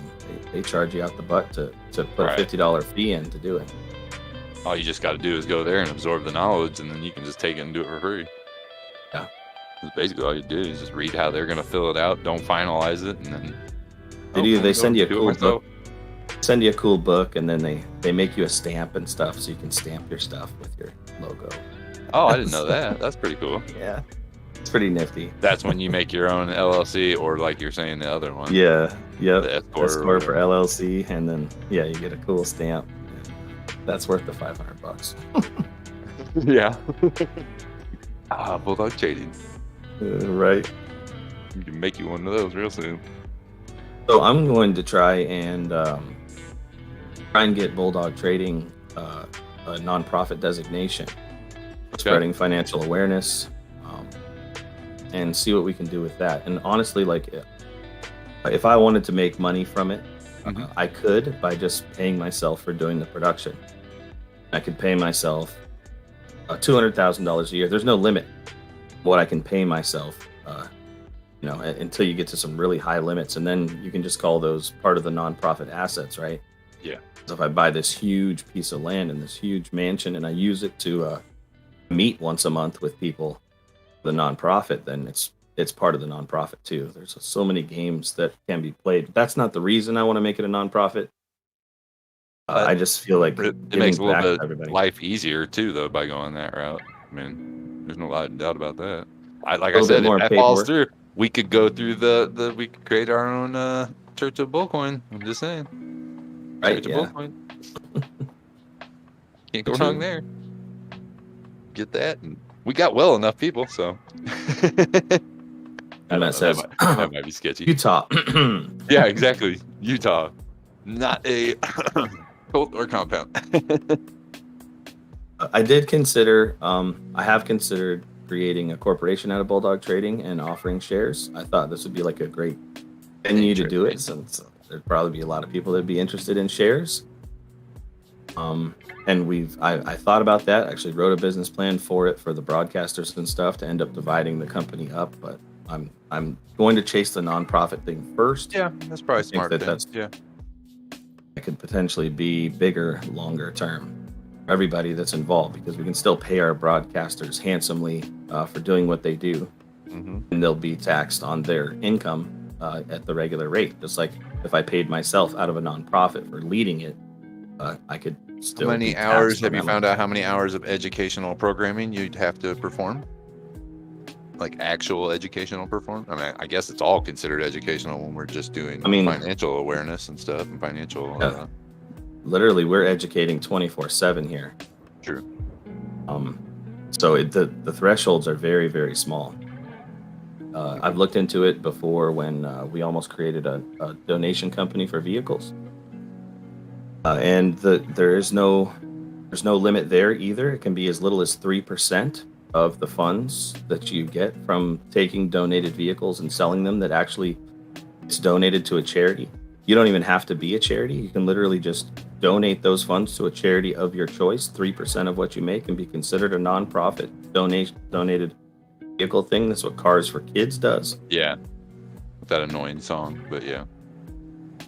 They charge you out the butt to put Right. a $50 fee in to do it. All you just got to do is go there and absorb the knowledge, and then you can just take it and do it for free. Yeah. That's basically all you do is just read how they're going to fill it out, don't finalize it, and then They send you a do it cool myself. book. Send you a cool book, and then they make you a stamp and stuff, so you can stamp your stuff with your logo. Oh, I didn't know that. That's pretty cool. Yeah, it's pretty nifty. That's when you make your own LLC, or like you're saying, the other one. Yeah, yep. The S corp S or corp or whatever. LLC, and then you get a cool stamp. That's worth the $500. Yeah. Bulldog trading. Right. You can make you one of those real soon. So I'm going to try and get Bulldog Trading a nonprofit designation, spreading financial awareness, and see what we can do with that. And honestly, like, if I wanted to make money from it, Mhm. I could, by just paying myself for doing the production. I could pay myself $200,000 a year. There's no limit what I can pay myself, until you get to some really high limits, and then you can just call those part of the nonprofit assets, right? Yeah. So if I buy this huge piece of land and this huge mansion, and I use it to meet once a month with people, the nonprofit, then it's part of the nonprofit too. There's so many games that can be played. That's not the reason I want to make it a nonprofit. I just feel like It giving makes a little back to bit everybody. life easier too, though, by going that route. I mean, there's no doubt about that. Like I Little bit said, more if that falls paperwork. through, we could go through we could create our own Church of Bullcoin. I'm just saying. Right, Church yeah. of Bullcoin. Can't go True. wrong there. Get that, and we got well enough people, so. And that says that might be sketchy. Utah. Yeah, exactly. Utah, not a cult or compound. I did consider, I have considered creating a corporation out of Bulldog Trading and offering shares. I thought this would be like a great venue to do it, since there'd probably be a lot of people that'd be interested in shares. And I thought about that, actually wrote a business plan for it, for the broadcasters and stuff, to end up dividing the company up, but I'm going to chase the nonprofit thing first. Yeah, that's probably think smart. that then. that's- Yeah. It could potentially be bigger, longer term for everybody that's involved, because we can still pay our broadcasters handsomely for doing what they do, Mm-hmm. and they'll be taxed on their income at the regular rate. Just like if I paid myself out of a nonprofit for leading it, I could still. How many be hours taxed have on you that found much. out how many hours of educational programming you'd have to perform? Like actual educational perform? I mean, I guess it's all considered educational when we're just doing financial awareness and stuff and financial. Yeah. Literally, we're educating 24/7 here. True. So the thresholds are very, very small. I've looked into it before when we almost created a donation company for vehicles, and there's no limit there either. It can be as little as 3% of the funds that you get from taking donated vehicles and selling them that actually it's donated to a charity. You don't even have to be a charity. You can literally just donate those funds to a charity of your choice. 3% of what you make can be considered a nonprofit donated vehicle thing. That's what Cars for Kids does. Yeah. That annoying song, but yeah.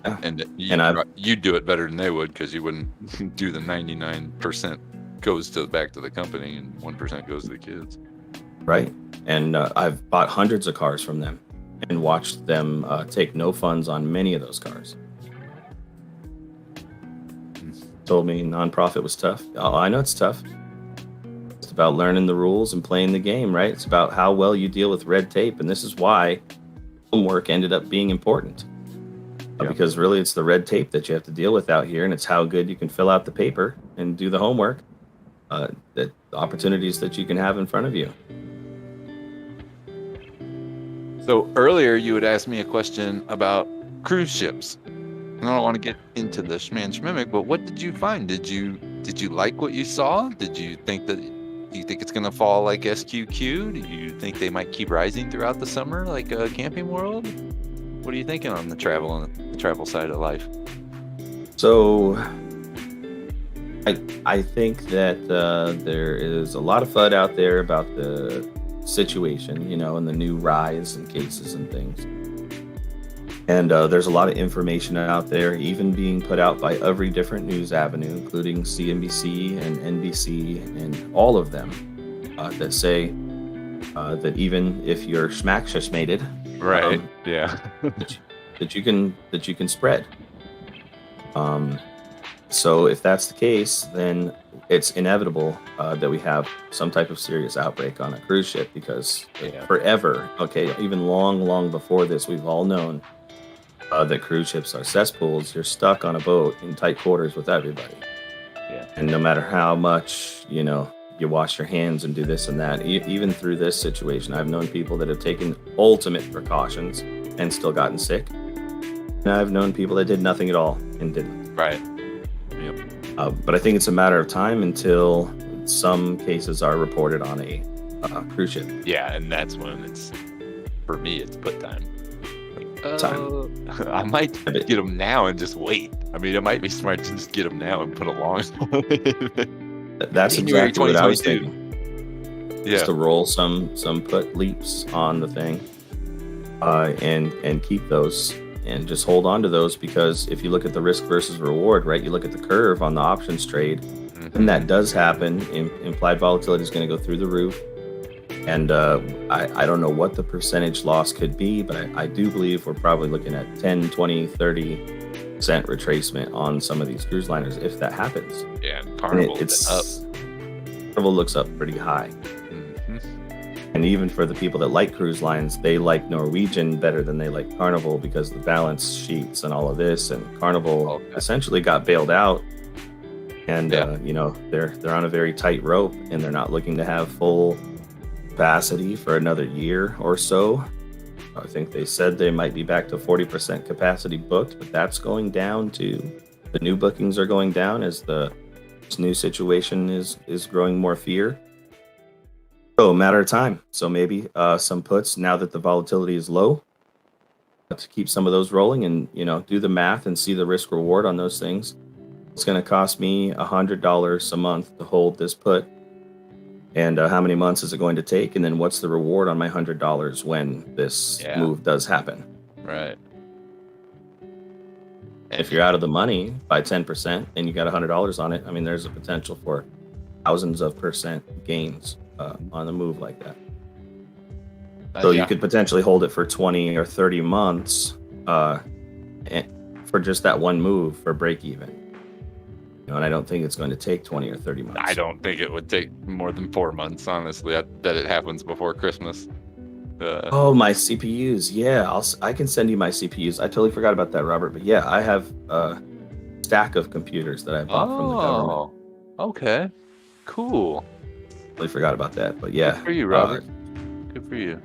And And you'd do it better than they would, because you wouldn't do the 99% goes back to the company and 1% goes to the kids. Right. And I've bought hundreds of cars from them and watched them take no funds on many of those cars. Told me nonprofit was tough. Oh, I know it's tough. It's about learning the rules and playing the game, right? It's about how well you deal with red tape. And this is why homework ended up being important. Because really it's the red tape that you have to deal with out here, and it's how good you can fill out the paper and do the homework, the opportunities that you can have in front of you. So earlier you had asked me a question about cruise ships. And I don't want to get into the schmimic, but what did you find? Did you like what you saw? Do you think it's going to fall like SQQ? Do you think they might keep rising throughout the summer like Camping World? What are you thinking on the travel side of life? So I think that there is a lot of FUD out there about the situation, and the new rise in cases and things. And there's a lot of information out there, even being put out by every different news avenue, including CNBC and NBC and all of them, that say that even if you're schmackshmated, right? Yeah. that you can spread. So if that's the case, then it's inevitable that we have some type of serious outbreak on a cruise ship, because forever, even long before this, we've all known that cruise ships are cesspools. You're stuck on a boat in tight quarters with everybody. Yeah. And no matter how much, you wash your hands and do this and that, even through this situation, I've known people that have taken ultimate precautions and still gotten sick. And I've known people that did nothing at all and didn't. Right. Yep. But I think it's a matter of time until some cases are reported on a cruise ship. Yeah, and that's when for me, it's put time. I might get them now and just wait. I mean, it might be smart to just get them now and put a long. That's January exactly what I was 2022. thinking. Yeah. Just to roll some put leaps on the thing, and keep those and just hold on to those, because if you look at the risk versus reward, right? You look at the curve on the options trade, and that does happen. Implied volatility is going to go through the roof. And I don't know what the percentage loss could be, but I do believe we're probably looking at 10, 20, 30% retracement on some of these cruise liners if that happens. Yeah, Carnival it's up. Carnival looks up pretty high. And even for the people that like cruise lines, they like Norwegian better than they like Carnival, because the balance sheets and all of this, and Carnival essentially got bailed out. And they're on a very tight rope, and they're not looking to have full capacity for another year or so. I think they said they might be back to 40% capacity booked, but that's going down too. The new bookings are going down as this new situation is growing more fear. So a matter of time. So maybe some puts, now that the volatility is low, to keep some of those rolling, and do the math and see the risk reward on those things. It's going to cost me $100 a month to hold this put. And how many months is it going to take? And then what's the reward on my $100 when this move does happen? Right. If you're out of the money by 10% and you got $100 on it, I mean, there's a potential for thousands of percent gains on a move like that. So you could potentially hold it for 20 or 30 months for just that one move for break even. And I don't think it's going to take 20 or 30 months. I don't think it would take more than 4 months, honestly, that it happens before Christmas. My CPUs. Yeah, I can send you my CPUs. I totally forgot about that, Robert. But yeah, I have a stack of computers that I bought from the government. Okay. Cool. Totally forgot about that. But yeah. Good for you, Robert. Good for you.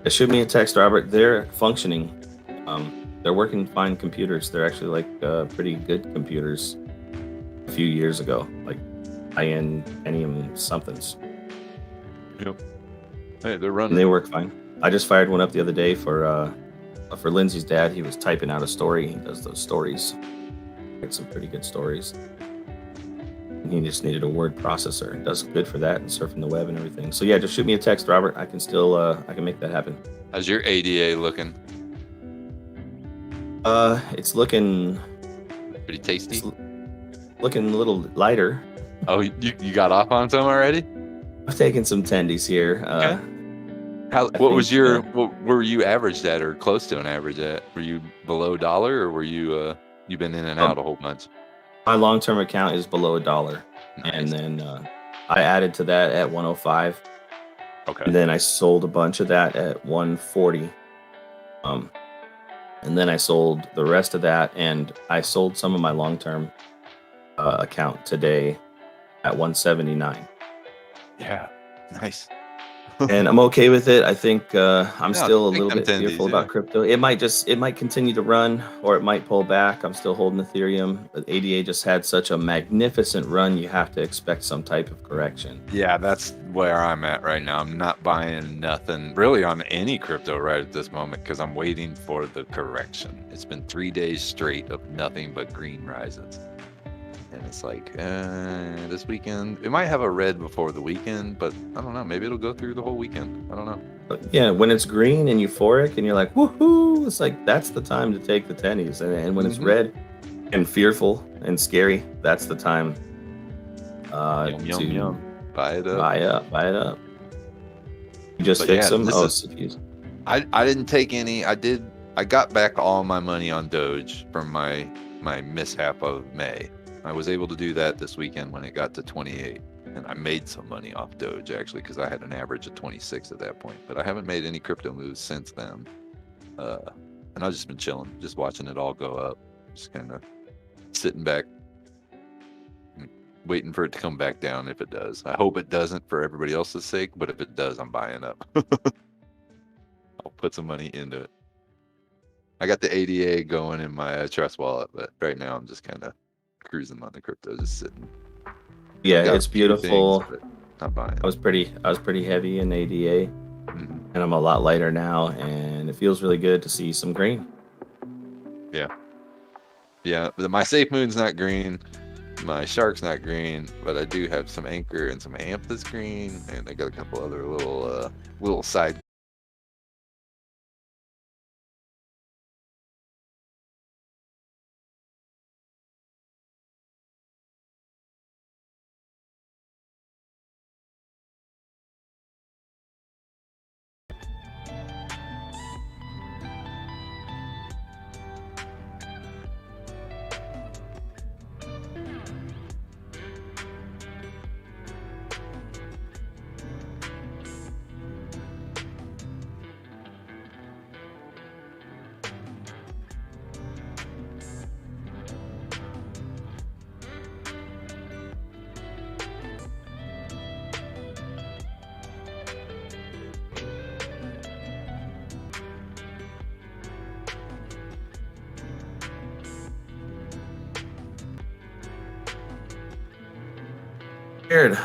Shoot me a text, Robert. They're functioning. They're working fine computers. They're actually pretty good computers. A few years ago, like high-end Pentium somethings. Yep. Hey, they're running. And they work fine. I just fired one up the other day for Lindsay's dad. He was typing out a story. He does those stories, like some pretty good stories. And he just needed a word processor. It does good for that and surfing the web and everything. So yeah, just shoot me a text, Robert. I can still I can make that happen. How's your ADA looking? It's looking Pretty tasty. it's looking a little lighter. Oh, you got off on some already? I've taken some tendies here. Okay. What was your what were you averaged at or close to an average at? Were you below $1 or were you you been in and out a whole bunch? My long-term account is below $1, and Nice. then I added to that at 105, Okay. and then I sold a bunch of that at 140. And then I sold the rest of that, and I sold some of my long-term account today at 179. Yeah. Nice. And I'm okay with it. I think I'm Yeah, still a take little them bit tendies, fearful yeah. about crypto. It might continue to run, or it might pull back. I'm still holding Ethereum. But ADA just had such a magnificent run. You have to expect some type of correction. Yeah, that's where I'm at right now. I'm not buying nothing really on any crypto right at this moment because I'm waiting for the correction. It's been 3 days straight of nothing but green rises. And it's like, this weekend, it might have a red before the weekend, but I don't know. Maybe it'll go through the whole weekend. I don't know. But yeah, when it's green and euphoric, and you're like, woohoo! It's like that's the time to take the tennies. And when it's Mhm. red and fearful and scary, that's the time Yum, yum, to yum. Buy it up. buy it up. You just But fix yeah, them. this Oh, is- CPUs. I didn't take any. I got back all my money on Doge from my mishap of May. I was able to do that this weekend when it got to 28, and I made some money off Doge actually because I had an average of 26 at that point. But I haven't made any crypto moves since then, and I've just been chilling, just watching it all go up, just kind of sitting back, waiting for it to come back down. If it does, I hope it doesn't for everybody else's sake. But if it does, I'm buying up. I'll put some money into it. I got the ADA going in my trust wallet, but right now I'm just kind of cruising on the crypto, just sitting. Yeah, Got a it's few beautiful. things, but not buying. I was pretty heavy in ADA, Mhm. and I'm a lot lighter now, and it feels really good to see some green. Yeah, but my safe moon's not green, my shark's not green, but I do have some anchor and some amp that's green, and I got a couple other little side. Weird.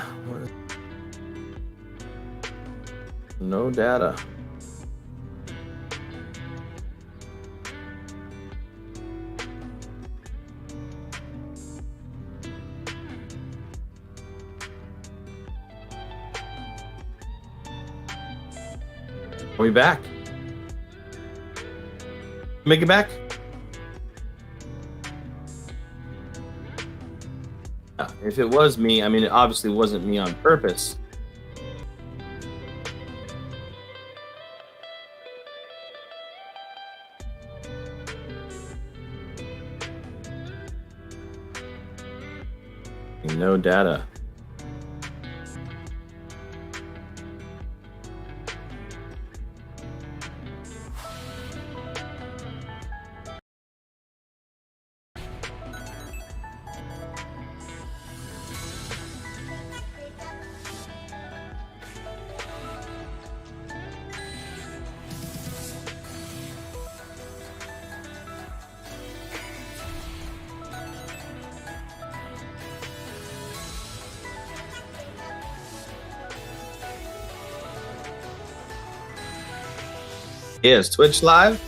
No data. Are we back? Make it back? If it was me, I mean, it obviously wasn't me on purpose. No data. Yes, Twitch live.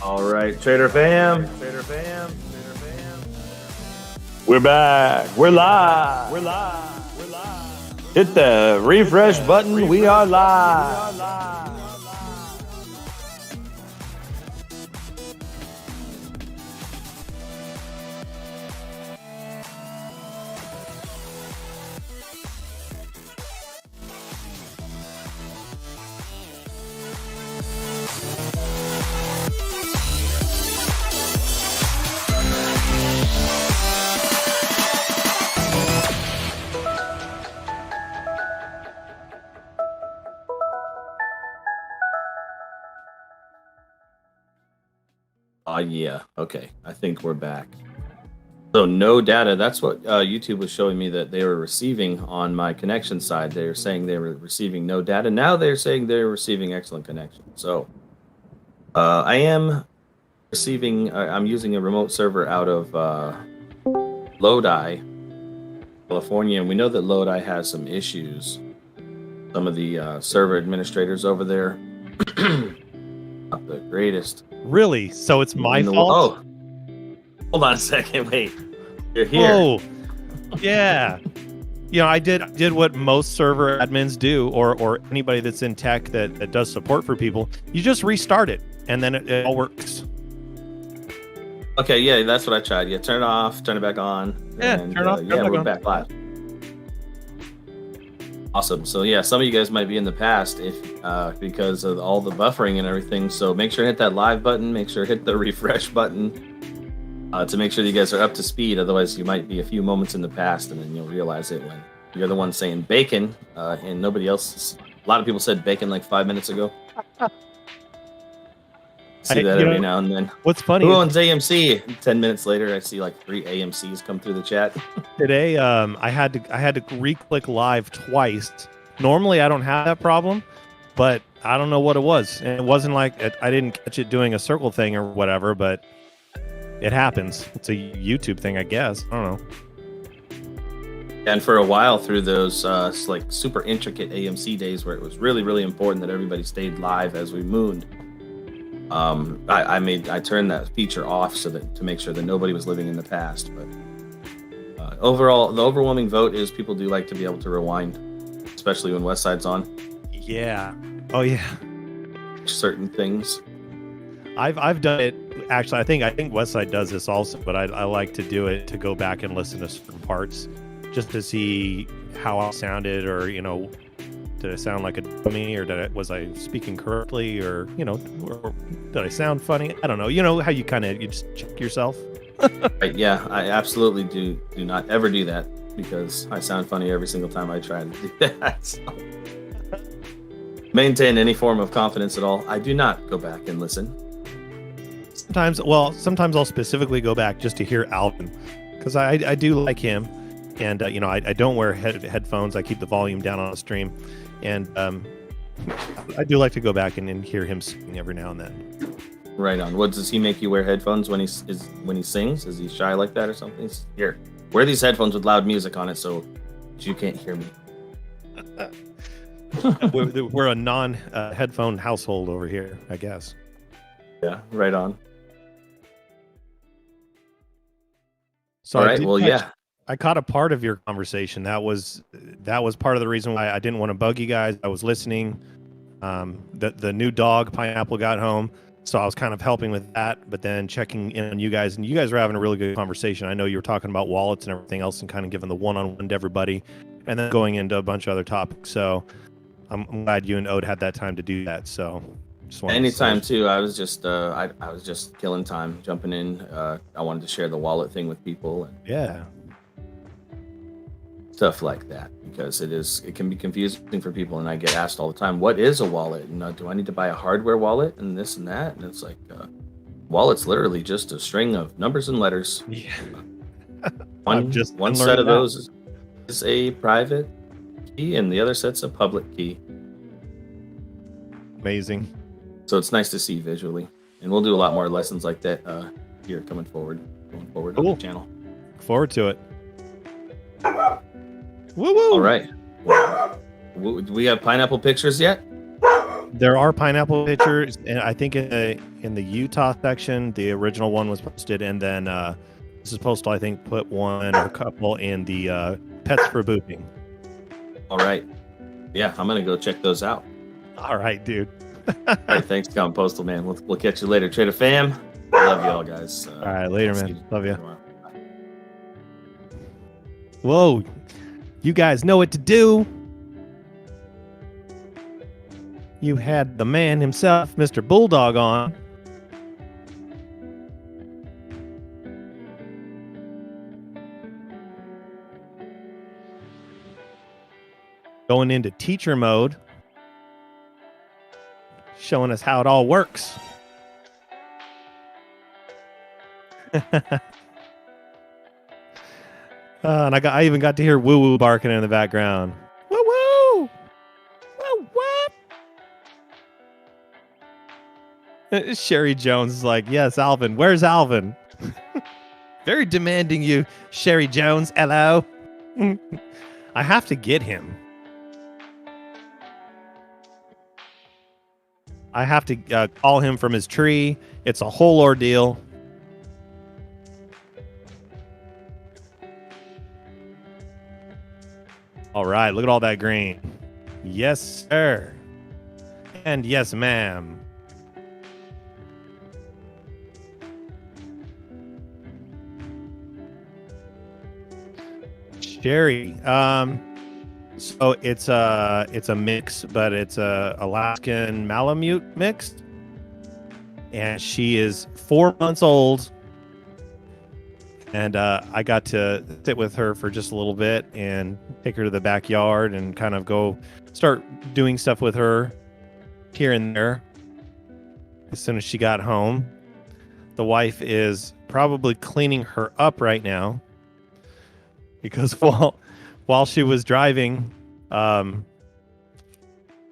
All right, Trader fam. We're back. We're live. Hit the refresh button. We are live. Yeah. Okay. I think we're back. So no data. That's what YouTube was showing me that they were receiving on my connection side. They were saying they were receiving no data. Now they're saying they're receiving excellent connection. So I am receiving. I'm using a remote server out of Lodi, California, and we know that Lodi has some issues. Some of the server administrators over there, not the greatest. Really? So it's my in the fault? Oh, hold on a second. Wait, you're here. Oh, yeah. You know, I did what most server admins do, or anybody that's in tech that does support for people. You just restart it, and then it all works. Okay, yeah, that's what I tried. Yeah, turn it off, turn it back on. Yeah, and, turn it off, turn it yeah, back we're on. back live. Awesome. So yeah, some of you guys might be in the past if because of all the buffering and everything. So make sure to hit that live button. Make sure to hit the refresh button to make sure that you guys are up to speed. Otherwise, you might be a few moments in the past, and then you'll realize it when you're the one saying bacon and nobody else. A lot of people said bacon like 5 minutes ago. See that every now and then. What's funny? Who owns AMC? 10 minutes later, I see like 3 AMCs come through the chat. Today, I had to re-click live twice. Normally, I don't have that problem, but I don't know what it was. And it wasn't like I didn't catch it doing a circle thing or whatever, but it happens. It's a YouTube thing, I guess. I don't know. And for a while through those like super intricate AMC days where it was really, really important that everybody stayed live as we mooned, I turned that feature off so that to make sure that nobody was living in the past. But overall, the overwhelming vote is people do like to be able to rewind, especially when Westside's on. Yeah. Oh yeah. Certain things. I've done it. Actually, I think Westside does this also, but I like to do it to go back and listen to certain parts just to see how I sounded, or did I sound like a dummy, or was I speaking correctly, or or did I sound funny? I don't know. You know how you just check yourself. Right, yeah, I absolutely do not ever do that because I sound funny every single time I try to do that. So. Maintain any form of confidence at all. I do not go back and listen. Sometimes I'll specifically go back just to hear Alvin, because I do like him, and I don't wear headphones. I keep the volume down on the stream, and I do like to go back and hear him sing every now and then. Right on. What does he make you wear headphones when he sings? Is he shy like that or something? Here, wear these headphones with loud music on it so you can't hear me. we're a non-headphone household over here, I guess. Yeah, right on. So all right. Well, yeah. I caught a part of your conversation. That was part of the reason why I didn't want to bug you guys. I was listening. The new dog Pineapple got home, so I was kind of helping with that, but then checking in on you guys, and you guys were having a really good conversation. I know you were talking about wallets and everything else, and kind of giving the one-on-one to everybody, and then going into a bunch of other topics. So I'm glad you and Ode had that time to do that. So just anytime too. I was just I was just killing time, jumping in. I wanted to share the wallet thing with people. And yeah. Stuff like that, because it can be confusing for people, and I get asked all the time, what is a wallet, and do I need to buy a hardware wallet and this and that, and it's like wallet's literally just a string of numbers and letters. Yeah. one set of those is a private key and the other set's a public key. Amazing. So it's nice to see visually, and we'll do a lot more lessons like that here going forward cool. on the channel. Look forward to it. Woo woo! All right. Do we have pineapple pictures yet? There are pineapple pictures, and I think in the Utah section, the original one was posted, and then this is postal. I think put one or a couple in the pets for booping. All right. Yeah, I'm gonna go check those out. All right, dude. All right, thanks, Count Postal Man. We'll catch you later, Trader Fam. Love you all, guys. All right, later, see man. you Love you. tomorrow. Whoa, you guys know what to do. You had the man himself, Mr. Bulldog, on. Going into teacher mode, showing us how it all works. And I even got to hear woo woo barking in the background. Woo woo, woo woo. Sherry Jones is like, yes, Alvin. Where's Alvin? Very demanding, you, Sherry Jones. Hello. I have to get him. I have to call him from his tree. It's a whole ordeal. All right, look at all that green. Yes, sir. And yes, ma'am. Sherry. So it's a mix, but it's a Alaskan Malamute mix, and she is 4 months old. And I got to sit with her for just a little bit and take her to the backyard and kind of go start doing stuff with her here and there. As soon as she got home, the wife is probably cleaning her up right now because while she was driving, and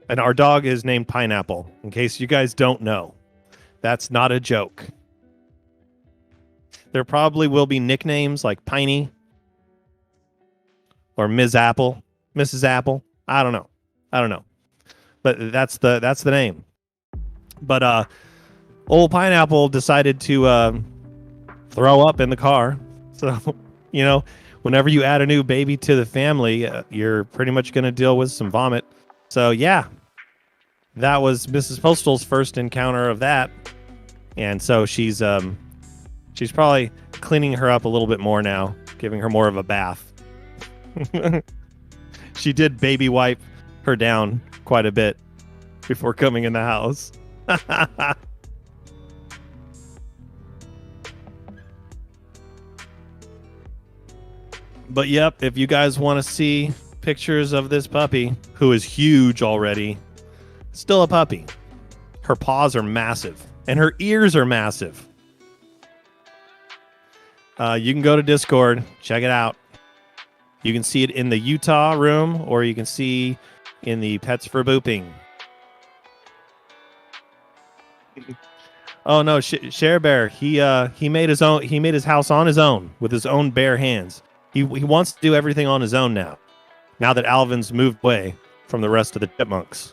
our dog is named Pineapple, in case you guys don't know. That's not a joke. There probably will be nicknames like Piney or Ms. Apple, Mrs. Apple. I don't know. But that's the name. But old Pineapple decided to throw up in the car. So, whenever you add a new baby to the family, you're pretty much going to deal with some vomit. So, yeah, that was Mrs. Postal's first encounter of that. And so she's probably cleaning her up a little bit more now, giving her more of a bath. She did baby wipe her down quite a bit before coming in the house. But yep, if you guys want to see pictures of this puppy, who is huge already, still a puppy. Her paws are massive, and her ears are massive. You can go to Discord, check it out. You can see it in the Utah room, or you can see in the Pets for Booping. Oh no, Share Bear, he made his own. He made his house on his own with his own bare hands. He wants to do everything on his own now. Now that Alvin's moved away from the rest of the chipmunks.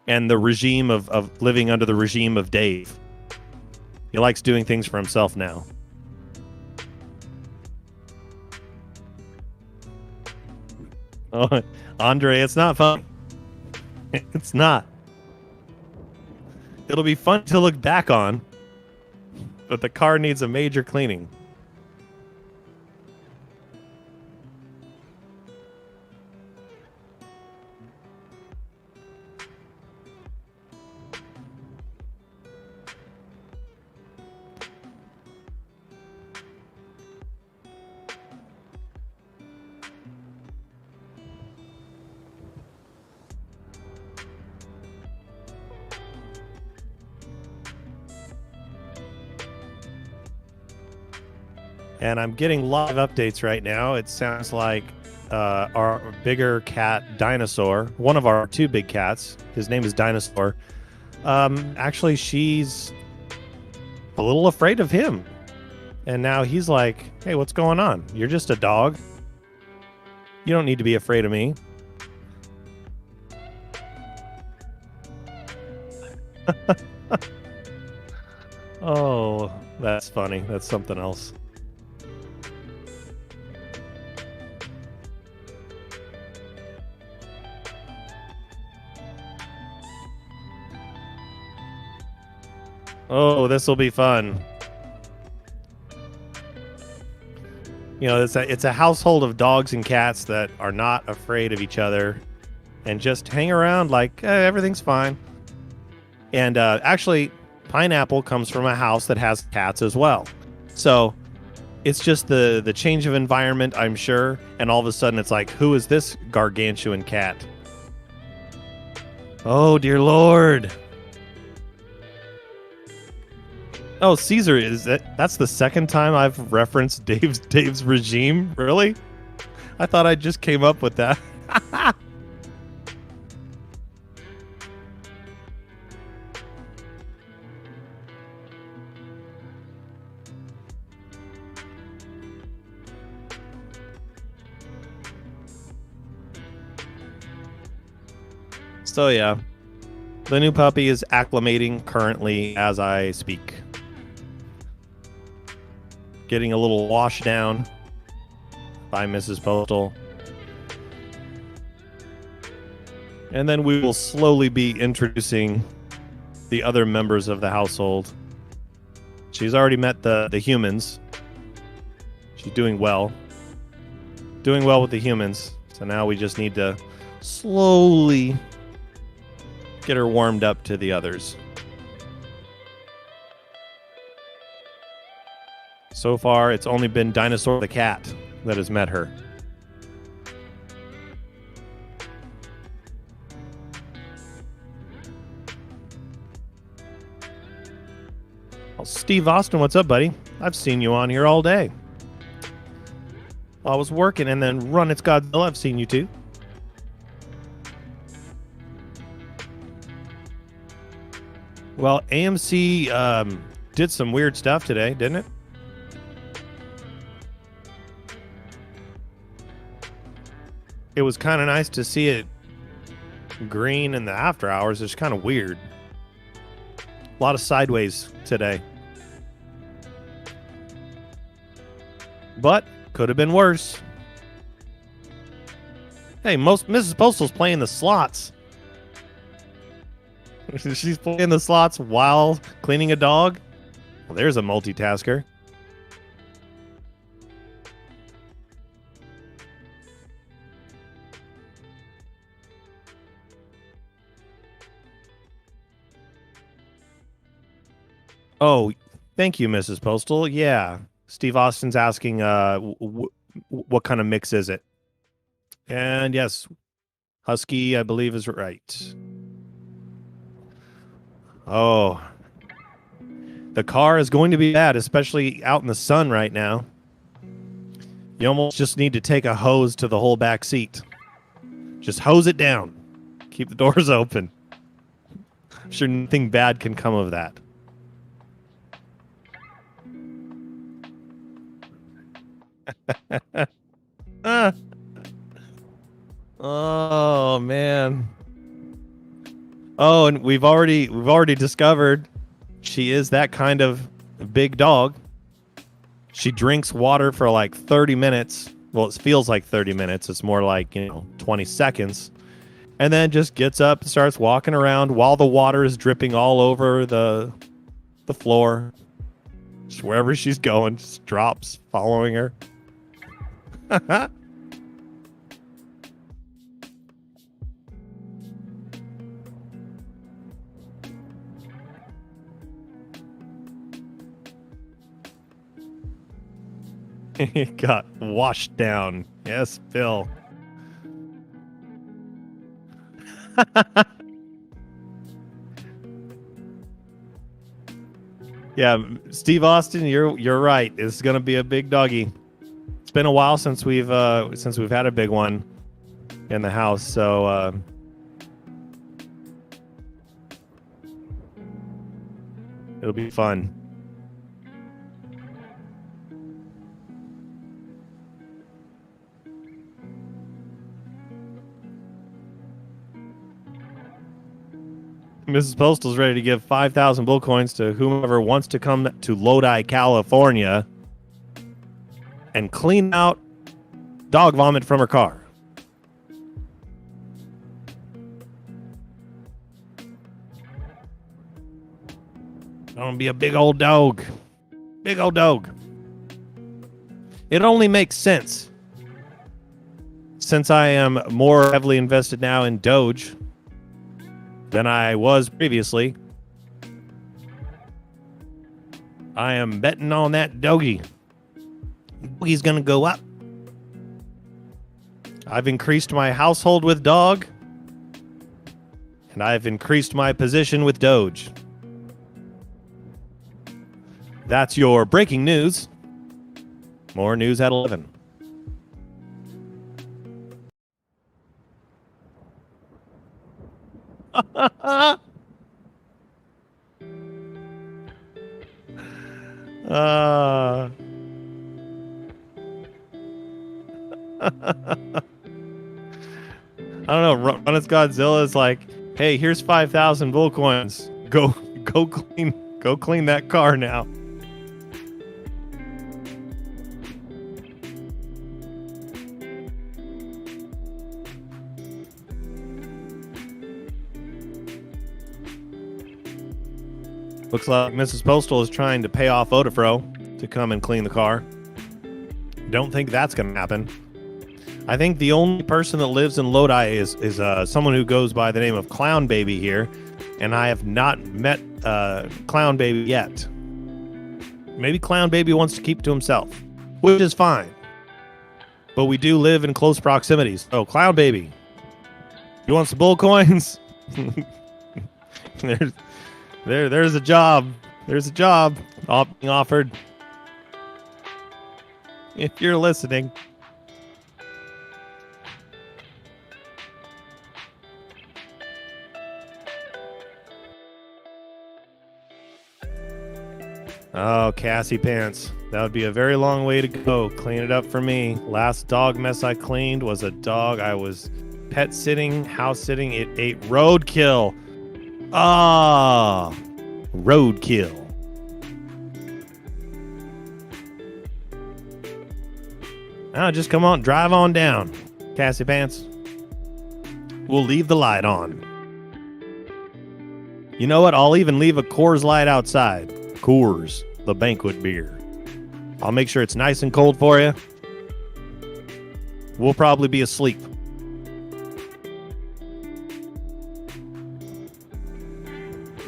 And the regime of living under the regime of Dave. He likes doing things for himself now. Oh, Andre, it's not fun. It's not. It'll be fun to look back on, but the car needs a major cleaning. And I'm getting live updates right now. It sounds like our bigger cat, Dinosaur, one of our two big cats, his name is Dinosaur. Actually, she's a little afraid of him. And now he's like, hey, what's going on? You're just a dog. You don't need to be afraid of me. Oh, that's funny. That's something else. Oh, this will be fun. You know, it's a household of dogs and cats that are not afraid of each other and just hang around like everything's fine. And actually, Pineapple comes from a house that has cats as well. So it's just the change of environment, I'm sure. And all of a sudden, it's like, who is this gargantuan cat? Oh, dear Lord. Oh, Caesar, that's the second time I've referenced Dave's regime? Really? I thought I just came up with that. So yeah, the new puppy is acclimating currently as I speak. Getting a little washed down by Mrs. Postal. And then we will slowly be introducing the other members of the household. She's already met the humans. She's doing well. Doing well with the humans. So now we just need to slowly get her warmed up to the others. So far, it's only been Dinosaur the cat that has met her. Well, Steve Austin, what's up, buddy? I've seen you on here all day. I was working and then Run It's Godzilla. I've seen you too. Well, AMC did some weird stuff today, didn't it? It was kind of nice to see it green in the after hours. It's kind of weird. A lot of sideways today. But could have been worse. Hey, Mrs. Postal's playing the slots. She's playing the slots while cleaning a dog. Well, there's a multitasker. Oh, thank you, Mrs. Postal. Yeah. Steve Austin's asking what kind of mix is it? And yes, Husky, I believe, is right. Oh, the car is going to be bad, especially out in the sun right now. You almost just need to take a hose to the whole back seat. Just hose it down. Keep the doors open. I'm sure nothing bad can come of that. Oh man. Oh, and we've already discovered she is that kind of big dog. She drinks water for like 30 minutes. Well, it feels like 30 minutes. It's more like, 20 seconds. And then just gets up and starts walking around while the water is dripping all over the floor. Just wherever she's going, just drops following her. He got washed down. Yes, Bill. Yeah, Steve Austin, you're right. It's gonna be a big doggy. It's been a while since we've had a big one in the house, so it'll be fun. Mrs. Postal's ready to give 5,000 bull coins to whomever wants to come to Lodi, California and clean out dog vomit from her car. Gonna be a big old dog. Big old dog. It only makes sense since I am more heavily invested now in Doge than I was previously. I am betting on that doggy. He's gonna go up. I've increased my household with dog, and I've increased my position with Doge. That's your breaking news. More news at 11. I don't know. Run It's Godzilla is like, hey, here's 5,000 bull coins. Go clean that car now. Looks like Mrs. Postal is trying to pay off Odafro to come and clean the car. Don't think that's going to happen. I think the only person that lives in Lodi is someone who goes by the name of Clown Baby here, and I have not met Clown Baby yet. Maybe Clown Baby wants to keep it to himself, which is fine. But we do live in close proximity. So, Clown Baby, you want some bull coins? There's a job. There's a job being offered. If you're listening. Oh, Cassie Pants. That would be a very long way to go. Clean it up for me. Last dog mess I cleaned was a dog I was pet sitting, house sitting. It ate roadkill. Ah, roadkill. Now just come on, drive on down, Cassie Pants. We'll leave the light on. You know what? I'll even leave a Coors Light outside. Coors, the banquet beer. I'll make sure it's nice and cold for you. We'll probably be asleep.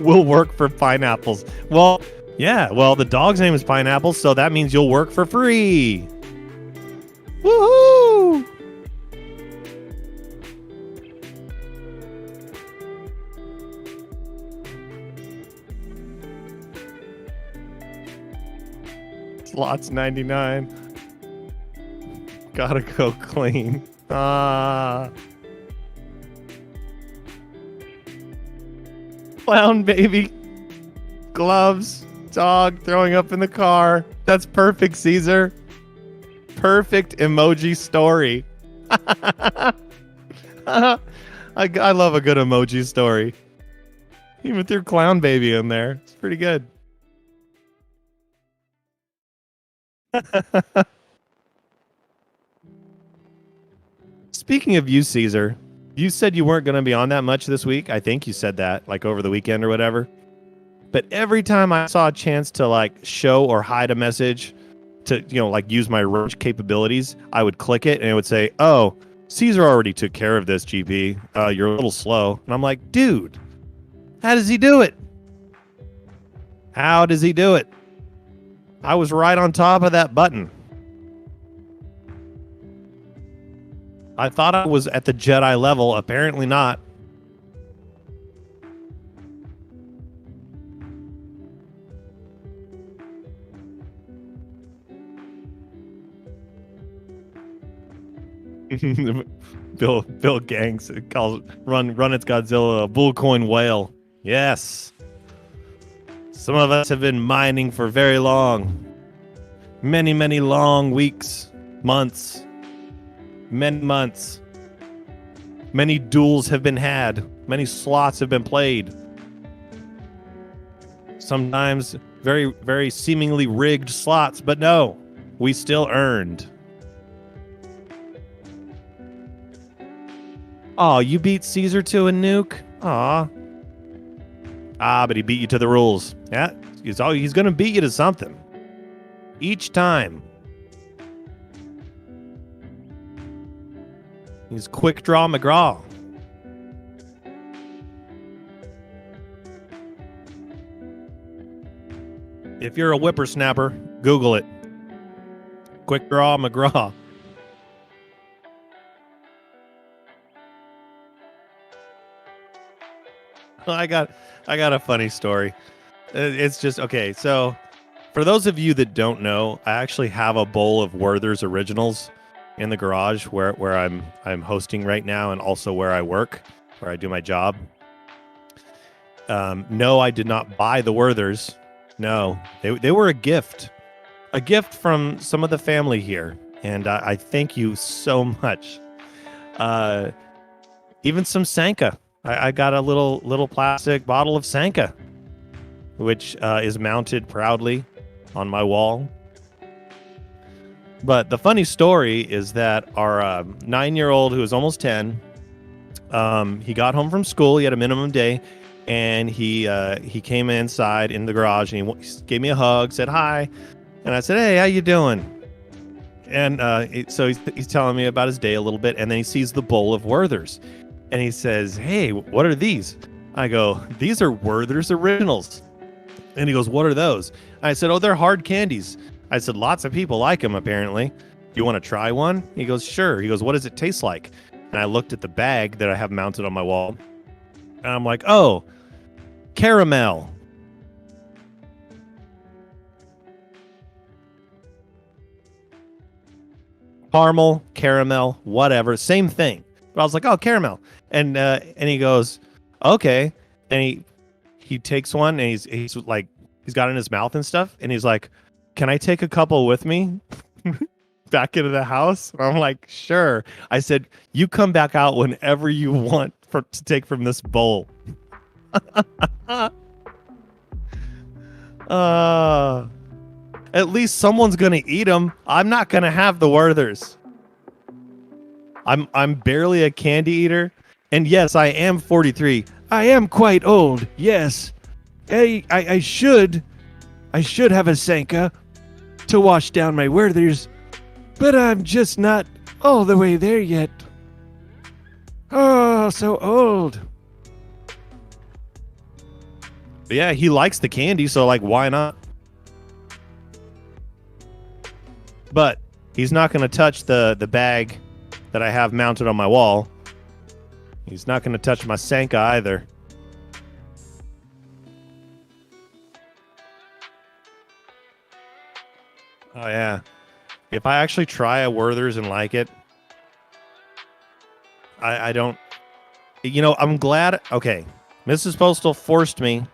We'll work for Pineapples. Well, yeah, well, the dog's name is Pineapples, so that means you'll work for free. Woohoo! Slots 99. Gotta go clean. Clown Baby. Gloves. Dog throwing up in the car. That's perfect, Caesar. Perfect emoji story. I love a good emoji story. Even threw Clown Baby in there. It's pretty good. Speaking of you, Caesar, you said you weren't going to be on that much this week. I think you said that like over the weekend or whatever. But every time I saw a chance to like show or hide a message to, you know, like use my roach capabilities, I would click it and it would say, oh, Caesar already took care of this, GP. You're a little slow. And I'm like, dude, how does he do it? How does he do it? I was right on top of that button. I thought I was at the Jedi level. Apparently not. Bill Gangs calls Run It's Godzilla a bullcoin whale. Yes. Some of us have been mining for very long. Many long weeks, months. Many months. Many duels have been had. Many slots have been played. sometimes very, very seemingly rigged slots, but no, we still earned. Oh, you beat Caesar to a nuke? Aw. But he beat you to the rules. Yeah, he's going to beat you to something. Each time. He's quick draw McGraw. If you're a whippersnapper, Google it. Quick draw McGraw. I got a funny story. It's just okay. So, for those of you that don't know, I actually have a bowl of Werther's Originals in the garage where I'm hosting right now, and also where I work, where I do my job. No, I did not buy the Werther's. No, they were a gift from some of the family here, and I thank you so much. Even some Sanka. I got a little plastic bottle of Sanka, which is mounted proudly on my wall. But the funny story is that our 9-year-old, who is almost 10, he got home from school. He had a minimum day, and he came inside in the garage, and he gave me a hug, said hi, and I said, "Hey, how you doing?" And so he's telling me about his day a little bit, and then he sees the bowl of Werther's. And he says, "Hey, what are these?" I go, "These are Werther's Originals." And he goes, "What are those?" I said, "Oh, they're hard candies." I said, "Lots of people like them, apparently. Do you want to try one?" He goes, "Sure." He goes, "What does it taste like?" And I looked at the bag that I have mounted on my wall. And I'm like, "Oh, caramel." Caramel, caramel, whatever, same thing. But I was like, "Oh, caramel." And he goes, "Okay." And he takes one, and he's like, he's got it in his mouth and stuff, and he's like, "Can I take a couple with me back into the house?" And I'm like, "Sure." I said, "You come back out whenever you want to take from this bowl." At least someone's gonna eat them. I'm not gonna have the Werther's. I'm barely a candy eater. And yes, I am 43. I am quite old. Yes. I should have a Sanka to wash down my Werther's, but I'm just not all the way there yet. Oh, so old. But yeah, he likes the candy, so like, why not? But he's not going to touch the bag that I have mounted on my wall. He's not going to touch my Sanka either. Oh, yeah. If I actually try a Werther's and like it, I don't... You know, I'm glad... Okay, Mrs. Postal forced me.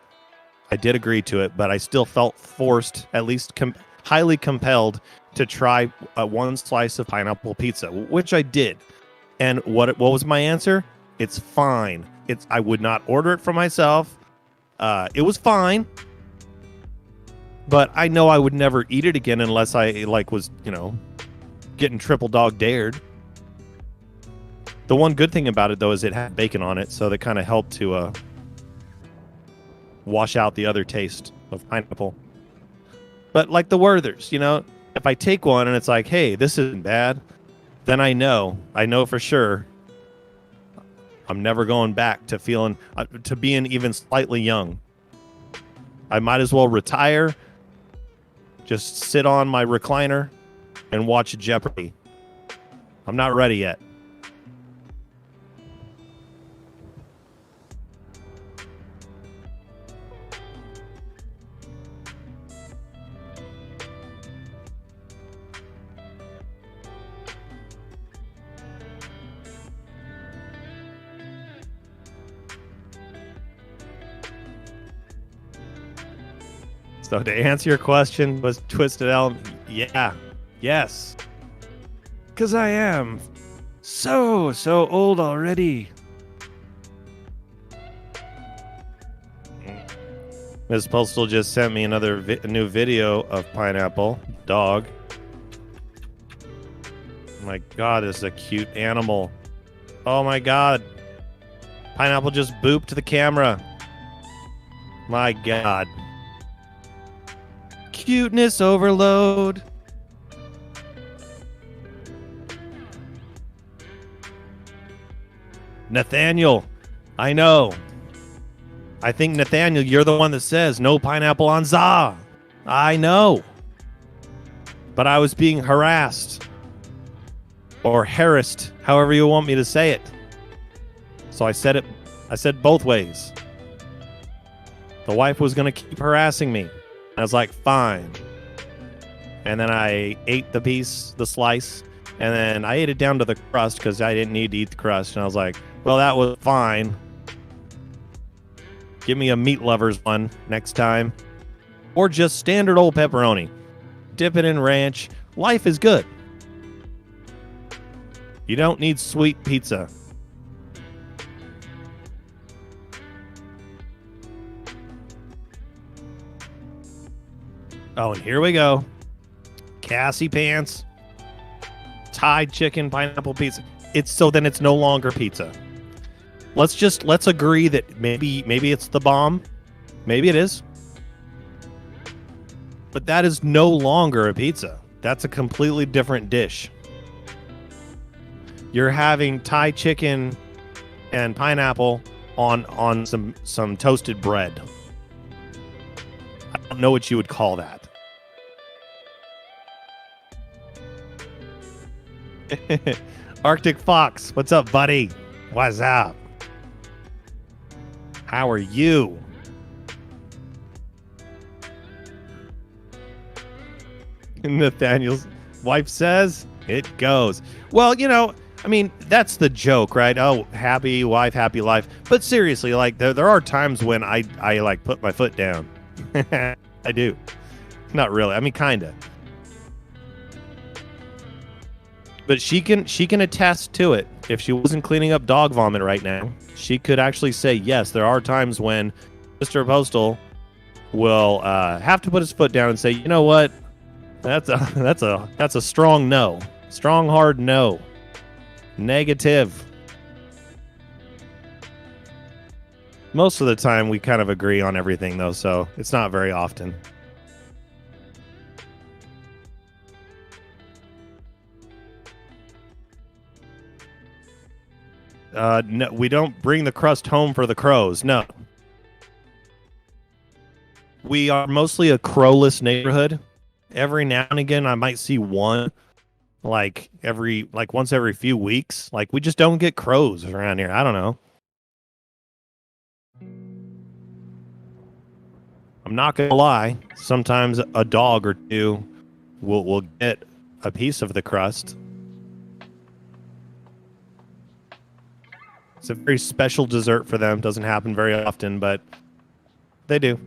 I did agree to it, but I still felt forced, at least highly compelled, to try one slice of pineapple pizza, which I did. And what was my answer? It's fine. I would not order it for myself. It was fine. But I know I would never eat it again unless I was, getting triple dog dared. The one good thing about it, though, is it had bacon on it, so that kind of helped to wash out the other taste of pineapple. But like the Werther's, if I take one and it's like, hey, this isn't bad, then I know for sure I'm never going back to to being even slightly young. I might as well retire, just sit on my recliner and watch Jeopardy. I'm not ready yet. So to answer your question, was Twisted Elm? Yeah. Yes. Because I am so old already. Ms. Postal just sent me another new video of pineapple dog. Oh my God, this is a cute animal. Oh my God. Pineapple just booped the camera. My God. Cuteness overload. Nathaniel, I know. I think, Nathaniel, you're the one that says no pineapple on za. I know. But I was being harassed. Or harassed, however you want me to say it. So I said it. I said both ways. The wife was going to keep harassing me. I was like, fine. And then I ate the slice. And then I ate it down to the crust because I didn't need to eat the crust. And I was like, well, that was fine. Give me a meat lovers one next time. Or just standard old pepperoni. Dip it in ranch. Life is good. You don't need sweet pizza. Oh, and here we go. Cassie pants. Thai chicken pineapple pizza. Then it's no longer pizza. Let's agree that maybe it's the bomb. Maybe it is. But that is no longer a pizza. That's a completely different dish. You're having Thai chicken and pineapple on some toasted bread. I don't know what you would call that. Arctic Fox, what's up, buddy? What's up? How are you? Nathaniel's wife says it goes. Well, I mean, that's the joke, right? Oh, happy wife, happy life. But seriously, like there are times when I like put my foot down. I do. Not really. I mean, kind of. But she can attest to it. If she wasn't cleaning up dog vomit right now, she could actually say, yes, there are times when Mr. Postal will have to put his foot down and say, you know what? That's a strong no. Strong, hard no. Negative. Most of the time, we kind of agree on everything, though, so it's not very often. No, we don't bring the crust home for the crows. No. We are mostly a crowless neighborhood. Every now and again, I might see one, like once every few weeks. Like, we just don't get crows around here. I don't know. I'm not gonna lie. Sometimes a dog or two will get a piece of the crust. It's a very special dessert for them. Doesn't happen very often, but they do.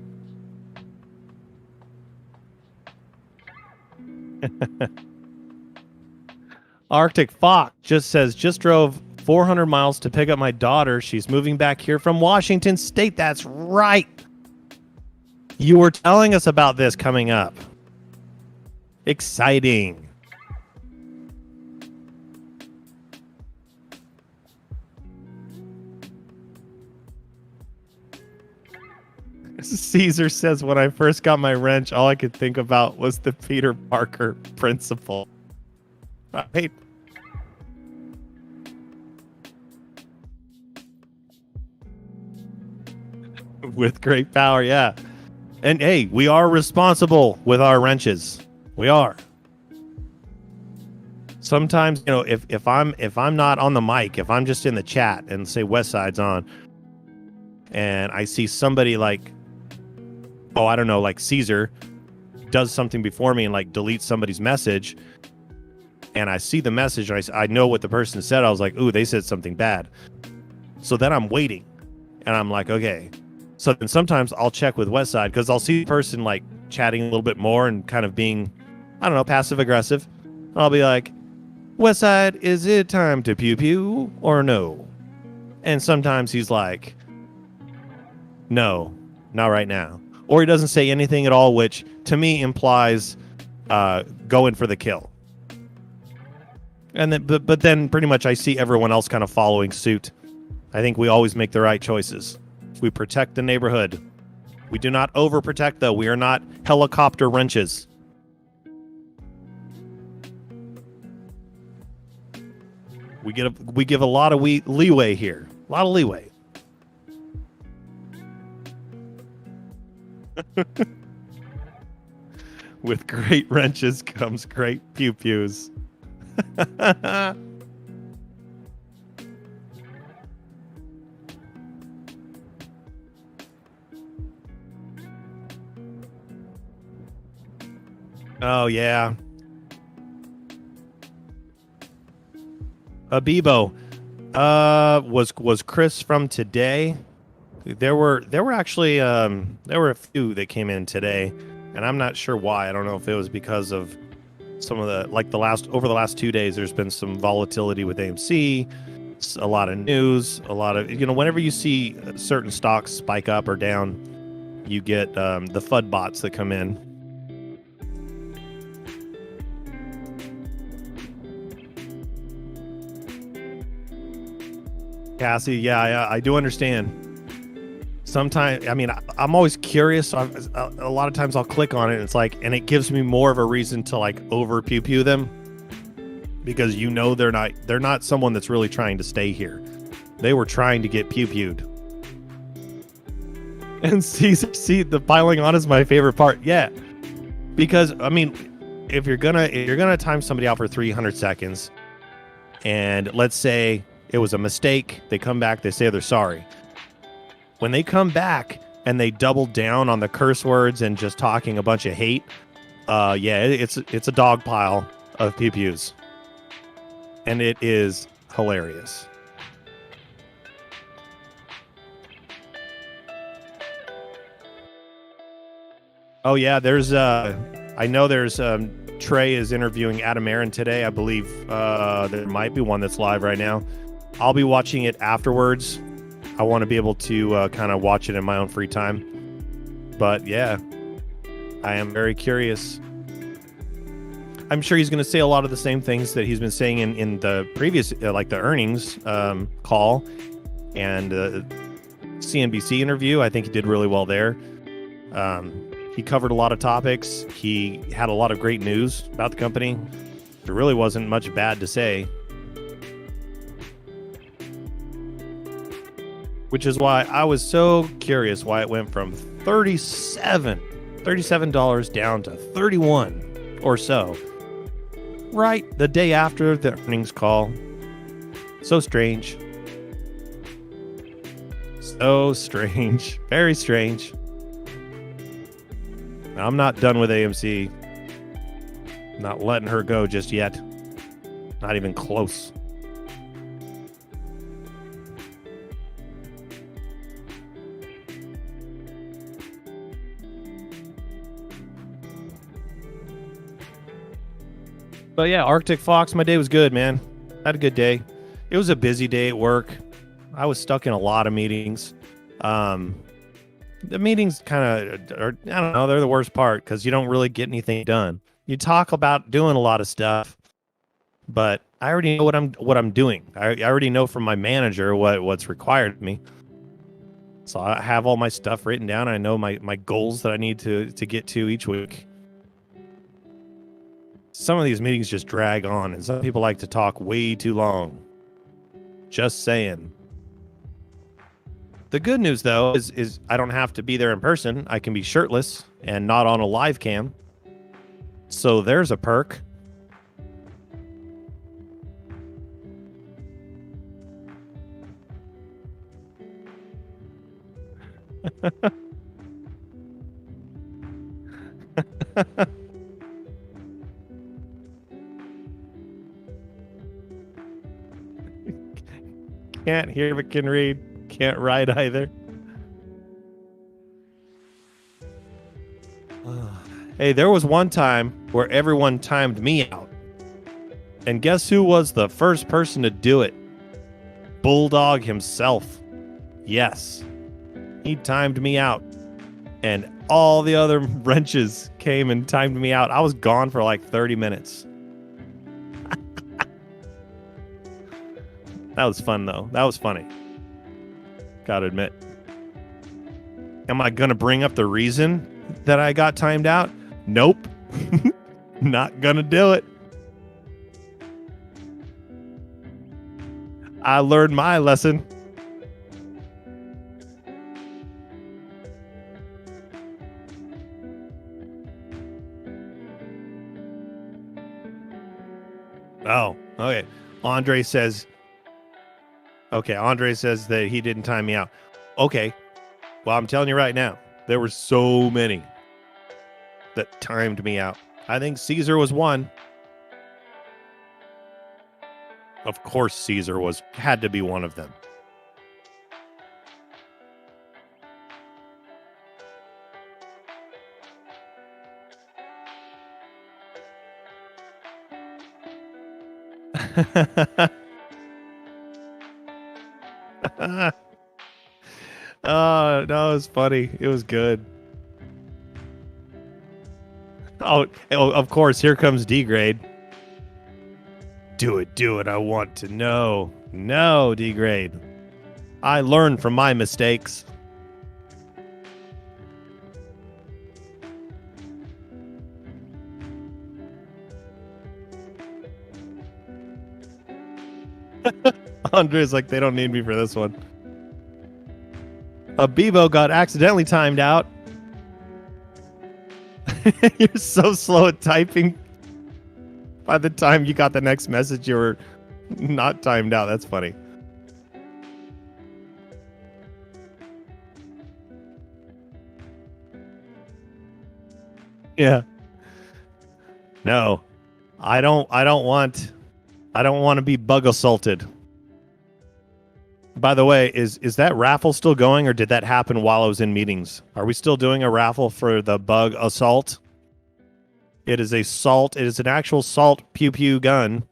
Arctic Fox just says, just drove 400 miles to pick up my daughter. She's moving back here from Washington State. That's right. You were telling us about this coming up. Exciting. Caesar says, when I first got my wrench, all I could think about was the Peter Parker principle. Right? With great power, yeah. And hey, we are responsible with our wrenches. We are. Sometimes, if I'm not on the mic, if I'm just in the chat and say Westside's on, and I see somebody like, oh, I don't know, like Caesar does something before me and like deletes somebody's message, and I see the message, and I know what the person said. I was like, ooh, they said something bad. So then I'm waiting, and I'm like, okay. So then sometimes I'll check with Westside because I'll see the person like chatting a little bit more and kind of being, I don't know, passive aggressive. I'll be like, Westside, is it time to pew pew or no? And sometimes he's like, no, not right now. or he doesn't say anything at all, which to me implies going for the kill. And then, but then pretty much I see everyone else kind of following suit. I think we always make the right choices. We protect the neighborhood. We do not overprotect, though. We are not helicopter wrenches. We give a lot of leeway here. A lot of leeway. With great wrenches comes great pew-pews. Oh, yeah. Abibo. Was Chris from today? There were actually there were a few that came in today, and I'm not sure why. I don't know if it was because of some of the over the last 2 days there's been some volatility with AMC, a lot of news, a lot of, whenever you see certain stocks spike up or down, you get the FUD bots that come in. Cassie, yeah, I do understand. Sometimes, I mean, I'm always curious. So a lot of times I'll click on it, and it's like, and it gives me more of a reason to like over pew them, because they're not someone that's really trying to stay here. They were trying to get pew-pewed. And see, the piling on is my favorite part. Yeah, because I mean, if you're gonna time somebody out for 300 seconds, and let's say it was a mistake, they come back, they say they're sorry. When they come back and they double down on the curse words and just talking a bunch of hate, yeah, it's a dog pile of pew-pews. And it is hilarious. Oh yeah, I know there's Trey is interviewing Adam Aaron today. I believe there might be one that's live right now. I'll be watching it afterwards. I want to be able to kind of watch it in my own free time. But yeah, I am very curious. I'm sure he's going to say a lot of the same things that he's been saying in the previous, like the earnings call and CNBC interview. I think he did really well there. He covered a lot of topics. He had a lot of great news about the company. There really wasn't much bad to say. Which is why I was so curious why it went from $37 down to 31 or so. Right the day after the earnings call. So strange. So strange. Very strange. I'm not done with AMC. Not letting her go just yet. Not even close. But yeah, Arctic Fox, my day was good, man. Had a good day. It was a busy day at work. I was stuck in a lot of meetings. The meetings kind of are, I don't know, they're the worst part because you don't really get anything done. You talk about doing a lot of stuff, but I already know what I'm doing. I already know from my manager what's required of me. So I have all my stuff written down. I know my goals that I need to get to each week. Some of these meetings just drag on, and some people like to talk way too long. Just saying. The good news, though, is I don't have to be there in person. I can be shirtless and not on a live cam. So there's a perk. Can't hear but can read. Can't write either. Hey, there was one time where everyone timed me out. And guess who was the first person to do it? Bulldog himself. Yes. He timed me out. and all the other wrenches came and timed me out. I was gone for like 30 minutes. That was fun, though. That was funny. Gotta admit. Am I gonna bring up the reason that I got timed out? Nope. Not gonna do it. I learned my lesson. Oh, okay. Andre says that he didn't time me out. Okay. Well, I'm telling you right now, there were so many that timed me out. I think Caesar was one. Of course, Caesar had to be one of them. Oh, no, it was funny. It was good. Oh, of course, here comes D-grade. Do it, I want to know. No, D-grade. I learned from my mistakes. Andre's like, they don't need me for this one. Bebo got accidentally timed out. You're so slow at typing. By the time you got the next message, you were not timed out. That's funny. Yeah. No. I don't want to be bug assaulted. By the way, is that raffle still going, or did that happen while I was in meetings? Are we still doing a raffle for the bug assault? It is a salt. It is an actual salt pew pew gun.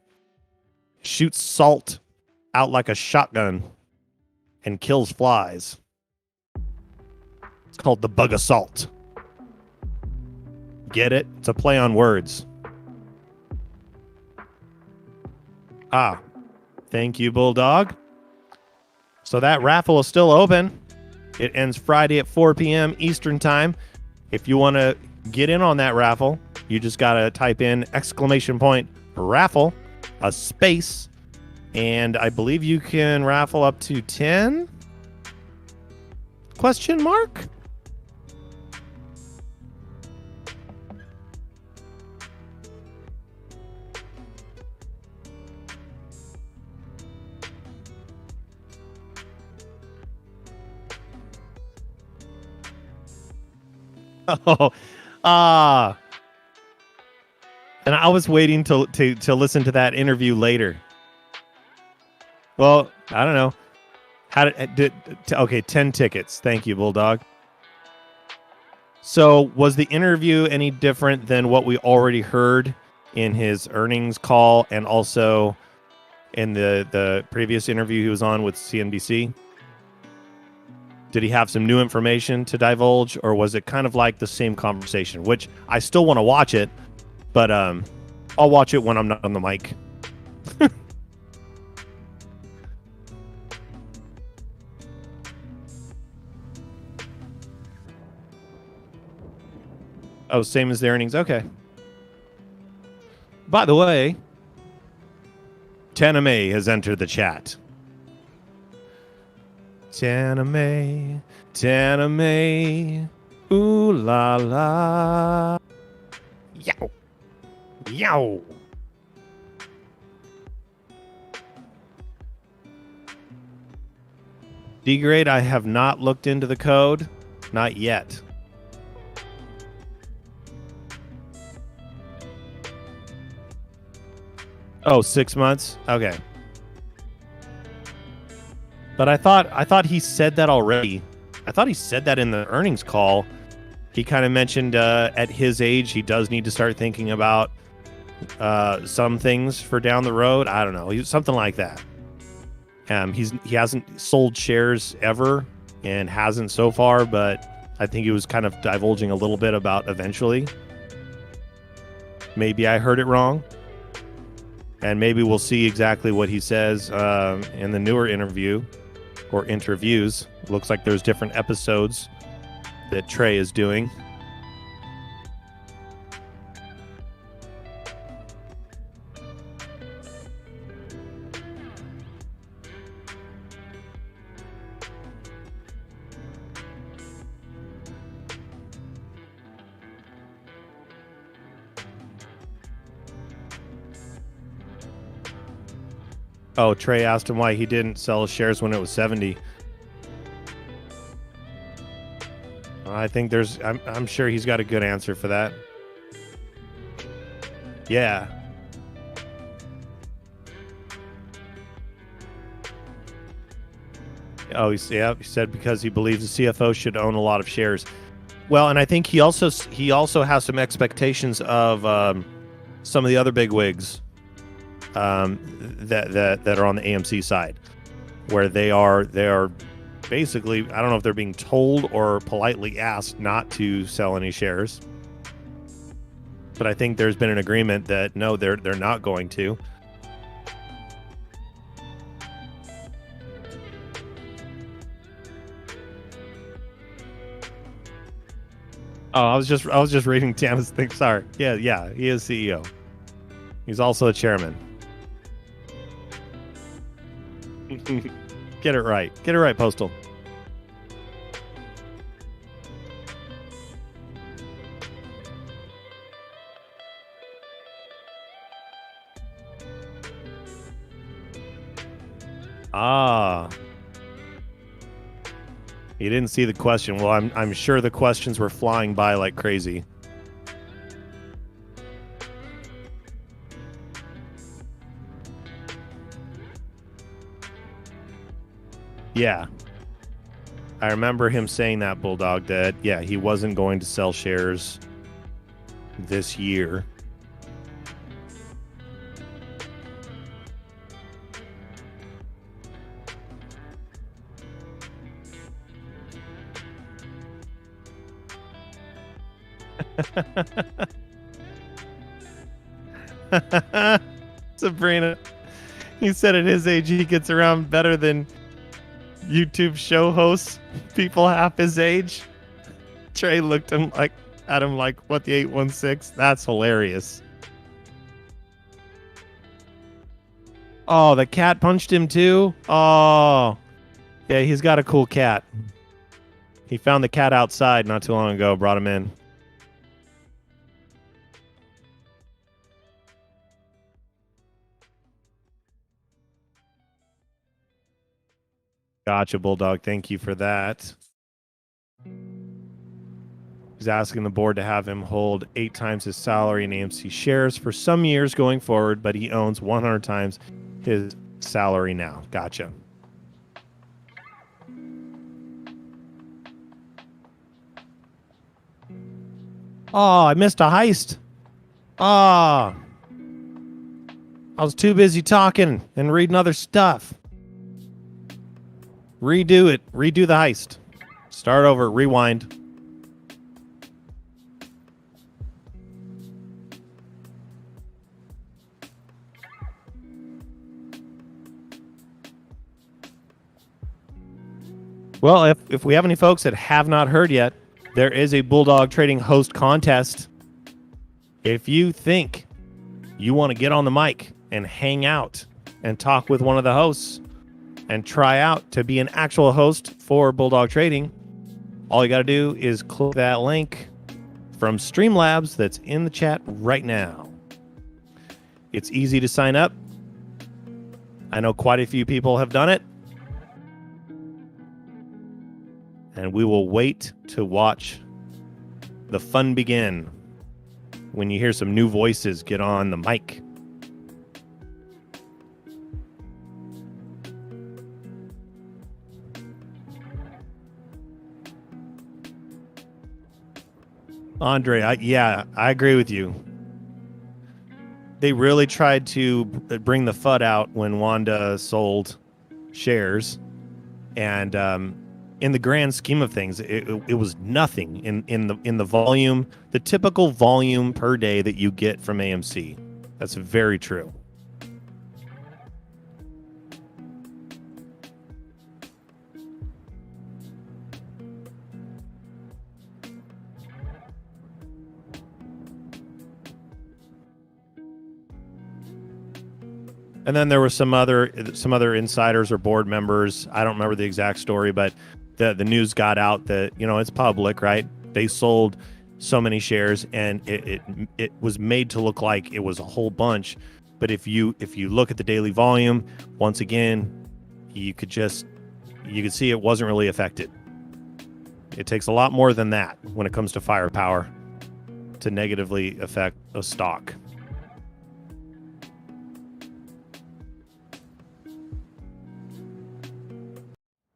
Shoots salt out like a shotgun and kills flies. It's called the bug assault. Get it? It's a play on words. Ah, thank you, Bulldog. So that raffle is still open. It ends Friday at 4 p.m. Eastern time. If you want to get in on that raffle, you just got to type in !raffle, a space, and I believe you can raffle up to 10? Question mark? Oh, and I was waiting to listen to that interview later. Well, I don't know. Okay, 10 tickets. Thank you, Bulldog. So was the interview any different than what we already heard in his earnings call and also in the previous interview he was on with CNBC? Did he have some new information to divulge, or was it kind of like the same conversation? Which I still want to watch it, but I'll watch it when I'm not on the mic. Oh, same as the earnings. Okay. By the way, Taname has entered the chat. Taname, ooh la la. Yow. Yow. D-grade, I have not looked into the code. Not yet. Oh, 6 months? Okay. But I thought he said that already. I thought he said that in the earnings call. He kind of mentioned at his age he does need to start thinking about some things for down the road. I don't know, something like that. He hasn't sold shares ever and hasn't so far, but I think he was kind of divulging a little bit about eventually. Maybe I heard it wrong. And maybe we'll see exactly what he says in the newer interview or interviews. Looks like there's different episodes that Trey is doing. Oh, Trey asked him why he didn't sell shares when it was 70. I think I'm sure he's got a good answer for that. Yeah. Oh, he said because he believes the CFO should own a lot of shares. Well, and I think he also has some expectations of some of the other big wigs that are on the AMC side, where they are basically, I don't know if they're being told or politely asked not to sell any shares, but I think there's been an agreement that no, they're not going to. Oh, I was just reading Tana's thing. Sorry. Yeah, he is CEO. He's also a chairman. Get it right. Get it right, Postal. Ah. You didn't see the question. Well, I'm sure the questions were flying by like crazy. Yeah. I remember him saying that, Bulldog, that, yeah, he wasn't going to sell shares this year. Sabrina, he said at his age he gets around better than YouTube show hosts, people half his age. Trey looked at him like, what, the 816? That's hilarious. Oh, the cat punched him too? Oh, yeah, he's got a cool cat. He found the cat outside not too long ago, brought him in. Gotcha, Bulldog. Thank you for that. He's asking the board to have him hold 8 times his salary in AMC shares for some years going forward, but he owns 100 times his salary now. Gotcha. Oh, I missed a heist. Oh, I was too busy talking and reading other stuff. Redo it. Redo the heist. Start over. Rewind. Well, if we have any folks that have not heard yet, there is a Bulldog Trading host contest. If you think you want to get on the mic and hang out and talk with one of the hosts and try out to be an actual host for Bulldog Trading, all you got to do is click that link from Streamlabs that's in the chat right now. It's easy to sign up. I know quite a few people have done it. And we will wait to watch the fun begin when you hear some new voices get on the mic. Andre, I agree with you. They really tried to bring the FUD out when Wanda sold shares. And in the grand scheme of things, it was nothing in the volume, the typical volume per day that you get from AMC. That's very true. And then there were some other insiders or board members. I don't remember the exact story, but the news got out that, you know, it's public, right? They sold so many shares, and it was made to look like it was a whole bunch. But if you look at the daily volume, once again, you could see it wasn't really affected. It takes a lot more than that when it comes to firepower to negatively affect a stock.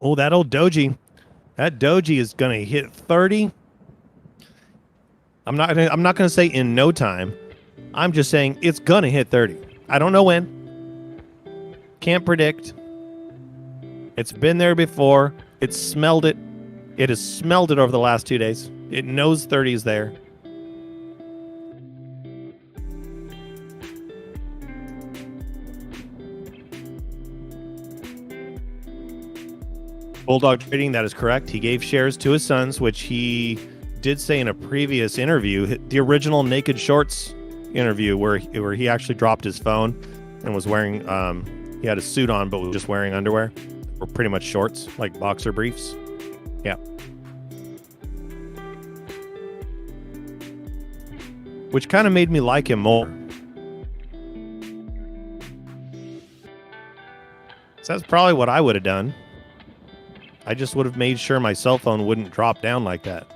Oh, that old Doge. That Doge is going to hit 30. I'm not going to say in no time. I'm just saying it's going to hit 30. I don't know when. Can't predict. It's been there before. It's smelled it. It has smelled it over the last 2 days. It knows 30 is there. Bulldog Trading, that is correct. He gave shares to his sons, which he did say in a previous interview, the original Naked Shorts interview, where he actually dropped his phone and was wearing, he had a suit on, but was just wearing underwear, or pretty much shorts, like boxer briefs. Yeah. Which kind of made me like him more. So that's probably what I would have done. I just would have made sure my cell phone wouldn't drop down like that.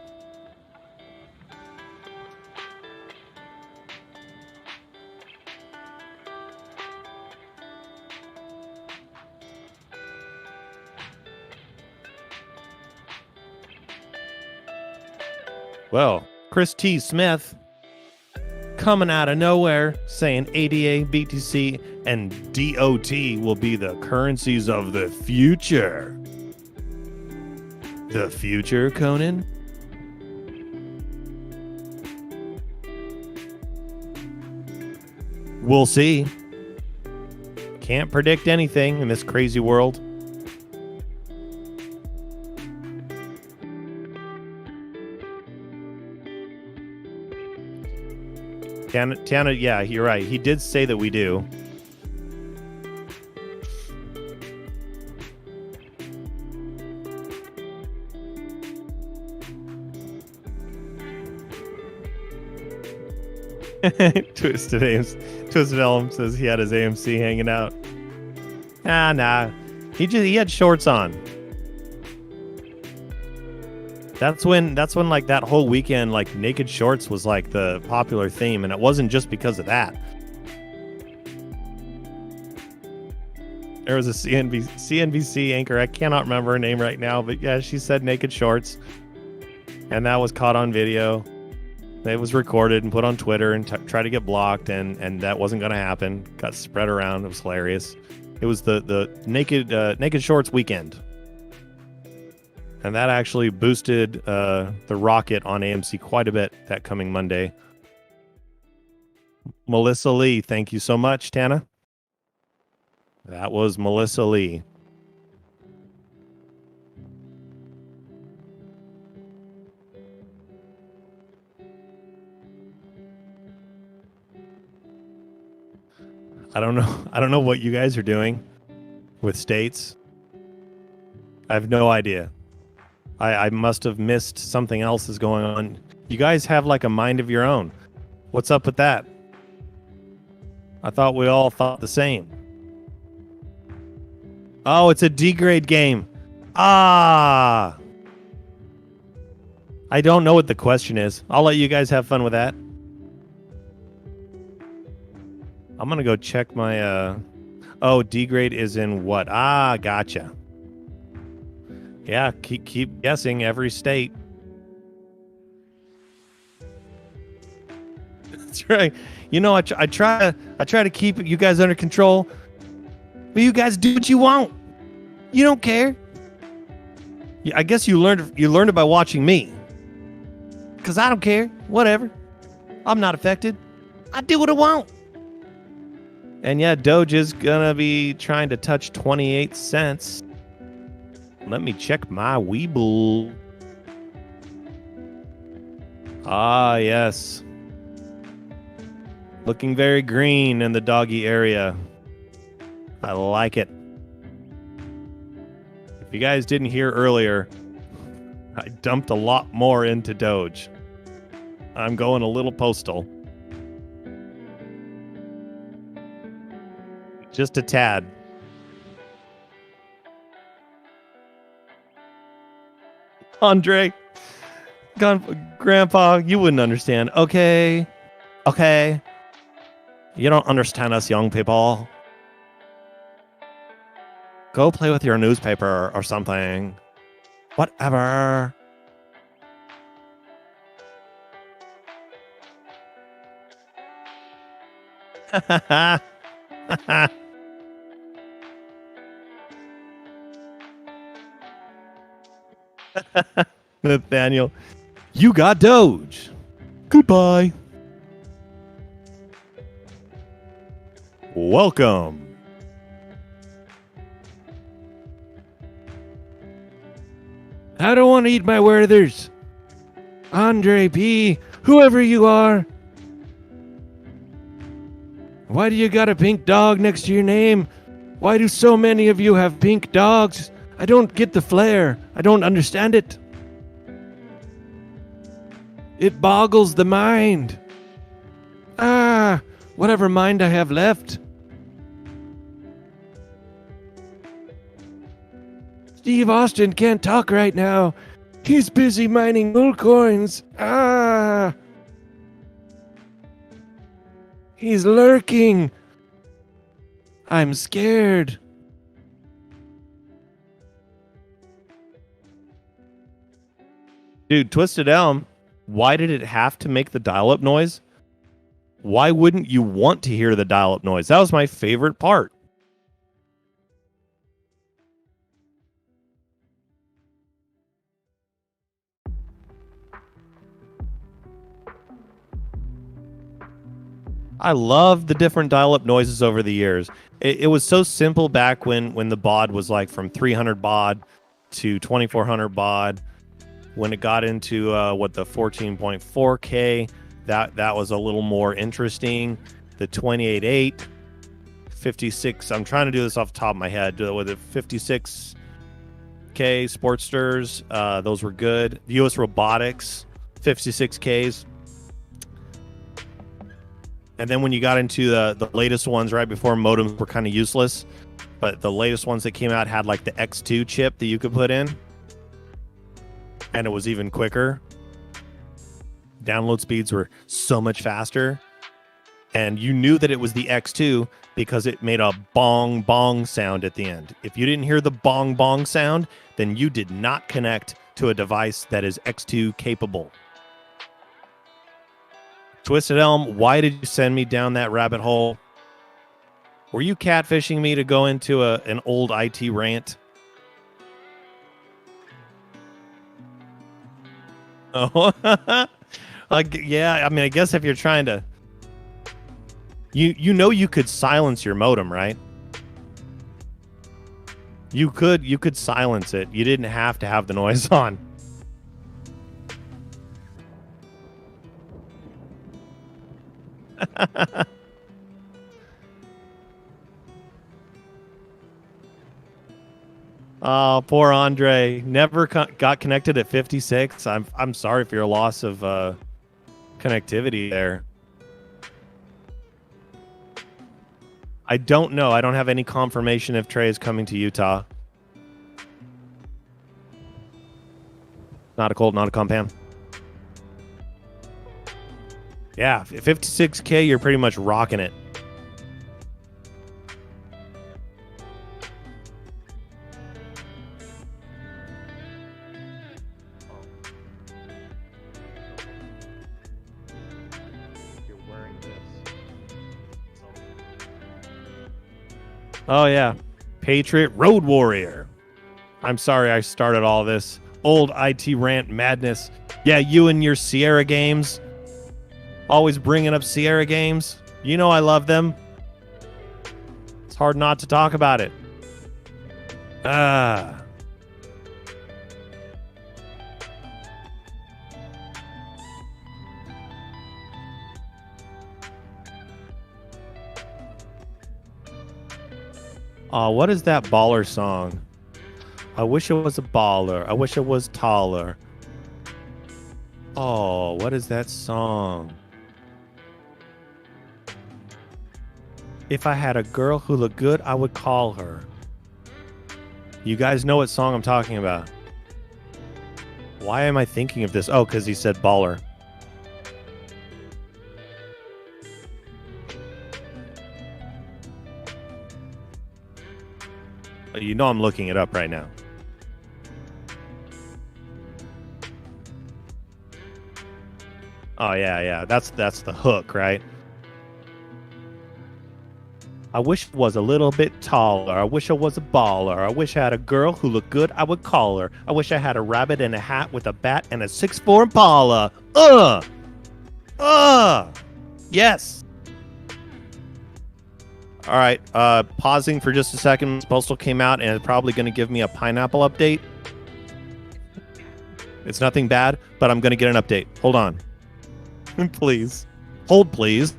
Well, Chris T. Smith coming out of nowhere saying ADA, BTC, and DOT will be the currencies of the future. The future, Conan? We'll see. Can't predict anything in this crazy world. Tana, yeah, you're right. He did say that we do. Twisted Elm says he had his AMC hanging out. Nah. He had shorts on. That's when like that whole weekend, like naked shorts was like the popular theme, and it wasn't just because of that. There was a CNBC anchor, I cannot remember her name right now, but yeah, she said naked shorts, and that was caught on video. It was recorded and put on Twitter and tried to get blocked, and that wasn't going to happen. Got spread around. It was hilarious. It was the naked shorts weekend, and that actually boosted the rocket on AMC quite a bit that coming Monday. Melissa Lee, thank you so much, Tana. That was Melissa Lee. I don't know what you guys are doing with states. I have no idea. I must have missed something else is going on. You guys have like a mind of your own. What's up with that? I thought we all thought the same. Oh, it's a D-grade game. I don't know what the question is. I'll let you guys have fun with that. I'm going to go check my... D-grade is in what? Gotcha. Yeah, keep guessing every state. That's right. You know, I try to keep you guys under control, but you guys do what you want. You don't care. Yeah, I guess you learned it by watching me. Cause I don't care. Whatever. I'm not affected. I do what I want. And yeah, Doge is gonna be trying to touch 28 cents. Let me check my Weeble. Ah, yes. Looking very green in the doggy area. I like it. If you guys didn't hear earlier, I dumped a lot more into Doge. I'm going a little postal. Just a tad. Andre, Grandpa, you wouldn't understand. Okay. You don't understand us young people. Go play with your newspaper or something. Whatever. Nathaniel, you got Doge. Goodbye. Welcome. I don't want to eat my Werthers. Andre P., whoever you are. Why do you got a pink dog next to your name? Why do so many of you have pink dogs? I don't get the flair. I don't understand it. It boggles the mind. Whatever mind I have left. Steve Austin can't talk right now. He's busy mining bull coins. He's lurking. I'm scared. Dude, Twisted Elm, why did it have to make the dial-up noise? Why wouldn't you want to hear the dial-up noise? That was my favorite part. I love the different dial-up noises over the years. It was so simple back when the baud was like from 300 baud to 2400 baud. When it got into the 14.4K, that was a little more interesting. The 28.8, 56. I'm trying to do this off the top of my head. With the 56K Sportsters, those were good. US Robotics, 56Ks. And then when you got into the latest ones, right before modems were kind of useless, but the latest ones that came out had like the X2 chip that you could put in, and it was even quicker. Download speeds were so much faster, and you knew that it was the X2 because it made a bong bong sound at the end. If you didn't hear the bong bong sound, then you did not connect to a device that is X2 capable. Twisted Elm, why did you send me down that rabbit hole? Were you catfishing me to go into an old IT rant? Oh, yeah. I mean, I guess if you're trying to, you know, you could silence your modem, right? You could silence it. You didn't have to have the noise on. Oh, poor Andre. Never got connected at 56. I'm sorry for your loss of connectivity there. I don't know. I don't have any confirmation if Trey is coming to Utah. Not a Colt, not a compound. Yeah, 56K, you're pretty much rocking it. Oh, yeah. Patriot Road Warrior. I'm sorry I started all this. Old IT rant madness. Yeah, you and your Sierra games. Always bringing up Sierra games. You know I love them. It's hard not to talk about it. Oh, what is that baller song? I wish it was a baller. I wish it was taller. Oh, what is that song? If I had a girl who looked good, I would call her. You guys know what song I'm talking about. Why am I thinking of this? Oh, because he said baller. You know I'm looking it up right now. Oh, yeah. That's the hook, right? I wish it was a little bit taller. I wish I was a baller. I wish I had a girl who looked good, I would call her. I wish I had a rabbit in a hat with a bat and a 6'4" Impala. Yes. All right, pausing for just a second. Postal came out and it's probably going to give me a pineapple update. It's nothing bad, but I'm going to get an update. Hold on. Please. Hold, please.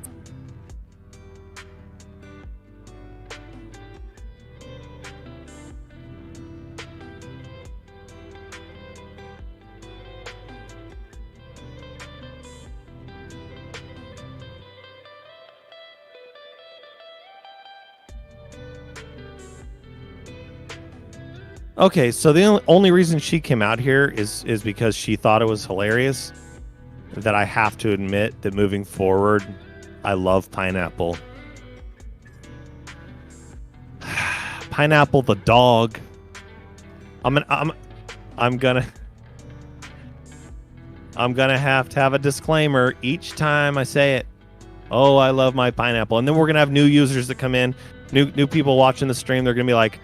Okay, so the only reason she came out here is because she thought it was hilarious. That I have to admit that moving forward, I love pineapple. Pineapple the dog. I'm gonna have to have a disclaimer each time I say it. Oh, I love my pineapple. And then we're gonna have new users that come in, new people watching the stream. They're gonna be like,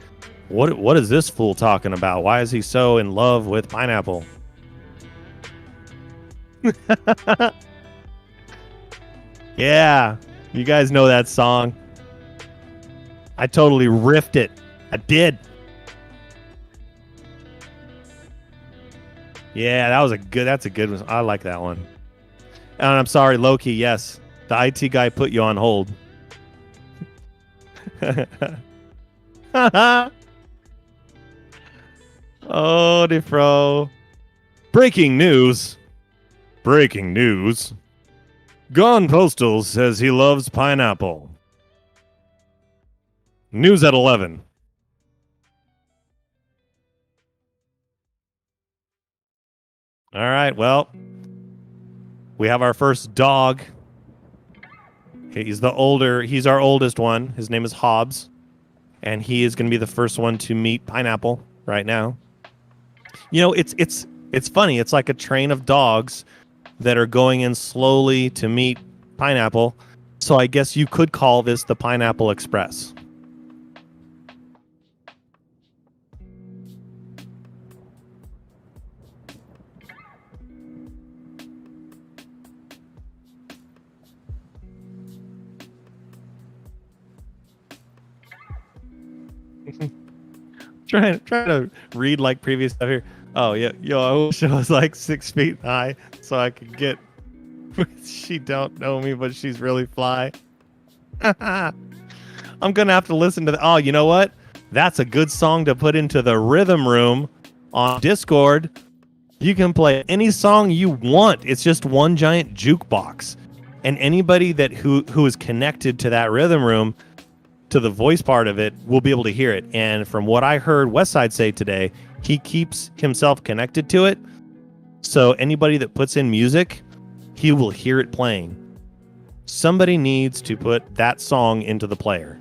What is this fool talking about? Why is he so in love with pineapple? Yeah, you guys know that song. I totally riffed it. I did. Yeah, that's a good one. I like that one. And I'm sorry, Loki, yes. The IT guy put you on hold. Oh, Defro. Breaking news. Gone Postal says he loves pineapple. News at 11. All right, well, we have our first dog. He's our oldest one. His name is Hobbs. And he is going to be the first one to meet pineapple right now. You know, it's funny. It's like a train of dogs that are going in slowly to meet pineapple. So I guess you could call this the Pineapple Express. trying to read like previous stuff here. Oh yeah, I wish I was like 6 feet high so I could get. She don't know me, but she's really fly. I'm gonna have to listen to the. Oh, you know what? That's a good song to put into the rhythm room on Discord. You can play any song you want. It's just one giant jukebox, and anybody who is connected to that rhythm room, to the voice part of it, will be able to hear it. And from what I heard Westside say today, he keeps himself connected to it. So anybody that puts in music, he will hear it playing. Somebody needs to put that song into the player.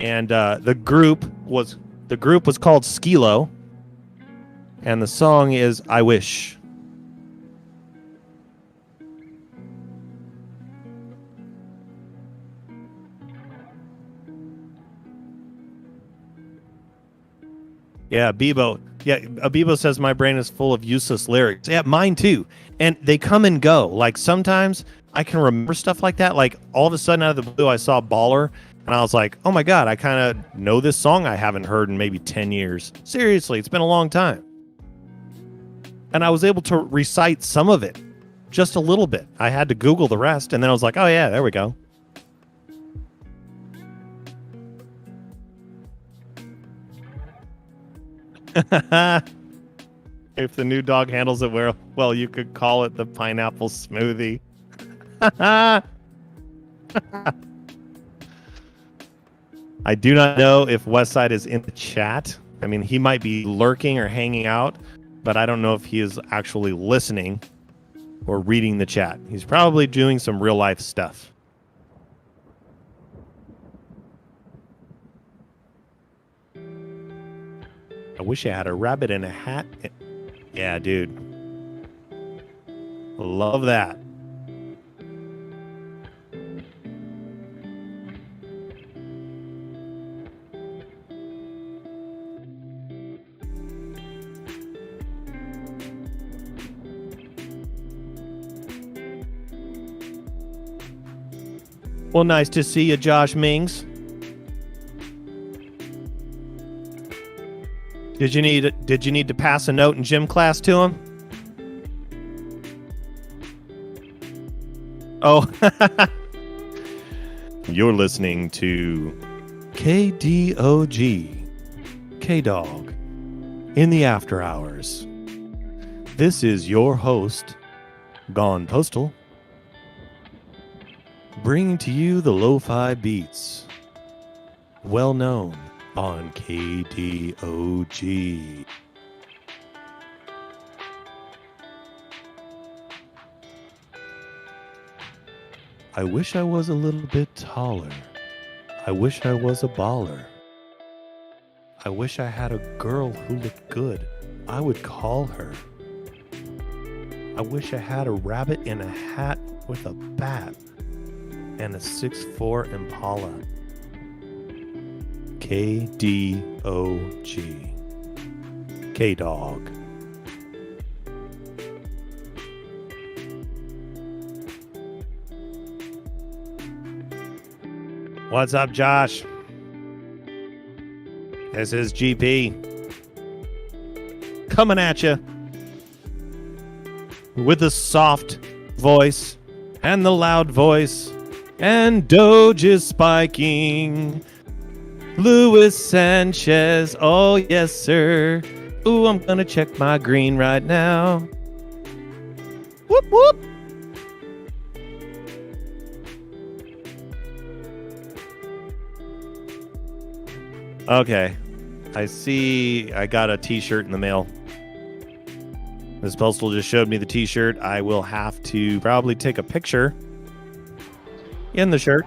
And the group was called Skilo. And the song is I Wish. Yeah, Bebo. Yeah, Bebo says my brain is full of useless lyrics. Yeah, mine too. And they come and go. Like sometimes I can remember stuff like that. Like all of a sudden out of the blue, I saw Baller and I was like, oh my God, I kind of know this song I haven't heard in maybe 10 years. Seriously, it's been a long time. And I was able to recite some of it, just a little bit. I had to Google the rest. And then I was like, oh yeah, there we go. If the new dog handles it well, you could call it the pineapple smoothie. I do not know if Westside is in the chat. I mean, he might be lurking or hanging out, but I don't know if he is actually listening or reading the chat. He's probably doing some real life stuff. I wish I had a rabbit in a hat. Yeah, dude. Love that. Well, nice to see you, Josh Mings. Did you need to pass a note in gym class to him? Oh, you're listening to KDOG, K-Dog, in the after hours. This is your host, Gone Postal, bringing to you the lo-fi beats, well known on KDOG. I wish I was a little bit taller. I wish I was a baller. I wish I had a girl who looked good. I would call her. I wish I had a rabbit in a hat with a bat and a 6'4" Impala. KDOG. K-Dog. What's up, Josh? This is GP. Coming at you with the soft voice and the loud voice. And Doge is spiking. Luis Sanchez, oh yes sir. Ooh, I'm gonna check my green right now. Whoop whoop. Okay, I see I got a t-shirt in the mail. This postal just showed me the t-shirt. I will have to probably take a picture in the shirt.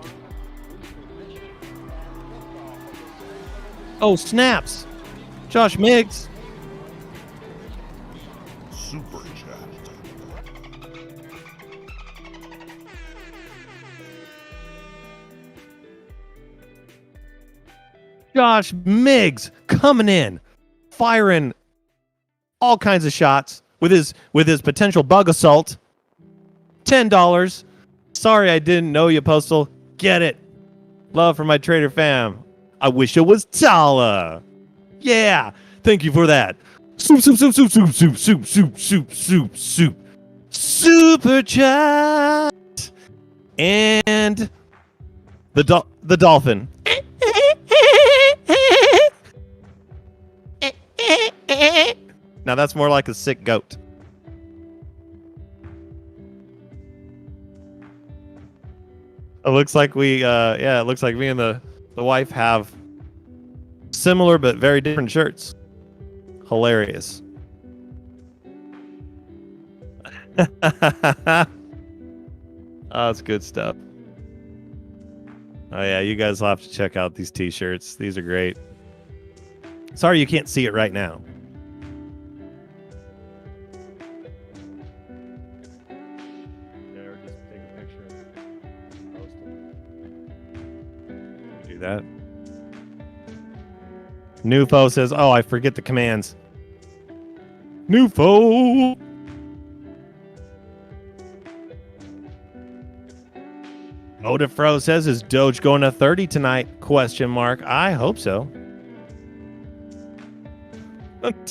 Oh, snaps. Josh Miggs. Super chat. Josh Miggs coming in, firing all kinds of shots with his potential bug assault. $10. Sorry I didn't know you, Postal. Get it. Love for my trader fam. I wish it was Tala. Yeah. Thank you for that. Soup. Super chat. And the dolphin. Now that's more like a sick goat. It looks like it looks like me and the wife have similar but very different shirts. Hilarious. Oh, that's good stuff. Oh yeah, you guys will have to check out these t-shirts. These are great. Sorry you can't see it right now. Just take a picture and post it. Do that. Nufo says, "Oh, I forget the commands." Nufo. Motifro says, "Is Doge going to 30 tonight?" Question mark. I hope so.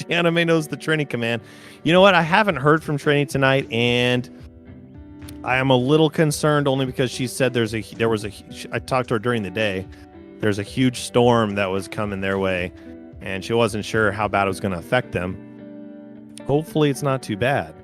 Anime knows the Trini command. You know what? I haven't heard from Trini tonight, and I am a little concerned only because she said I talked to her during the day. There's a huge storm that was coming their way, and she wasn't sure how bad it was going to affect them. Hopefully, it's not too bad.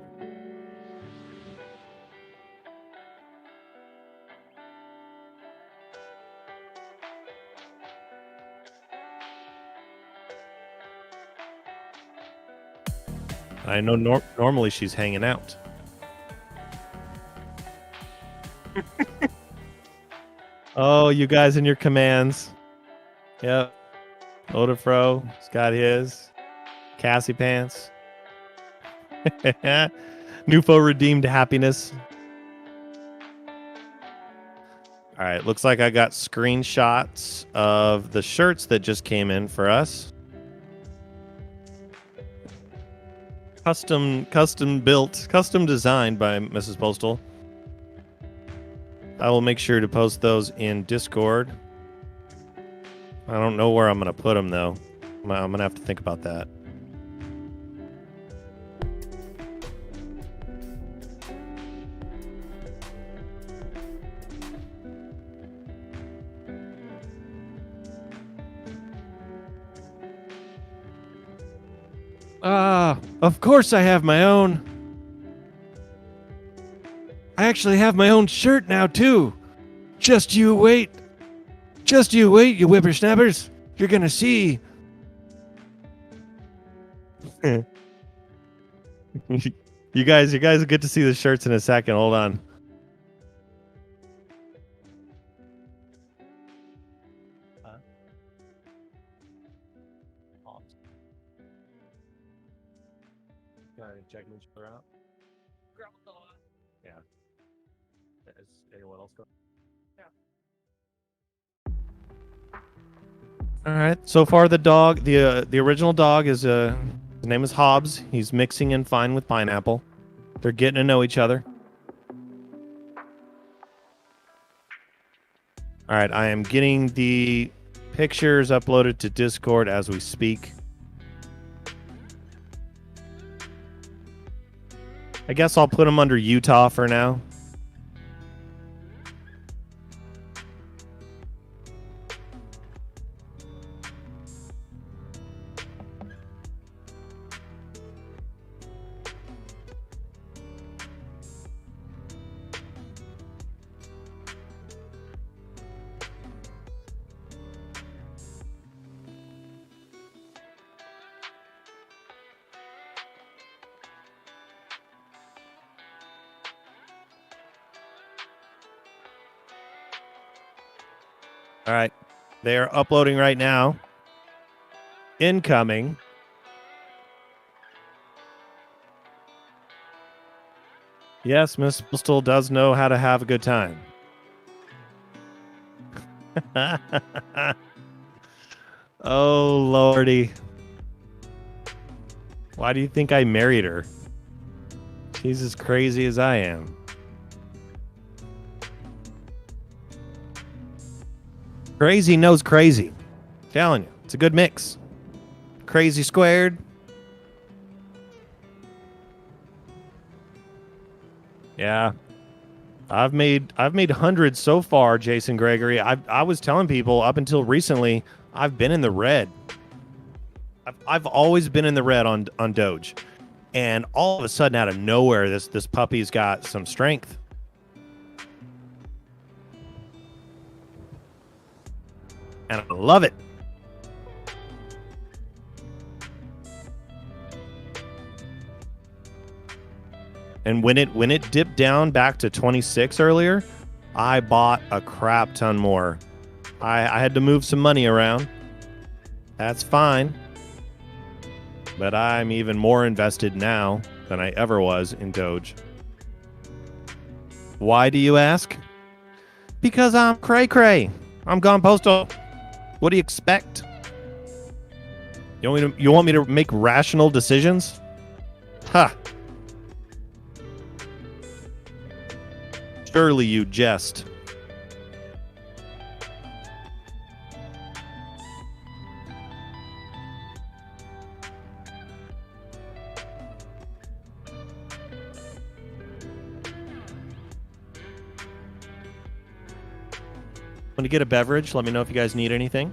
I know normally she's hanging out. Oh, you guys and your commands. Yep. Odafro, he's got his. Cassie Pants. Nufo redeemed happiness. All right, looks like I got screenshots of the shirts that just came in for us. Custom built, custom designed by Mrs. Postal. I will make sure to post those in Discord. I don't know where I'm going to put them, though. I'm going to have to think about that. Of course I have my own. I actually have my own shirt now, too. Just you wait. Just you wait, you whippersnappers. You're gonna see. You guys get to see the shirts in a second. Hold on. Checking each other out. Yeah. Is anyone else going? Yeah. All right. So far, the dog, the original dog is his name is Hobbs. He's mixing in fine with pineapple. They're getting to know each other. All right. I am getting the pictures uploaded to Discord as we speak. I guess I'll put them under Utah for now. All right. They are uploading right now. Incoming. Yes, Miss Postal does know how to have a good time. Oh, Lordy. Why do you think I married her? She's as crazy as I am. Crazy knows crazy. Telling you, it's a good mix. Crazy squared. Yeah. I've made hundreds so far, Jason Gregory. I was telling people up until recently, I've been in the red. I've always been in the red on Doge. And all of a sudden, out of nowhere, this puppy's got some strength. And I love it. And when it dipped down back to 26 earlier, I bought a crap ton more. I had to move some money around. That's fine. But I'm even more invested now than I ever was in Doge. Why do you ask? Because I'm cray-cray. I'm gone postal. What do you expect? You want me to make rational decisions? Ha! Surely you jest. Want to get a beverage? Let me know if you guys need anything.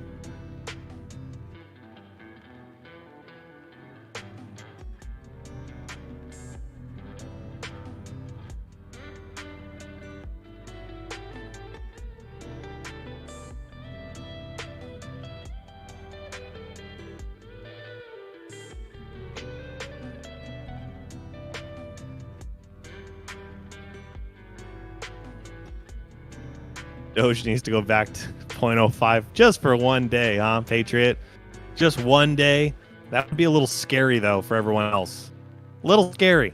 Doge needs to go back to 0.05 just for one day, huh, Patriot? Just one day. That would be a little scary, though, for everyone else. A little scary.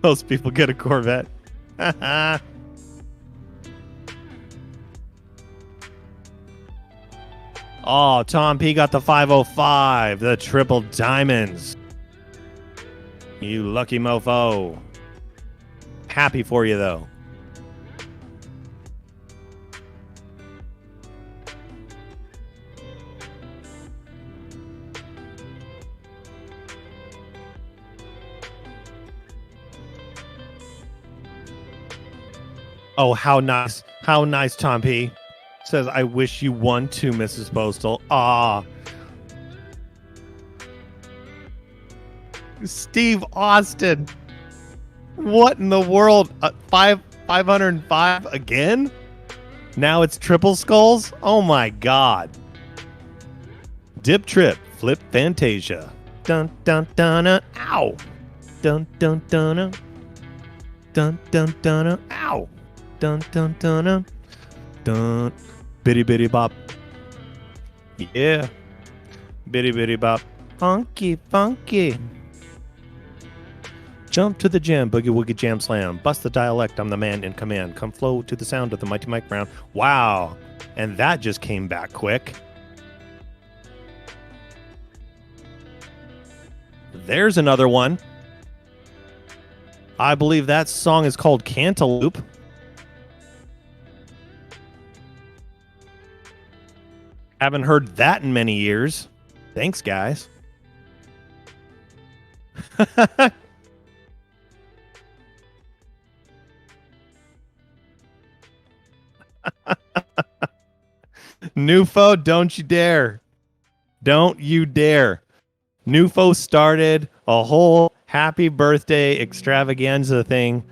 Most people get a Corvette. Oh, Tom P got the 505, the triple diamonds. You lucky mofo. Happy for you, though. Oh, how nice. How nice, Tom P. Says, I wish you won too, Mrs. Postal. Ah. Steve Austin. What in the world? 505 again? Now it's triple skulls? Oh my god. Dip trip. Flip Fantasia. Dun dun dun ow. Dun dun dun dun dun dun ow. Dun dun dun dun. Bitty bitty bop. Yeah. Bitty bitty bop. Funky funky. Jump to the jam, boogie woogie jam slam. Bust the dialect, I'm the man in command. Come flow to the sound of the mighty Mike Brown. Wow. And that just came back quick. There's another one. I believe that song is called Cantaloupe. Haven't heard that in many years. Thanks, guys. Nufo, don't you dare. Don't you dare. Nufo started a whole happy birthday extravaganza thing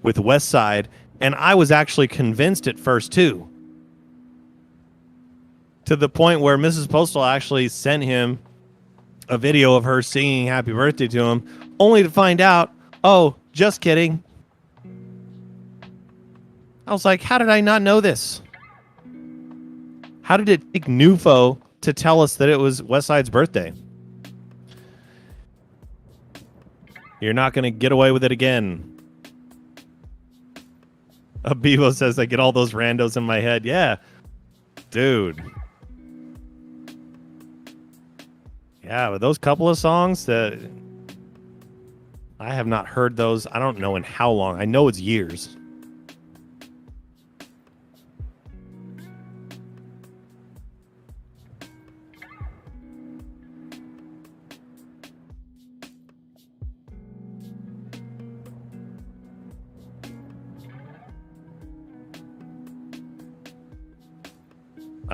with Westside, and I was actually convinced at first, too. To the point where Mrs. Postal actually sent him a video of her singing happy birthday to him, only to find out, oh, just kidding. I was like, how did I not know this? How did it take Nufo to tell us that it was Westside's birthday? You're not going to get away with it again. Abibo says, I get all those randos in my head. Yeah. Dude. Yeah, but those couple of songs that I have not heard those. I don't know in how long. I know it's years.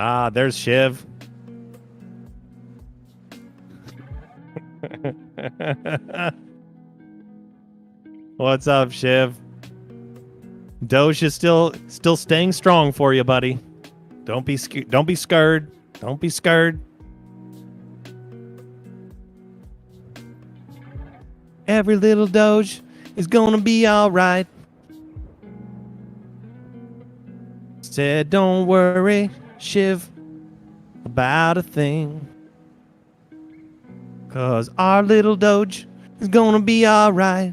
Ah, there's Shiv. What's up, Shiv? Doge is still staying strong for you, buddy. Don't be scared. Don't be scared. Don't be scared. Every little Doge is gonna be all right. Said, don't worry, Shiv, about a thing. 'Cause our little Doge is gonna be all right.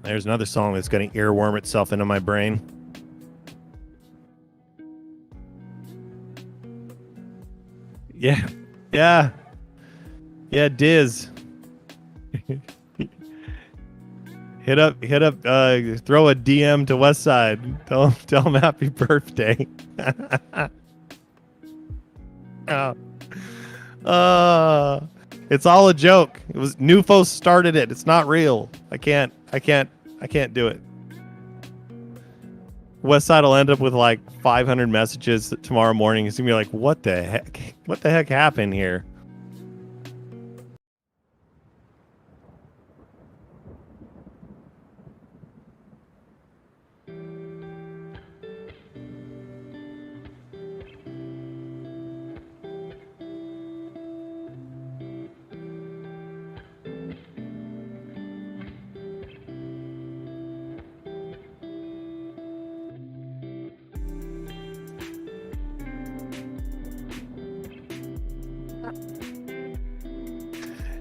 There's another song that's going to earworm itself into my brain. Yeah. Yeah. Yeah, Diz. Hit up, throw a DM to Westside. Tell him happy birthday. It's all a joke. It was Nufo started it. It's not real. I can't do it. Westside will end up with like 500 messages tomorrow morning. He's gonna be like, what the heck happened here?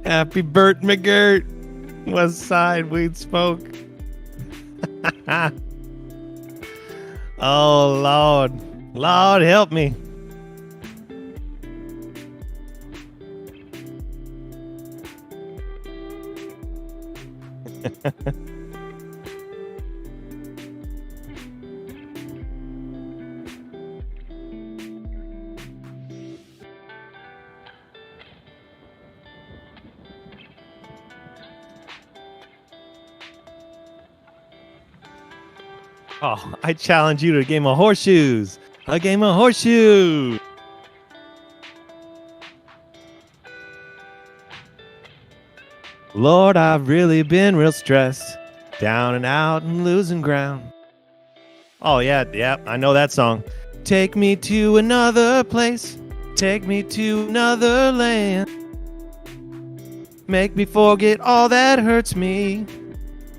Happy Bert McGirt. West Side Weed Smoke. Oh, Lord. Lord, help me. Oh, I challenge you to a game of horseshoes. A game of horseshoes. Lord, I've really been real stressed. Down and out and losing ground. Oh, yeah, I know that song. Take me to another place. Take me to another land. Make me forget all that hurts me.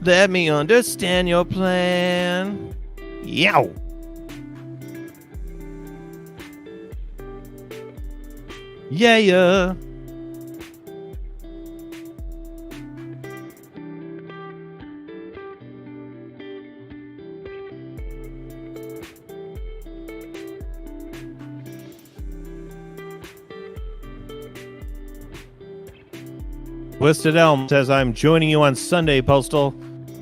Let me understand your plan. Yow. Yeah. Twisted Elm says, I'm joining you on Sunday, Postal.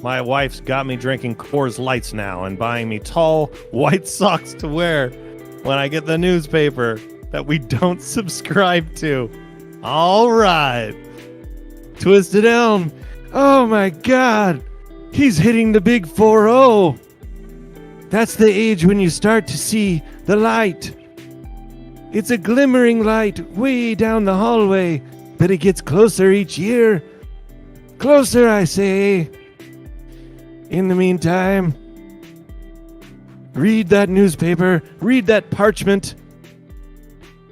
My wife's got me drinking Coors Lights now and buying me tall white socks to wear when I get the newspaper that we don't subscribe to. All right. Twisted Elm. Oh my God. He's hitting the big 4-0. That's the age when you start to see the light. It's a glimmering light way down the hallway, but it gets closer each year. Closer, I say. In the meantime, read that newspaper, read that parchment,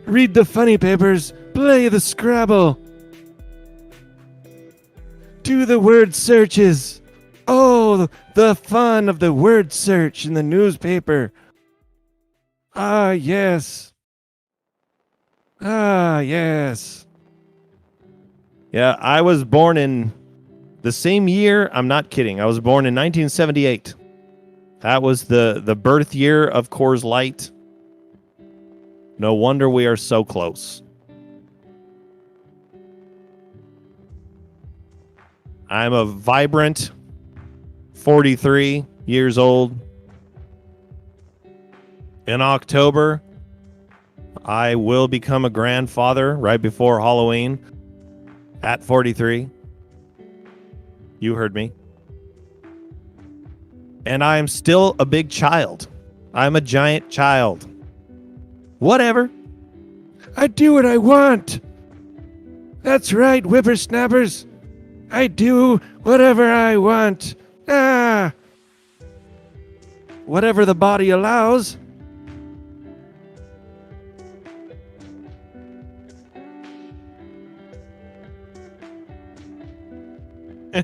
read the funny papers, play the Scrabble, do the word searches. Oh, the fun of the word search in the newspaper. Ah, yes. Ah, yes. Yeah, I was born in the same year. I'm not kidding. I was born in 1978. That was the birth year of Coors Light. No wonder we are so close. I'm a vibrant 43 years old. In October, I will become a grandfather right before Halloween at 43. You heard me. And I am still a big child. I'm a giant child. Whatever. I do what I want. That's right, whippersnappers. I do whatever I want. Ah. Whatever the body allows.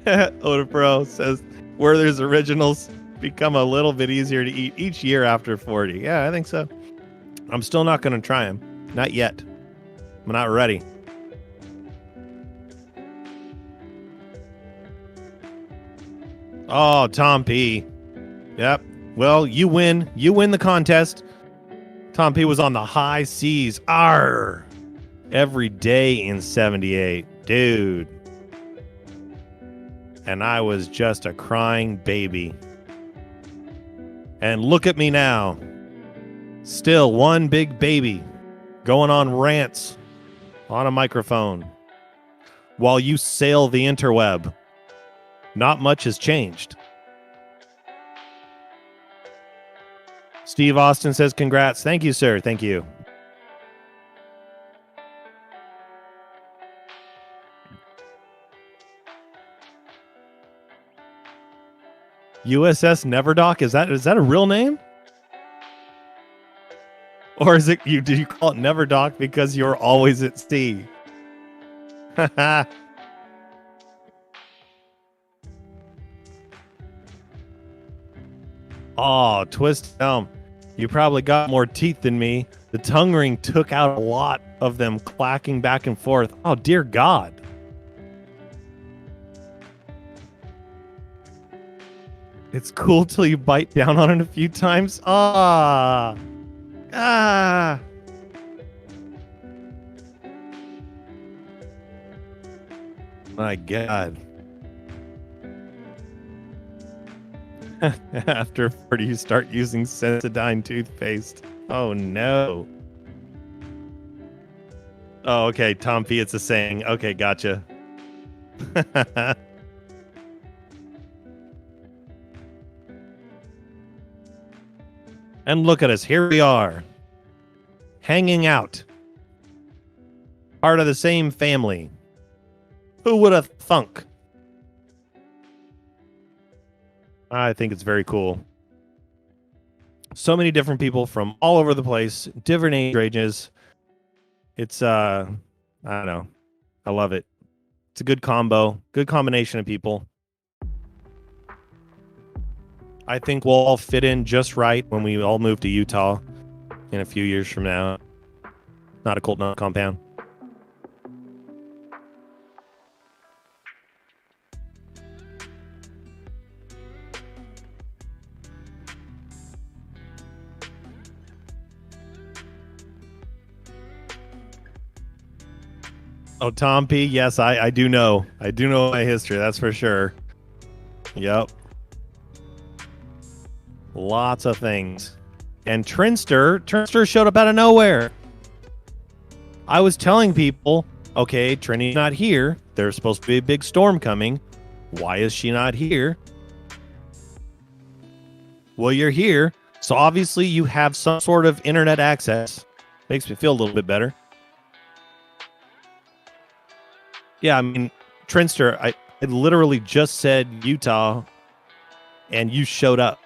Oda Pro says, where there's originals become a little bit easier to eat each year after 40. Yeah, I think so. I'm still not going to try them. Not yet. I'm not ready. Oh, Tom P. Yep. Well, you win. You win the contest. Tom P was on the high seas. Arr. Every day in 78. Dude. And I was just a crying baby. And look at me now. Still one big baby. Going on rants. On a microphone. While you sail the interweb. Not much has changed. Steve Austin says congrats. Thank you, sir. Thank you. USS Neverdock, is that a real name? Or is it do you call it Neverdock because you're always at sea? Oh, Twist Elm. You probably got more teeth than me. The tongue ring took out a lot of them clacking back and forth. Oh, dear God. It's cool till you bite down on it a few times. Ah. Ah. My God. After 40, you start using Sensodyne toothpaste. Oh, no. Oh, okay. Tom P, it's a saying. Okay, gotcha. And look at us. Here we are. Hanging out. Part of the same family. Who would have thunk? I think it's very cool. So many different people from all over the place, different age ranges. It's I don't know. I love it. It's a good combo, good combination of people. I think we'll all fit in just right when we all move to Utah in a few years from now. Not a cult, not a compound. Oh, Tom P. Yes, I do know. I do know my history. That's for sure. Yep. Lots of things. And Trinster showed up out of nowhere. I was telling people, okay, Trinity's not here. There's supposed to be a big storm coming. Why is she not here? Well, you're here. So obviously you have some sort of internet access. Makes me feel a little bit better. Yeah, I mean, Trinster, I literally just said Utah, and you showed up.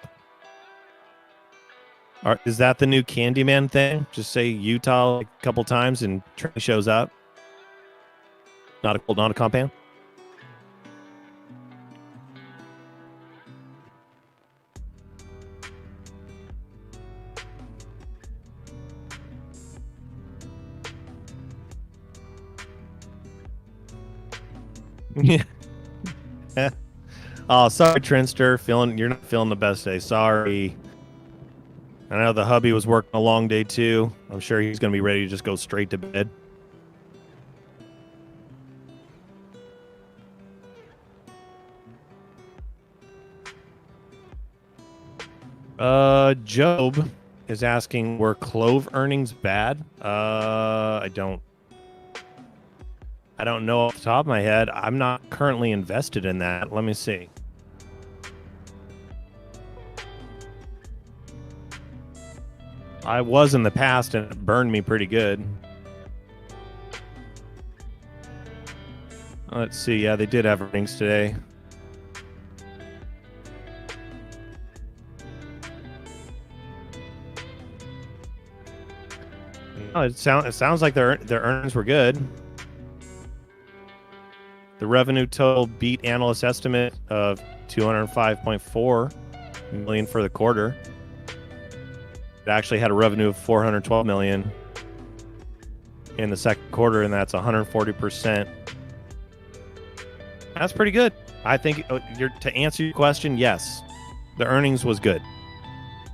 Is that the new Candyman thing? Just say Utah like a couple times and Trinity shows up? Not a compound? Yeah. Oh, sorry, Trinster. You're not feeling the best day. Sorry. I know the hubby was working a long day too. I'm sure he's going to be ready to just go straight to bed. Job is asking, were Clove earnings bad? I don't know off the top of my head. I'm not currently invested in that. Let me see. I was in the past and it burned me pretty good. Let's see. Yeah, they did have earnings today. Oh, it sounds like their earnings were good. The revenue total beat analyst estimate of $205.4 million for the quarter. It actually had a revenue of $412 million in the second quarter, and that's 140%. That's pretty good. I think to answer your question, yes, the earnings was good.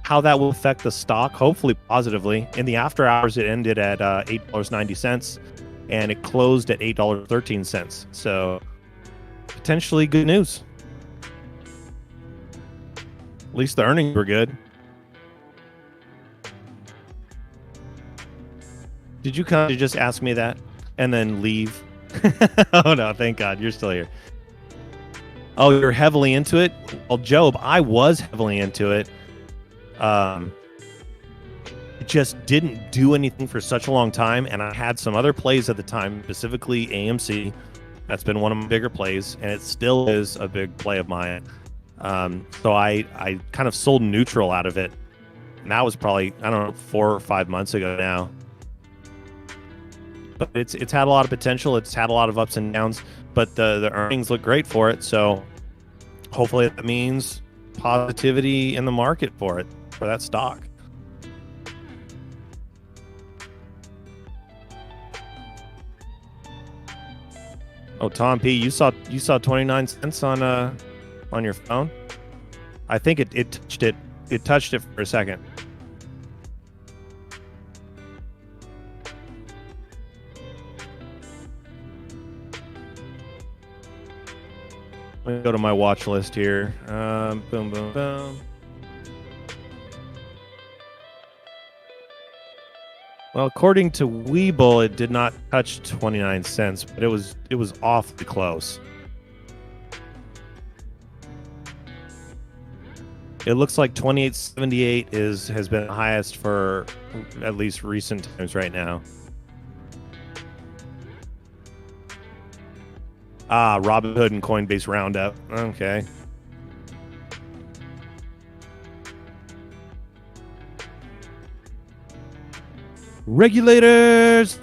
How that will affect the stock, hopefully positively. In the after hours, it ended at $8.90, and it closed at $8.13. So potentially good news. At least the earnings were good. Did you kind of just ask me that and then leave? Oh no, thank God you're still here. Oh, you're heavily into it? Well, Job, I was heavily into it. It just didn't do anything for such a long time, and I had some other plays at the time, specifically AMC. That's been one of my bigger plays, and it still is a big play of mine. So I kind of sold neutral out of it. And that was probably, I don't know, 4 or 5 months ago now. But it's had a lot of potential. It's had a lot of ups and downs, but the earnings look great for it. So hopefully that means positivity in the market for that stock. Oh, Tom P, you saw 29 cents on your phone? I think it touched it for a second. Let me go to my watch list here. Boom, boom, boom. Well, according to Webull, it did not touch 29 cents, but it was awfully close. It looks like 28.78 has been the highest for at least recent times right now. Ah, Robinhood and Coinbase Roundup. Okay. Regulators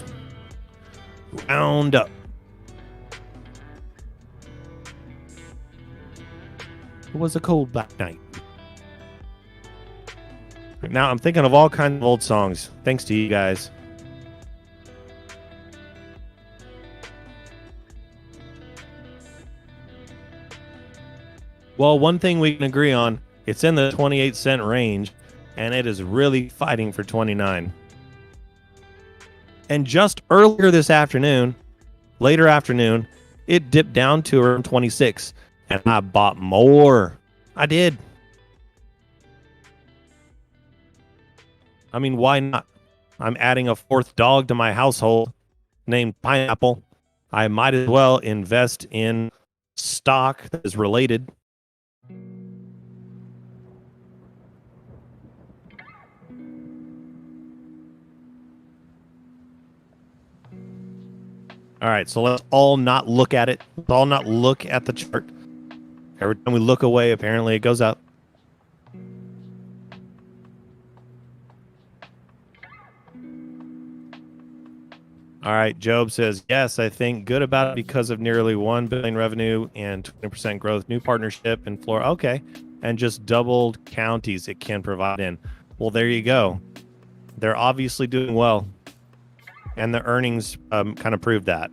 round up. It was a cold black night. Now I'm thinking of all kinds of old songs. Thanks to you guys. Well, one thing we can agree on, it's in the 28 cent range, and it is really fighting for 29. And just earlier this afternoon, later afternoon, it dipped down to around 26, and I bought more. I did. I mean, why not? I'm adding a fourth dog to my household named Pineapple. I might as well invest in stock that is related. All right, so let's all not look at it. Let's all not look at the chart. Every time we look away, apparently it goes up. All right, Job says, yes, I think good about it because of nearly $1 billion revenue and 20% growth, new partnership in Florida. Okay, and just doubled counties it can provide in. Well, there you go. They're obviously doing well. And the earnings kind of proved that.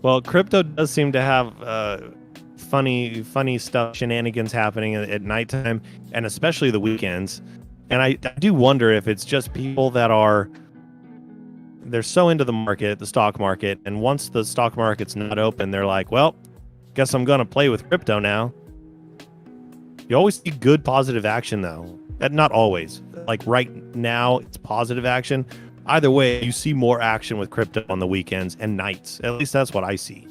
Well, crypto does seem to have funny stuff, shenanigans happening at nighttime, and especially the weekends. And I do wonder if it's just people that they're so into the market, the stock market, and once the stock market's not open, they're like, well, guess I'm gonna play with crypto now. You always see good positive action though. Not always. Like right now, it's positive action. Either way, you see more action with crypto on the weekends and nights. At least that's what I see.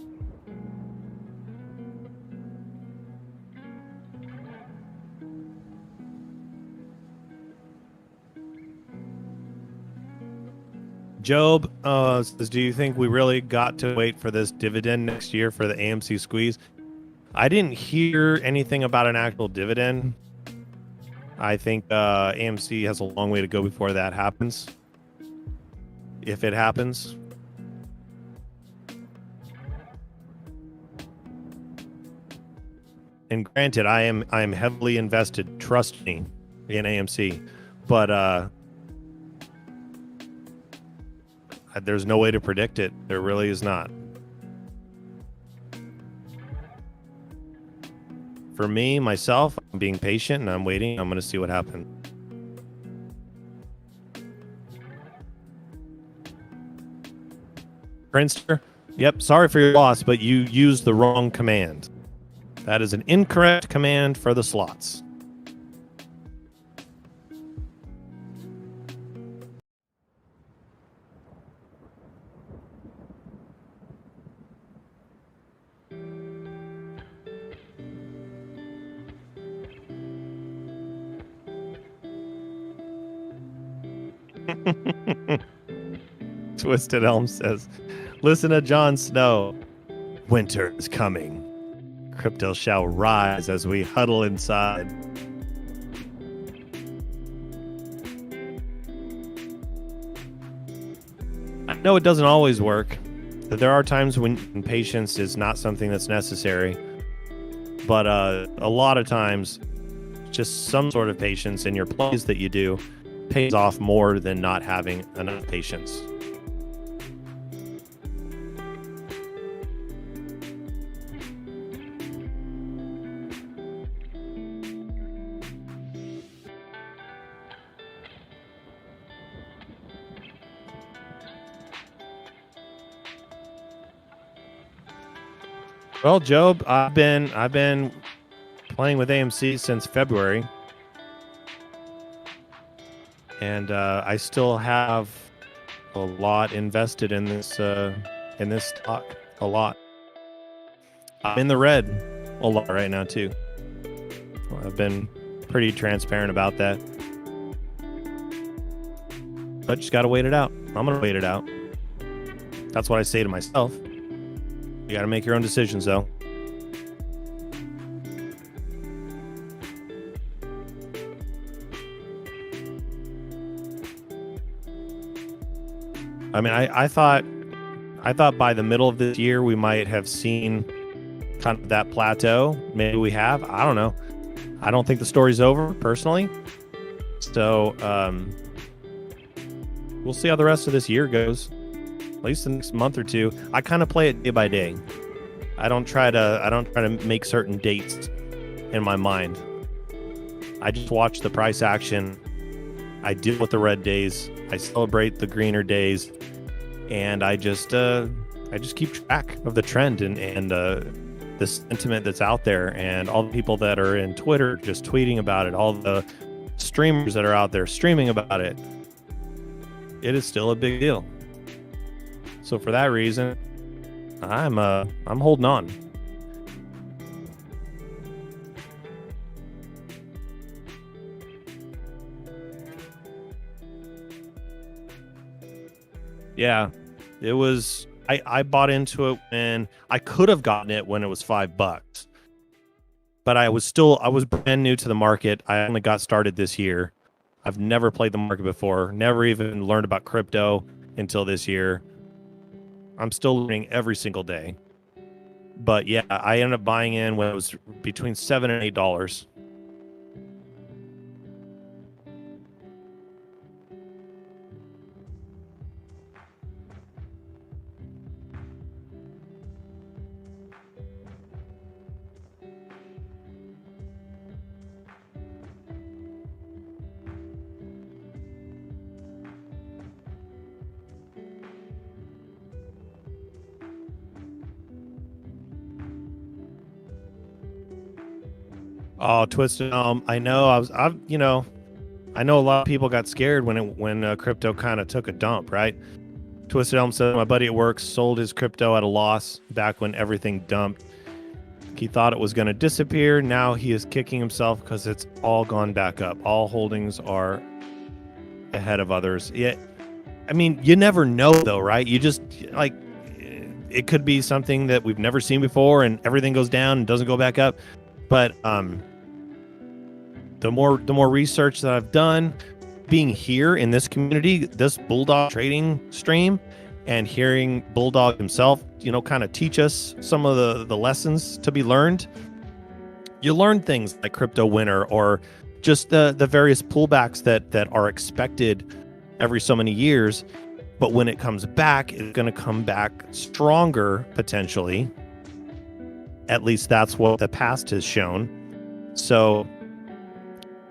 Job says, do you think we really got to wait for this dividend next year for the AMC squeeze? I didn't hear anything about an actual dividend. I think AMC has a long way to go before that happens. if it happens. And granted, I am heavily invested, trust me, in AMC, but there's no way to predict it. There really is not. For me, myself, I'm being patient and I'm waiting. I'm going to see what happens. Prinster, yep, sorry for your loss, but you used the wrong command. That is an incorrect command for the slots. Twisted Elm says, listen to Jon Snow. Winter is coming. Crypto shall rise as we huddle inside. I know it doesn't always work. That there are times when patience is not something that's necessary. But a lot of times, just some sort of patience in your plays that you do pays off more than not having enough patience. Well, Job, I've been playing with AMC since February, and I still have a lot invested in this stock. A lot. I'm in the red a lot right now too. I've been pretty transparent about that, but just got to wait it out. I'm gonna wait it out. That's what I say to myself. You got to make your own decisions, though. I mean, I thought by the middle of this year we might have seen kind of that plateau. Maybe we have. I don't know. I don't think the story's over, personally. So we'll see how the rest of this year goes. At least the next month or two. I kind of play it day by day. I don't try to make certain dates in my mind. I just watch the price action. I deal with the red days. I celebrate the greener days, and I just keep track of the trend and the sentiment that's out there, and all the people that are in Twitter just tweeting about it, all the streamers that are out there streaming about it. It is still a big deal. So for that reason, I'm holding on. Yeah, it was. I bought into it when I could have gotten it when it was $5, but I was brand new to the market. I only got started this year. I've never played the market before. Never even learned about crypto until this year. I'm still learning every single day. But yeah, I ended up buying in when it was between $7 and $8. Oh, Twisted Elm. I know a lot of people got scared when crypto kind of took a dump, right? Twisted Elm said my buddy at work sold his crypto at a loss back when everything dumped. He thought it was going to disappear. Now he is kicking himself because it's all gone back up. All holdings are ahead of others. Yeah, I mean, you never know though, right? You just like it could be something that we've never seen before, and everything goes down and doesn't go back up. But the more research that I've done, being here in this community, this Bulldog trading stream, and hearing Bulldog himself, kind of teach us some of the lessons to be learned. You learn things like crypto winter, or just the various pullbacks that are expected every so many years. But when it comes back, it's going to come back stronger, potentially. At least that's what the past has shown. So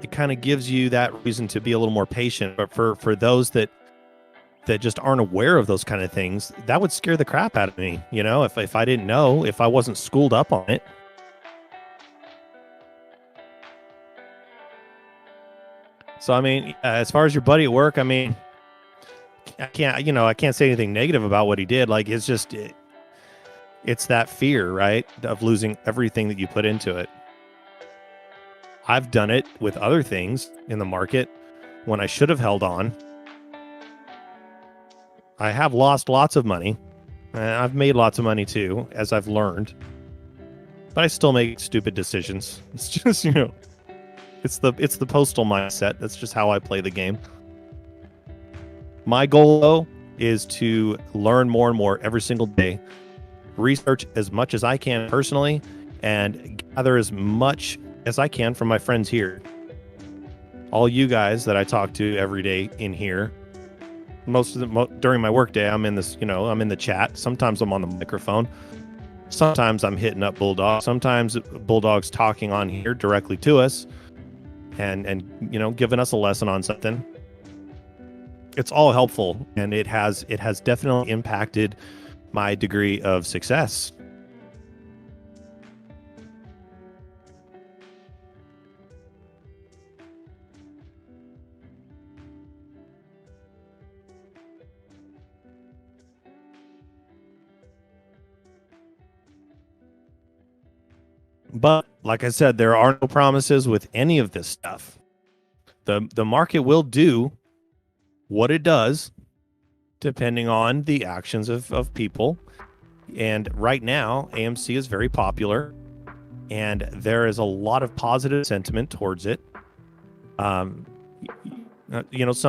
it kind of gives you that reason to be a little more patient. But for those that just aren't aware of those kind of things, that would scare the crap out of me. If I didn't know, if I wasn't schooled up on it. So, I mean, as far as your buddy at work, I mean, I can't say anything negative about what he did. Like, it's just, it's that fear, right, of losing everything that you put into it. I've done it with other things in the market when I should have held on. I have lost lots of money. I've made lots of money too, as I've learned. But I still make stupid decisions. It's just, it's the postal mindset. That's just how I play the game. My goal, though, is to learn more and more every single day, research as much as I can personally, and gather as much as I can from my friends here. All you guys that I talk to every day in here, most of them during my work day, I'm in this, I'm in the chat. Sometimes I'm on the microphone. Sometimes I'm hitting up Bulldog. Sometimes Bulldog's talking on here directly to us, and giving us a lesson on something. It's all helpful, and it has definitely impacted my degree of success. But like I said, there are no promises with any of this stuff. The market will do what it does depending on the actions of people. And right now, AMC is very popular, and there is a lot of positive sentiment towards it. Some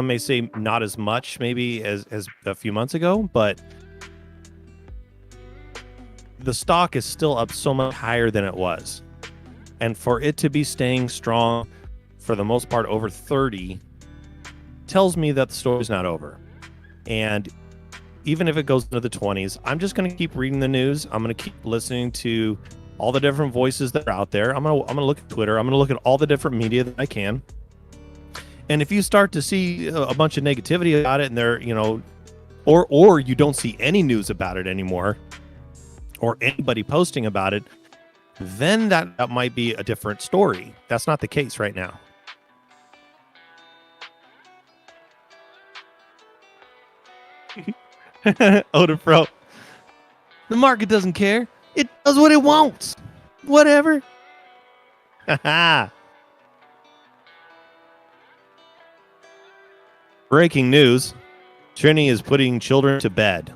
may say not as much maybe as a few months ago, but the stock is still up so much higher than it was. And for it to be staying strong for the most part over 30 tells me that the story's not over. And even if it goes into the 20s, I'm just going to keep reading the news. I'm going to keep listening to all the different voices that are out there. I'm going to look at Twitter. I'm going to look at all the different media that I can. And if you start to see a bunch of negativity about it, and they're, or you don't see any news about it anymore, or anybody posting about it, then that might be a different story. That's not the case right now. Oda Pro. The market doesn't care. It does what it wants. Whatever. Breaking news. Trini is putting children to bed.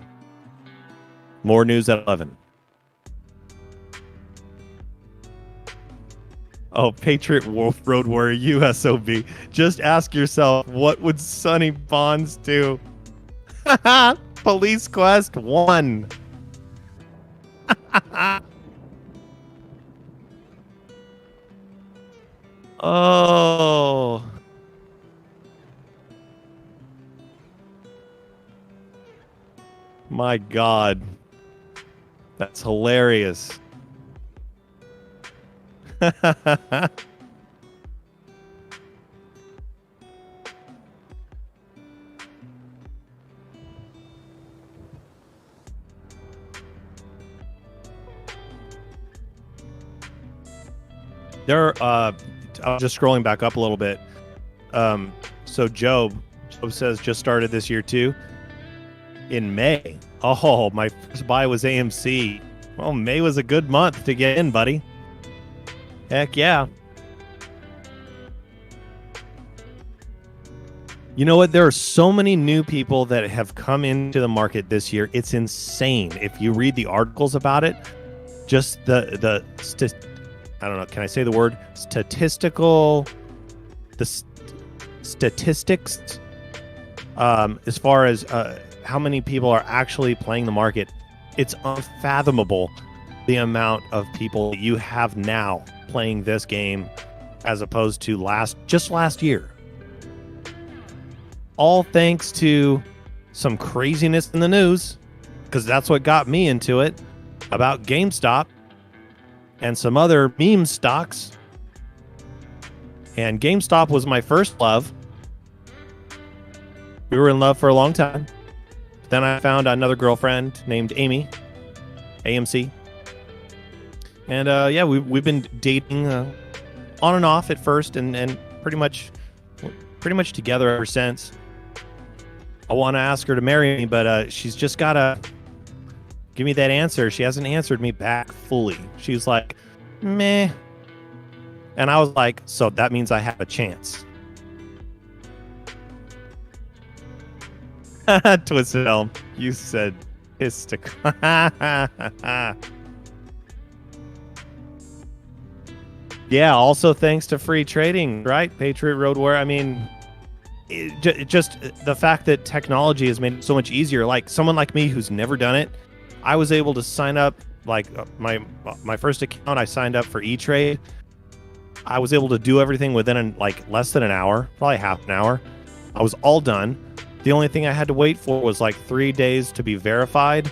More news at 11. Oh, Patriot Road Warrior USOB. Just ask yourself, what would Sonny Bonds do? Police Quest 1. Oh. My God. That's hilarious. I was just scrolling back up a little bit. So Job says just started this year too. In May. Oh, my first buy was AMC. Well, May was a good month to get in, buddy. Heck yeah. You know what? There are so many new people that have come into the market this year. It's insane. If you read the articles about it, just I don't know. Can I say the word statistical? statistics, as far as how many people are actually playing the market, it's unfathomable the amount of people that you have now playing this game as opposed to last year. All thanks to some craziness in the news, because that's what got me into it, about GameStop and some other meme stocks. And GameStop was my first love. We were in love for a long time. Then I found another girlfriend named Amy, AMC. And yeah, we've been dating on and off at first, and pretty much together ever since. I want to ask her to marry me, but she's just gotta give me that answer. She hasn't answered me back fully. She's like, meh. And I was like, so that means I have a chance. Twisted Elm, you said histic. Yeah, also thanks to free trading, right? Patriot Road Warrior. I mean, just the fact that technology has made it so much easier. Like someone like me who's never done it, I was able to sign up. Like my first account, I signed up for E-Trade. I was able to do everything within like less than an hour, probably half an hour. I was all done. The only thing I had to wait for was like 3 days to be verified.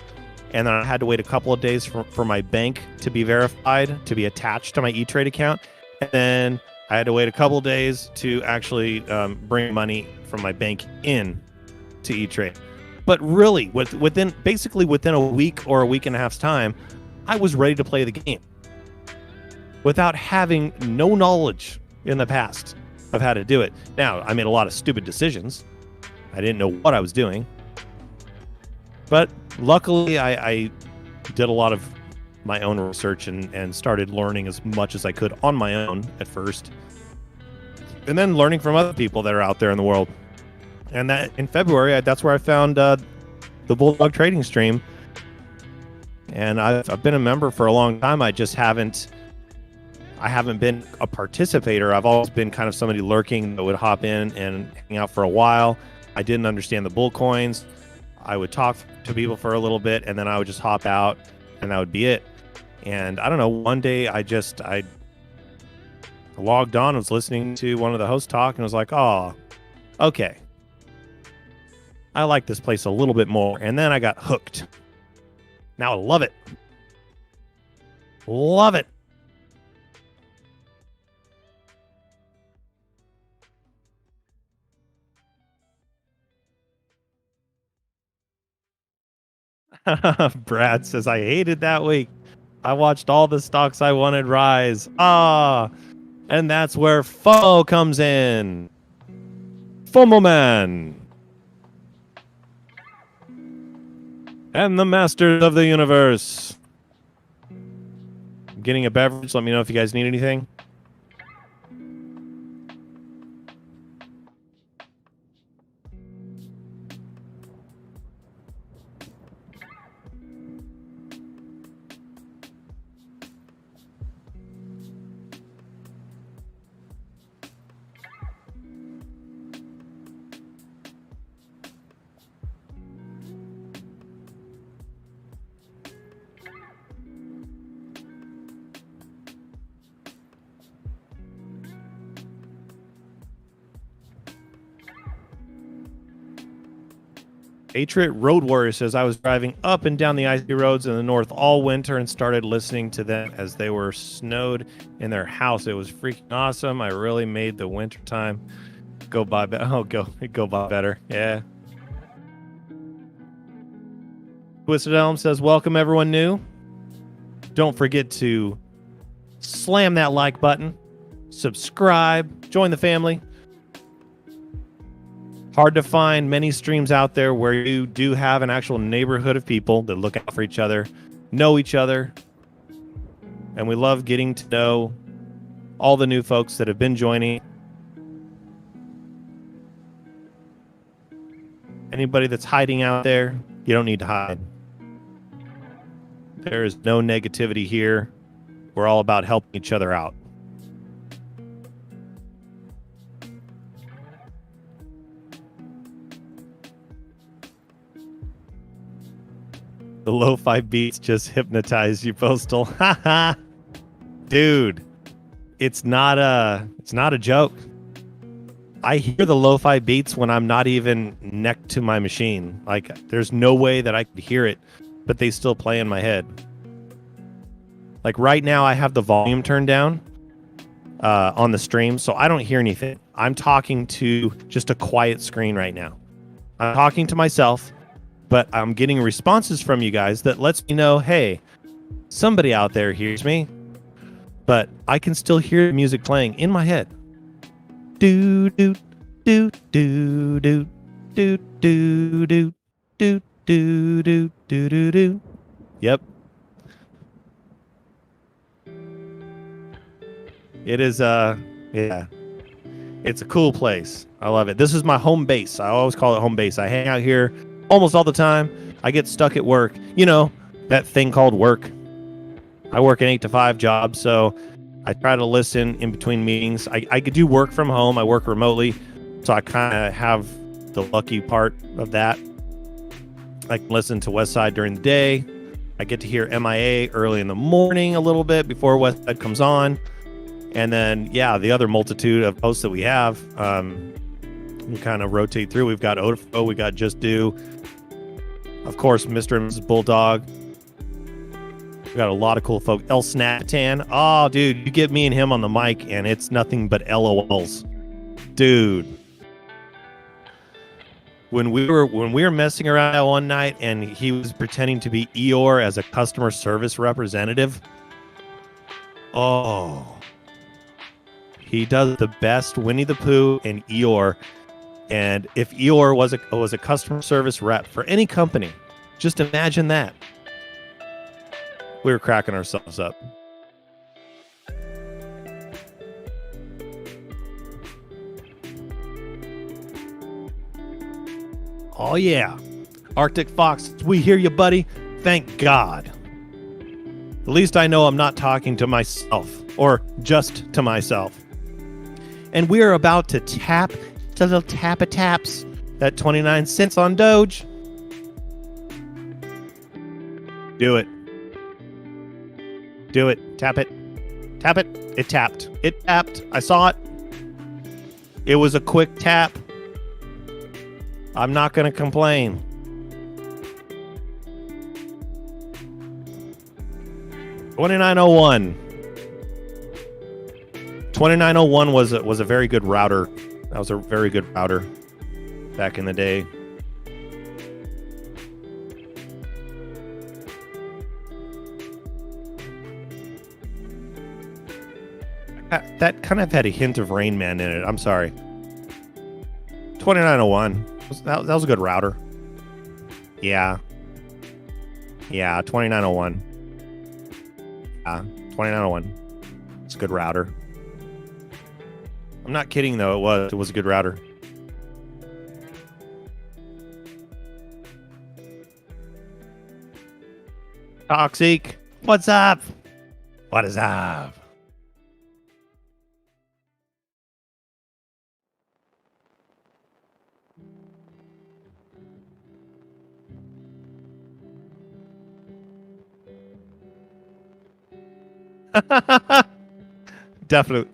And then I had to wait a couple of days for my bank to be verified, to be attached to my E-Trade account. And then I had to wait a couple of days to actually bring money from my bank in to E-Trade. But really, within a week or a week and a half's time, I was ready to play the game without having no knowledge in the past of how to do it. Now, I made a lot of stupid decisions. I didn't know what I was doing. But luckily, I did a lot of my own research and started learning as much as I could on my own at first. And then learning from other people that are out there in the world. And that in February, that's where I found the Bulldog trading stream. And I've been a member for a long time. I haven't been a participator. I've always been kind of somebody lurking that would hop in and hang out for a while. I didn't understand the bull coins. I would talk to people for a little bit, and then I would just hop out, and that would be it. And I don't know, one day I logged on, was listening to one of the hosts talk, and was like, oh, okay. I like this place a little bit more. And then I got hooked. Now I love it. Love it. Brad says, I hated that week. I watched all the stocks I wanted rise. And that's where FOMO comes in. FOMO man. And the masters of the universe. I'm getting a beverage. Let me know if you guys need anything. Patriot Road Warrior says, I was driving up and down the icy roads in the north all winter and started listening to them as they were snowed in their house. It was freaking awesome. I really made the winter time go by better. Oh, go by better. Yeah. Twisted Elm says, welcome everyone new. Don't forget to slam that like button, subscribe, join the family. Hard to find many streams out there where you do have an actual neighborhood of people that look out for each other, know each other. And we love getting to know all the new folks that have been joining. Anybody that's hiding out there, you don't need to hide. There is no negativity here. We're all about helping each other out. The lo-fi beats just hypnotize you, Postal. Haha. Dude, it's not a joke. I hear the lo-fi beats when I'm not even next to my machine. Like, there's no way that I could hear it, but they still play in my head. Like right now, I have the volume turned down on the stream, so I don't hear anything. I'm talking to just a quiet screen right now. I'm talking to myself, but I'm getting responses from you guys that lets me know, hey, somebody out there hears me, but I can still hear the music playing in my head. Do do do do do do do do do do do do do. Yep. It is yeah. It's a cool place. I love it. This is my home base. I always call it home base. I hang out here almost all the time. I get stuck at work. You know, that thing called work. I work an 8 to 5 job, so I try to listen in between meetings. I do work from home. I work remotely, so I kind of have the lucky part of that. I can listen to Westside during the day. I get to hear MIA early in the morning a little bit before Westside comes on. And then, yeah, the other multitude of posts that we have, we kind of rotate through. We've got OFO, we got Just Do, of course, Mr. and Mrs. Bulldog. We got a lot of cool folk. El Snaptan. Oh, dude, you get me and him on the mic, and it's nothing but LOLs, dude. When we were messing around that one night, and he was pretending to be Eeyore as a customer service representative. Oh. He does the best Winnie the Pooh and Eeyore. And if Eeyore was a customer service rep for any company, just imagine that. We were cracking ourselves up. Oh, yeah. Arctic Fox, we hear you, buddy. Thank God. At least I know I'm not talking to myself, or just to myself. And we are about to tap to the taps at 29 cents on Doge. Do it. Do it. Tap it. Tap it. It tapped. It tapped. I saw it. It was a quick tap. I'm not going to complain. $29.01. 2901 was a very good router. That was a very good router back in the day. That kind of had a hint of Rain Man in it. I'm sorry. 2901. That was a good router. Yeah. Yeah, 2901. Yeah, 2901. It's a good router. I'm not kidding though. It was a good router. Toxic, what's up? What is up? Definitely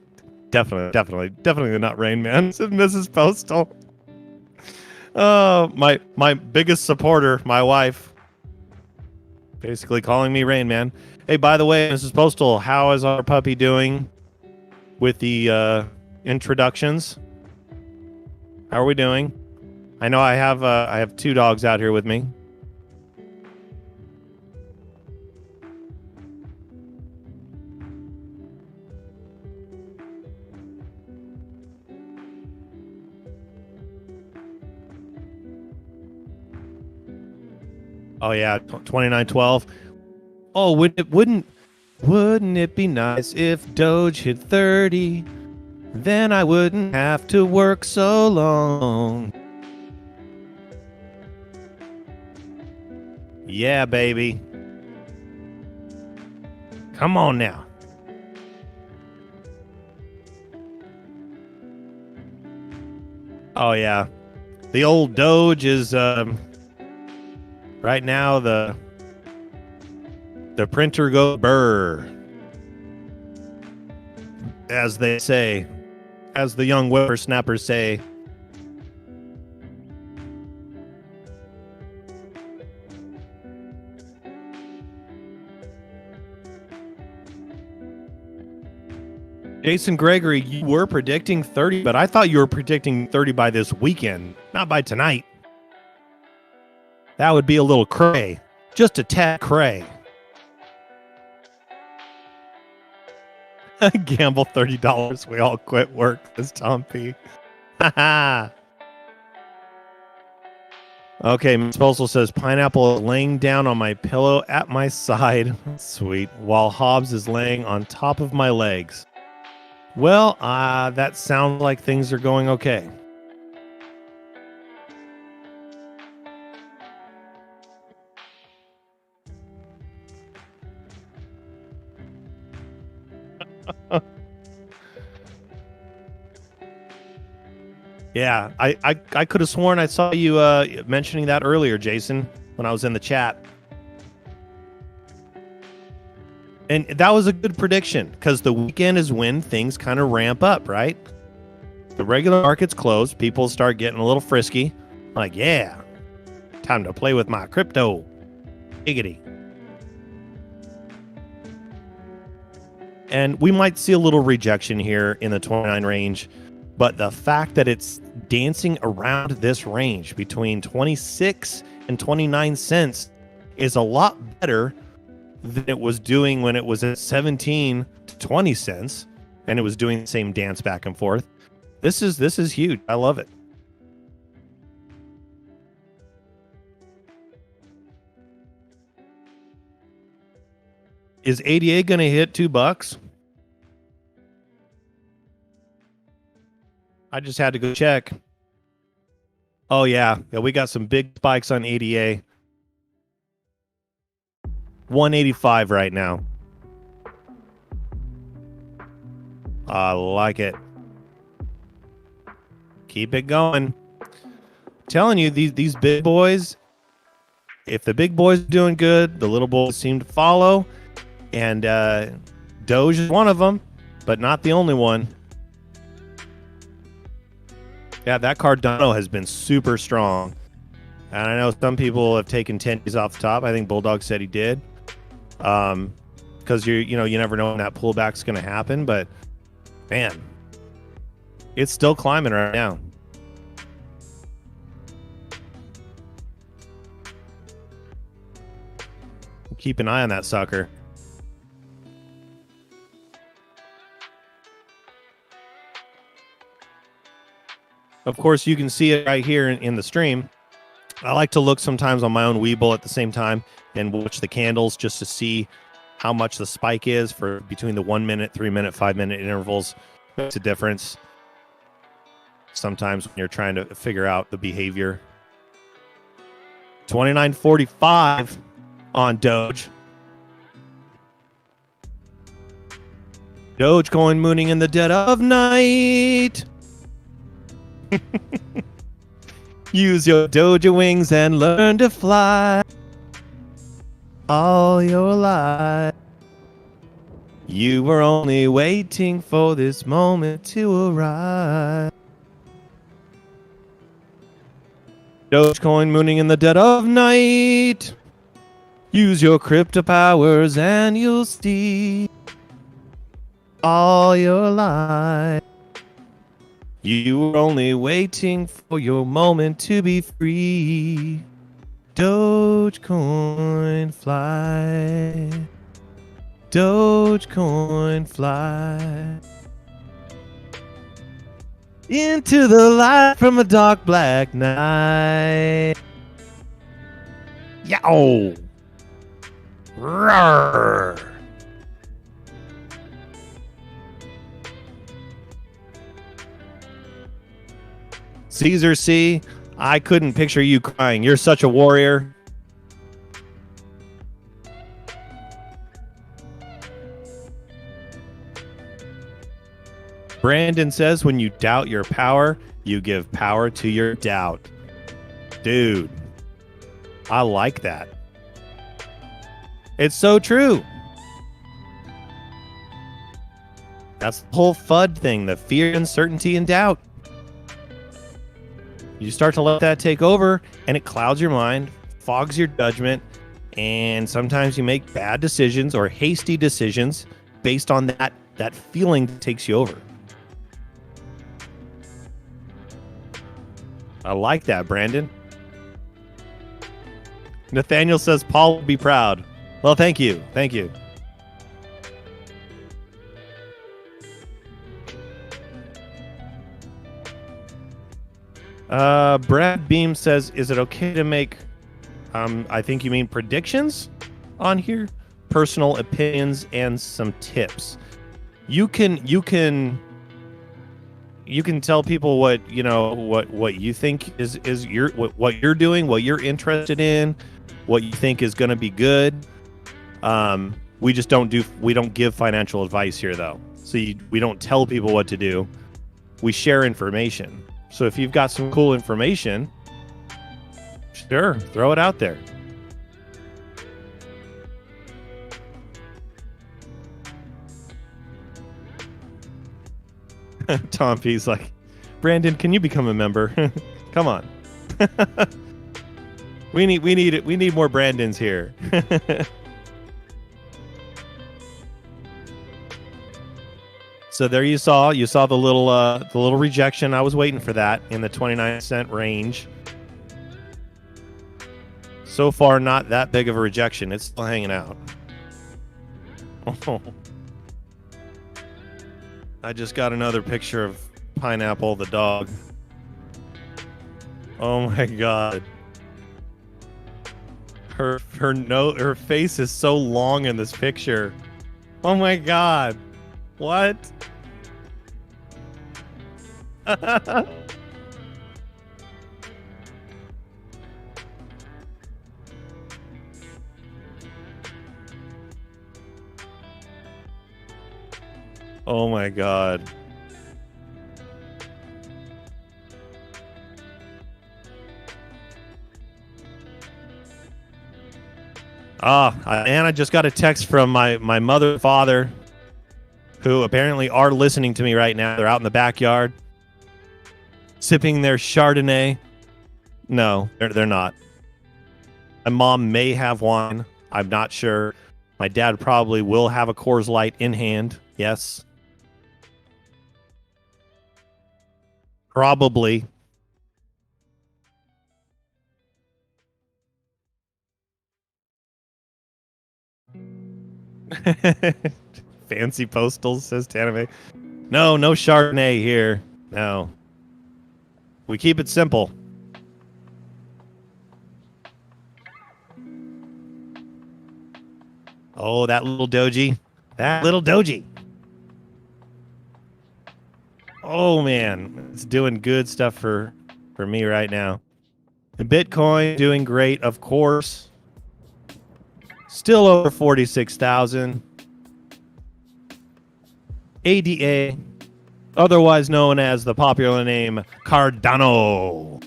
not Rain Man, said Mrs. Postal. Oh, my biggest supporter, my wife, basically calling me Rain Man. Hey, by the way, Mrs. Postal, how is our puppy doing with the introductions? How are we doing? I know I have 2 dogs out here with me. Oh yeah, 2912. Oh, wouldn't it be nice if Doge hit 30? Then I wouldn't have to work so long. Yeah, baby. Come on now. Oh yeah. The old Doge is right now the The printer goes burr. As they say, as the young whippersnappers say. Jason Gregory, you were predicting 30, but I thought you were predicting 30 by this weekend, not by tonight. That would be a little cray. Just a tad cray. Gamble $30. We all quit work, says Tom P. Okay, Miss Postal says, Pineapple is laying down on my pillow at my side. Sweet. While Hobbs is laying on top of my legs. Well, that sounds like things are going okay. Yeah, I could have sworn I saw you mentioning that earlier, Jason, when I was in the chat. And that was a good prediction because the weekend is when things kind of ramp up, right? The regular market's closed. People start getting a little frisky. Like, yeah, time to play with my crypto. Giggity. And we might see a little rejection here in the 29 range. But the fact that it's dancing around this range between 26 and 29 cents is a lot better than it was doing when it was at 17 to 20 cents and it was doing the same dance back and forth. This is huge. I love it. Is ADA going to hit $2? I just had to go check. Oh, yeah, we got some big spikes on ADA. 185 right now. I like it. Keep it going. Telling you, these big boys, if the big boys are doing good, the little boys seem to follow. And Doge is one of them, but not the only one. Yeah, that Cardano has been super strong. And I know some people have taken 10s off the top. I think Bulldog said he did. Because you never know when that pullback's going to happen. But, man, it's still climbing right now. Keep an eye on that sucker. Of course, you can see it right here in the stream. I like to look sometimes on my own Webull at the same time and watch the candles just to see how much the spike is for between the 1 minute, 3 minute, 5 minute intervals. Makes a difference sometimes when you're trying to figure out the behavior. 29.45 on Doge. Dogecoin mooning in the dead of night. Use your Doja wings and learn to fly all your life. You were only waiting for this moment to arrive. Dogecoin mooning in the dead of night. Use your crypto powers and you'll see all your life. You were only waiting for your moment to be free. Dogecoin fly. Dogecoin fly. Into the light from a dark black night. Yow! Roar! Caesar C, I couldn't picture you crying. You're such a warrior. Brandon says, when you doubt your power, you give power to your doubt. Dude, I like that. It's so true. That's the whole FUD thing, the fear, uncertainty, and doubt. You start to let that take over, and it clouds your mind, fogs your judgment, and sometimes you make bad decisions or hasty decisions based on that feeling that takes you over. I like that, Brandon. Nathaniel says Paul will be proud. Well, thank you. Thank you. Brad Beam says, is it okay to make, I think you mean predictions on here? Personal opinions and some tips. You can tell people what you think is your what you're doing, what you're interested in, what you think is going to be good. We just don't give financial advice here though. So we don't tell people what to do. We share information. So if you've got some cool information, sure, throw it out there. Tom P's like, Brandon, can you become a member? Come on. We need more Brandons here. So there you saw the little rejection. I was waiting for that in the 29-cent range. So far, not that big of a rejection. It's still hanging out. Oh. I just got another picture of Pineapple the dog. Oh my god. Her face is so long in this picture. Oh my god. What? Oh my god. And I just got a text from my mother and father, who apparently are listening to me right now. They're out in the backyard, sipping their Chardonnay. No, they're not. My mom may have wine. I'm not sure. My dad probably will have a Coors Light in hand. Yes. Probably. Fancy postals, says Taname. No Chardonnay here. No. We keep it simple. Oh, that little doji. That little doji. Oh, man. It's doing good stuff for me right now. The Bitcoin doing great, of course. Still over 46,000. ADA, otherwise known as the popular name Cardano.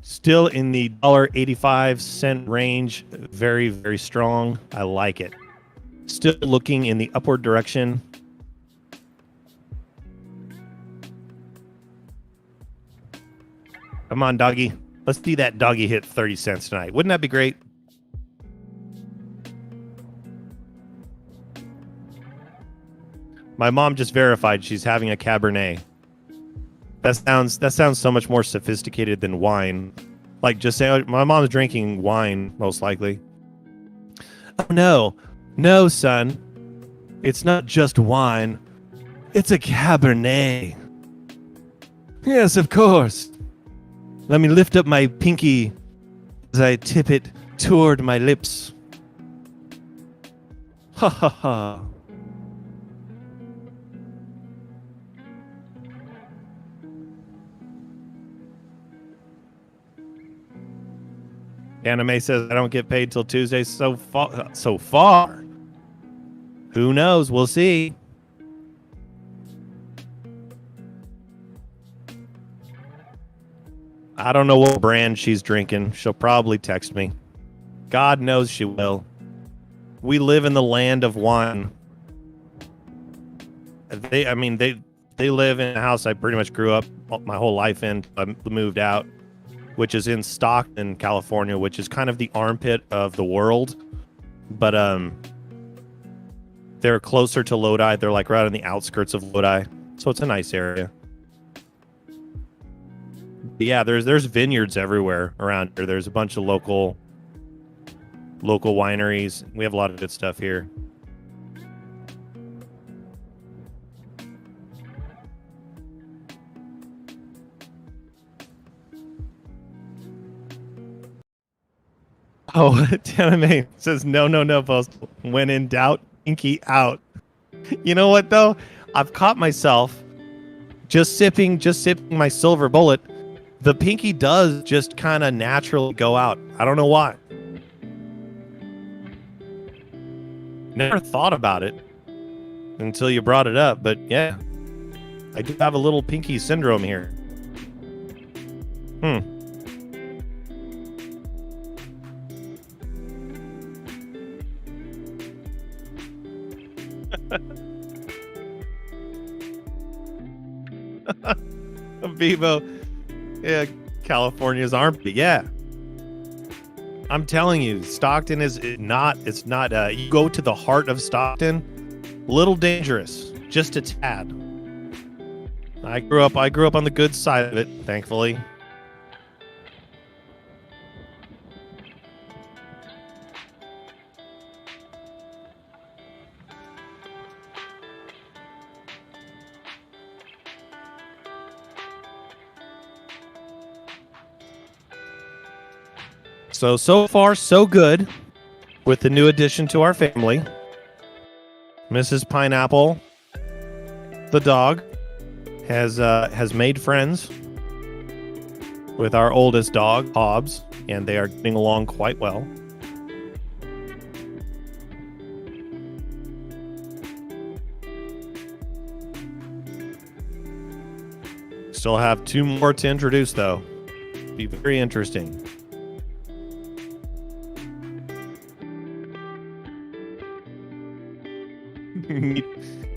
Still in the $1.85 range. Very, very strong. I like it. Still looking in the upward direction. Come on, doggy. Let's see that doggy hit 30 cents tonight. Wouldn't that be great? My mom just verified she's having a Cabernet. That sounds so much more sophisticated than wine. Like just saying, my mom's drinking wine, most likely. Oh no, son, it's not just wine. It's a Cabernet. Yes, of course. Let me lift up my pinky as I tip it toward my lips. Ha ha ha. Anime says I don't get paid till Tuesday. So far. Who knows? We'll see. I don't know what brand she's drinking. She'll probably text me. God knows she will. we live in the land of wine. They live in a house I pretty much grew up my whole life in. I moved out, which is in Stockton, California, which is kind of the armpit of the world. But they're closer to Lodi. They're like right on the outskirts of Lodi, so it's a nice area. But yeah, there's vineyards everywhere around here. There's a bunch of local wineries. We have a lot of good stuff here. Oh, Taname says no, post. When in doubt, pinky out. You know what though? I've caught myself just sipping my silver bullet. The pinky does just kind of naturally go out. I don't know why. Never thought about it until you brought it up, but yeah, I do have a little pinky syndrome here. Vivo. Yeah, California's armpit. Yeah. I'm telling you, Stockton is not, it's not, you go to the heart of Stockton, little dangerous, just a tad. I grew up on the good side of it, thankfully. So far, so good with the new addition to our family. Mrs. Pineapple, the dog, has made friends with our oldest dog, Hobbs, and they are getting along quite well. Still have 2 more to introduce, though. Be very interesting.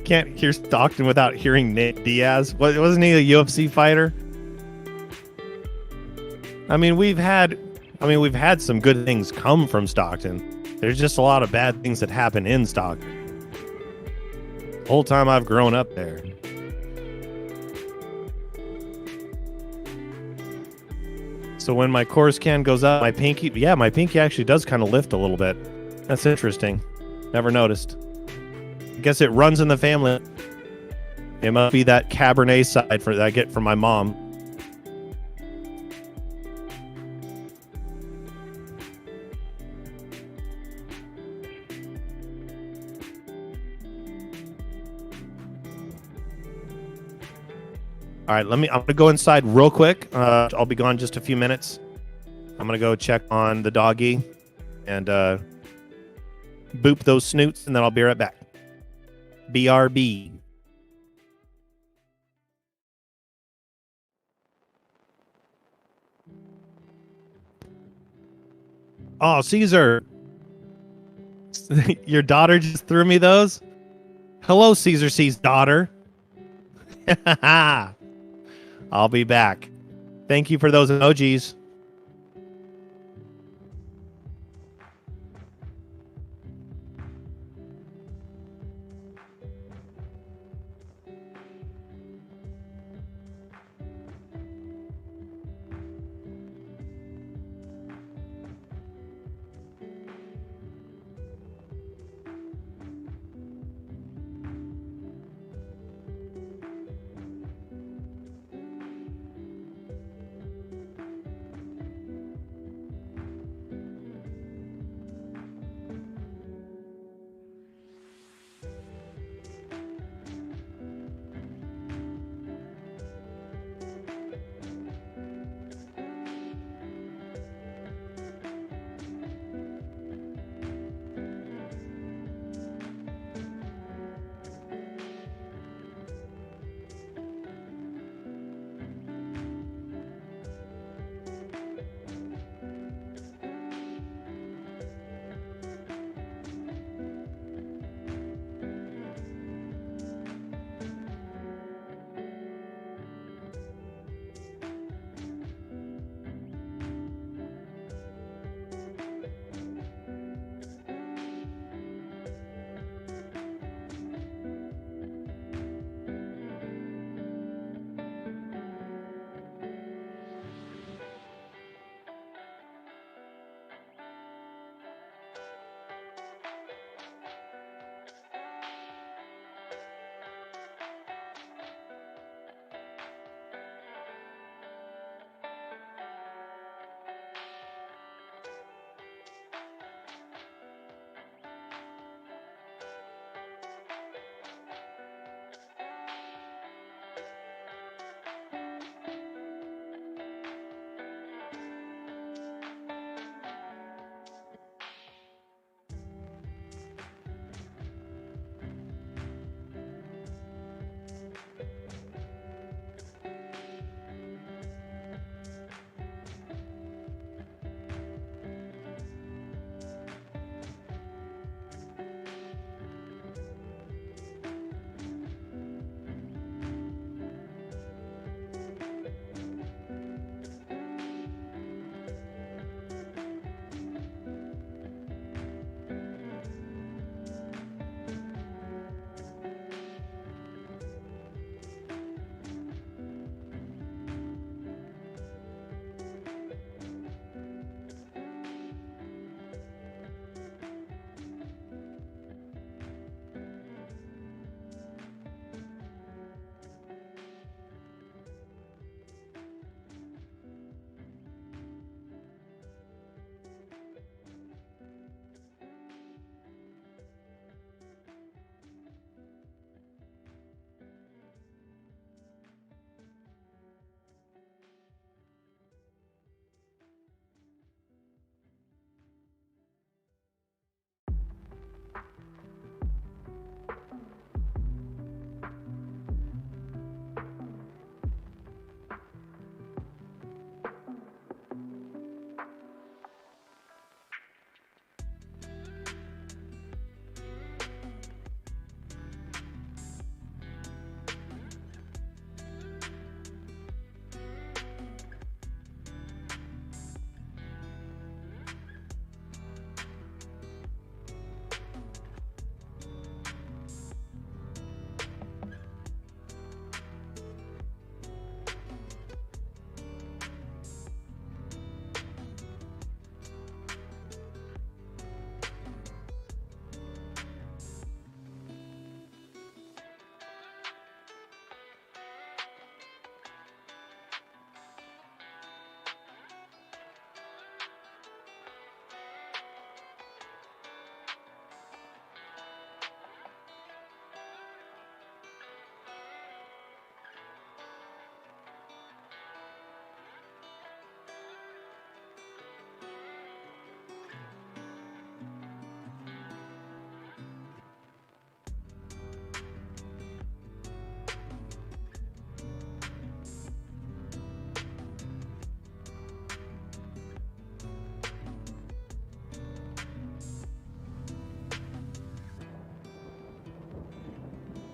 Can't hear Stockton without hearing Nate Diaz. Wasn't he a UFC fighter? I mean, we've had some good things come from Stockton. There's just a lot of bad things that happen in Stockton. The whole time I've grown up there. So when my course can goes up, my pinky actually does kind of lift a little bit. That's interesting. Never noticed. I guess it runs in the family. It must be that Cabernet side that I get from my mom. All right, I'm gonna go inside real quick. I'll be gone just a few minutes. I'm gonna go check on the doggy and boop those snoots, and then I'll be right back. BRB. Oh, Caesar. Your daughter just threw me those? Hello, Caesar C's daughter. I'll be back. Thank you for those emojis.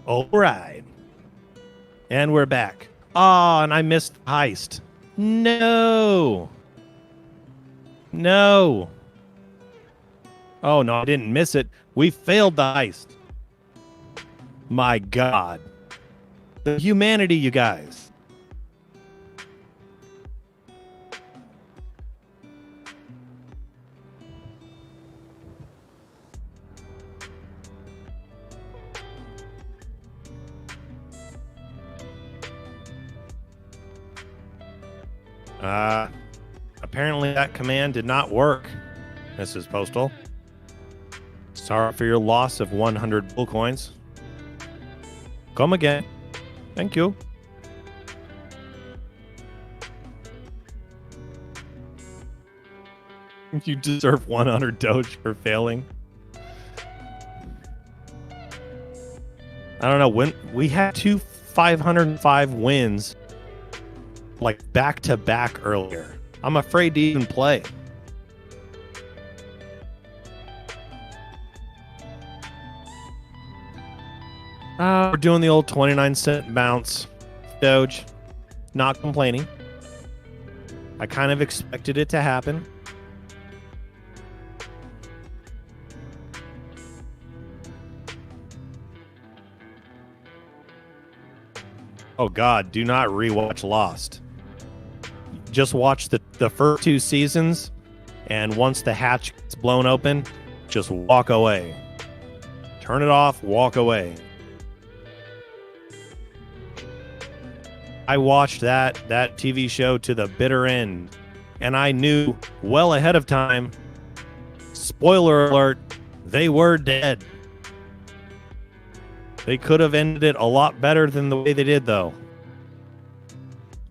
All right. And we're back. Oh, and I missed heist. No. No. Oh, no, I didn't miss it. We failed the heist. My God. The humanity, you guys. Apparently that command did not work, Mrs. Postal. Sorry for your loss of 100 bull coins. Come again. Thank you. You deserve 100 Doge for failing. I don't know. When we had two 505 wins, like back to back earlier. I'm afraid to even play. We're doing the old 29-cent bounce. Doge. Not complaining. I kind of expected it to happen. Oh God, do not rewatch Lost. Just watch the first two seasons, and once the hatch gets blown open, just walk away. Turn it off, walk away. I watched that TV show to the bitter end, and I knew well ahead of time, spoiler alert, they were dead. They could have ended it a lot better than the way they did, though.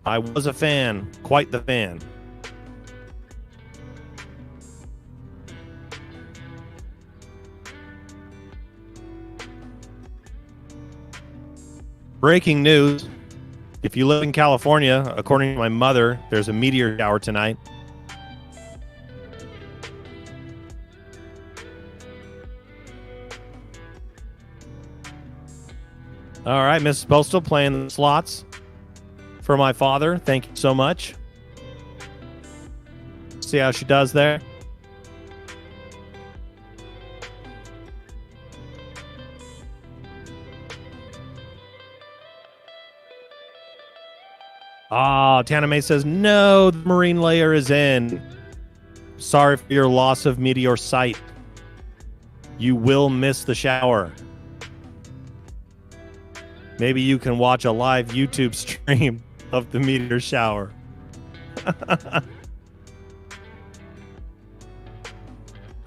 I was a fan, quite the fan. Breaking news. If you live in California, according to my mother, there's a meteor shower tonight. All right, Mrs. Postal playing the slots for my father. Thank you so much. See how she does there. Ah, Tana May says, no, the marine layer is in. Sorry for your loss of meteor sight. You will miss the shower. Maybe you can watch a live YouTube stream of the meteor shower.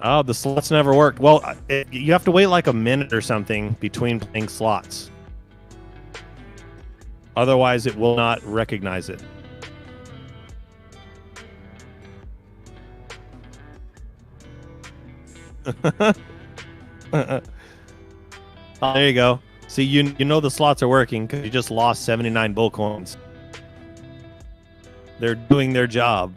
Oh, the slots never worked. Well, you have to wait like a minute or something between playing slots. Otherwise, it will not recognize it. Oh, there you go. See, you know the slots are working because you just lost 79 bull coins. They're doing their job.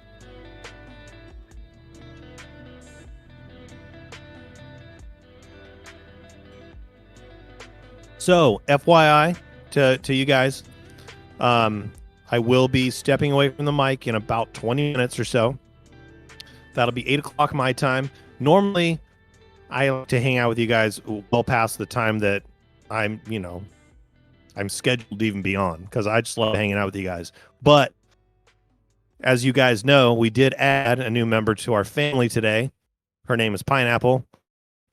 So, FYI to you guys, I will be stepping away from the mic in about 20 minutes or so. That'll be 8 o'clock my time. Normally, I like to hang out with you guys well past the time that I'm scheduled to even be on, because I just love hanging out with you guys. But as you guys know, we did add a new member to our family today. Her name is Pineapple,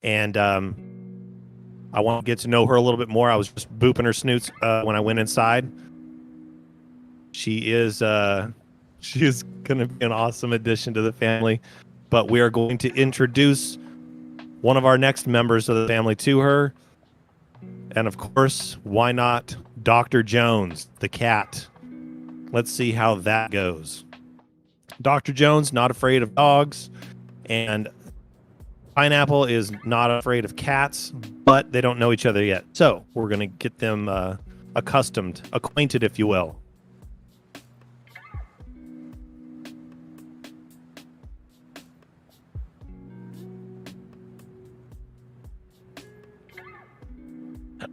and I want to get to know her a little bit more. I was just booping her snoots when I went inside. She is going to be an awesome addition to the family, but we are going to introduce one of our next members of the family to her. And of course, why not Dr. Jones, the cat? Let's see how that goes. Dr. Jones, not afraid of dogs, and Pineapple is not afraid of cats, but they don't know each other yet. So we're going to get them acquainted, if you will.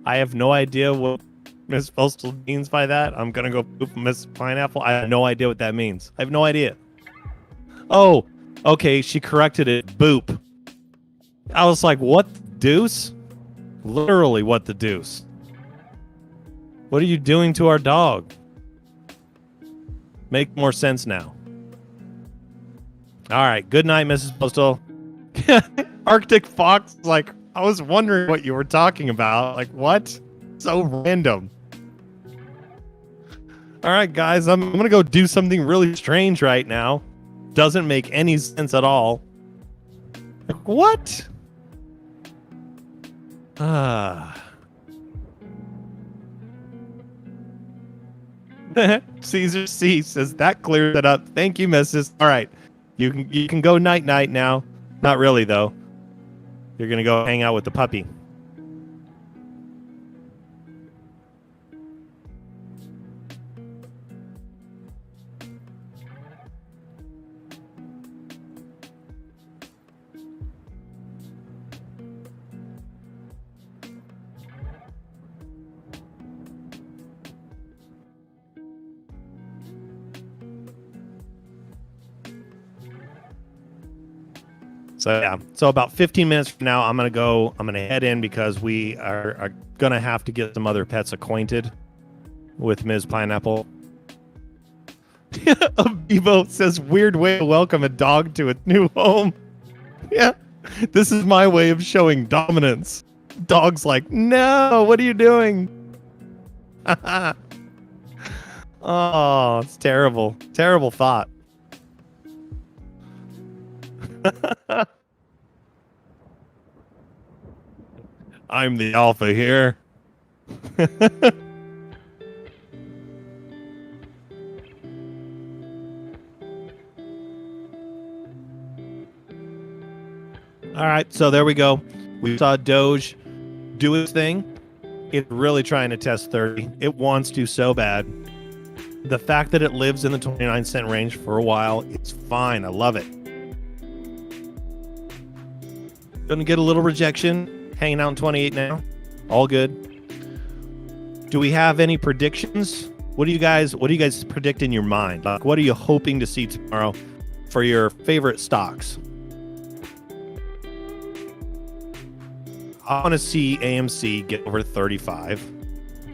I have no idea what Miss Postal means by that. I'm gonna go poop Miss Pineapple. I have no idea what that means. I have no idea. Oh, okay. She corrected it. Boop. I was like, what the deuce? Literally, what the deuce? What are you doing to our dog? Make more sense now. All right. Good night, Mrs. Postal. Arctic Fox, like, I was wondering what you were talking about. Like, what? So random. All right, guys, I'm going to go do something really strange right now. Doesn't make any sense at all. Like, what? Caesar C says that clears it up. Thank you, Mrs. All right. You can go night night now. Not really though. You're going to go hang out with the puppy. So yeah, so about 15 minutes from now, I'm gonna head in because we are gonna have to get some other pets acquainted with Ms. Pineapple. Bevo says, weird way to welcome a dog to its new home. Yeah, this is my way of showing dominance. Dog's like, no, what are you doing? Oh, it's terrible. Terrible thought. I'm the alpha here. All right, so there we go. We saw Doge do its thing. It's really trying to test 30. It wants to so bad. The fact that it lives in the 29-cent range for a while, it's fine. I love it. Gonna get a little rejection. Hanging out in 28 now. All good. Do we have any predictions? What do you guys predict in your mind? Like, what are you hoping to see tomorrow for your favorite stocks? I want to see AMC get over 35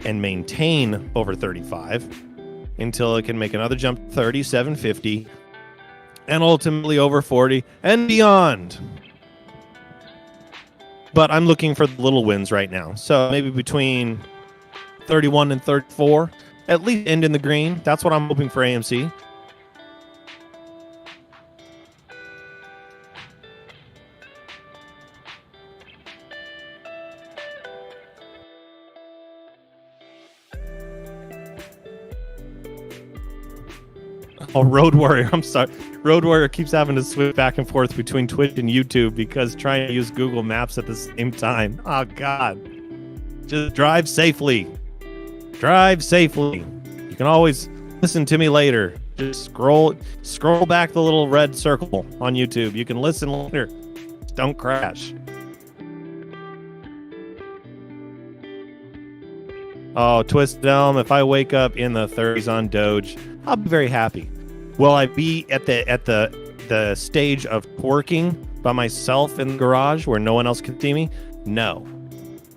and maintain over 35 until it can make another jump to 37.50 and ultimately over 40 and beyond. But I'm looking for the little wins right now. So maybe between 31 and 34, at least end in the green. That's what I'm hoping for AMC. Oh, Road Warrior, I'm sorry. Road Warrior keeps having to switch back and forth between Twitch and YouTube because trying to use Google Maps at the same time. Oh, God. Just drive safely. Drive safely. You can always listen to me later. Just scroll back the little red circle on YouTube. You can listen later. Just don't crash. Oh, Twisted Elm, if I wake up in the 30s on Doge, I'll be very happy. Will I be at the stage of twerking by myself in the garage where no one else can see me? No.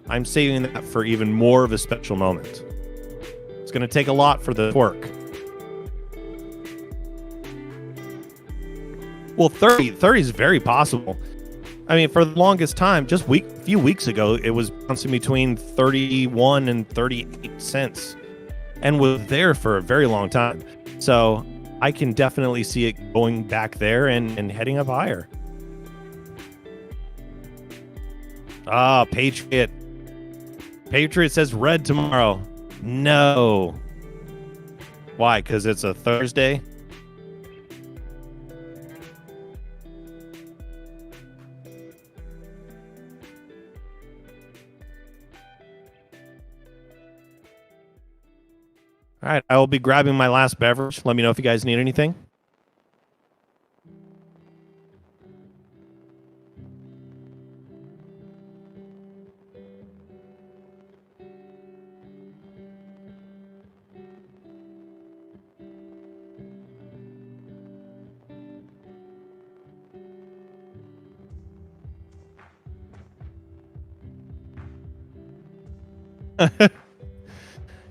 I'm saving that for even more of a special moment. It's going to take a lot for the twerk. Well, 30 is very possible. I mean, for the longest time, just a few weeks ago, it was bouncing between 31 and 38 cents and was there for a very long time. So I can definitely see it going back there and heading up higher. Ah, Patriot. Patriot says red tomorrow. No. Why? Because it's a Thursday? All right, I will be grabbing my last beverage. Let me know if you guys need anything.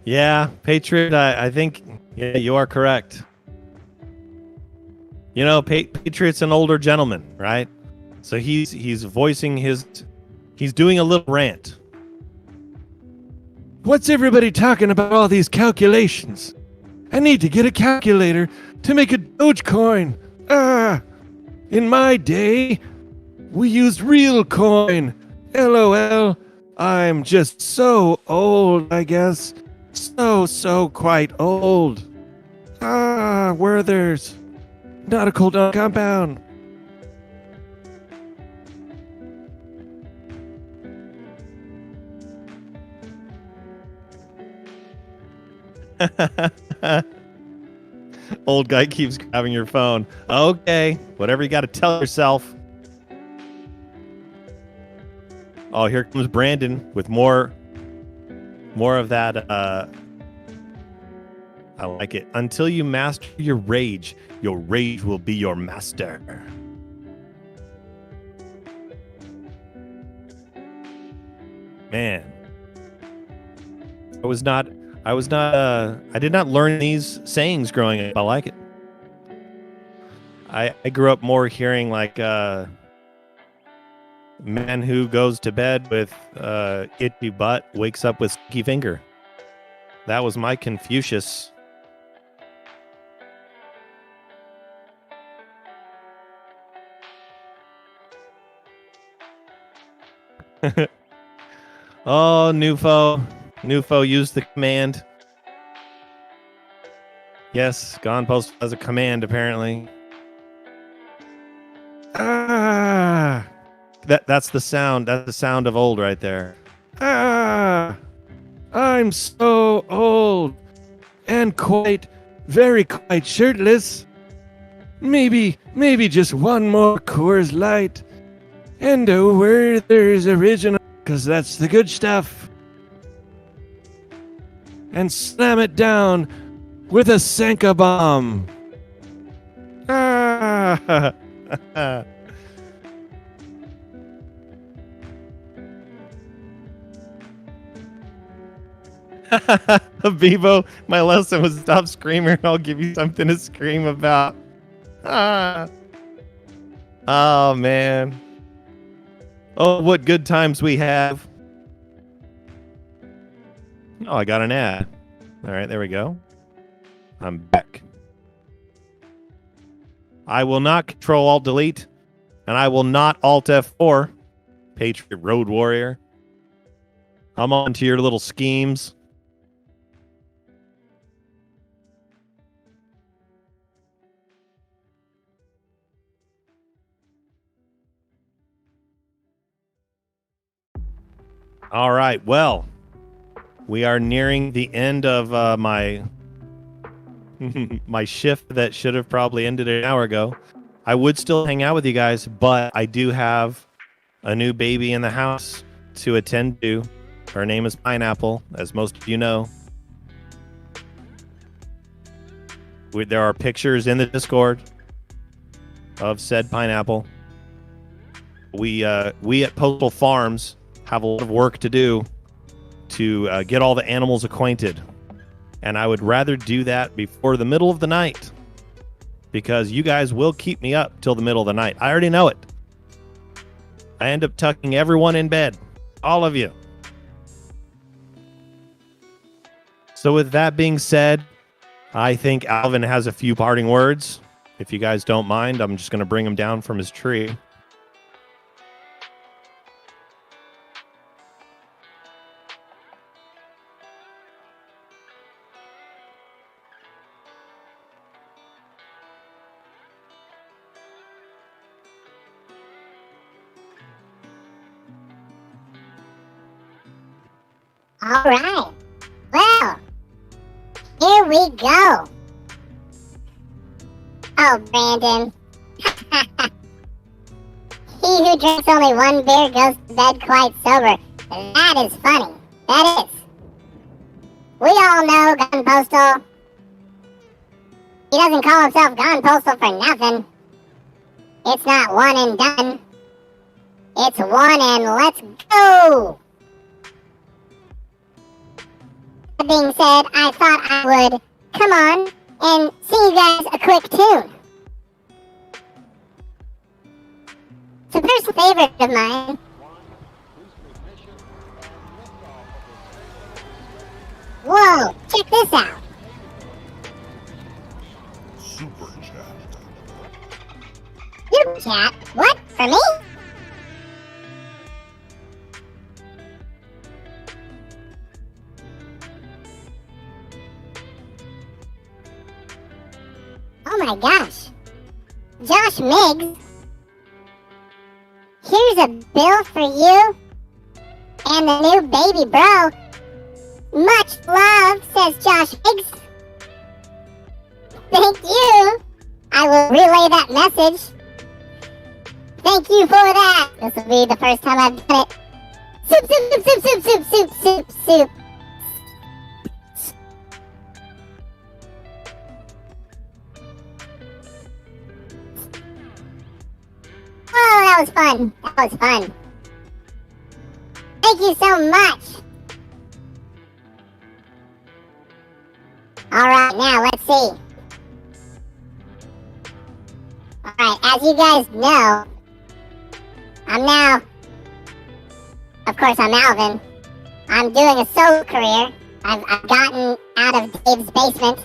Yeah, Patriot, I think yeah, you are correct. You know, Patriot's an older gentleman, right? So he's voicing he's doing a little rant. What's everybody talking about all these calculations? I need to get a calculator to make a Dogecoin. In my day, we used real coin. LOL. I'm just so old, I guess. So quite old. Werther's. Nautical compound. Old guy keeps grabbing your phone. Okay, whatever you got to tell yourself. Oh, here comes Brandon with more of that. I like it. Until you master your rage will be your master. Man, I did not learn these sayings growing up. I like it. I grew up more hearing like man who goes to bed with itchy butt wakes up with sticky finger. That was my Confucius. Oh, Nufo used the command. Yes, Gone Post has a command apparently. That's the sound. That's the sound of old right there. I'm so old and very quite shirtless. Maybe just one more Coors Light and a Werther's original, because that's the good stuff. And slam it down with a Sanka bomb. Bevo, my lesson was stop screaming and I'll give you something to scream about. Oh, man. Oh, what good times we have. Oh, I got an ad. All right, there we go. I'm back. I will not Control-Alt-Delete, and I will not Alt-F4. Patriot Road Warrior. I'm on to your little schemes. All right, well, we are nearing the end of my my shift that should have probably ended an hour ago. I would still hang out with you guys, but I do have a new baby in the house to attend to. Her name is Pineapple, as most of you know. There are pictures in the Discord of said Pineapple. We at Postal Farms have a lot of work to do to get all the animals acquainted. And I would rather do that before the middle of the night, because you guys will keep me up till the middle of the night. I already know it. I end up tucking everyone in bed. All of you. So with that being said, I think Alvin has a few parting words. If you guys don't mind, I'm just going to bring him down from his tree. All right. Well, here we go. Oh, Brandon. He who drinks only one beer goes to bed quite sober. That is funny. That is. We all know Gun Postal. He doesn't call himself Gun Postal for nothing. It's not one and done. It's one and let's go. That being said, I thought I would come on and sing you guys a quick tune. It's a personal favorite of mine. Whoa, check this out. Super chat. Super chat? What? For me? Oh my gosh. Josh Miggs. Here's a bill for you and the new baby bro. Much love, says Josh Miggs. Thank you. I will relay that message. Thank you for that. This will be the first time I've done it. Soup, soup, soup, soup, soup, soup, soup, soup, soup. Oh, that was fun. That was fun. Thank you so much. Alright, now let's see. Alright, as you guys know, of course I'm Alvin. I'm doing a solo career. I've gotten out of Dave's basement,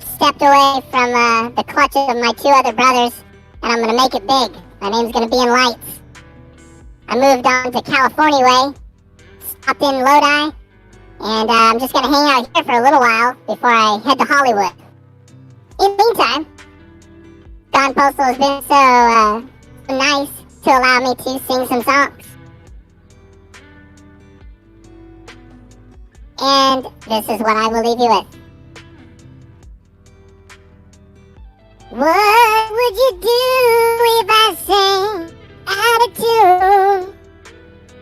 stepped away from the clutches of my two other brothers, and I'm gonna make it big. My name's gonna be in lights. I moved on to California way, stopped in Lodi, and I'm just gonna hang out here for a little while before I head to Hollywood. In the meantime, Don Postal has been so nice to allow me to sing some songs. And this is what I will leave you with. What would you do if I sang out of tune?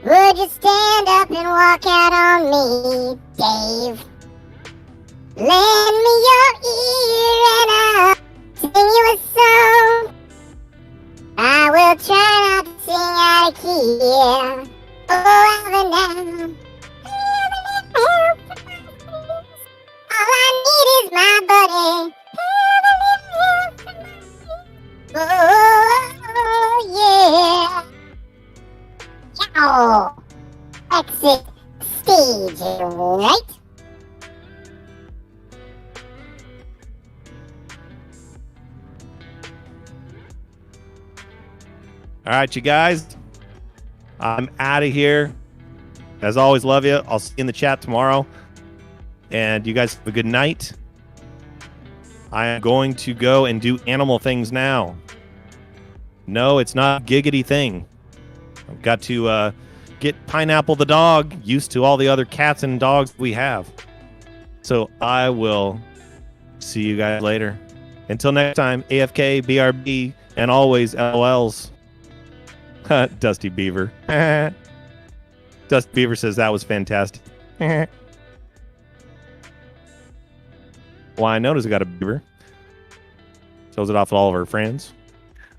Would you stand up and walk out on me, Dave? Lend me your ear and I'll sing you a song. I will try not to sing out of key. Oh, Alvin, now. All I need is my buddy. Oh, yeah. Yow. Exit stage, right? All right, you guys. I'm out of here. As always, love you. I'll see you in the chat tomorrow. And you guys have a good night. I am going to go and do animal things now. No, it's not a giggity thing. I've got to get Pineapple the dog used to all the other cats and dogs we have. So I will see you guys later. Until next time, AFK, BRB, and always LOLs. Dusty Beaver. Dusty Beaver says that was fantastic. Well, I noticed I got a beaver. Shows it off to all of our friends.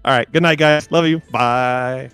All right. Good night, guys. Love you. Bye.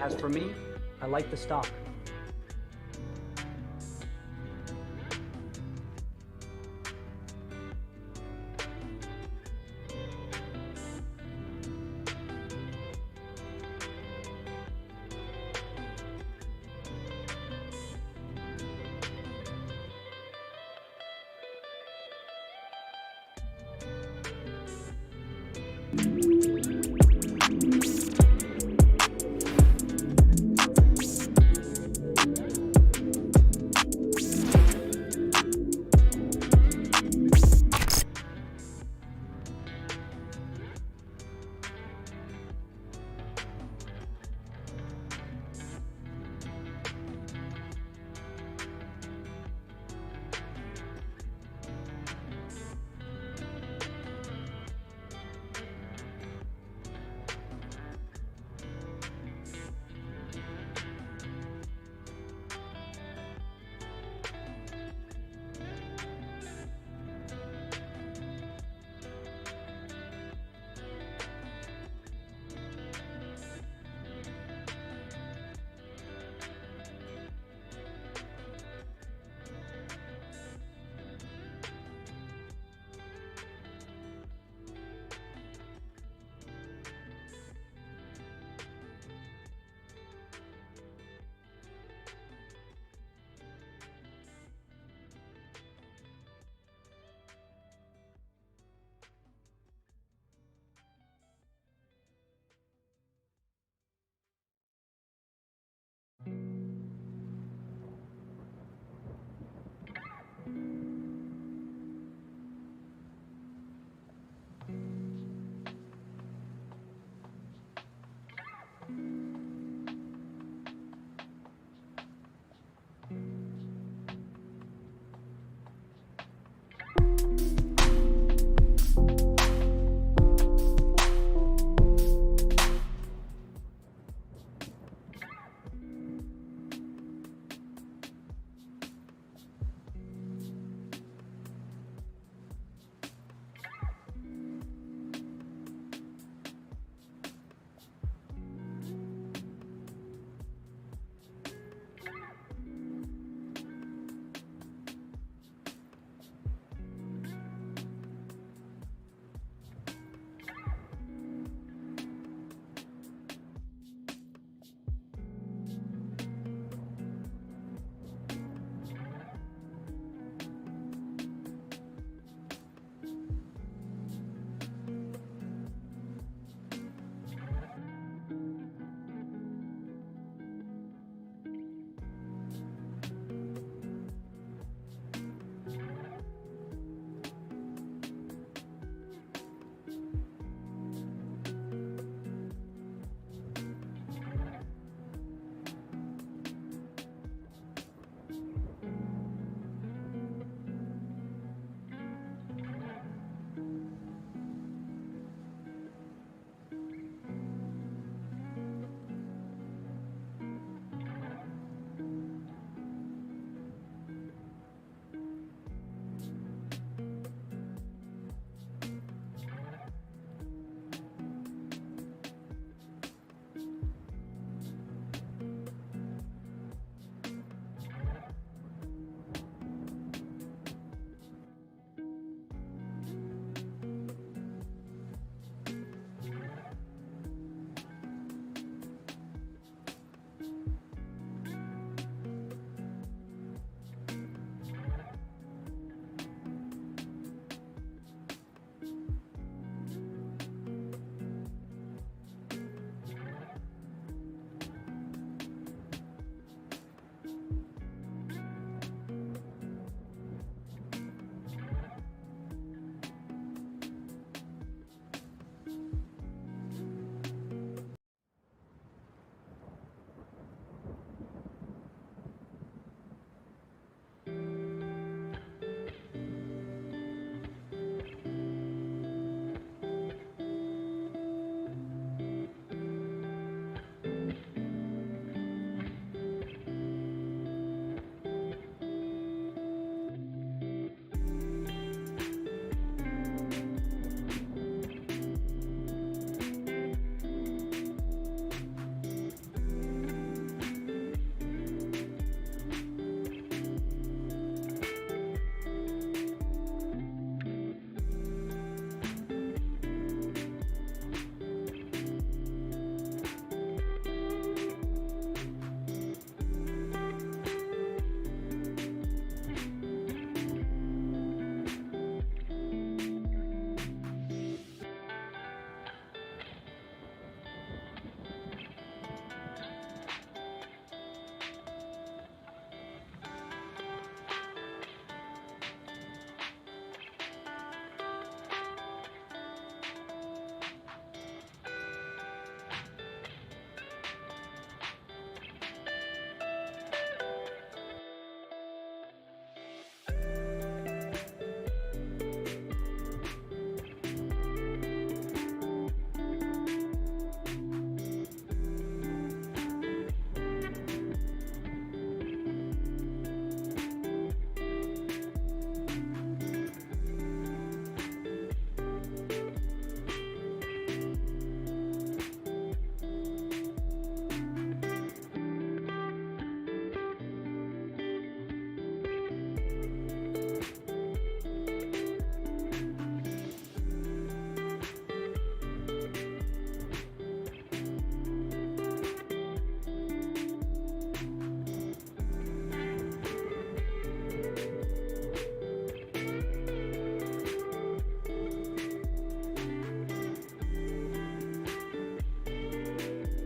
As for me, I like the stock.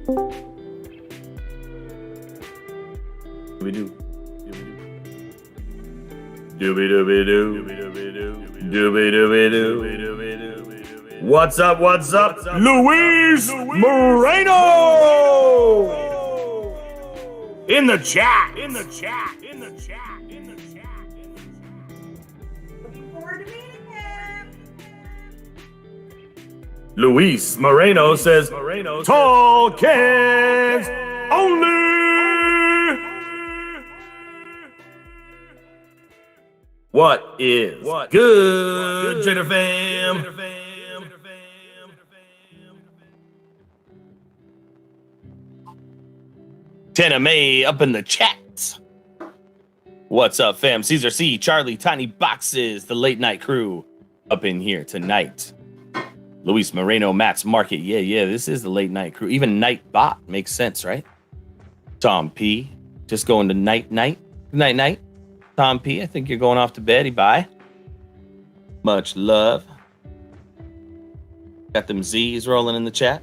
Doobie-doo. Doobie-doo. Doobie-doo. What's up? What's up? Luis Moreno in the chat. Luis Moreno says, tall cans only. What is good, Trader fam? Tana May up in the chat. What's up, fam? Caesar C, Charlie, Tiny Boxes, the late night crew up in here tonight. Luis Moreno, Matt's Market. Yeah, this is the late night crew. Even Nightbot makes sense, right? Tom P, just going to night. Night. Tom P, I think you're going off to bed. Bye. Much love. Got them Z's rolling in the chat.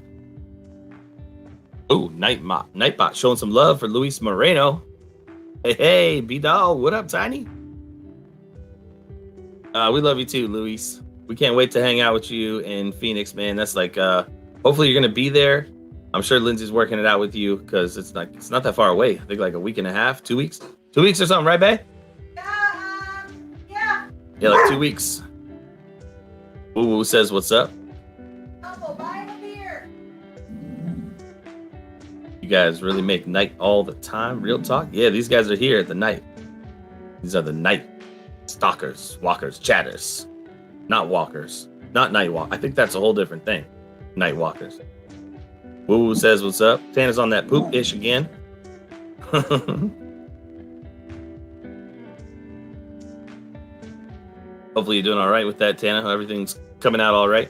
Oh, Nightbot showing some love for Luis Moreno. Hey, B-Dog, what up, Tiny? We love you too, Luis. We can't wait to hang out with you in Phoenix, man. That's like, hopefully you're gonna be there. I'm sure Lindsay's working it out with you because it's not that far away. I think like a week and a half, 2 weeks, 2 weeks or something, right, babe? Yeah, like 2 weeks. Woo says, what's up? You guys really make night all the time? Real talk? Yeah, these guys are here at the night. These are the night stalkers, walkers, chatters. Not walkers. Not night walk. I think that's a whole different thing. Night walkers. Woo says, what's up? Tana's on that poop-ish again. Hopefully you're doing all right with that, Tana. Everything's coming out all right.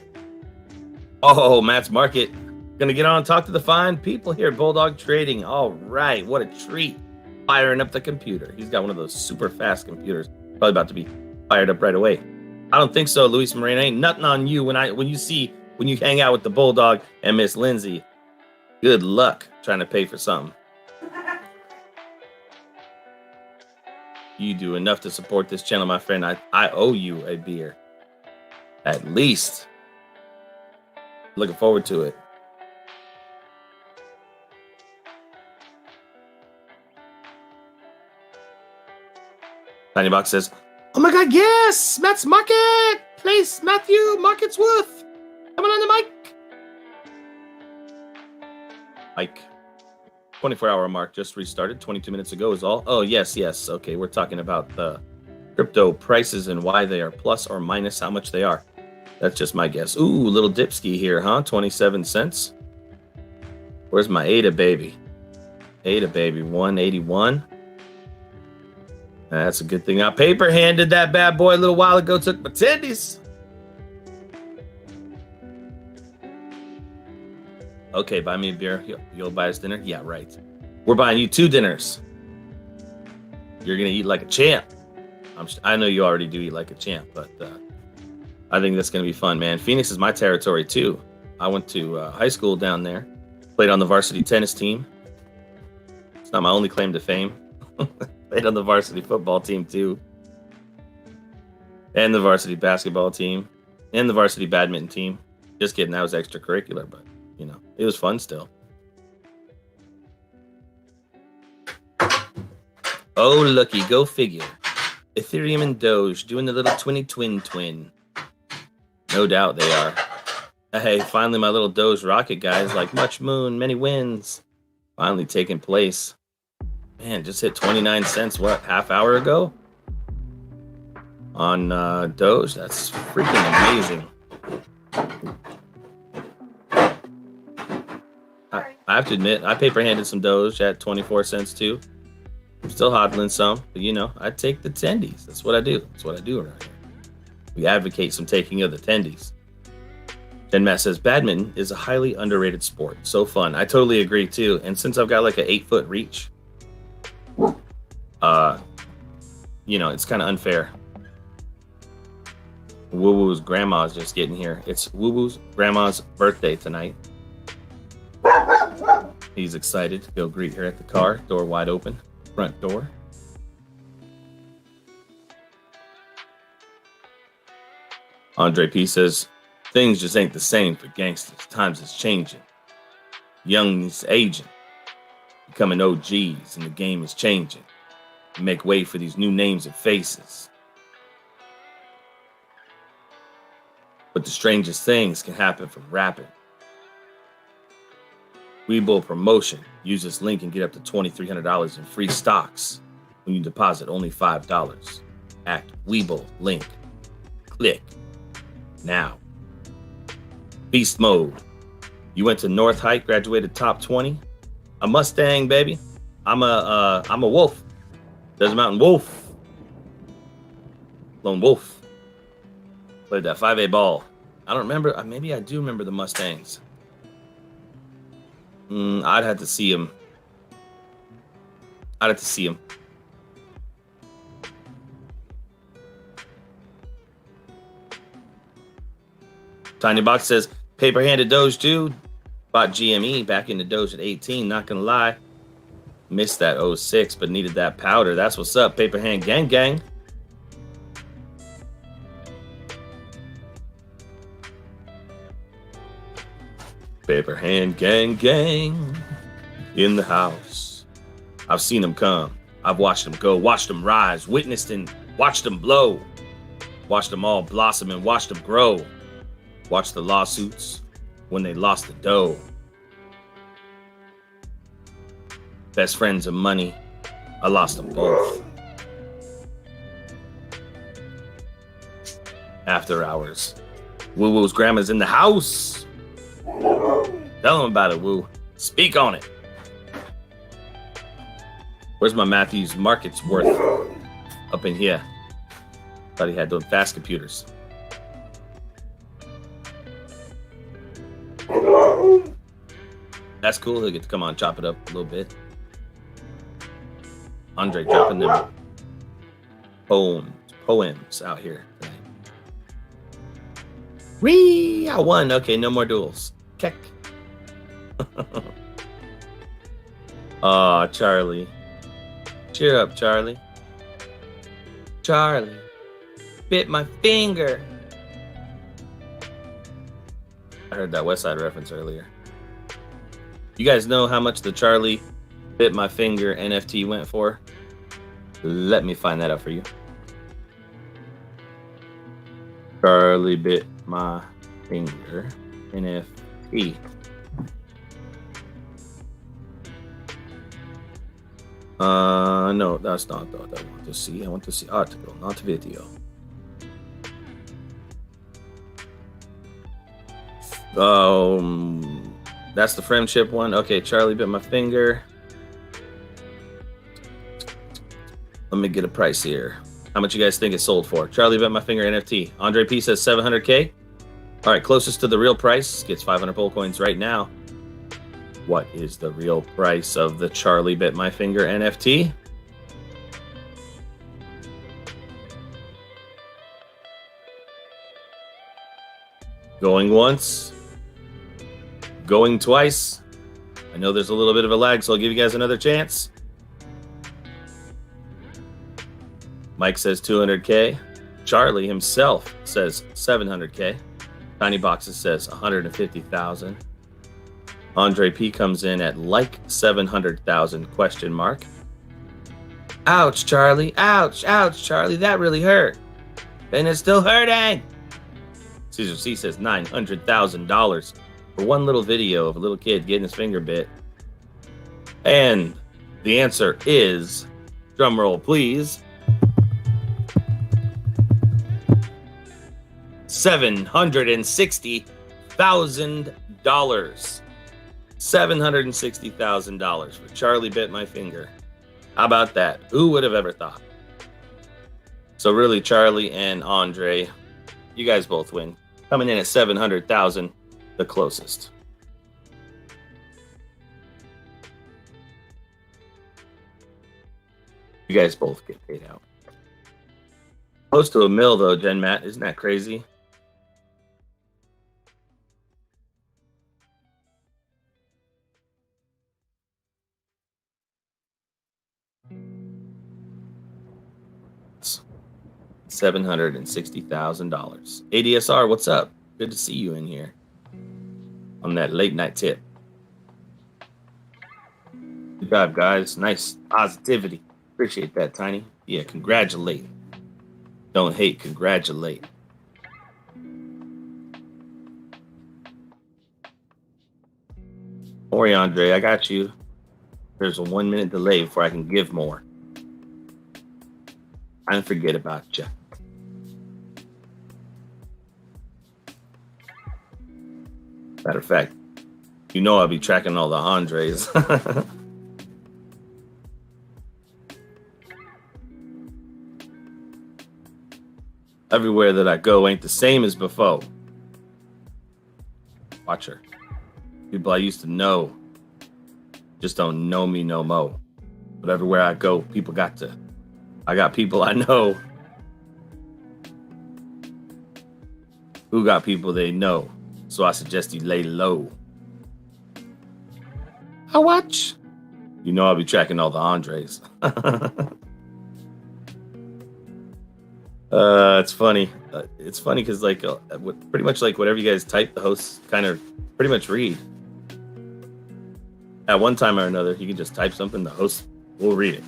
Oh, Matt's Market. Gonna get on and talk to the fine people here at Bulldog Trading. All right, what a treat. Firing up the computer. He's got one of those super fast computers. Probably about to be fired up right away. I don't think so, Luis Moreno. Ain't nothing on you when you hang out with the Bulldog and Miss Lindsay. Good luck trying to pay for something. You do enough to support this channel, my friend. I owe you a beer. At least. Looking forward to it. Tiny Box says, oh my God, yes! Matt's Market! Place Matthew Marketsworth! Coming on the mic! Mike. 24-hour mark just restarted 22 minutes ago is all. Oh, yes. Okay, we're talking about the crypto prices and why they are plus or minus how much they are. That's just my guess. Ooh, little dipski here, huh? 27 cents. Where's my ADA baby? ADA baby, 181. That's a good thing I paper handed that bad boy a little while ago. Took my tendies. Okay, buy me a beer. You'll buy us dinner? Yeah, right. We're buying you 2 dinners. You're going to eat like a champ. I know you already do eat like a champ, but I think that's going to be fun, man. Phoenix is my territory, too. I went to high school down there. Played on the varsity tennis team. It's not my only claim to fame. Played on the varsity football team, too. And the varsity basketball team. And the varsity badminton team. Just kidding, that was extracurricular, but, you know, it was fun still. Oh, looky, go figure. Ethereum and Doge doing the little twin. No doubt they are. Hey, finally my little Doge rocket, guys. Like much moon, many winds. Finally taking place. Man, just hit 29 cents, what, half hour ago? On Doge? That's freaking amazing. I have to admit, I paper-handed some Doge at 24 cents too. I'm still hodling some, but you know, I take the tendies. That's what I do. That's what I do around here. We advocate some taking of the tendies. Then Matt says, badminton is a highly underrated sport. So fun. I totally agree too. And since I've got like an 8-foot reach, you know, it's kind of unfair. Woo Woo's grandma's just getting here. It's Woo Woo's grandma's birthday tonight. He's excited to go greet her at the car. Door wide open. Front door. Andre P says, things just ain't the same for gangsters. Times is changing. Young's aging. Becoming OGs, and the game is changing. Make way for these new names and faces. But the strangest things can happen from rapping. Webull promotion. Use this link and get up to $2,300 in free stocks when you deposit only $5. Act Webull link. Click now. Beast mode. You went to North Height, graduated top 20. A Mustang, baby. I'm a wolf. Desert Mountain Wolf. Lone Wolf. Played that 5A ball. I don't remember. Maybe I do remember the Mustangs. I'd have to see him. Tiny Box says, paper handed Doge too. Bought GME back into Doge at 18. Not gonna lie. Missed that 06, but needed that powder. That's what's up, paper hand gang gang. Paper hand gang gang in the house. I've seen them come. I've watched them go, watched them rise, witnessed and watched them blow. Watched them all blossom and watched them grow. Watched the lawsuits when they lost the dough. Best friends and money, I lost them both. After hours. Woo Woo's grandma's in the house. Tell him about it, Woo. Speak on it. Where's my Matthews Markets worth? Up in here. Thought he had those fast computers. That's cool. He'll get to come on, chop it up a little bit. Andre dropping them poems out here tonight. Whee! I won. Okay, no more duels. Keck. Aw, Charlie. Cheer up, Charlie. Charlie. Bit my finger. I heard that Westside reference earlier. You guys know how much the Charlie Bit My Finger NFT went for? Let me find that out for you. Charlie Bit My Finger NFT. No, that's not what I want to see. I want to see article, not video. That's the friendship one. Okay, Charlie Bit My Finger. Let me get a price here. How much you guys think it sold for? Charlie Bit My Finger NFT. Andre P says 700K. All right, closest to the real price gets 500 Pole Coins right now. What is the real price of the Charlie Bit My Finger NFT? Going once. Going twice. I know there's a little bit of a lag, so I'll give you guys another chance. Mike says 200K. Charlie himself says 700K. Tiny Boxes says 150,000. Andre P comes in at like 700,000 question mark. Ouch, Charlie. Ouch, ouch, Charlie. That really hurt. And it's still hurting. Caesar C says $900,000 for one little video of a little kid getting his finger bit. And the answer is, drum roll please, $760,000. $760,000 for Charlie Bit My Finger. How about that? Who would have ever thought? So really, Charlie and Andre, you guys both win. Coming in at 700,000, the closest. You guys both get paid out. Close to $1 million though, Gen Matt. Isn't that crazy? $760,000. ADSR, what's up? Good to see you in here on that late night tip. Good job, guys. Nice positivity. Appreciate that, Tiny. Yeah, congratulate. Don't hate, congratulate. Don't worry, Andre, I got you. There's a 1 minute delay before I can give more. I didn't forget about you. Matter of fact, you know I'll be tracking all the Andres. Everywhere that I go ain't the same as before. Watch her. People I used to know just don't know me no more. But everywhere I go, I got people I know who got people they know. So I suggest you lay low. I watch. You know I'll be tracking all the Andres. It's funny. It's funny because pretty much like whatever you guys type, the hosts kind of pretty much read. At one time or another, you can just type something, the host will read it.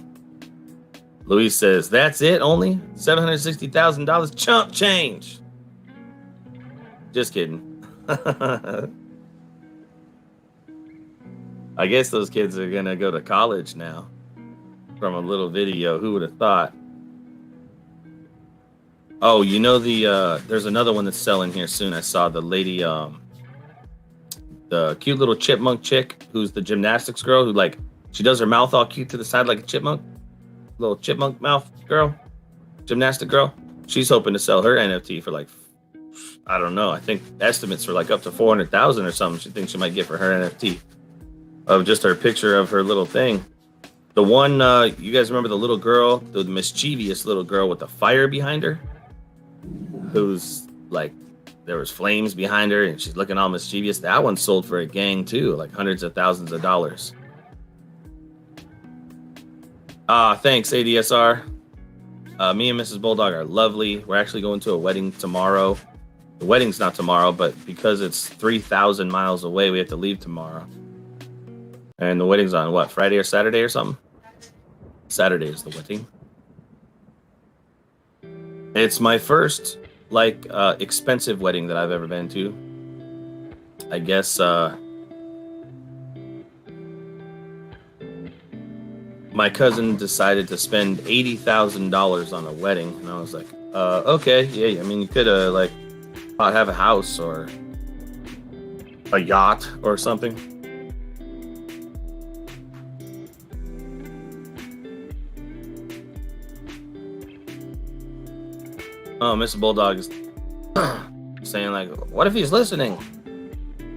Luis says, that's it, only $760,000 chump change. Just kidding. I guess those kids are gonna go to college now. From a little video, who would have thought? Oh, you know there's another one that's selling here soon. I saw the lady, the cute little chipmunk chick who's the gymnastics girl who she does her mouth all cute to the side like a chipmunk. Little chipmunk mouth girl, gymnastic girl. She's hoping to sell her NFT for I don't know. I think estimates for up to 400,000 or something. She thinks she might get for her NFT of just her picture of her little thing. The one, you guys remember the little girl, the mischievous little girl with the fire behind her? Who's there was flames behind her and she's looking all mischievous. That one sold for a gang too, hundreds of thousands of dollars. Thanks, ADSR. Me and Mrs. Bulldog are lovely. We're actually going to a wedding tomorrow. The wedding's not tomorrow, but because it's 3,000 miles away, we have to leave tomorrow. And the wedding's on what, Friday or Saturday or something? Saturday is the wedding. It's my first expensive wedding that I've ever been to. I guess my cousin decided to spend $80,000 on a wedding, and I was like, okay, yeah. I mean, you could have a house or a yacht or something. Oh, Mr. Bulldog is saying what if he's listening?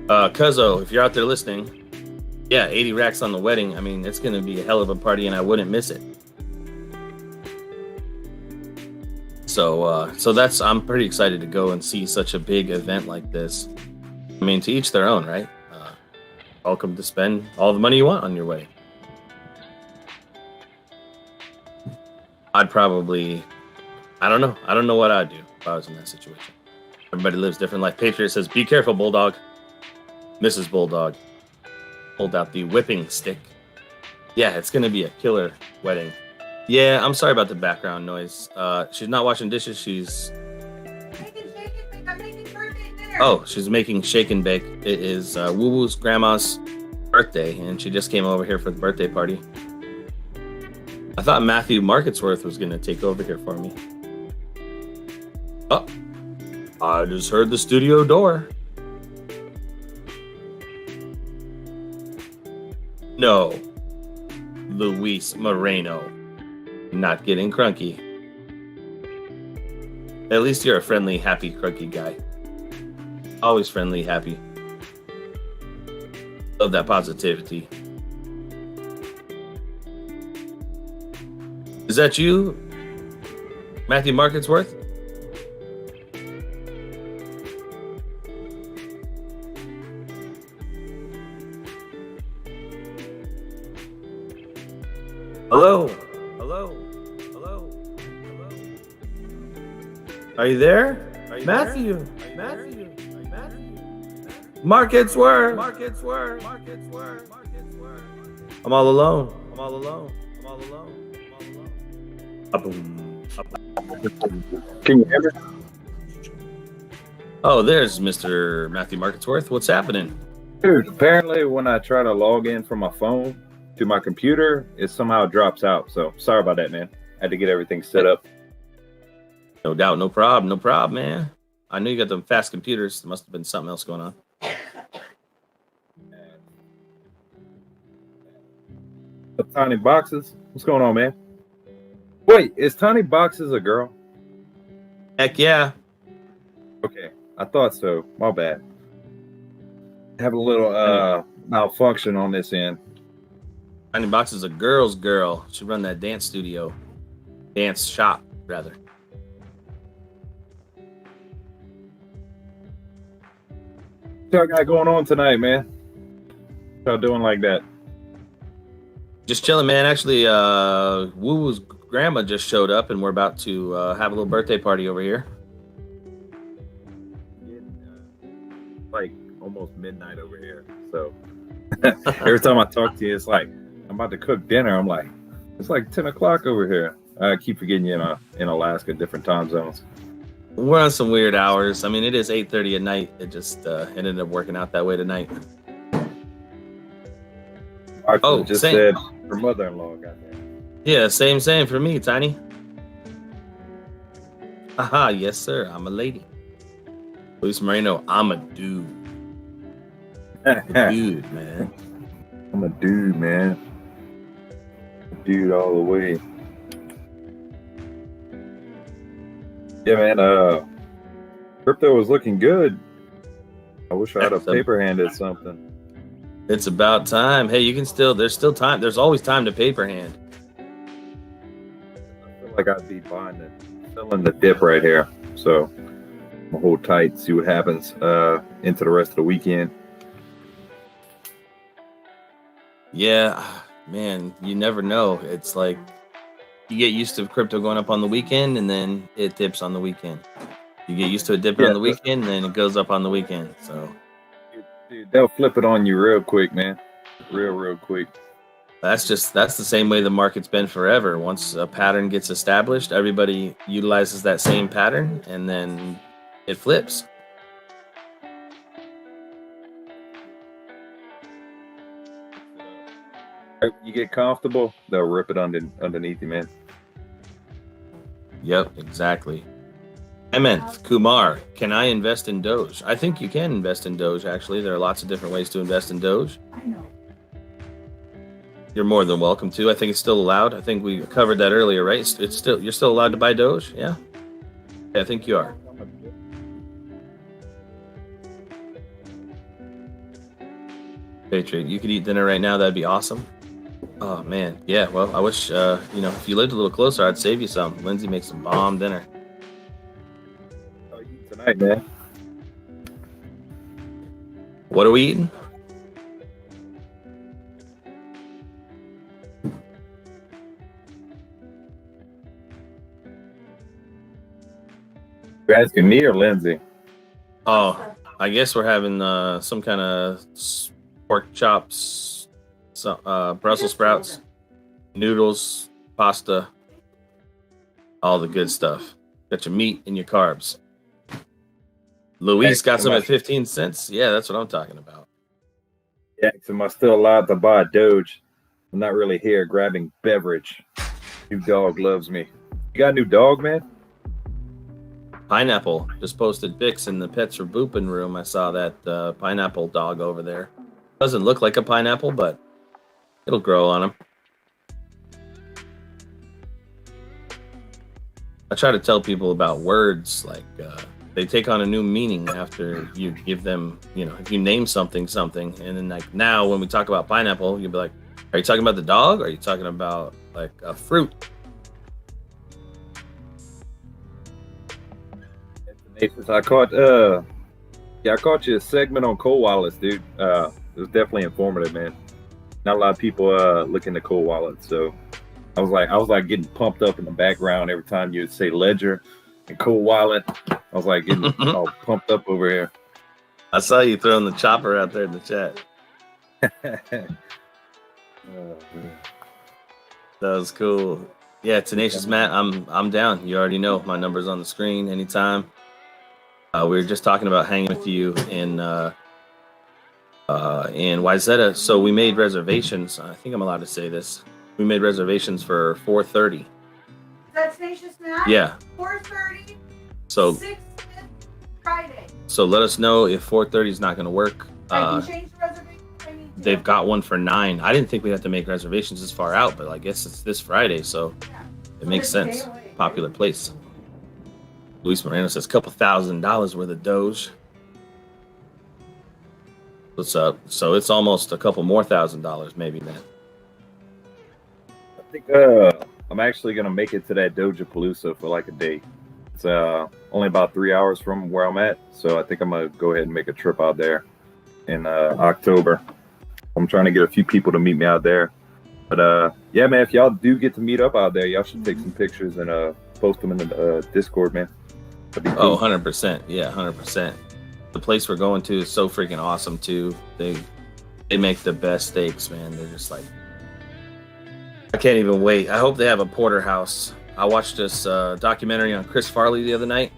Cuzzo, if you're out there listening, yeah, 80 racks on the wedding. I mean, it's going to be a hell of a party and I wouldn't miss it. So I'm pretty excited to go and see such a big event like this. I mean, to each their own, right? Welcome to spend all the money you want on your wedding. I'd probably, I don't know what I'd do if I was in that situation. Everybody lives different life. Patriot says, be careful, Bulldog. Mrs. Bulldog pulled out the whipping stick. Yeah, it's going to be a killer wedding. Yeah, I'm sorry about the background noise. She's not washing dishes. She's making shake and bake. It is Woo Woo's grandma's birthday, and she just came over here for the birthday party. I thought Matthew Marketsworth was going to take over here for me. Oh, I just heard the studio door. No, Luis Moreno. Not getting crunky. At least you're a friendly, happy, crunky guy. Always friendly, happy. Love that positivity. Is that you, Matthew Marketsworth? Hello. Hello. Hello. Hello. Are you there? Matthew. Markets were. I'm all alone. Can you hear me? Oh, there's Mr. Matthew Marketsworth. What's happening? Dude, apparently when I try to log in from my phone to my computer, it somehow drops out. So sorry about that, man. I had to get everything set up. No doubt, no problem, man. I knew you got them fast computers. There must have been something else going on. The Tiny Boxes. What's going on, man? Wait, is Tiny Boxes a girl? Heck yeah. Okay, I thought so. My bad. Have a little malfunction on this end. Tiny Box is a girl's girl. She run that dance studio. Dance shop, rather. What y'all got going on tonight, man? What y'all doing like that? Just chilling, man. Actually, Woo Woo's grandma just showed up, and we're about to have a little birthday party over here. Like almost midnight over here. So every time I talk to you, it's like I'm about to cook dinner. I'm like, it's like 10 o'clock over here. I keep forgetting you in Alaska, different time zones. We're on some weird hours. I mean, it is 8:30 at night. It just ended up working out that way tonight. Mark just same. said her mother-in-law got there. Yeah, same for me, Tiny. Haha, yes, sir. I'm a lady. Luis Moreno, I'm a dude. Dude, man. I'm a dude, man. Dude all the way. Yeah, man. Crypto was looking good. I wish I had a paper handed something. It's about time. Hey, you can still. There's still time. There's always time to paper hand. I feel like I'd be buying it, selling the dip right here. So I'm gonna hold tight, see what happens into the rest of the weekend. Yeah, man. You never know. It's like you get used to crypto going up on the weekend, and then it dips on the weekend. You get used to it dipping on the weekend, and then it goes up on the weekend. So. Dude, they'll flip it on you real quick, man. Real quick. That's the same way the market's been forever. Once a pattern gets established, everybody utilizes that same pattern, and then it flips. You get comfortable, they'll rip it underneath you, man. Yep, exactly. Hemanth Kumar, can I invest in Doge? I think you can invest in Doge, actually. There are lots of different ways to invest in Doge. You're more than welcome to. I think it's still allowed. I think we covered that earlier, right? You're still allowed to buy Doge? Yeah? I think you are. Patriot, you could eat dinner right now. That'd be awesome. Oh, man. Yeah, well, I wish, if you lived a little closer, I'd save you some. Lindsay makes some bomb dinner. Tonight, man. What are we eating? You're asking me or Lindsay? Oh, I guess we're having some kind of pork chops, Brussels sprouts, noodles, pasta, all the good stuff. Got your meat and your carbs. Luis got some at 15 cents. Yeah, that's what I'm talking about. Yeah, am I still allowed to buy Doge? I'm not really here grabbing beverage. New dog loves me. You got a new dog, man? Pineapple just posted pics in the Pets for Boopin' room. I saw that pineapple dog over there. Doesn't look like a pineapple, but it'll grow on him. I try to tell people about words like they take on a new meaning after you give them, if you name something, and then like now when we talk about pineapple, you'll be like, are you talking about the dog? Or are you talking about like a fruit? I caught you a segment on cold wallets, dude. It was definitely informative, man. Not a lot of people look into cold wallets, so I was like getting pumped up in the background every time you would say ledger. and Cool Wallet. I was like getting all pumped up over here. I saw you throwing the chopper out there in the chat. Man. That was cool. Yeah, Tenacious Matt, I'm down. You already know my number's on the screen anytime. We were just talking about hanging with you in Wyzetta. So we made reservations. I think I'm allowed to say this. We made reservations for 4:30. That's Tenacious Matt? Yeah. 4:30. So 6th Friday. So let us know if 4:30 is not going to work. I can change the reservation if I need to. They've got one for 9. I didn't think we'd have to make reservations this far out, but I guess it's this Friday, so it makes sense. Popular place. Luis Moreno says couple $1,000 worth of Doge. What's up? So it's almost a couple more $1,000 maybe then. I think I'm actually gonna make it to that Dojapalooza for like a day. It's only about 3 hours from where I'm at, so I think I'm gonna go ahead and make a trip out there in October. I'm trying to get a few people to meet me out there. But yeah, man, if y'all do get to meet up out there, y'all should take some pictures and post them in the Discord, man. Oh, 100%. Yeah, 100%. The place we're going to is so freaking awesome too. They make the best steaks, man. They're just like, I can't even wait. I hope they have a porterhouse. I watched this documentary on Chris Farley the other night,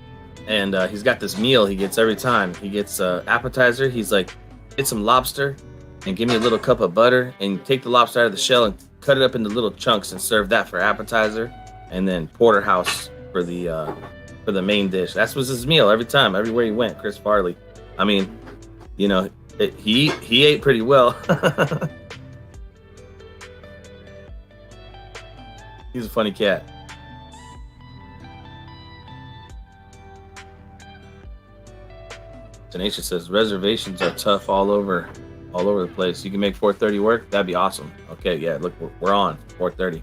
and he's got this meal he gets every time. He gets appetizer. He's like, get some lobster and give me a little cup of butter and take the lobster out of the shell and cut it up into little chunks and serve that for appetizer, and then porterhouse for the main dish. That was his meal every time, everywhere he went. Chris Farley. I mean, you know, he ate pretty well. He's a funny cat. Tenacious says reservations are tough all over the place. You can make 4:30 work. That'd be awesome. Okay, yeah, look, we're on 4:30.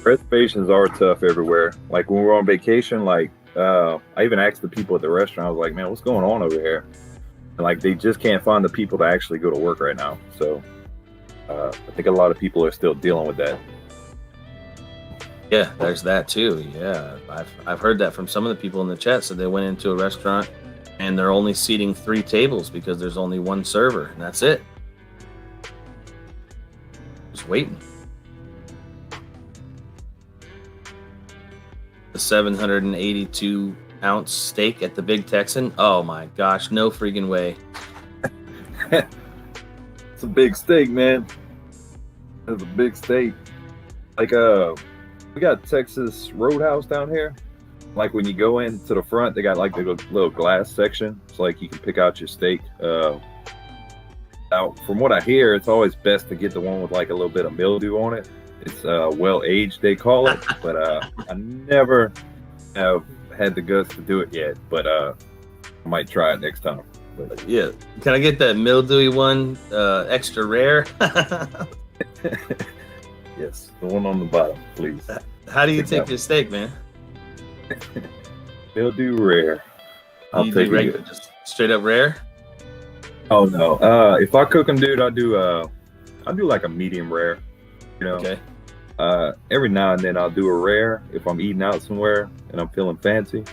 Reservations are tough everywhere. Like when we're on vacation, like I even asked the people at the restaurant, I was like, man, what's going on over here? And like they just can't find the people to actually go to work right now. So I think a lot of people are still dealing with that. Yeah, there's that too. Yeah, I've heard that from some of the people in the chat. So they went into a restaurant and they're only seating 3 tables because there's only one server and that's it. Just waiting. The 782-ounce steak at the Big Texan. Oh my gosh, no freaking way. It's a big steak, man. It's a big steak. Like we got Texas Roadhouse down here. Like when you go into the front, they got like the little glass section. It's like you can pick out your steak. Now, from what I hear, it's always best to get the one with like a little bit of mildew on it. It's well aged, they call it, but I never have had the guts to do it yet. But I might try it next time. But, yeah, can I get that mildewy one, extra rare? Yes, the one on the bottom, please. How do you take your steak, man? Mildew rare. I'll You take do regular, it. just straight up rare. Oh no! If I cook them, dude, I do like a medium rare. You know. Okay. Every now and then I'll do a rare if I'm eating out somewhere and I'm feeling fancy.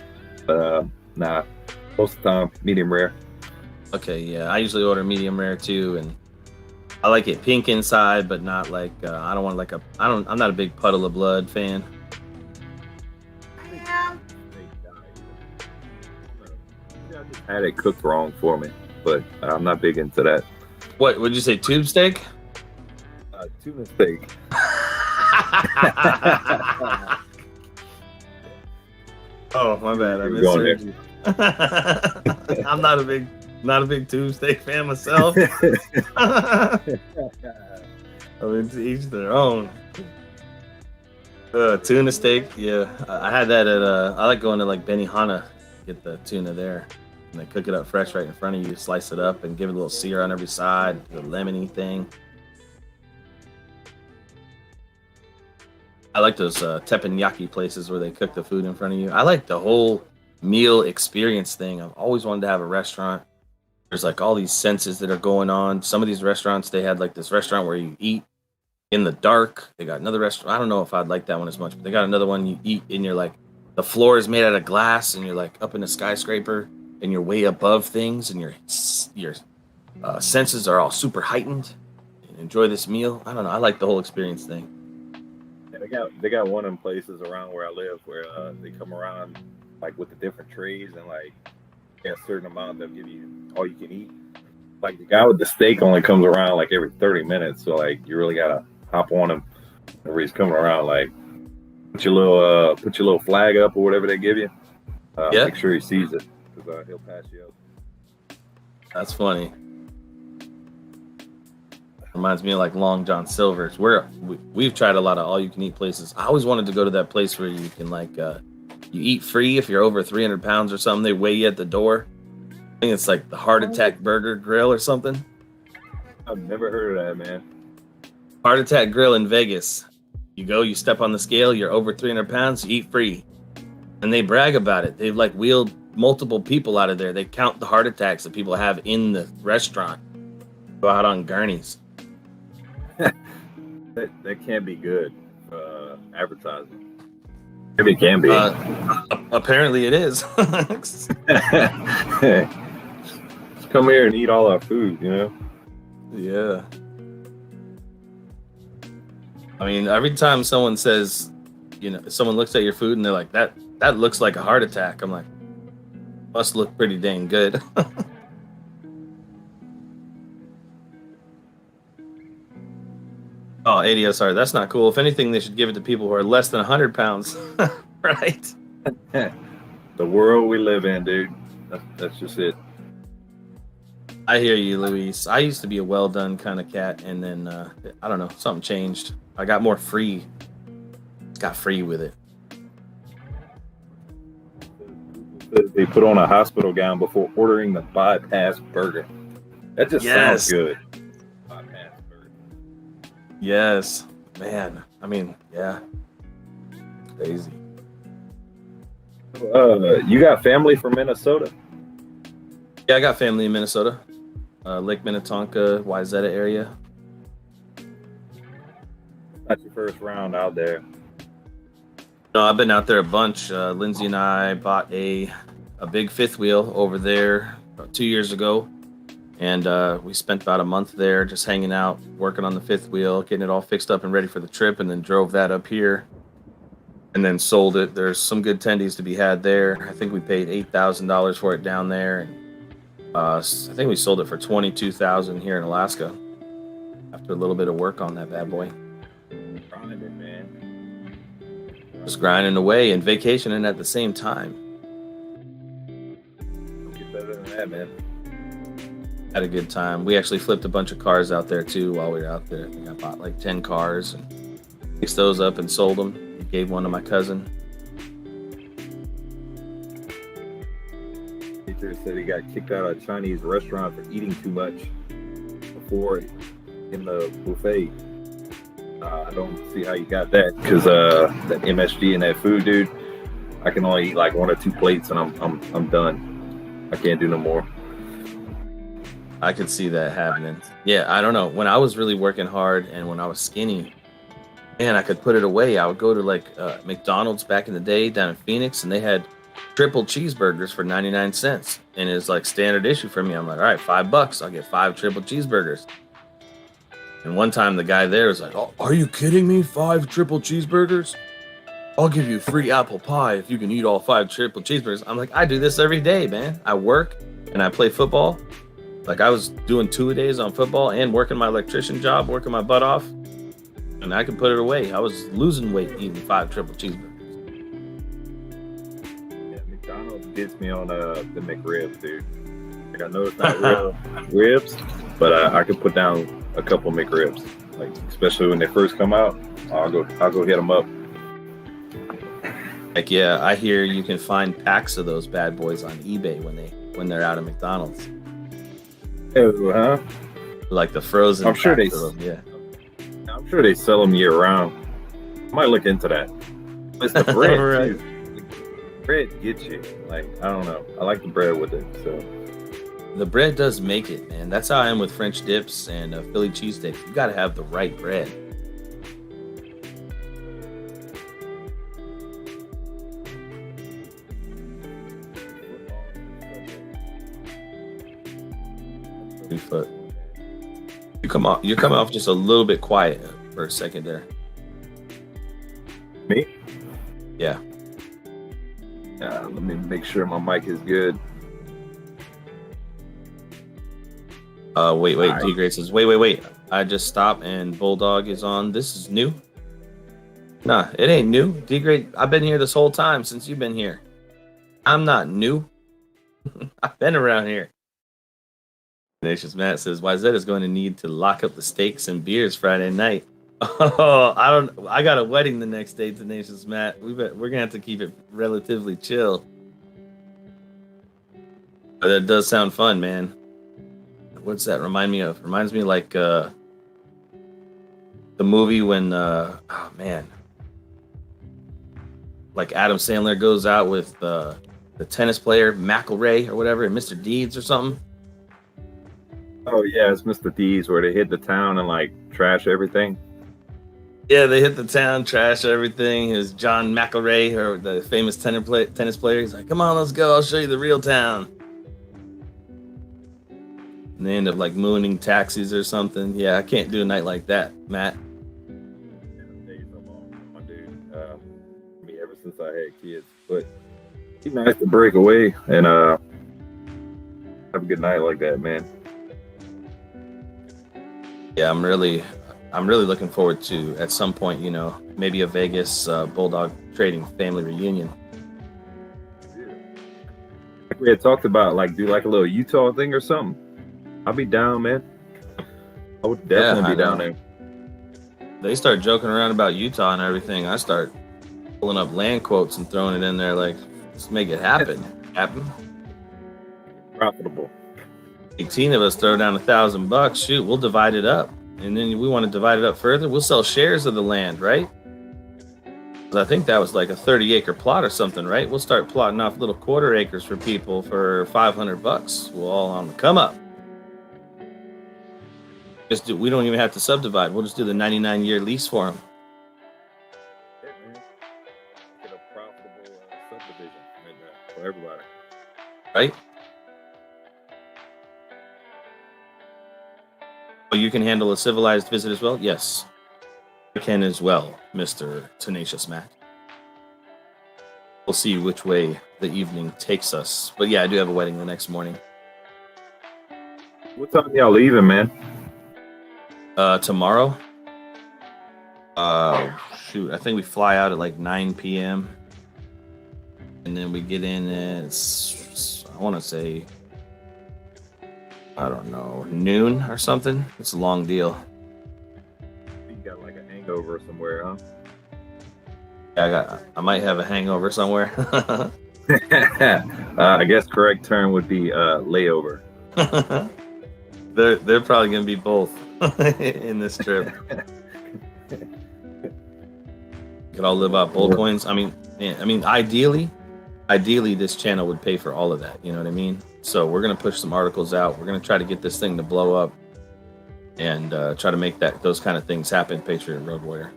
But nah, most of the time medium rare. Okay, yeah, I usually order medium rare too, and I like it pink inside, but not like I don't want like a I'm not a big puddle of blood fan. Yeah. I just had it cooked wrong for me, but I'm not big into that. What would you say, tube steak? Tuna steak. Oh my bad, I Keep going misheard you. I'm not a big tube steak fan myself. I mean, to each their own. Tuna steak, yeah. I had that at I like going to like Benihana, get the tuna there. And they cook it up fresh right in front of you, slice it up and give it a little sear on every side, the lemony thing. I like those teppanyaki places where they cook the food in front of you. I like the whole meal experience thing. I've always wanted to have a restaurant. There's like all these senses that are going on. Some of these restaurants, they had like this restaurant where you eat in the dark. They got another restaurant. I don't know if I'd like that one as much, but they got another one you eat and you're like the floor is made out of glass, and you're like up in a skyscraper, and you're way above things, and your senses are all super heightened. And enjoy this meal. I don't know. I like the whole experience thing. Yeah, they got one of them places around where I live where they come around like with the different trays and like a certain amount they'll give you all you can eat. Like the guy with the steak only comes around like every 30 minutes, so like you really gotta hop on him whenever he's coming around. Like put your little flag up or whatever they give you. Make sure he sees it because he'll pass you up. That's funny. Reminds me of like Long John Silver's. We've tried a lot of all-you-can-eat places. I always wanted to go to that place where you can like you eat free if you're over 300 pounds or something. They weigh you at the door. I think it's like the Heart Attack Burger Grill or something. I've never heard of that, man. Heart Attack Grill in Vegas. You go, you step on the scale, you're over 300 pounds, you eat free. And they brag about it. They've like wheeled multiple people out of there. They count the heart attacks that people have in the restaurant. Go out on gurneys. That can't be good advertising. Maybe it can be. Apparently it is. Come here and eat all our food, you know? Yeah. I mean, every time someone says, you know, someone looks at your food and they're like, that looks like a heart attack. I'm like, must look pretty dang good. Oh, ADSR, that's not cool. If anything, they should give it to people who are less than 100 pounds. Right? The world we live in, dude. That's just it. I hear you, Luis. I used to be a well-done kind of cat, and then, I don't know, something changed. I got more free. Got free with it. They put on a hospital gown before ordering the bypass burger. That just sounds good. Yes, man. I mean, yeah. Crazy. You got family from Minnesota? Yeah, I got family in Minnesota. Lake Minnetonka, Wayzata area. Not your first round out there. No, I've been out there a bunch. Lindsay and I bought a big fifth wheel over there about 2 years ago. And we spent about a month there just hanging out, working on the fifth wheel, getting it all fixed up and ready for the trip, and then drove that up here and then sold it. There's some good tendies to be had there. I think we paid $8,000 for it down there. And, I think we sold it for $22,000 here in Alaska after a little bit of work on that bad boy. Grinding, man. Just grinding away and vacationing at the same time. Get better than that, man. Had a good time. We actually flipped a bunch of cars out there too while we were out there. I think I bought like 10 cars and fixed those up and sold them. Gave one to my cousin. Teacher said he got kicked out of a Chinese restaurant for eating too much before in the buffet. I don't see how you got that because that MSG and that food, dude. I can only eat like 1 or 2 plates and I'm done. I can't do no more. I could see that happening. Yeah, I don't know. When I was really working hard and when I was skinny, man, I could put it away. I would go to like McDonald's back in the day down in Phoenix, and they had triple cheeseburgers for 99 cents. And it's like standard issue for me. I'm like, all right, $5. I'll get 5 triple cheeseburgers. And one time the guy there was like, oh, are you kidding me? 5 triple cheeseburgers? I'll give you free apple pie if you can eat all 5 triple cheeseburgers. I'm like, I do this every day, man. I work and I play football. Like I was doing 2-a-days on football and working my electrician job, working my butt off. And I could put it away. I was losing weight eating 5 triple cheeseburgers. Yeah, McDonald's gets me on the McRibs, dude. Like I know it's not real ribs, but I could put down a couple McRibs. Like especially when they first come out, I'll go hit them up. Like yeah, I hear you can find packs of those bad boys on eBay when they're out of McDonald's. Oh, huh? Like the frozen. I'm sure they. Yeah. I'm sure they sell them year round. I might look into that. It's the bread. Right. The bread gets you. Like I don't know. I like the bread with it. So the bread does make it, man. That's how I am with French dips and Philly cheesesteaks. You got to have the right bread. 3 foot. You're coming off just a little bit quiet for a second there. Me? Yeah. Let me make sure my mic is good. Wait. All right. D-Grade says, wait. I just stopped and Bulldog is on. This is new? Nah, it ain't new. D-Grade, I've been here this whole time since you've been here. I'm not new. I've been around here. Tenacious Matt says, YZ is going to need to lock up the steaks and beers Friday night. Oh, I got a wedding the next day, Tenacious Matt. We're gonna have to keep it relatively chill. But it does sound fun, man. What's that remind me of? Reminds me like the movie when like Adam Sandler goes out with the tennis player McElroy or whatever, and Mr. Deeds or something. Oh yeah, it's Mr. Deeds where they hit the town and like trash everything. Yeah, they hit the town, trash everything. Is John McElroy, or the famous tennis player. He's like, "Come on, let's go. I'll show you the real town." And they end up like mooning taxis or something. Yeah, I can't do a night like that, Matt. My dude, me ever since I had kids, but it's nice to break away and have a good night like that, man. Yeah, I'm really looking forward to at some point, maybe a Vegas Bulldog trading family reunion. Like we had talked about, like do like a little Utah thing or something. I'll be down, man. I would definitely be down there. They start joking around about Utah and everything. I start pulling up land quotes and throwing it in there, like, let's make it happen. Profitable. 18 of us throw down $1,000. Shoot, we'll divide it up. And then we want to divide it up further. We'll sell shares of the land, right? 'Cause I think that was like a 30-acre plot or something, right? We'll start plotting off little quarter acres for people for $500. We'll all on the come up. We don't even have to subdivide. We'll just do the 99-year lease for them. Yeah, man. Get a profitable subdivision for everybody. Right? Oh, you can handle a civilized visit as well? Yes. I can as well, Mr. Tenacious Matt. We'll see which way the evening takes us. But yeah, I do have a wedding the next morning. What time y'all leaving, man? Tomorrow? Shoot, I think we fly out at like 9 p.m. And then we get in at, I want to say, I don't know, noon or something. It's a long deal. You got like a hangover somewhere, huh? Yeah, I might have a hangover somewhere. I guess correct term would be layover. They're probably gonna be both in this trip. Could all live off bull coins. I mean, ideally, this channel would pay for all of that. You know what I mean? So we're gonna push some articles out. We're gonna try to get this thing to blow up, and try to make those kind of things happen. Patriot Road Warrior.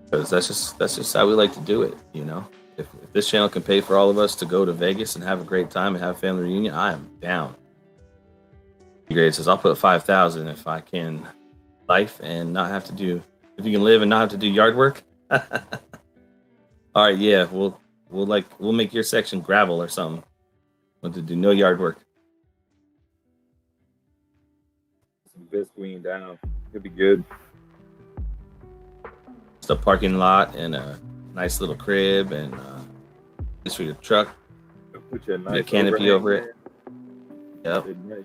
Because that's just how we like to do it. If this channel can pay for all of us to go to Vegas and have a great time and have a family reunion, I am down. Grade says, I'll put 5,000 if I can life and not have to do, if you can live and not have to do yard work. All right, yeah, we'll make your section gravel or something. Want to do no yard work. Some Bisqueen down. Could be good. Just a parking lot and a nice little crib and just for your truck. Put you a nice canopy over it. Yep. Nice.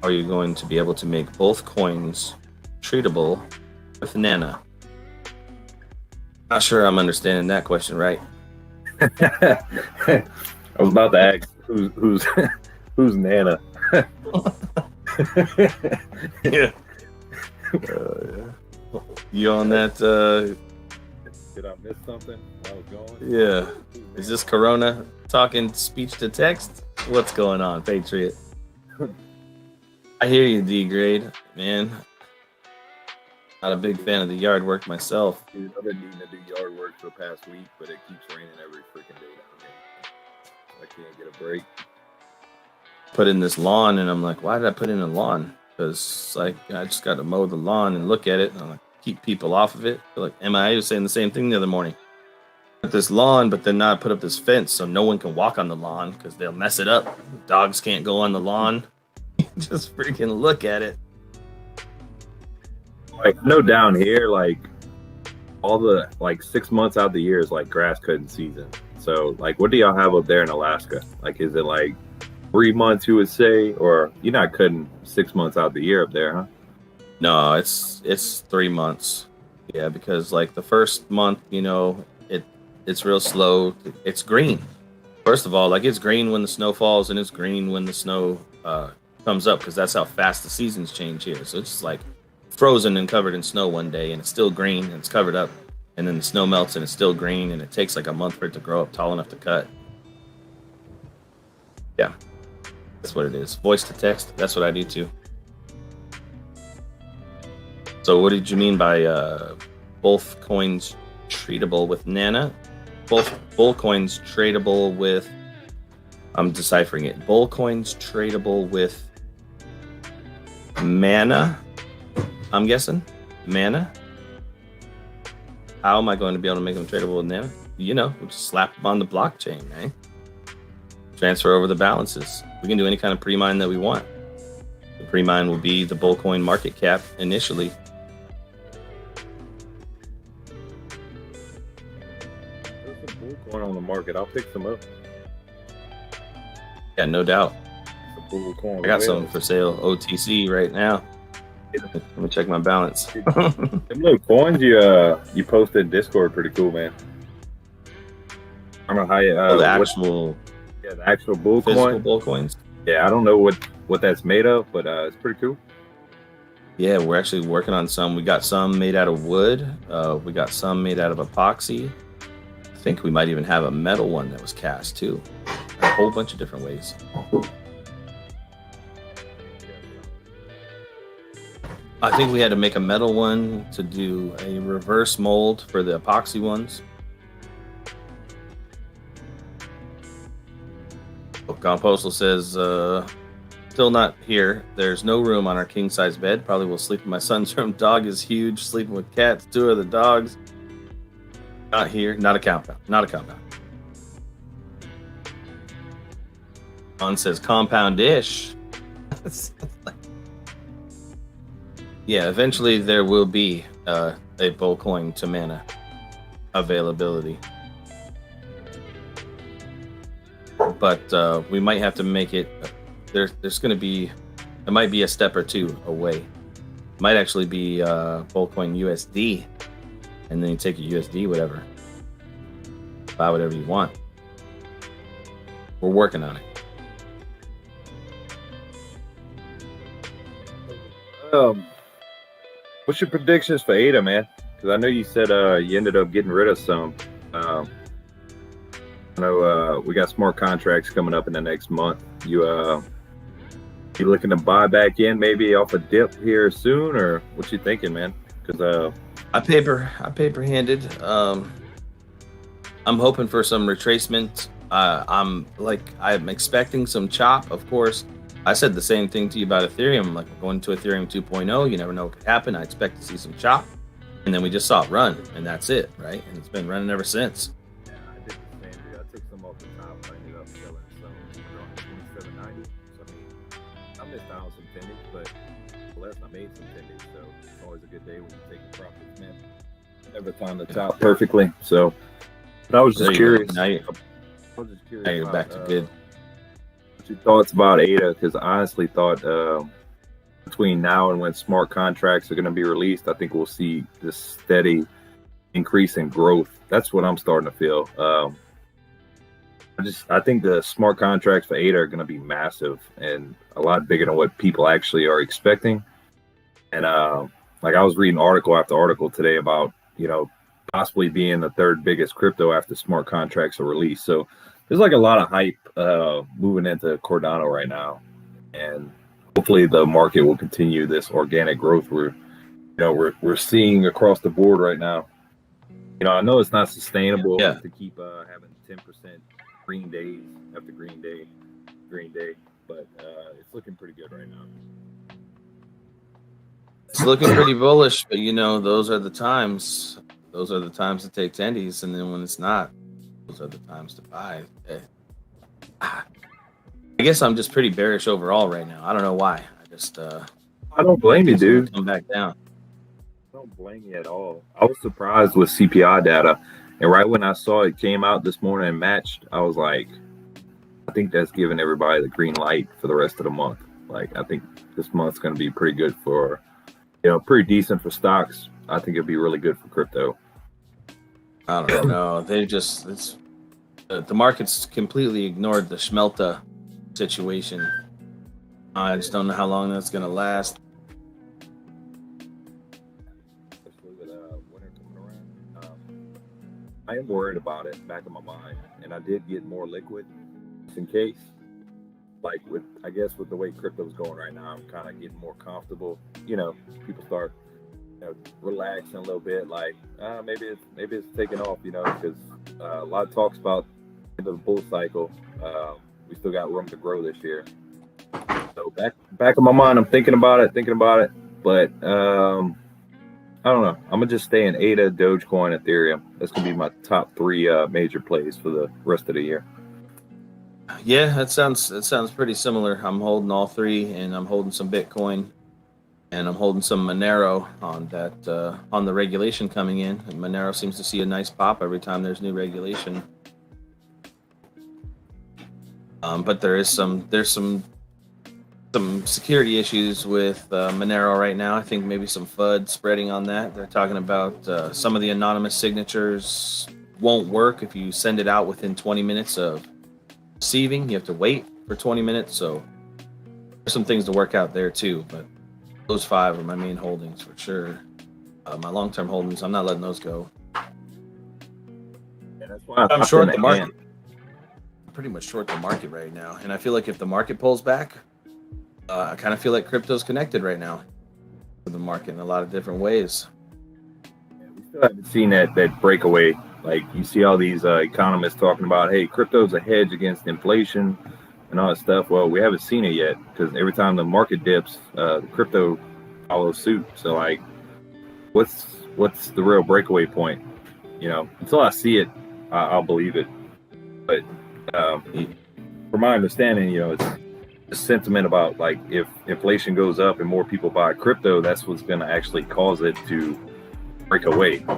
Are you going to be able to make both coins treatable with Nana? Not sure I'm understanding that question right. I was about to ask who's Nana. Yeah. You on that? Did I miss something? I was going. Yeah. Is this Corona talking speech to text? What's going on, Patriot? I hear you, D-Grade, man. Not a big fan of the yard work myself. Dude, I've been needing to do yard work for the past week, but it keeps raining every freaking day down here. I can't get a break. Put in this lawn, and I'm like, why did I put in a lawn? Because like I just got to mow the lawn and look at it, and I'm like, keep people off of it. Like MIA was saying the same thing the other morning. Put this lawn, but then not put up this fence so no one can walk on the lawn because they'll mess it up. Dogs can't go on the lawn. Just freaking look at it. Like, no, down here, like all the like 6 months out the year is like grass cutting season. So, like, what do y'all have up there in Alaska? Like, is it like 3 months, you would say, or you're not cutting 6 months out the year up there, huh? No, it's 3 months. Yeah, because like the first month, you know, it's real slow. It's green. First of all, like it's green when the snow falls, and it's green when the snow comes up, because that's how fast the seasons change here. So it's just like frozen and covered in snow one day, and it's still green and it's covered up, and then the snow melts and it's still green, and it takes like a month for it to grow up tall enough to cut. Yeah, that's what it is. Voice to text. That's what I do too. So what did you mean by both coins treatable with Nana? Both bull coins tradable with, I'm deciphering it. Bull coins tradable with mana, I'm guessing. Mana? How am I going to be able to make them tradable with Nana? You know, we'll just slap them on the blockchain, eh? Transfer over the balances. We can do any kind of pre-mine that we want. The pre-mine will be the bull coin market cap initially. Going on the market, I'll pick some up. Yeah, no doubt. Coin I got some for sale OTC right now. Let me check my balance. Them little coins you posted in Discord, pretty cool, man. I don't know how you the actual the actual bull physical coin. bull coins. Yeah, I don't know what that's made of, but it's pretty cool. Yeah, we're actually working on some. We got some made out of wood. We got some made out of epoxy. I think we might even have a metal one that was cast too. A whole bunch of different ways. I think we had to make a metal one to do a reverse mold for the epoxy ones. Gone Postal says, still not here. There's no room on our king size bed. Probably will sleep in my son's room. Dog is huge. Sleeping with cats. 2 other dogs. Not here. Not a compound. Not a compound. On says compound-ish. Yeah, eventually there will be a bull coin to mana availability. But we might have to make it, there's going to be, it might be a step or two away. It might actually be Bullcoin USD, and then you take your USD, whatever. Buy whatever you want. We're working on it. What's your predictions for ADA, man? Because I know you said you ended up getting rid of some. I know we got smart contracts coming up in the next month. You looking to buy back in maybe off a dip here soon, or what you thinking, man? Because I paper handed. I'm hoping for some retracement. I'm expecting some chop, of course. I said the same thing to you about Ethereum. Like, we're going to Ethereum 2.0. You never know what could happen. I expect to see some chop. And then we just saw it run, and that's it, right? And it's been running ever since. yeah, I did the same. I took some off the top. I ended up selling some around 27.90. So I mean, I missed out on some pennies, but less I made some pennies. So it's always a good day when you're taking profits, man. Never timed the top perfectly. So, but I was just curious. Now you're back to good. Your thoughts about ADA, because I honestly thought between now and when smart contracts are going to be released, I think we'll see this steady increase in growth. That's what I'm starting to feel. I think the smart contracts for ADA are going to be massive and a lot bigger than what people actually are expecting. And like, I was reading article after article today about, possibly being the third biggest crypto after smart contracts are released. So there's like a lot of hype moving into Cardano right now, and hopefully the market will continue this organic growth we're we're seeing across the board right now. I know it's not sustainable Yeah. to keep having 10% green days after green day, but it's looking pretty good right now. It's looking pretty bullish, but those are the times. Those are the times to take tendies, and then when it's not, those are the times to buy. I guess I'm just pretty bearish overall right now. I don't know why. I don't blame you, dude. Come back down. I don't blame you at all. I was surprised with CPI data, and right when I saw it came out this morning and matched, I was like, I think that's giving everybody the green light for the rest of the month. Like, I think this month's going to be pretty good for, pretty decent for stocks. I think it'll be really good for crypto. I don't know. The market's completely ignored the Schmelta situation. I just don't know how long that's going to last. Especially with winter coming around. I am worried about it back in my mind, and I did get more liquid just in case. Like with the way crypto's going right now, I'm kind of getting more comfortable. People start relaxing a little bit. Like maybe it's taking off. Because a lot of talks about the end of the bull cycle. We still got room to grow this year. So back in my mind, I'm thinking about it. But I don't know. I'm gonna just stay in ADA, Dogecoin, Ethereum. That's gonna be my top 3 major plays for the rest of the year. Yeah, that sounds pretty similar. I'm holding all 3, and I'm holding some Bitcoin, and I'm holding some Monero on the regulation coming in. And Monero seems to see a nice pop every time there's new regulation. But there's some security issues with Monero right now. I think maybe some FUD spreading on that. They're talking about some of the anonymous signatures won't work if you send it out within 20 minutes of receiving. You have to wait for 20 minutes. So there's some things to work out there too. But those 5 are my main holdings for sure. My long-term holdings, I'm not letting those go. Yeah, that's why I'm short the market. I'm pretty much short the market right now. And I feel like if the market pulls back, I kind of feel like crypto's connected right now to the market in a lot of different ways. Yeah, we still haven't seen that breakaway. Like you see all these economists talking about, hey, crypto's a hedge against inflation and all that stuff. Well, we haven't seen it yet because every time the market dips, the crypto follows suit. So like, what's the real breakaway point? Until I see it, I'll believe it. But from my understanding, it's the sentiment about like if inflation goes up and more people buy crypto, that's what's going to actually cause it to break away. So,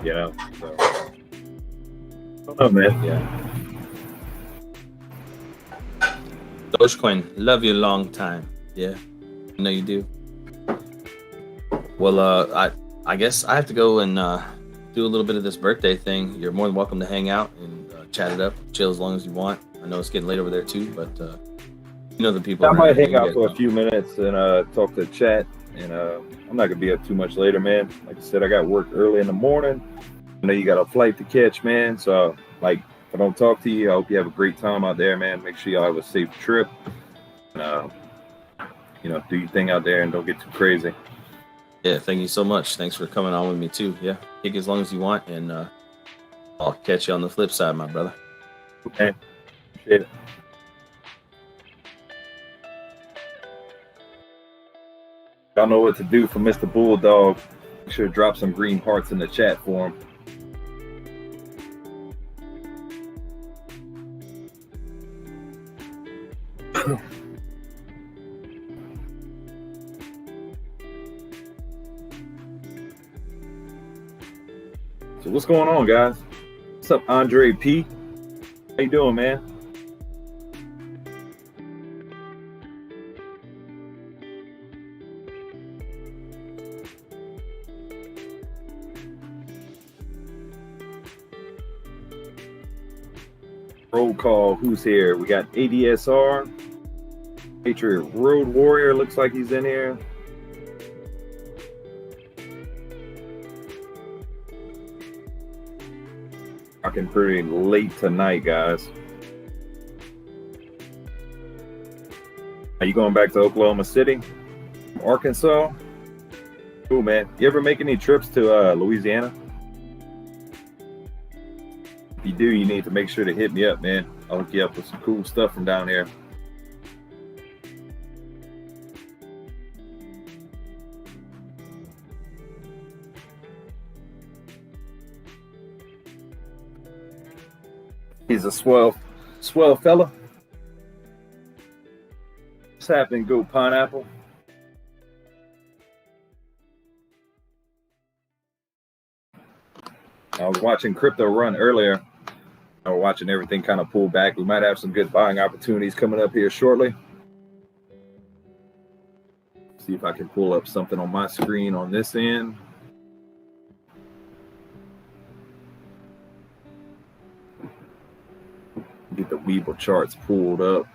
I don't know, man. Yeah. Dogecoin, love you a long time. Yeah, I know you do. Well, I guess I have to go and do a little bit of this birthday thing. You're more than welcome to hang out and chat it up, chill as long as you want. I know it's getting late over there too, but the people. I might hang out for a few minutes and talk to chat, and I'm not gonna be up too much later, man. Like I said, I got work early in the morning. I know you got a flight to catch, man. So, like, if I don't talk to you, I hope you have a great time out there, man. Make sure y'all have a safe trip. And, do your thing out there and don't get too crazy. Yeah, thank you so much. Thanks for coming on with me too. Yeah, kick as long as you want, and I'll catch you on the flip side, my brother. Okay, appreciate it. Y'all know what to do for Mr. Bulldog. Make sure to drop some green hearts in the chat for him. So what's going on, guys? What's up, Andre P? How you doing, man? Roll call. Who's here? We got ADSR. Patriot Road Warrior looks like he's in here. Rocking pretty late tonight, guys. Are you going back to Oklahoma City? Arkansas? Cool, man. You ever make any trips to Louisiana? If you do, you need to make sure to hit me up, man. I'll hook you up with some cool stuff from down here. He's a swell fella. What's happening, Go Pineapple? I was watching crypto run earlier. I was watching everything kind of pull back. We might have some good buying opportunities coming up here shortly. See if I can pull up something on my screen on this end. Get the Weeble charts pulled up.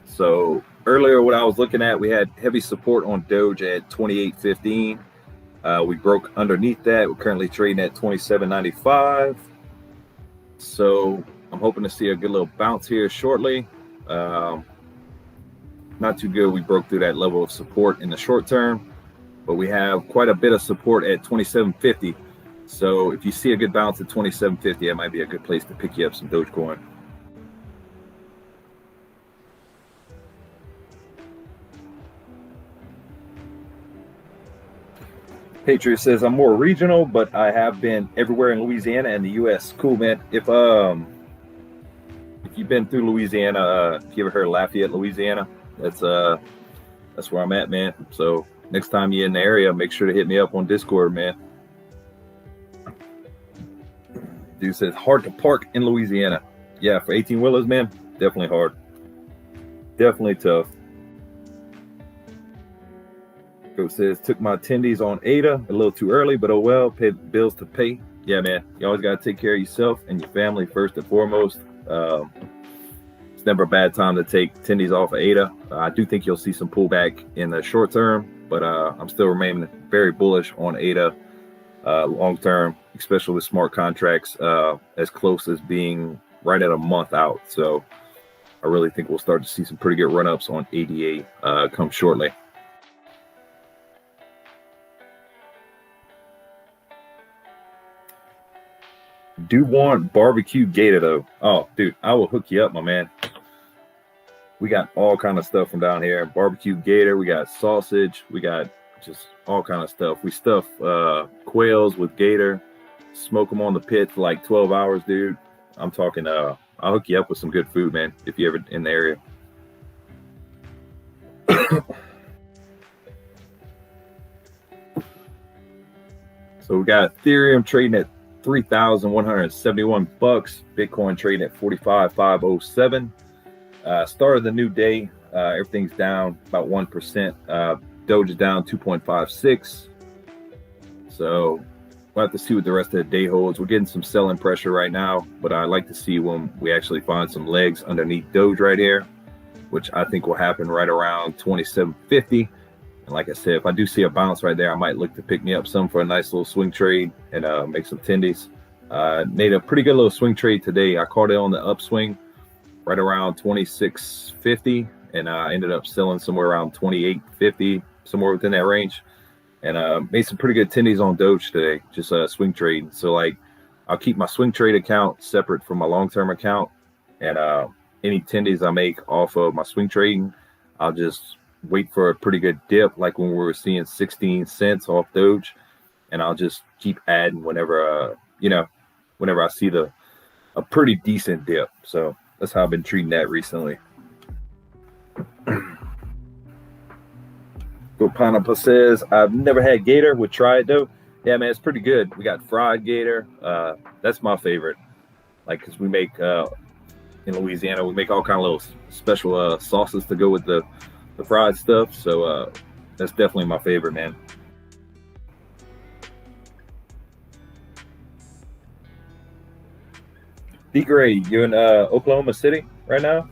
So earlier what I was looking at, we had heavy support on Doge at 28.15. We broke underneath that. We're currently trading at 27.95. So I'm hoping to see a good little bounce here shortly. Not too good. We broke through that level of support in the short term, but we have quite a bit of support at 27.50. So if you see a good bounce at 27.50, it might be a good place to pick you up some Dogecoin. Patriot says, I'm more regional, but I have been everywhere in Louisiana and the U.S. Cool, man. If you've been through Louisiana, if you ever heard of Lafayette, Louisiana, that's where I'm at, man. So next time you're in the area, make sure to hit me up on Discord, man. Dude says, hard to park in Louisiana. Yeah, for 18-wheelers, man, definitely hard. Definitely tough. Coach says, took my attendees on ADA a little too early, but oh well, paid bills to pay. Yeah, man, you always got to take care of yourself and your family first and foremost. It's never a bad time to take attendees off of ADA. I do think you'll see some pullback in the short term, but I'm still remaining very bullish on ADA long term, especially with smart contracts as close as being right at a month out. So I really think we'll start to see some pretty good run-ups on ADA come shortly. Do want barbecue gator though. Oh, dude, I will hook you up, my man. We got all kind of stuff from down here. Barbecue gator, we got sausage, we got just all kind of stuff. We stuff quails with gator, smoke them on the pit for like 12 hours, dude. I'm talking, I'll hook you up with some good food, man, if you're ever in the area. So we got Ethereum trading at $3,171, Bitcoin trading at 45,507. Start of the new day, everything's down about 1%. Doge is down 2.56. So we'll have to see what the rest of the day holds. We're getting some selling pressure right now, but I like to see when we actually find some legs underneath Doge right here, which I think will happen right around 27.50. And like I said, if I do see a bounce right there, I might look to pick me up some for a nice little swing trade and make some tendies. Made a pretty good little swing trade today. I caught it on the upswing right around 26.50, and I ended up selling somewhere around 28.50, somewhere within that range. And made some pretty good tendies on Doge today, just swing trade. So like, I'll keep my swing trade account separate from my long-term account, and any tendies I make off of my swing trading, I'll just wait for a pretty good dip, like when we were seeing 16 cents off Doge, and I'll just keep adding whenever whenever I see a pretty decent dip. So that's how I've been treating that recently. Go Pineapple says, I've never had gator, would try it though. Yeah, man, it's pretty good. We got fried gator. That's my favorite. Like, because we make in Louisiana, we make all kind of little special sauces to go with the fried stuff. So that's definitely my favorite, man. D Gray, you in Oklahoma City right now?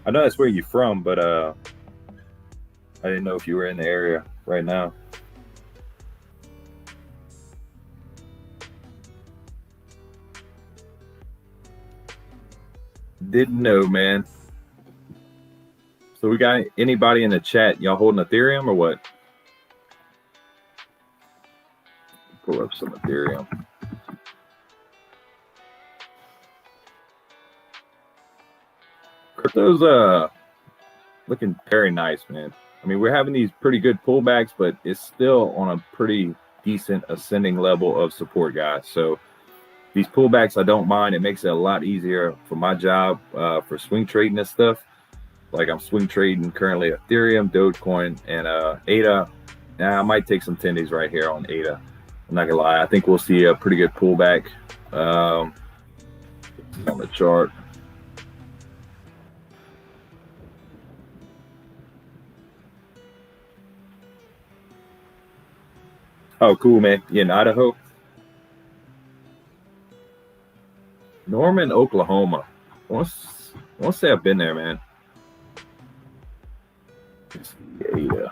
I know that's where you're from, but I didn't know if you were in the area right now. Didn't know, man. So we got anybody in the chat? Y'all holding Ethereum or what? Pull up some Ethereum. Crypto's looking very nice, man. I mean, we're having these pretty good pullbacks, but it's still on a pretty decent ascending level of support, guys. So these pullbacks, I don't mind. It makes it a lot easier for my job for swing trading and stuff. Like I'm swing trading currently Ethereum, Dogecoin, and ADA. Now I might take some tendies right here on ADA. I'm not gonna lie. I think we'll see a pretty good pullback on the chart. Oh, cool, man. You in Idaho? Norman, Oklahoma. I want to say I've been there, man. Yeah.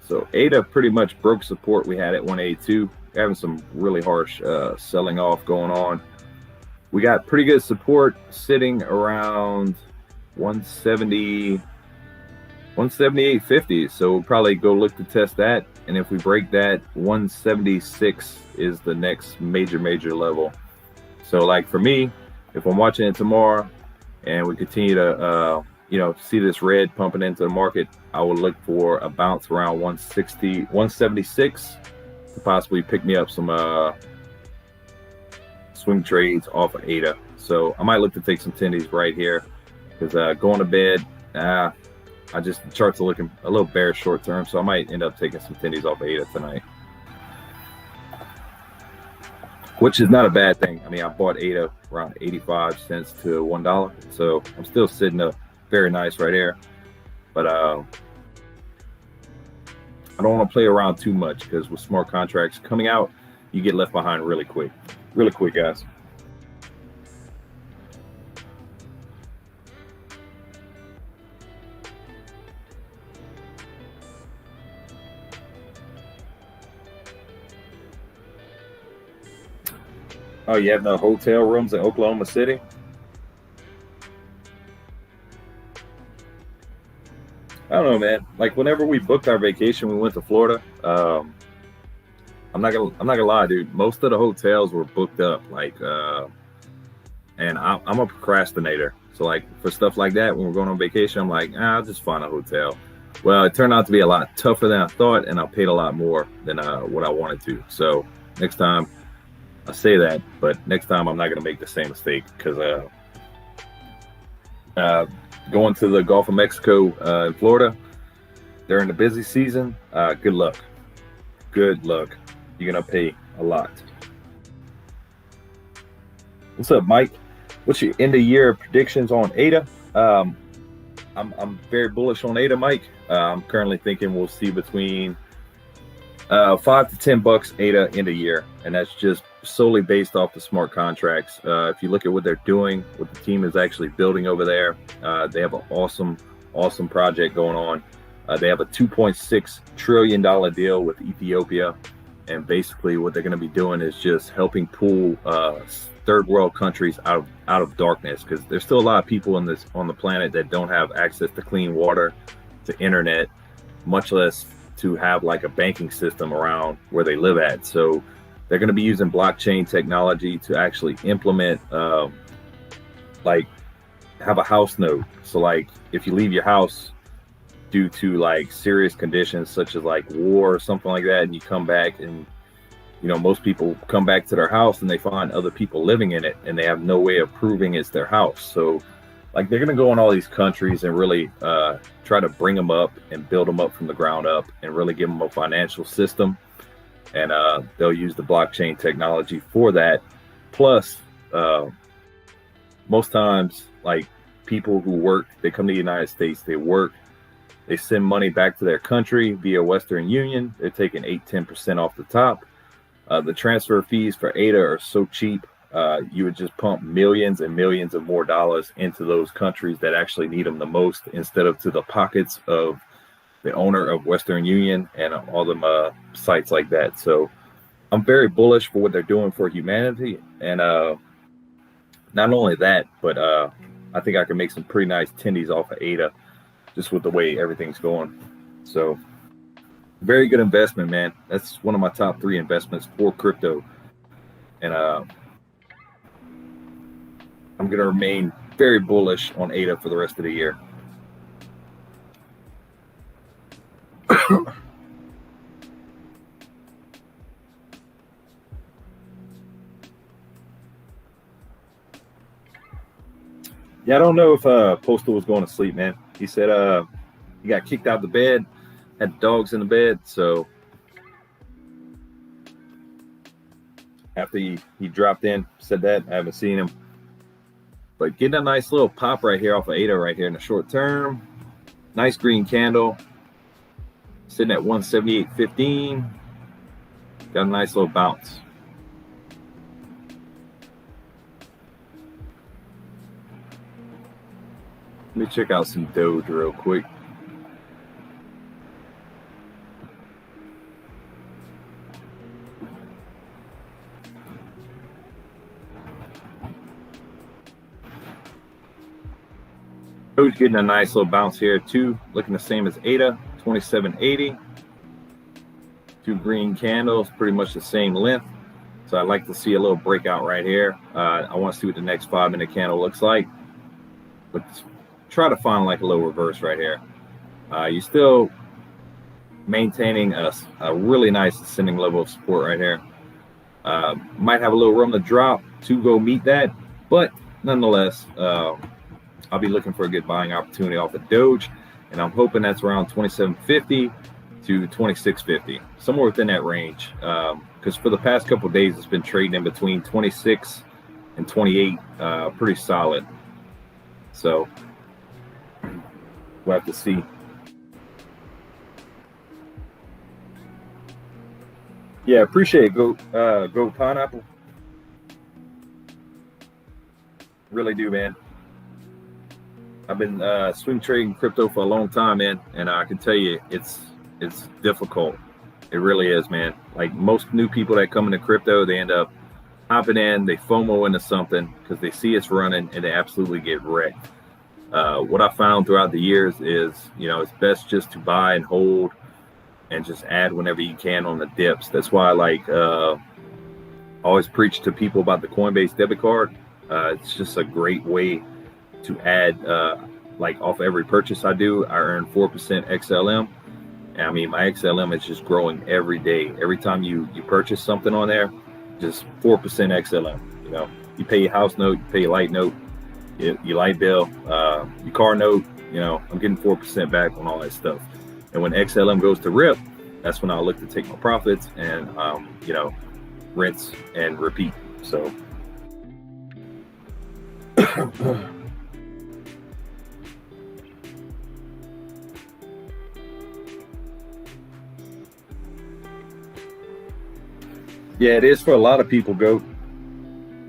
So ADA pretty much broke support we had at 182. Having some really harsh selling off going on. We got pretty good support sitting around 170, 178.50. So we'll probably go look to test that. And if we break that, 176 is the next major level. So like for me, if I'm watching it tomorrow and we continue to see this red pumping into the market, I will look for a bounce around 160, 176 to possibly pick me up some swing trades off of ADA. So I might look to take some tendies right here because going to bed, the charts are looking a little bearish short term, so I might end up taking some tendies off of ADA tonight, which is not a bad thing. I mean, I bought ADA around 85 cents to $1, so I'm still sitting up very nice right here. But I don't want to play around too much because with smart contracts coming out, you get left behind really quick, guys. Oh, you have no hotel rooms in Oklahoma City? I don't know, man. Like whenever we booked our vacation, we went to Florida. I'm not gonna lie, dude. Most of the hotels were booked up. Like, and I'm a procrastinator. So like for stuff like that, when we're going on vacation, I'm like, I'll just find a hotel. Well, it turned out to be a lot tougher than I thought, and I paid a lot more than what I wanted to. So next time, I say that, but next time I'm not gonna make the same mistake because going to the Gulf of Mexico in Florida during the busy season, good luck. You're gonna pay a lot. What's up, Mike? What's your end of year predictions on ADA? I'm very bullish on ADA, Mike. I'm currently thinking we'll see between $5 to $10 ADA end of year, and that's just solely based off the smart contracts. If you look at what they're doing, what the team is actually building over there, they have an awesome project going on. They have a $2.6 trillion deal with Ethiopia, and basically what they're going to be doing is just helping pull third world countries out of darkness, because there's still a lot of people on the planet that don't have access to clean water, to internet, much less to have like a banking system around where they live at. So they're going to be using blockchain technology to actually implement like have a house node. So like if you leave your house due to like serious conditions such as like war or something like that, and you come back, and most people come back to their house and they find other people living in it and they have no way of proving it's their house. So like they're going to go in all these countries and really try to bring them up and build them up from the ground up and really give them a financial system. And they'll use the blockchain technology for that. Plus, most times, like people who work, they come to the United States, they work, they send money back to their country via Western Union. They're taking 8-10% off the top. The transfer fees for ADA are so cheap. You would just pump millions and millions of more dollars into those countries that actually need them the most, instead of to the pockets of the owner of Western Union and all them sites like that. So I'm very bullish for what they're doing for humanity, and not only that, but I think I can make some pretty nice tendies off of ADA, just with the way everything's going. So, very good investment, man. That's one of my top 3 investments for crypto, and I'm going to remain very bullish on ADA for the rest of the year. Yeah, I don't know if Postal was going to sleep, man. He said he got kicked out of the bed, had dogs in the bed, so after he dropped in, said that. I haven't seen him. But getting a nice little pop right here off of ADA right here in the short term. Nice green candle. Sitting at 178.15. Got a nice little bounce. Let me check out some Doge real quick. Doge getting a nice little bounce here too. Looking the same as ADA, 27.80. 2 green candles, pretty much the same length. So I'd like to see a little breakout right here. I want to see what the next 5-minute candle looks like. Let's try to find like a little reverse right here. You're still maintaining a really nice ascending level of support right here. Might have a little room to drop to go meet that, but nonetheless, I'll be looking for a good buying opportunity off of Doge, and I'm hoping that's around 27.50 to 26.50, somewhere within that range. Because for the past couple of days, it's been trading in between 26 and 28, pretty solid. So we'll have to see. Yeah, appreciate it. Go Pineapple. Really do, man. I've been swing trading crypto for a long time, man, and I can tell you it's difficult. It really is, man. Like most new people that come into crypto, they end up hopping in, they FOMO into something because they see it's running and they absolutely get wrecked. What I found throughout the years is, it's best just to buy and hold and just add whenever you can on the dips. That's why I always preach to people about the Coinbase debit card. It's just a great way to add, like off every purchase I do, I earn 4% XLM. And I mean, my XLM is just growing every day. Every time you purchase something on there, just 4% XLM. You pay your house note, you pay your light note, your light bill, your car note, I'm getting 4% back on all that stuff. And when XLM goes to rip, that's when I'll look to take my profits and, rinse and repeat. So. Yeah, it is for a lot of people, Goat.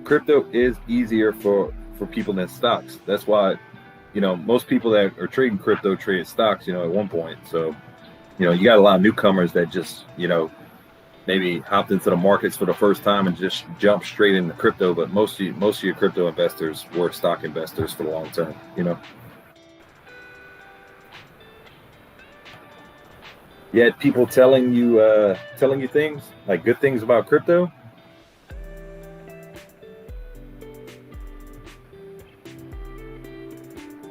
Crypto is easier for people than stocks. That's why, most people that are trading crypto trade stocks, at one point. So, you got a lot of newcomers that just, maybe hopped into the markets for the first time and just jumped straight into crypto. But most of your crypto investors were stock investors for the long term, You had people telling you things, like good things about crypto.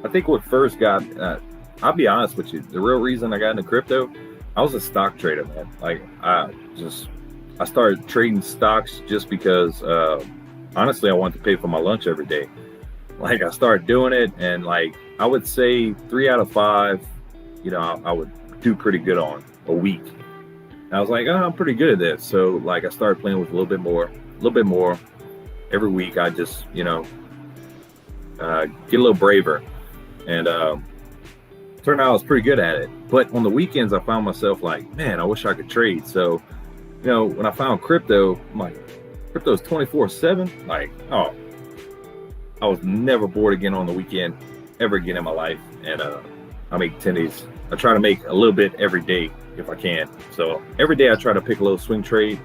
I think what first got, I'll be honest with you, the real reason I got into crypto, I was a stock trader, man. Like I started trading stocks just because, honestly, I wanted to pay for my lunch every day. Like I started doing it, and like I would say 3 out of 5, I would do pretty good on a week. And I was like, I'm pretty good at this. So like I started playing with a little bit more every week. I just, get a little braver, and turned out I was pretty good at it. But on the weekends, I found myself like, man, I wish I could trade. So, when I found crypto, I'm like, crypto's 24/7. Like, oh, I was never bored again on the weekend, ever again in my life. And I make tendies. I try to make a little bit every day if I can. So every day I try to pick a little swing trade,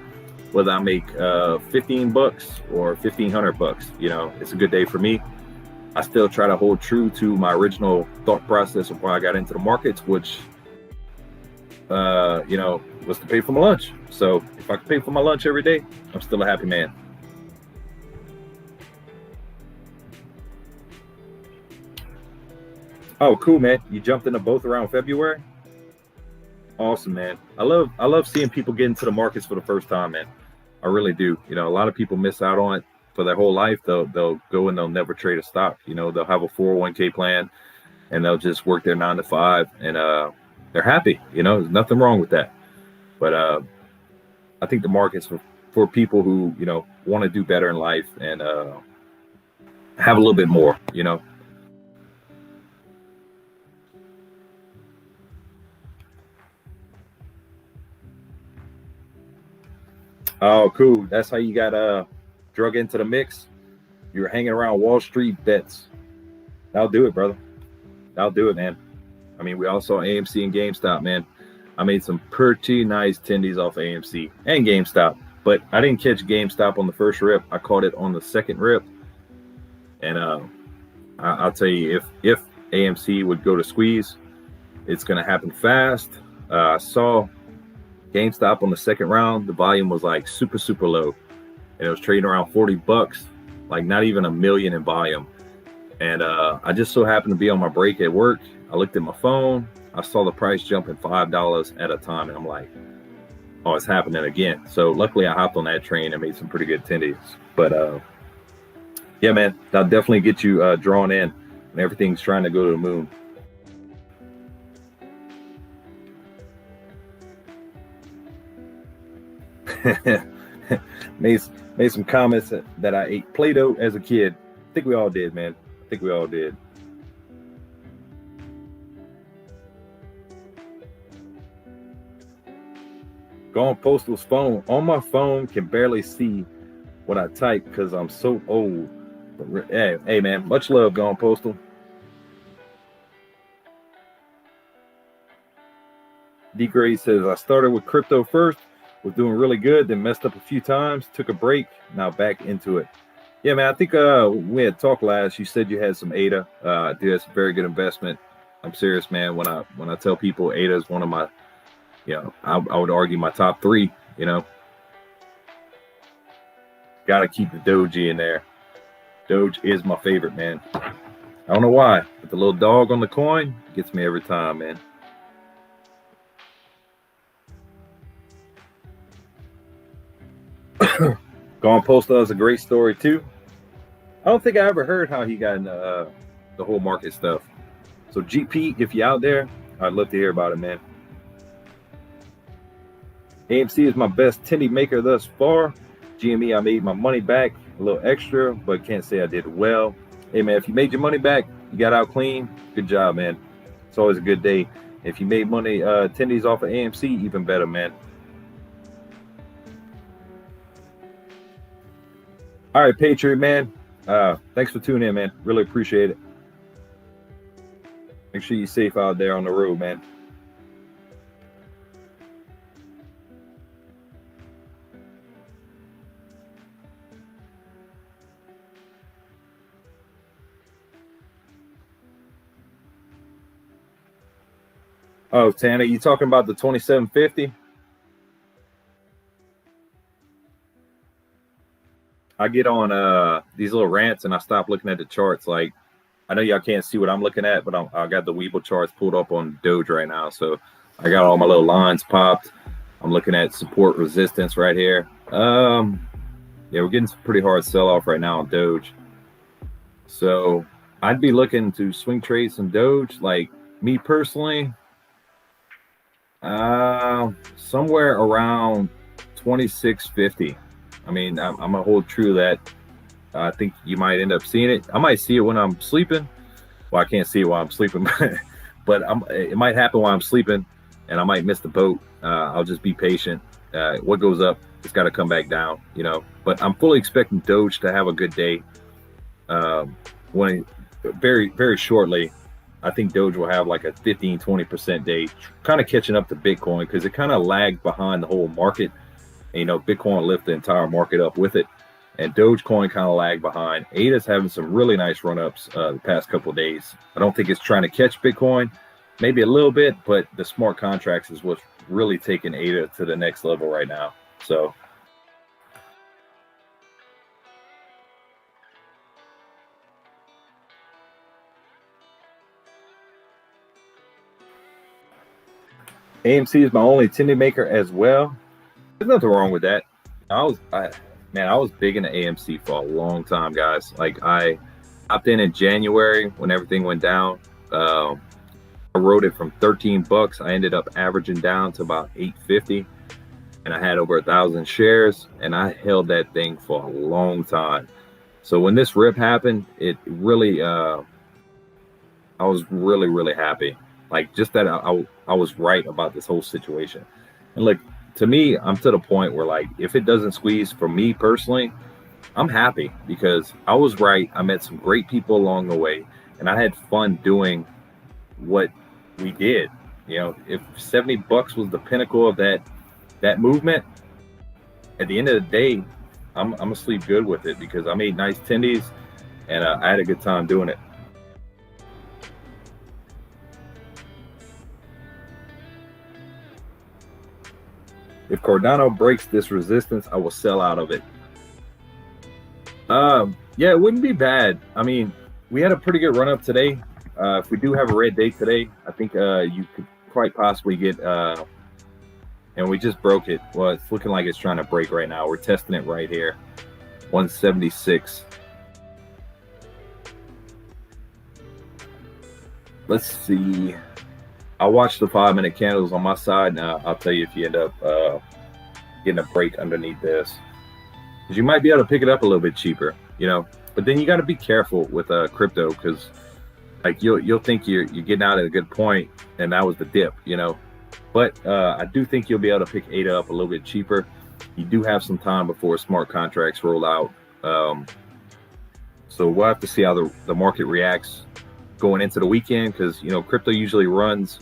whether I make $15 or $1,500. You know, it's a good day for me. I still try to hold true to my original thought process of why I got into the markets, which, you know, was to pay for my lunch. So if I can pay for my lunch every day, I'm still a happy man. Oh, cool, man. You jumped into both around February? Awesome, man. I love seeing people get into the markets for the first time, man. I really do. You know, a lot of people miss out on it for their whole life. They'll go and they'll never trade a stock. You know, they'll have a 401k plan and they'll just work their 9 to 5 and they're happy. You know, there's nothing wrong with that. But I think the market's for people who, you know, want to do better in life and have a little bit more, you know. Oh, cool. That's how you got drug into the mix. You're hanging around Wall Street bets. That'll do it, brother. That'll do it, man. I mean, we all saw AMC and GameStop, man. I made some pretty nice tendies off AMC and GameStop, but I didn't catch GameStop on the first rip. I caught it on the second rip. And I'll tell you, if AMC would go to squeeze, it's going to happen fast. I saw GameStop on the second round, the volume was like super low, and it was trading around $40, like not even $1 million in volume. And I just so happened to be on my break at work. I looked at my phone, I saw the price jumping $5 at a time, and I'm like, oh, it's happening again. So luckily I hopped on that train and made some pretty good tendies. But yeah, man, that'll definitely get you drawn in when everything's trying to go to the moon. made some comments that I ate Play-Doh as a kid. I think we all did, man. I think we all did. Go on Postal's phone. On my phone, can barely see what I type because I'm so old. But hey, man, much love, Go on Postal. D Gray says, I started with crypto first. Was doing really good, then messed up a few times, took a break, now back into it. Yeah, man, I think we had talked last. You said you had some ADA. Dude, that's a very good investment. I'm serious, man. When I tell people ADA is one of my, you know, I would argue my top 3, you know. Got to keep the Doge in there. Doge is my favorite, man. I don't know why, but the little dog on the coin gets me every time, man. Gone Postal has a great story too. I don't think I ever heard how he got into the whole market stuff. So GP, if you're out there, I'd love to hear about it, man. AMC is my best tendy maker thus far. GME, I made my money back, a little extra, but can't say I did well. Hey, man, if you made your money back, you got out clean, good job, man. It's always a good day. If you made money tendies off of AMC, even better, man. All right, Patriot, man. Thanks for tuning in, man. Really appreciate it. Make sure you're safe out there on the road, man. Oh, Tana, you talking about the 2750? I get on these little rants and I stop looking at the charts. Like, I know y'all can't see what I'm looking at, but I got the Weeble charts pulled up on Doge right now. So I got all my little lines popped. I'm looking at support resistance right here. Yeah, we're getting some pretty hard sell-off right now on Doge. So I'd be looking to swing trade some Doge. Like, me personally, somewhere around 2650. I mean, I'm gonna hold true that I think you might end up seeing it. I might see it when I'm sleeping. Well, I can't see it while I'm sleeping, but it might happen while I'm sleeping, and I might miss the boat. I'll just be patient. What goes up, it's got to come back down, you know. But I'm fully expecting Doge to have a good day. Very, very shortly, I think Doge will have like a 15-20% day, kind of catching up to Bitcoin because it kind of lagged behind the whole market. And, you know, Bitcoin lift the entire market up with it. And Dogecoin kind of lagged behind. ADA's having some really nice run-ups the past couple of days. I don't think it's trying to catch Bitcoin, maybe a little bit, but the smart contracts is what's really taking ADA to the next level right now. So AMC is my only attendee maker as well. There's nothing wrong with that. I was big into AMC for a long time, guys. Like, I hopped in January when everything went down. I rode it from $13. I ended up averaging down to about $8.50, and I had over 1,000 shares, and I held that thing for a long time. So when this rip happened, it really, I was really, really happy. Like, just that I was right about this whole situation. And look, to me, I'm to the point where, like, if it doesn't squeeze for me personally, I'm happy because I was right. I met some great people along the way, and I had fun doing what we did. You know, if $70 was the pinnacle of that movement, at the end of the day, I'm gonna sleep good with it because I made nice tendies and I had a good time doing it. If Cardano breaks this resistance, I will sell out of it. Yeah, it wouldn't be bad. I mean, we had a pretty good run up today. If we do have a red day today, I think you could quite possibly get, and we just broke it. Well, it's looking like it's trying to break right now. We're testing it right here, 176. Let's see. I'll watch the 5-minute candles on my side, and I'll tell you if you end up getting a break underneath this. Because you might be able to pick it up a little bit cheaper, you know. But then you got to be careful with crypto because, like, you'll think you're getting out at a good point, and that was the dip, you know. But I do think you'll be able to pick ADA up a little bit cheaper. You do have some time before smart contracts roll out. So we'll have to see how the market reacts going into the weekend because, you know, crypto usually runs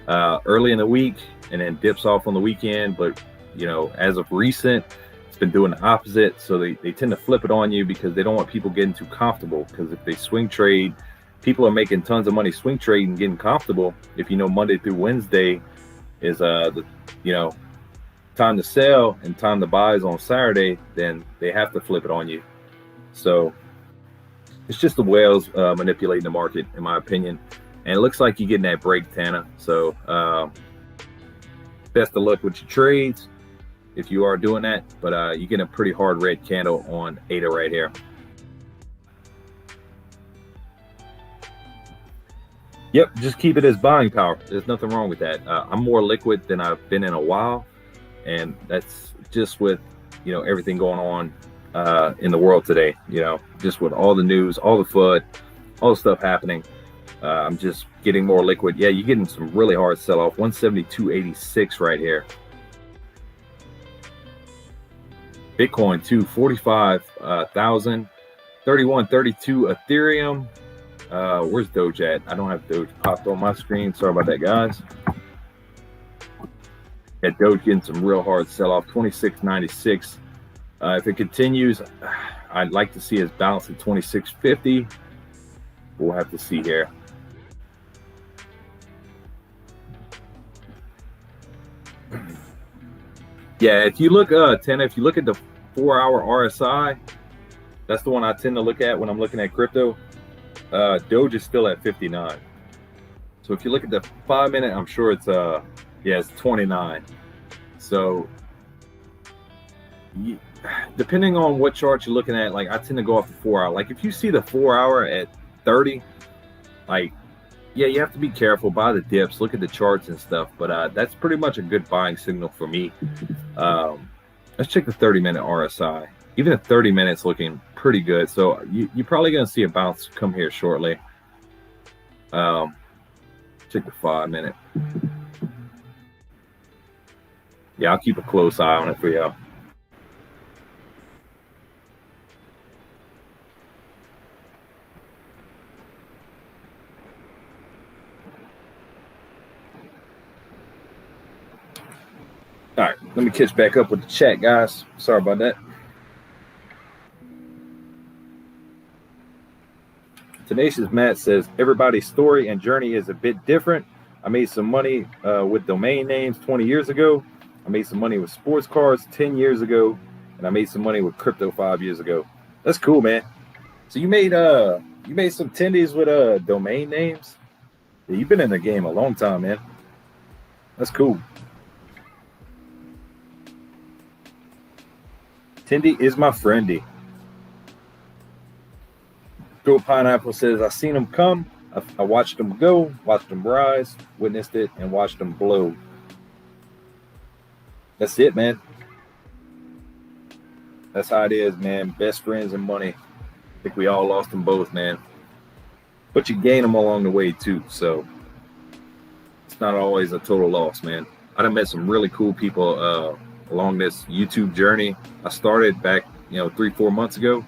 early in the week and then dips off on the weekend. But, you know, as of recent, it's been doing the opposite. So they tend to flip it on you because they don't want people getting too comfortable. Because if they swing trade, people are making tons of money swing trading, getting comfortable. If you know Monday through Wednesday is the, you know, time to sell and time to buy is on Saturday, then they have to flip it on you. So it's just the whales manipulating the market, in my opinion. And it looks like you're getting that break, Tana. So best of luck with your trades if you are doing that. But you're getting a pretty hard red candle on ADA right here. Yep, just keep it as buying power. There's nothing wrong with that. I'm more liquid than I've been in a while. And that's just with, you know, everything going on in the world today, you know, just with all the news, all the FUD, all the stuff happening. I'm just getting more liquid. Yeah, you're getting some really hard sell off. 172.86 right here. Bitcoin too, 45,000, 31.32 Ethereum. Where's Doge at? I don't have Doge popped on my screen. Sorry about that, guys. Yeah, Doge getting some real hard sell off. 26.96. If it continues, I'd like to see us bounce at 26.50. We'll have to see here. Yeah, if you look, Tana, if you look at the 4-hour RSI, that's the one I tend to look at when I'm looking at crypto. Doge is still at 59. So if you look at the 5-minute, I'm sure it's it's 29. So depending on what chart you're looking at, like I tend to go off the 4-hour. Like if you see the 4-hour at 30, like yeah, you have to be careful, buy the dips, look at the charts and stuff. But that's pretty much a good buying signal for me. Let's check the 30-minute RSI. Even the 30 minutes looking pretty good. So you're probably going to see a bounce come here shortly. Check the 5-minute. Yeah, I'll keep a close eye on it for you. All right, let me catch back up with the chat, guys. Sorry about that. Tenacious Matt says, everybody's story and journey is a bit different. I made some money with domain names 20 years ago. I made some money with sports cars 10 years ago. And I made some money with crypto 5 years ago. That's cool, man. So you made some tendies with domain names? Yeah, you've been in the game a long time, man. That's cool. Tendy is my friendy. Joe Pineapple says, I seen them come. I watched them go, watched them rise, witnessed it, and watched them blow. That's it, man. That's how it is, man. Best friends and money. I think we all lost them both, man. But you gain them along the way, too. So it's not always a total loss, man. I done met some really cool people along this YouTube journey. I started back, 3-4 months ago.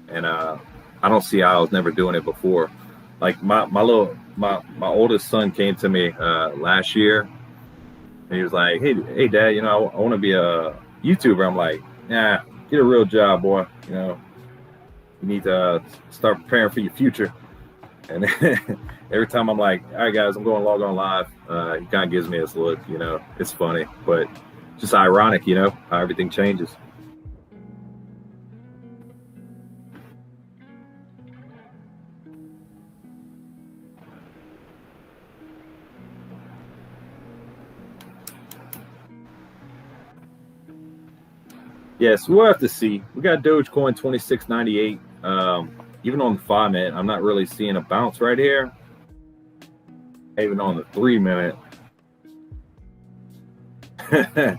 And I don't see how I was never doing it before. Like my oldest son came to me last year, and he was like, "Hey, Dad, I want to be a YouTuber." I'm like, "Nah, get a real job, boy. You need to start preparing for your future." And every time I'm like, "All right, guys, I'm going to log on live," he kind of gives me this look. It's funny, but just ironic, how everything changes. Yes, we'll have to see. We got Dogecoin 26.98. Even on the 5-minute, I'm not really seeing a bounce right here. Even on the 3-minute. I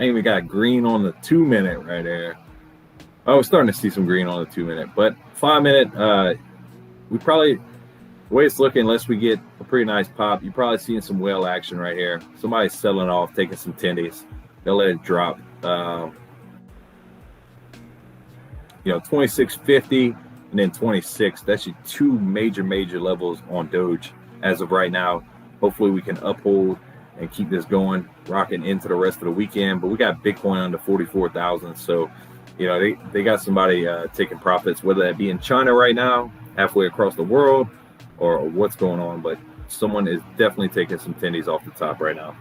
even got green on the 2-minute right there. Oh, we're starting to see some green on the 2-minute. But 5-minute, we probably, the way it's looking, unless we get a pretty nice pop, you're probably seeing some whale action right here. Somebody's selling off, taking some tendies. They'll let it drop. 26.50 and then 26. That's your two major levels on Doge as of right now. Hopefully we can uphold and keep this going, rocking into the rest of the weekend. But we got Bitcoin under 44,000. So, they got somebody taking profits, whether that be in China right now, halfway across the world, or what's going on. But someone is definitely taking some tendies off the top right now.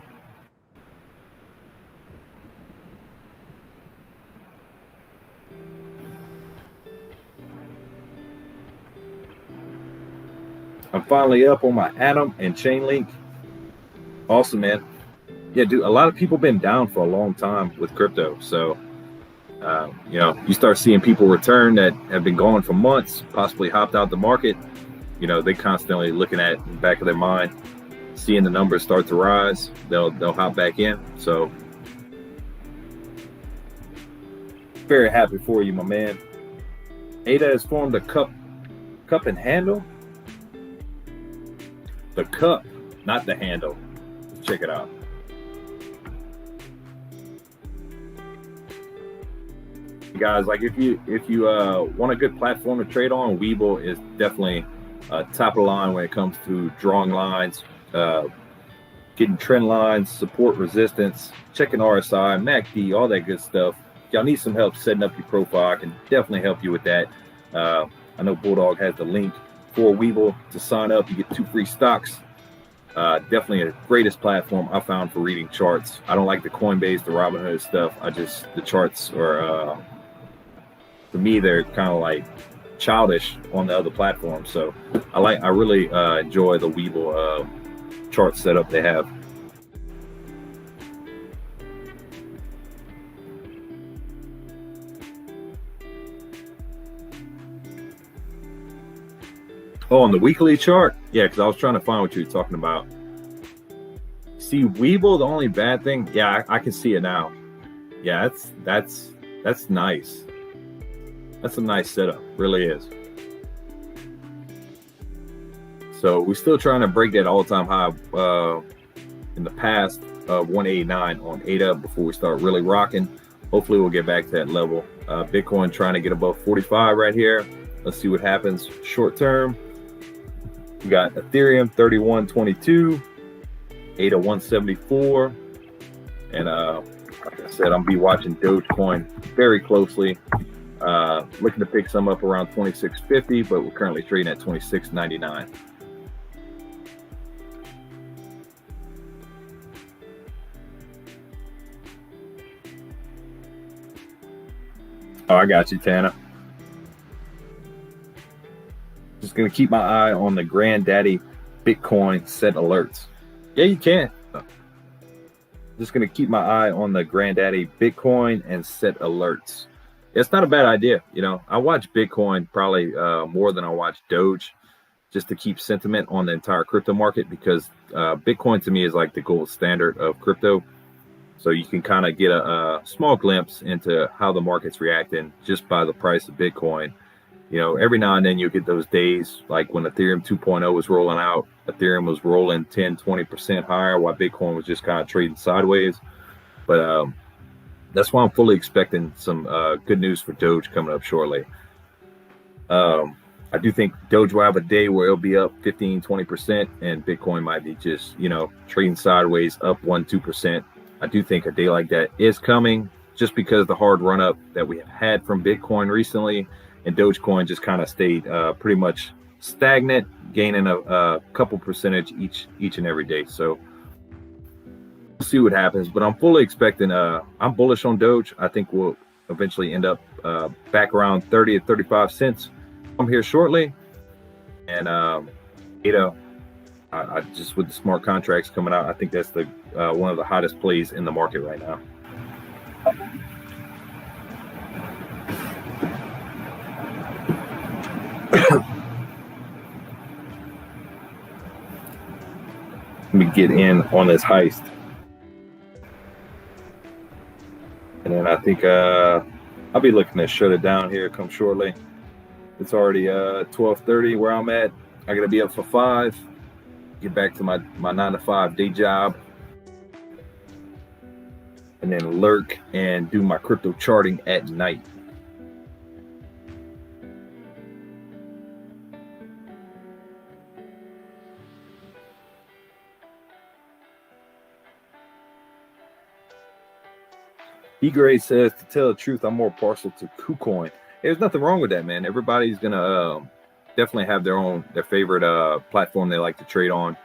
I'm finally up on my Atom and Chainlink. Awesome, man. Yeah, dude, a lot of people been down for a long time with crypto. So, you start seeing people return that have been gone for months, possibly hopped out the market. They constantly looking at in the back of their mind, seeing the numbers start to rise. They'll hop back in. So, very happy for you, my man. ADA has formed a cup and handle. The cup, not the handle. Let's check it out. Guys, like if you want a good platform to trade on, Webull is definitely top of the line when it comes to drawing lines, getting trend lines, support, resistance, checking RSI, MACD, all that good stuff. If y'all need some help setting up your profile, I can definitely help you with that. I know Bulldog has the link for Webull to sign up. You get 2 free stocks. Definitely the greatest platform I found for reading charts. I don't like the Coinbase, the Robinhood stuff. The charts are, to me, they're kind of like childish on the other platforms. So I really enjoy the Webull chart setup they have. Oh, on the weekly chart? Yeah, because I was trying to find what you were talking about. See, Webull, the only bad thing, yeah, I can see it now. Yeah, that's nice. That's a nice setup, really is. So we're still trying to break that all-time high in the past of 189 on ADA before we start really rocking. Hopefully we'll get back to that level. Bitcoin trying to get above 45 right here. Let's see what happens short term. We got Ethereum 31.22, ADA 174, and Like I said, I'm be watching Dogecoin very closely. Looking to pick some up around 26.50, but we're currently trading at 26.99. Oh, I got you, Tana. Just gonna keep my eye on the granddaddy Bitcoin set alerts. Yeah, you can. Just gonna keep my eye on the granddaddy Bitcoin and set alerts. It's not a bad idea. You know, I watch Bitcoin probably more than I watch Doge, just to keep sentiment on the entire crypto market, because Bitcoin to me is like the gold standard of crypto. So you can kind of get a small glimpse into how the market's reacting just by the price of Bitcoin. You know, every now and then you get those days like when Ethereum 2.0 was rolling out, Ethereum was rolling 10, 20% higher while Bitcoin was just kind of trading sideways. But that's why I'm fully expecting some good news for Doge coming up shortly. I do think Doge will have a day where it'll be up 15, 20%, and Bitcoin might be just, you know, trading sideways up 1, 2%. I do think a day like that is coming, just because the hard run up that we have had from Bitcoin recently, and Dogecoin just kind of stayed pretty much stagnant, gaining a couple percentage each and every day. So we'll see what happens, but I'm fully expecting, I'm bullish on Doge. I think we'll eventually end up back around 30 to 35 cents. I'm here shortly. And, you know, I just, with the smart contracts coming out, I think that's the one of the hottest plays in the market right now. Let me get in on this heist. And then I think I'll be looking to shut it down here come shortly. It's already 12:30 where I'm at. I gotta be up for 5. Get back to my 9 to 5 day job. And then lurk and do my crypto charting at night. E-Grade says, to tell the truth, I'm more partial to KuCoin. There's nothing wrong with that, man. Everybody's gonna definitely have their favorite platform they like to trade on.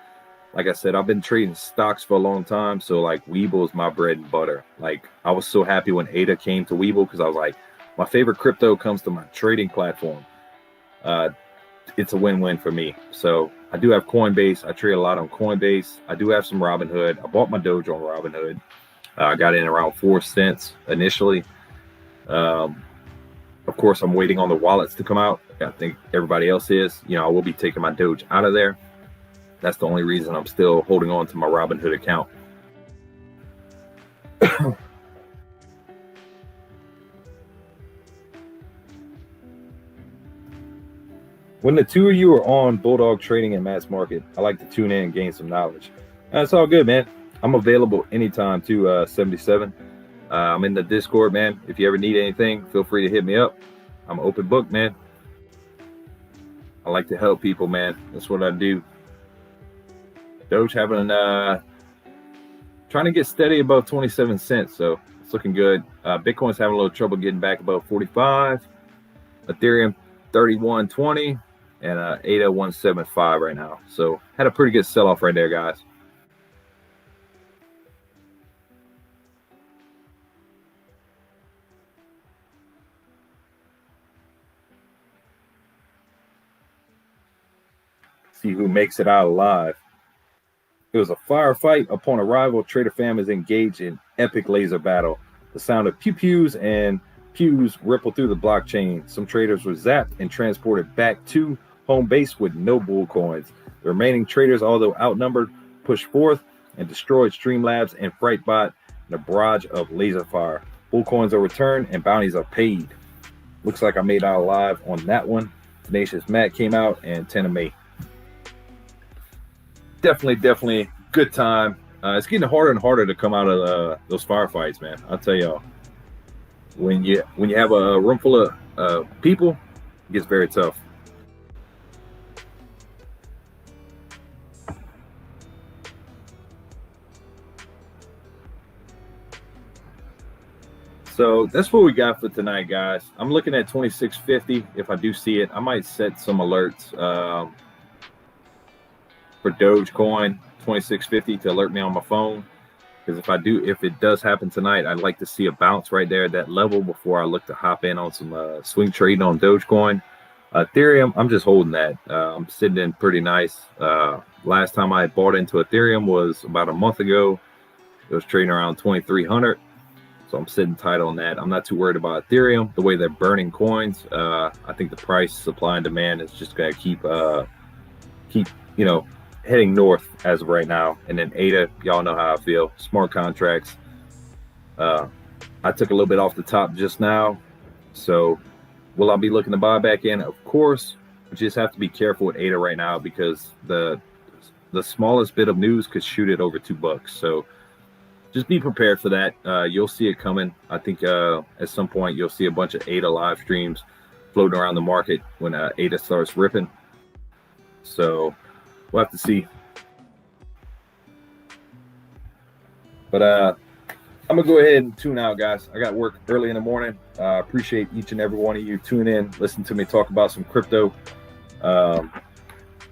Like I said, I've been trading stocks for a long time, so like Webull is my bread and butter. Like I was so happy when ADA came to Webull, because I was like, my favorite crypto comes to my trading platform. It's a win-win for me. So I do have Coinbase. I trade a lot on Coinbase. I do have some Robinhood. I bought my Doge on Robinhood. I got in around 4 cents initially. Of course, I'm waiting on the wallets to come out. I think everybody else is. You know, I will be taking my Doge out of there. That's the only reason I'm still holding on to my Robinhood account. When the two of you are on Bulldog Trading and Mass Market, I like to tune in and gain some knowledge. That's all good, man. I'm available anytime to 77. I'm in the Discord, man. If you ever need anything, feel free to hit me up. I'm an open book, man. I like to help people, man. That's what I do. Doge having trying to get steady above 27 cents, so it's looking good. Bitcoin's having a little trouble getting back above 45. Ethereum 31.20 and ADA 175 right now. So had a pretty good sell-off right there, guys. See who makes it out alive. It was a firefight. Upon arrival, Trader Fam is engaged in epic laser battle. The sound of pew-pews and pews rippled through the blockchain. Some traders were zapped and transported back to home base with no bull coins. The remaining traders, although outnumbered, pushed forth and destroyed Streamlabs and Frightbot in a barrage of laser fire. Bull coins are returned and bounties are paid. Looks like I made out alive on that one. Tenacious Matt came out and 10 of me. Definitely good time. It's getting harder and harder to come out of those firefights, man. I'll tell y'all. When you have a room full of people, it gets very tough. So that's what we got for tonight, guys. I'm looking at 2650. If I do see it, I might set some alerts for Dogecoin 2650 to alert me on my phone. Because if it does happen tonight, I'd like to see a bounce right there at that level before I look to hop in on some swing trading on Dogecoin. Ethereum, I'm just holding that. I'm sitting in pretty nice. Last time I bought into Ethereum was about a month ago. It was trading around 2,300. So I'm sitting tight on that. I'm not too worried about Ethereum. The way they're burning coins, I think the price, supply and demand is just going to keep heading north as of right now. And then ADA, y'all know how I feel. Smart contracts. I took a little bit off the top just now. So will I be looking to buy back in? Of course. We just have to be careful with ADA right now because the smallest bit of news could shoot it over $2. So just be prepared for that. You'll see it coming. I think at some point you'll see a bunch of ADA live streams floating around the market when ADA starts ripping. So we'll have to see. But I'm going to go ahead and tune out, guys. I got work early in the morning. Appreciate each and every one of you tuning in, listen to me talk about some crypto. I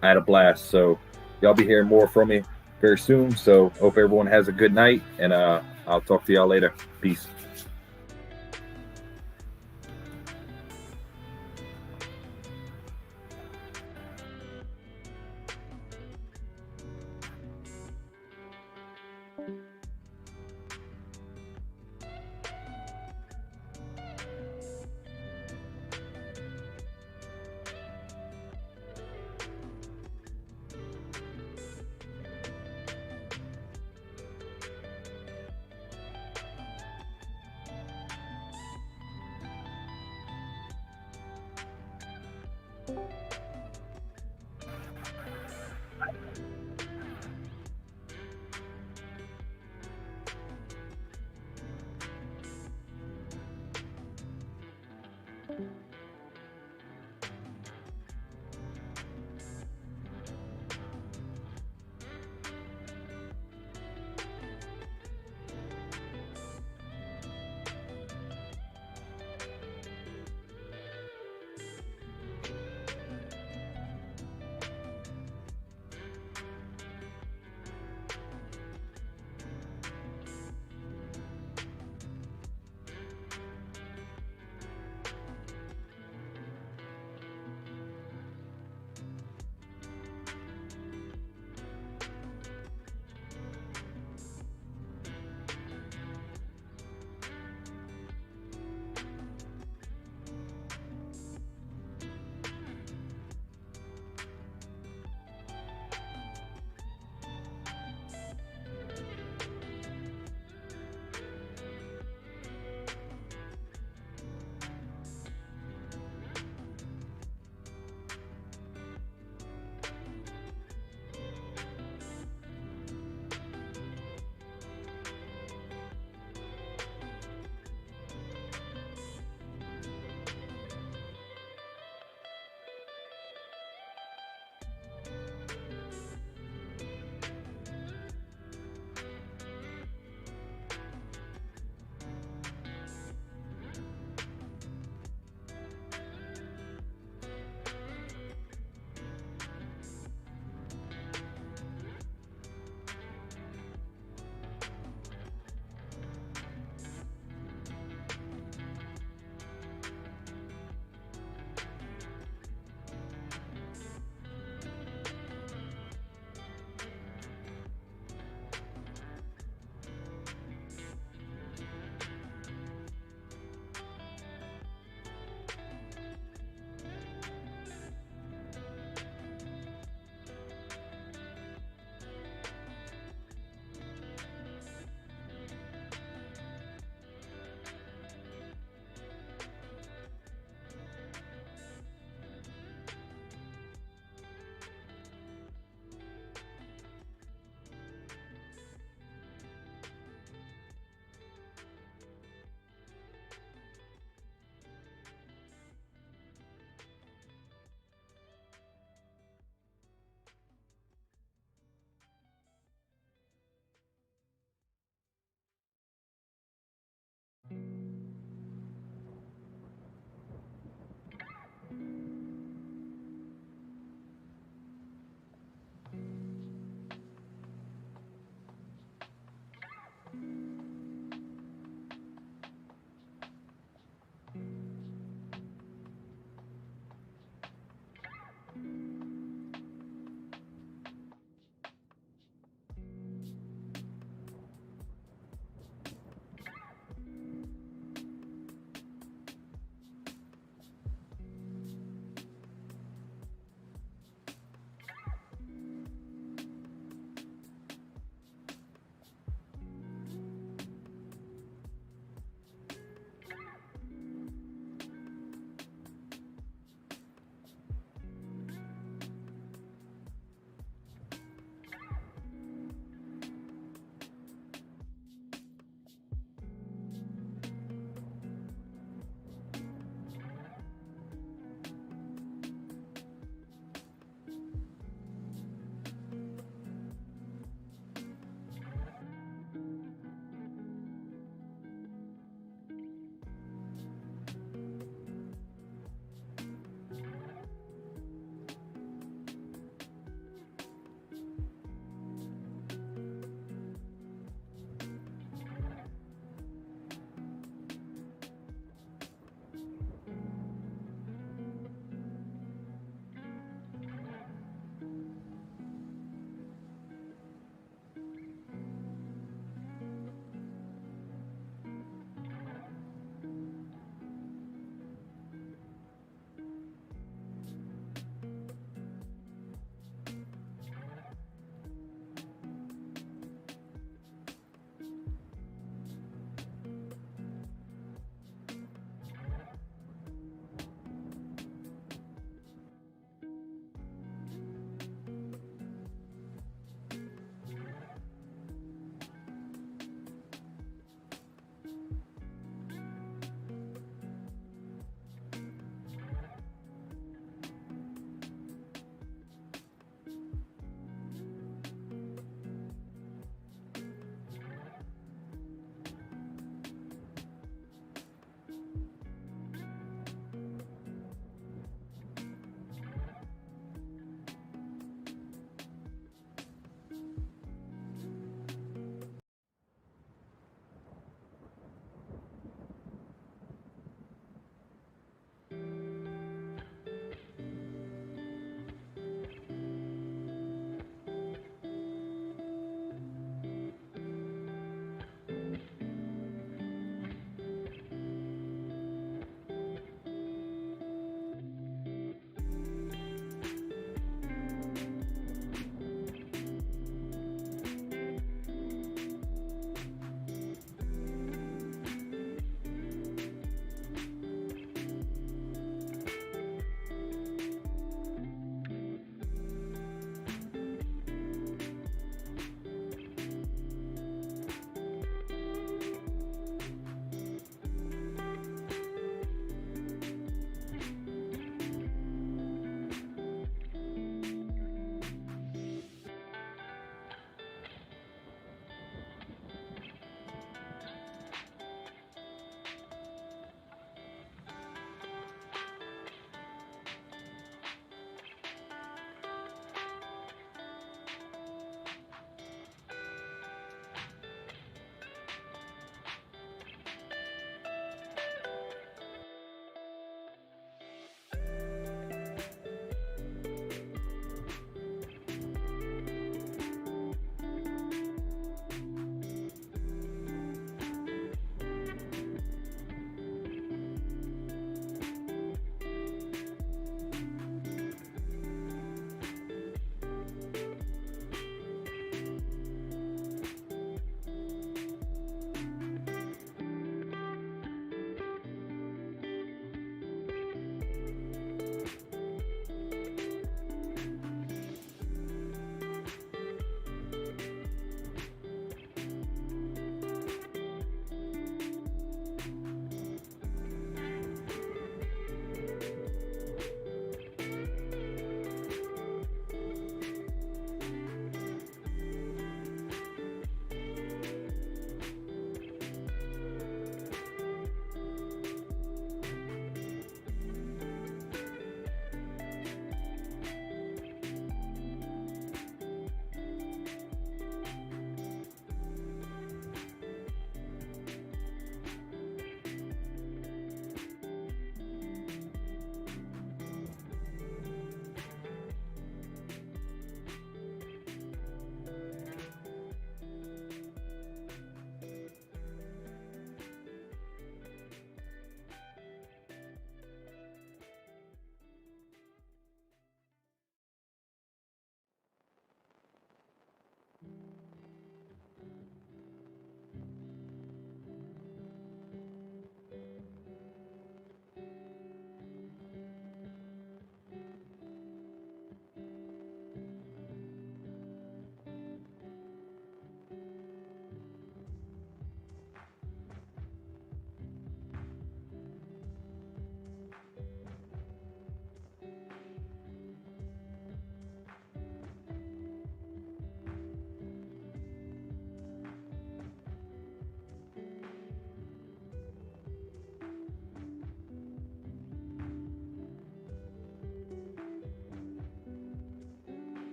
had a blast. So y'all be hearing more from me very soon. So hope everyone has a good night, and I'll talk to y'all later. Peace.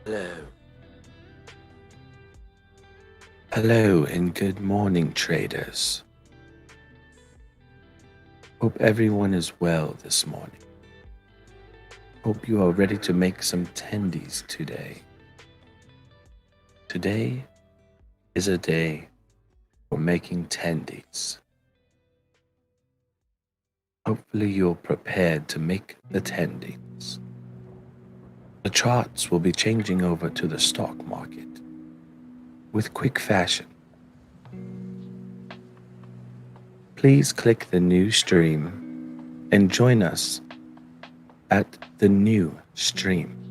Hello. Hello and good morning, traders. Hope everyone is well this morning. Hope you are ready to make some tendies today. Today is a day for making tendies. Hopefully you're prepared to make the tendies. The charts will be changing over to the stock market with quick fashion. Please click the new stream and join us at the new stream.